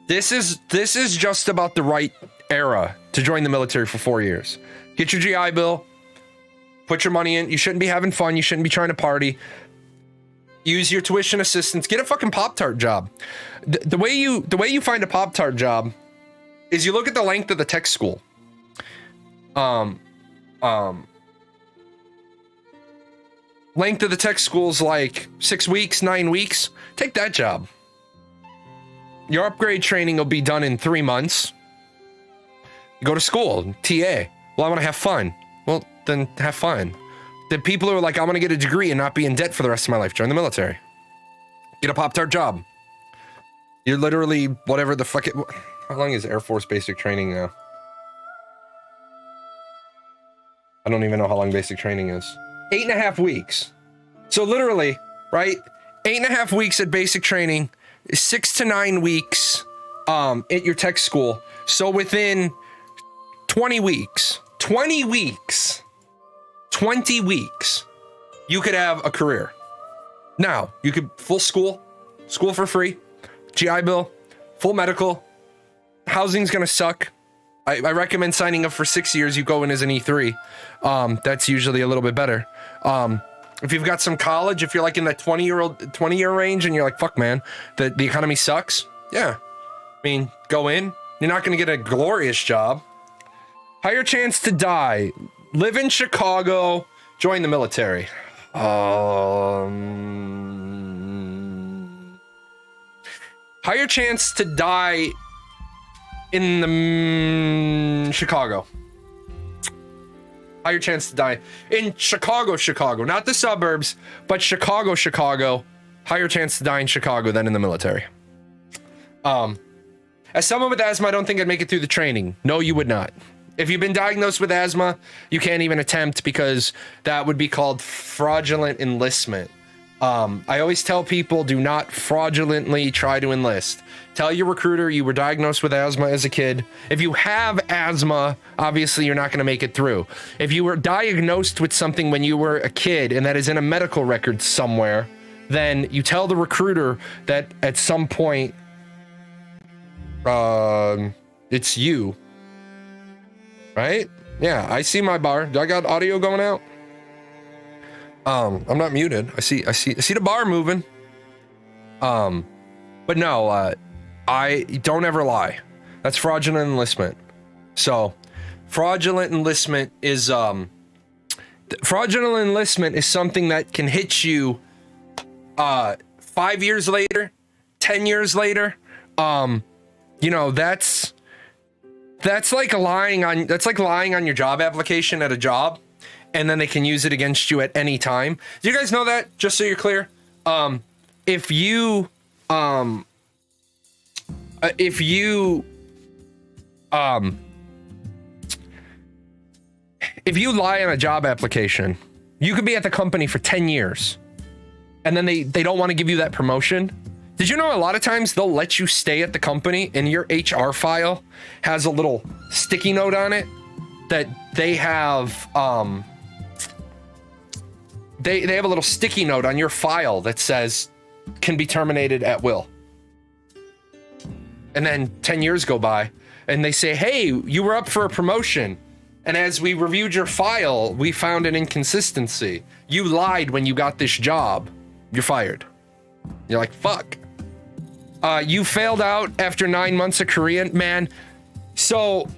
This is just about the right era to join the military for 4 years. Get your GI Bill. Put your money in. You shouldn't be having fun. You shouldn't be trying to party. Use your tuition assistance. Get a fucking Pop-Tart job. The way you find a Pop-Tart job is you look at the length of the tech school. Length of the tech school is like 6 weeks, 9 weeks. Take that job. Your upgrade training will be done in 3 months. You go to school, TA. Well, I want to have fun. Well, then have fun. The people who are like, I want to get a degree and not be in debt for the rest of my life, join the military. Get a Pop-Tart job. You're literally whatever the fuck it... How long is Air Force basic training now? I don't even know how long basic training is. 8.5 weeks. So literally, right? 8.5 weeks at basic training, 6 to 9 weeks at your tech school. So within 20 weeks, 20 weeks, you could have a career. Now, you could full school for free, GI Bill, full medical, housing's gonna suck. I recommend signing up for 6 years. You go in as an E3. That's usually a little bit better. If you've got some college, if you're like in that 20-year range and you're like, fuck man, the economy sucks. Yeah. I mean, go in. You're not going to get a glorious job. Higher chance to die. Live in Chicago. Join the military. Higher chance to die in the Chicago. Higher chance to die in Chicago, not the suburbs, but Chicago. Higher chance to die in Chicago than in the military. As someone with asthma, I don't think I'd make it through the training. No, you would not. If you've been diagnosed with asthma, you can't even attempt because that would be called fraudulent enlistment. I always tell people, do not fraudulently try to enlist. Tell your recruiter you were diagnosed with asthma as a kid. If you have asthma, obviously you're not going to make it through. If you were diagnosed with something when you were a kid and that is in a medical record somewhere, then you tell the recruiter that at some point, it's you. Right? Yeah, I see my bar. Do I got audio going out? I'm not muted. I see the bar moving. But no, I don't ever lie. That's fraudulent enlistment. So, fraudulent enlistment is something that can hit you 5 years later, 10 years later. You know, that's like lying on your job application at a job, and then they can use it against you at any time. Do you guys know that? Just so you're clear, if you lie on a job application, you could be at the company for 10 years, and then they don't want to give you that promotion. Did you know a lot of times they'll let you stay at the company and your HR file has a little sticky note on it that they have, they have a little sticky note on your file that says can be terminated at will. And then 10 years go by and they say, hey, you were up for a promotion. And as we reviewed your file, we found an inconsistency. You lied when you got this job. You're fired. You're like, fuck. You failed out after 9 months of Korean, man. So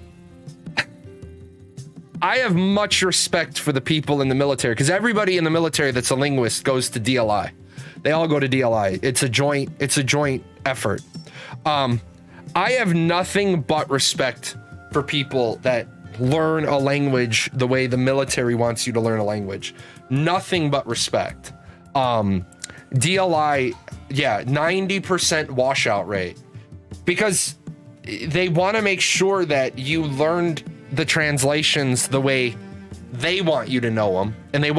I have much respect for the people in the military, because everybody in the military that's a linguist goes to DLI. They all go to DLI. It's a joint effort. I have nothing but respect for people that learn a language the way the military wants you to learn a language. Nothing but respect. DLI, yeah, 90% washout rate, because they want to make sure that you learned the translations the way they want you to know them, and they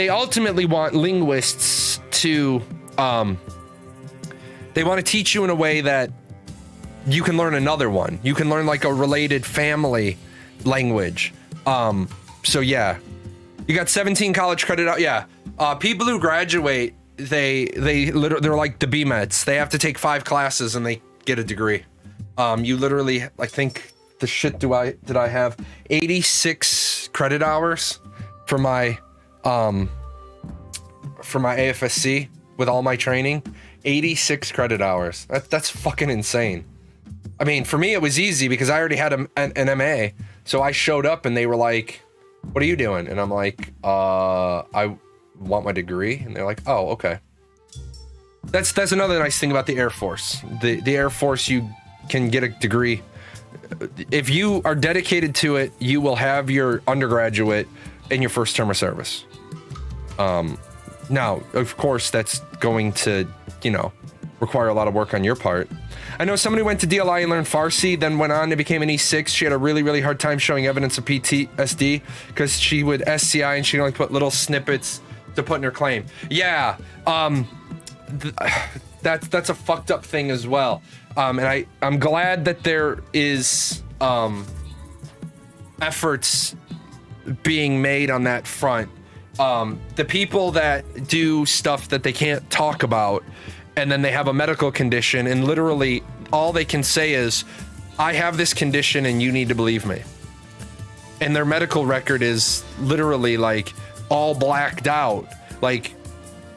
ultimately want linguists to they want to teach you in a way that you can learn another one. You can learn like a related family language. So yeah, you got 17 college credit out. Yeah, people who graduate, they're like the BMETs. They have to take 5 classes and they get a degree. You literally, I think the shit did I have 86 credit hours for my AFSC with all my training. 86 credit hours. That's fucking insane. I mean, for me it was easy because I already had an MA. So I showed up and they were like, "What are you doing?" And I'm like, "I want my degree." And they're like, "Oh, okay." That's another nice thing about the Air Force. The Air Force, you can get a degree. If you are dedicated to it, you will have your undergraduate in your first term of service. Now, of course, that's going to, require a lot of work on your part. I know somebody went to DLI and learned Farsi, then went on and became an E6. She had a really, really hard time showing evidence of PTSD because she would SCI and she only put little snippets to put in her claim. Yeah, that's a fucked up thing as well. And I'm glad that there is efforts being made on that front. The people that do stuff that they can't talk about, and then they have a medical condition, and literally all they can say is, I have this condition and you need to believe me. And their medical record is literally like all blacked out. Like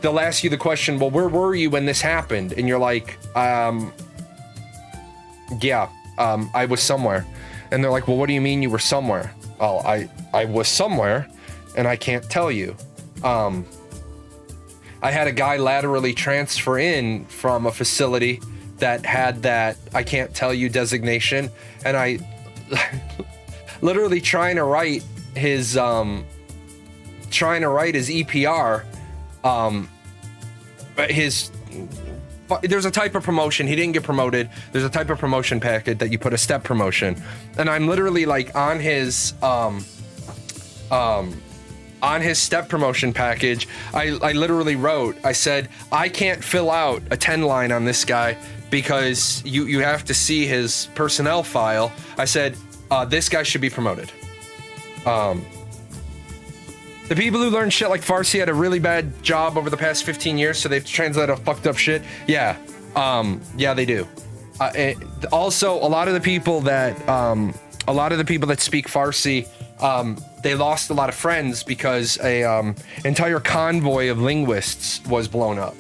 they'll ask you the question, well, where were you when this happened? And you're like, yeah, I was somewhere. And they're like, well, what do you mean you were somewhere? Oh, I was somewhere and I can't tell you. I had a guy laterally transfer in from a facility that had that I can't tell you designation, and I literally trying to write his EPR, there's a type of promotion. He didn't get promoted. There's a type of promotion packet that you put a step promotion, and I'm literally like on his step promotion package, I literally wrote, I said, I can't fill out a 10 line on this guy because you have to see his personnel file. I said, this guy should be promoted. The people who learn shit like Farsi had a really bad job over the past 15 years, so they've translated a fucked up shit. Yeah, yeah, they do. Also, a lot of the people that speak Farsi, they lost a lot of friends because a entire convoy of linguists was blown up.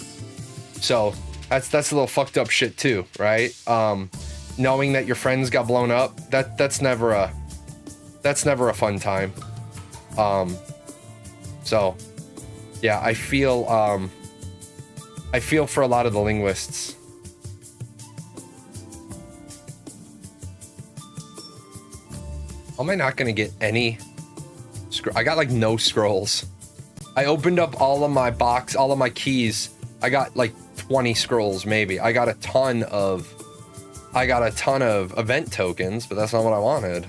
So that's a little fucked up shit too, right? Knowing that your friends got blown up, that's never a fun time. So yeah, I feel for a lot of the linguists. Am I not gonna get any? I got like no scrolls. I opened up all of my keys. I got like 20 scrolls maybe. I got a ton of event tokens, but that's not what I wanted.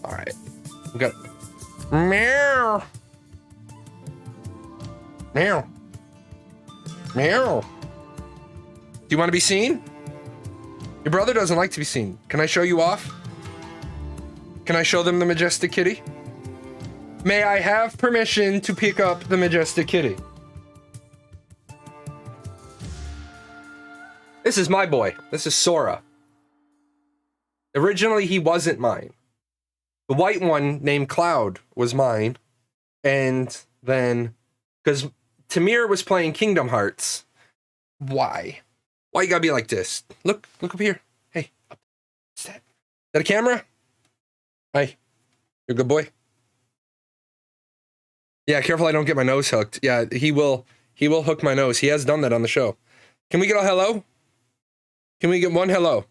All right, we got meow, meow, meow. Do you want to be seen? Your brother doesn't like to be seen. Can I show you off? Can I show them the majestic kitty? May I have permission to pick up the majestic kitty? This is my boy. This is Sora. Originally, he wasn't mine. The white one named Cloud was mine. And then, because Tamir was playing Kingdom Hearts. Why? Why you gotta be like this? Look up here. Hey, what's that? Is that a camera? Hi, you're a good boy. Yeah, careful I don't get my nose hooked. Yeah, he will hook my nose. He has done that on the show. Can we get a hello? Can we get one hello?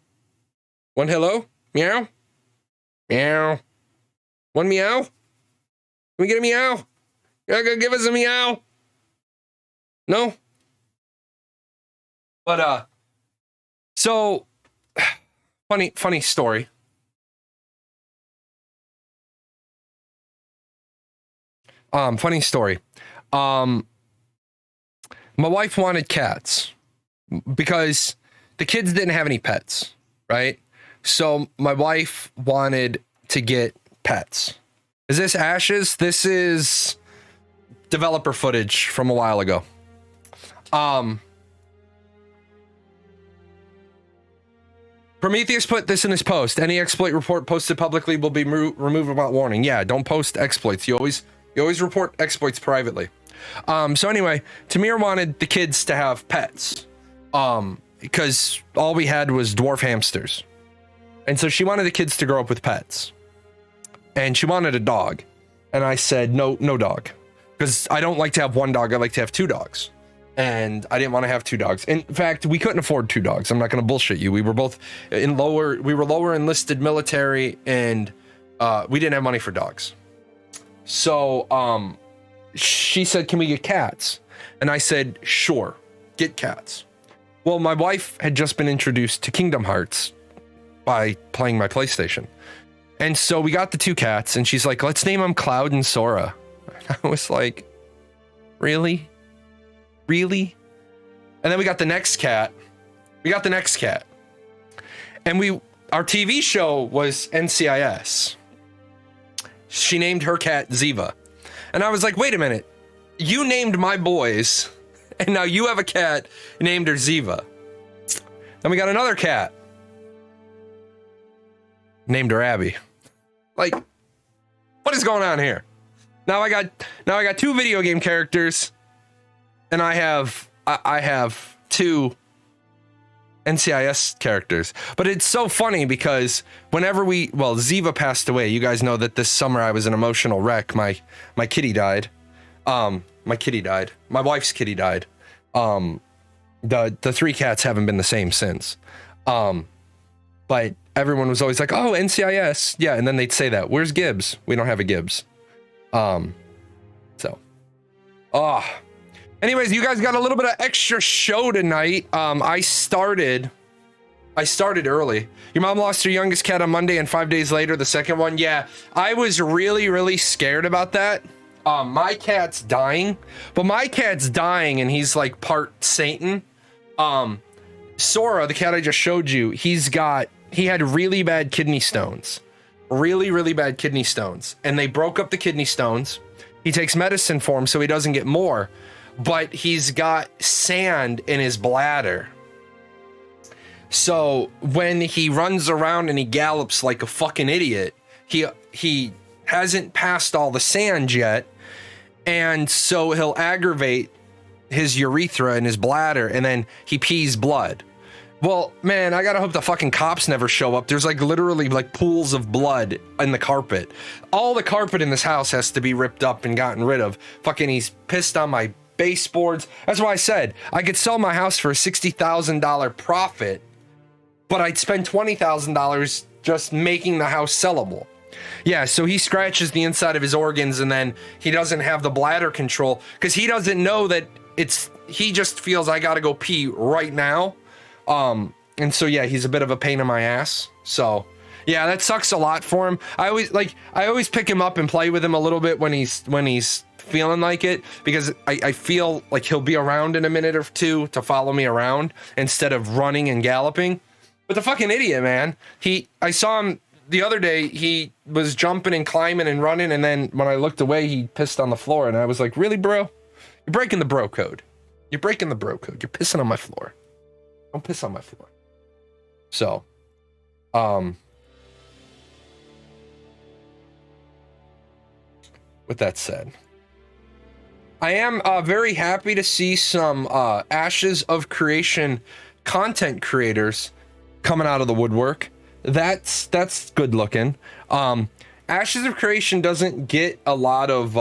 One hello? Meow? Meow. One meow? Can we get a meow? You're gonna give us a meow? No? But, so, funny story. Funny story. My wife wanted cats because the kids didn't have any pets, right? So my wife wanted to get pets. Is this Ashes? This is developer footage from a while ago. Prometheus put this in his post. Any exploit report posted publicly will be removed without warning. Yeah, don't post exploits. You always report exploits privately. So anyway, Tamir wanted the kids to have pets. Because all we had was dwarf hamsters. And so she wanted the kids to grow up with pets. And she wanted a dog. And I said, no dog. Because I don't like to have one dog, I like to have two dogs. And I didn't want to have two dogs. In fact, we couldn't afford two dogs. I'm not going to bullshit you. We were both lower enlisted military, and we didn't have money for dogs. So she said, can we get cats? And I said, sure, get cats. Well, my wife had just been introduced to Kingdom Hearts by playing my PlayStation. And so we got the 2 cats, and she's like, let's name them Cloud and Sora. I was like, really? Really? And then we got the next cat. And our TV show was NCIS. She named her cat Ziva. And I was like, wait a minute. You named my boys, and now you have a cat named her Ziva. Then we got another cat. Named her Abby. Like, what is going on here? Now I got 2 video game characters, and I have 2 NCIS characters. But it's so funny because whenever Ziva passed away. You guys know that this summer I was an emotional wreck. My kitty died. My wife's kitty died. The 3 cats haven't been the same since. But everyone was always like, oh, NCIS. Yeah, and then they'd say that. Where's Gibbs? We don't have a Gibbs. Anyways, you guys got a little bit of extra show tonight. I started early. Your mom lost her youngest cat on Monday, and 5 days later, the second one. Yeah, I was really, really scared about that. My cat's dying, and he's like part Satan. Sora, the cat I just showed you, he had really bad kidney stones. Really, really bad kidney stones. And they broke up the kidney stones. He takes medicine for him so he doesn't get more. But he's got sand in his bladder. So when he runs around and he gallops like a fucking idiot, he hasn't passed all the sand yet. And so he'll aggravate his urethra and his bladder, and then he pees blood. Well, man, I gotta hope the fucking cops never show up. There's like literally like pools of blood in the carpet. All the carpet in this house has to be ripped up and gotten rid of. Fucking he's pissed on my baseboards. That's why I said I could sell my house for a $60,000 profit, but I'd spend $20,000 just making the house sellable. Yeah, so he scratches the inside of his organs, and then he doesn't have the bladder control because he doesn't know that he just feels I gotta go pee right now. And so yeah, he's a bit of a pain in my ass. So yeah, that sucks a lot for him. I always pick him up and play with him a little bit when he's feeling like it, because I feel like he'll be around in a minute or 2 to follow me around instead of running and galloping. But the fucking idiot, man. I saw him the other day. He was jumping and climbing and running, and then when I looked away, he pissed on the floor, and I was like, really, bro? You're breaking the bro code. You're pissing on my floor. Don't piss on my floor. So, with that said, I am very happy to see some Ashes of Creation content creators coming out of the woodwork. That's good looking. Ashes of Creation doesn't get a lot of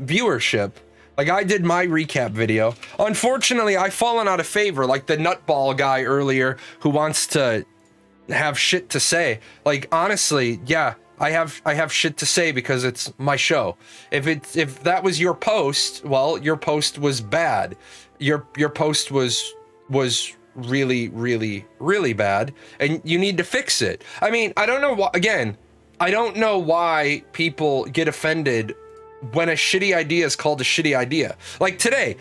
viewership. Like, I did my recap video. Unfortunately, I've fallen out of favor, like the nutball guy earlier who wants to have shit to say. Like, honestly, yeah, I have shit to say because it's my show. If that was your post, well, your post was bad. Your post was really, really, really bad, and you need to fix it. I mean, I don't know why people get offended when a shitty idea is called a shitty idea. Like today,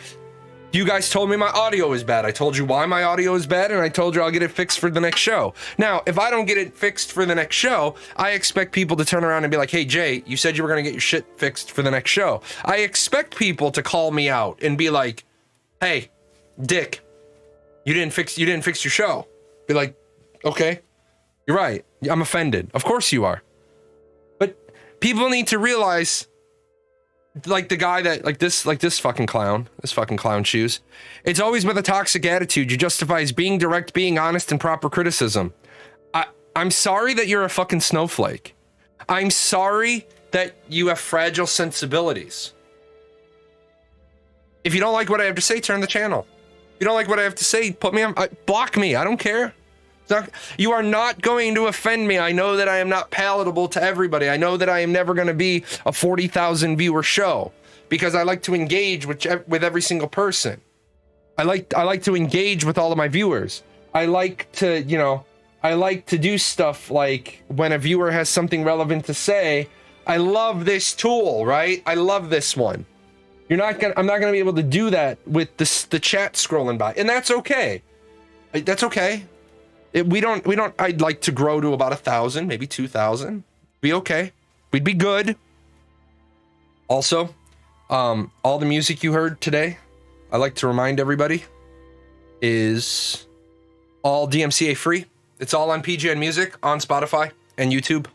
you guys told me my audio is bad. I told you why my audio is bad, and I told you I'll get it fixed for the next show. Now, if I don't get it fixed for the next show, I expect people to turn around and be like, hey, Jay, you said you were going to get your shit fixed for the next show. I expect people to call me out and be like, hey, Dick, you didn't fix your show. Be like, okay, you're right. I'm offended. Of course you are. But people need to realize, like the guy that this fucking clown shoes. It's always with a toxic attitude. You justify as being direct, being honest, and proper criticism. I'm sorry that you're a fucking snowflake. I'm sorry that you have fragile sensibilities. If you don't like what I have to say, turn the channel. If you don't like what I have to say, block me. I don't care. You are not going to offend me. I know that I am not palatable to everybody. I know that I am never going to be a 40,000 viewer show because I like to engage with every single person. I like to engage with all of my viewers. I like to, you know, I like to do stuff like when a viewer has something relevant to say. I love this tool, right? I love this one. I'm not gonna be able to do that with the chat scrolling by, and that's okay. That's okay. We don't. I'd like to grow to about 1,000, maybe 2,000. Be okay. We'd be good. Also, all the music you heard today, I like to remind everybody, is all DMCA free. It's all on PGN Music, on Spotify and YouTube.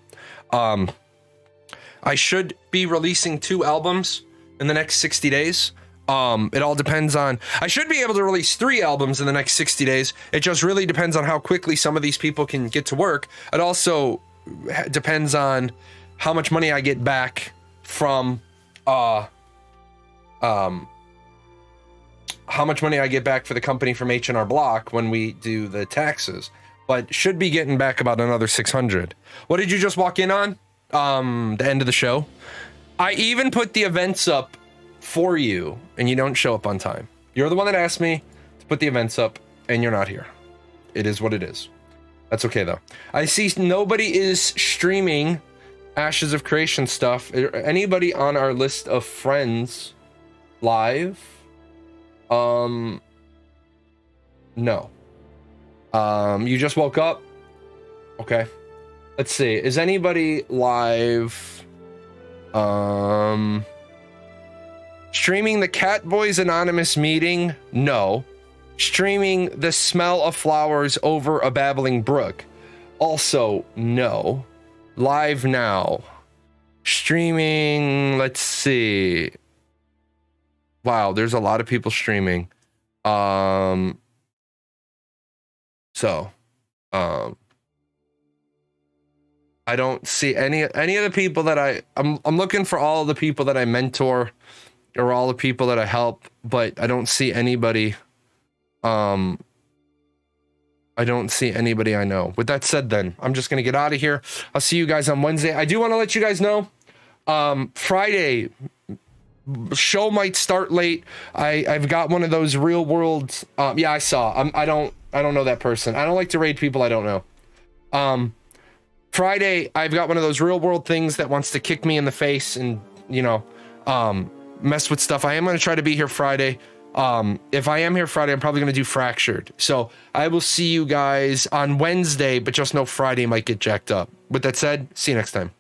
I should be releasing 2 albums in the next 60 days. It all depends on, I should be able to release 3 albums in the next 60 days. It just really depends on how quickly some of these people can get to work. It also depends on how much money I get back from, how much money I get back for the company from H&R Block when we do the taxes. But should be getting back about another 600. What did you just walk in on? The end of the show. I even put the events up for you, and you don't show up on time. You're the one that asked me to put the events up, and you're not here. It is what it is. That's okay, though. I see nobody is streaming Ashes of Creation stuff. Anybody on our list of friends live? No. You just woke up? Okay. Let's see. Is anybody live? Streaming the Catboys Anonymous meeting? No. Streaming the smell of flowers over a babbling brook? Also, no. Live now. Streaming, let's see. Wow, there's a lot of people streaming. I don't see any of the people that I'm looking for all of the people that I mentor or all the people that I help, but I don't see anybody. I don't see anybody I know. With that said, then I'm just gonna get out of here. I'll see you guys on Wednesday. I do want to let you guys know, Friday show might start late. I've got one of those real world. Yeah, I saw. I don't know that person. I don't like to raid people I don't know. Friday, I've got one of those real world things that wants to kick me in the face and, you know, mess with stuff. I am going to try to be here Friday. If I am here Friday, I'm probably going to do Fractured. So I will see you guys on Wednesday, but just know Friday might get jacked up. With that said, see you next time.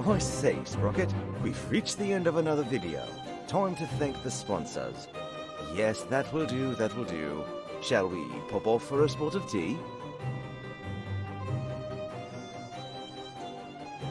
I say, Sprocket, we've reached the end of another video. Time to thank the sponsors. Yes, that will do, that will do. Shall we pop off for a spot of tea?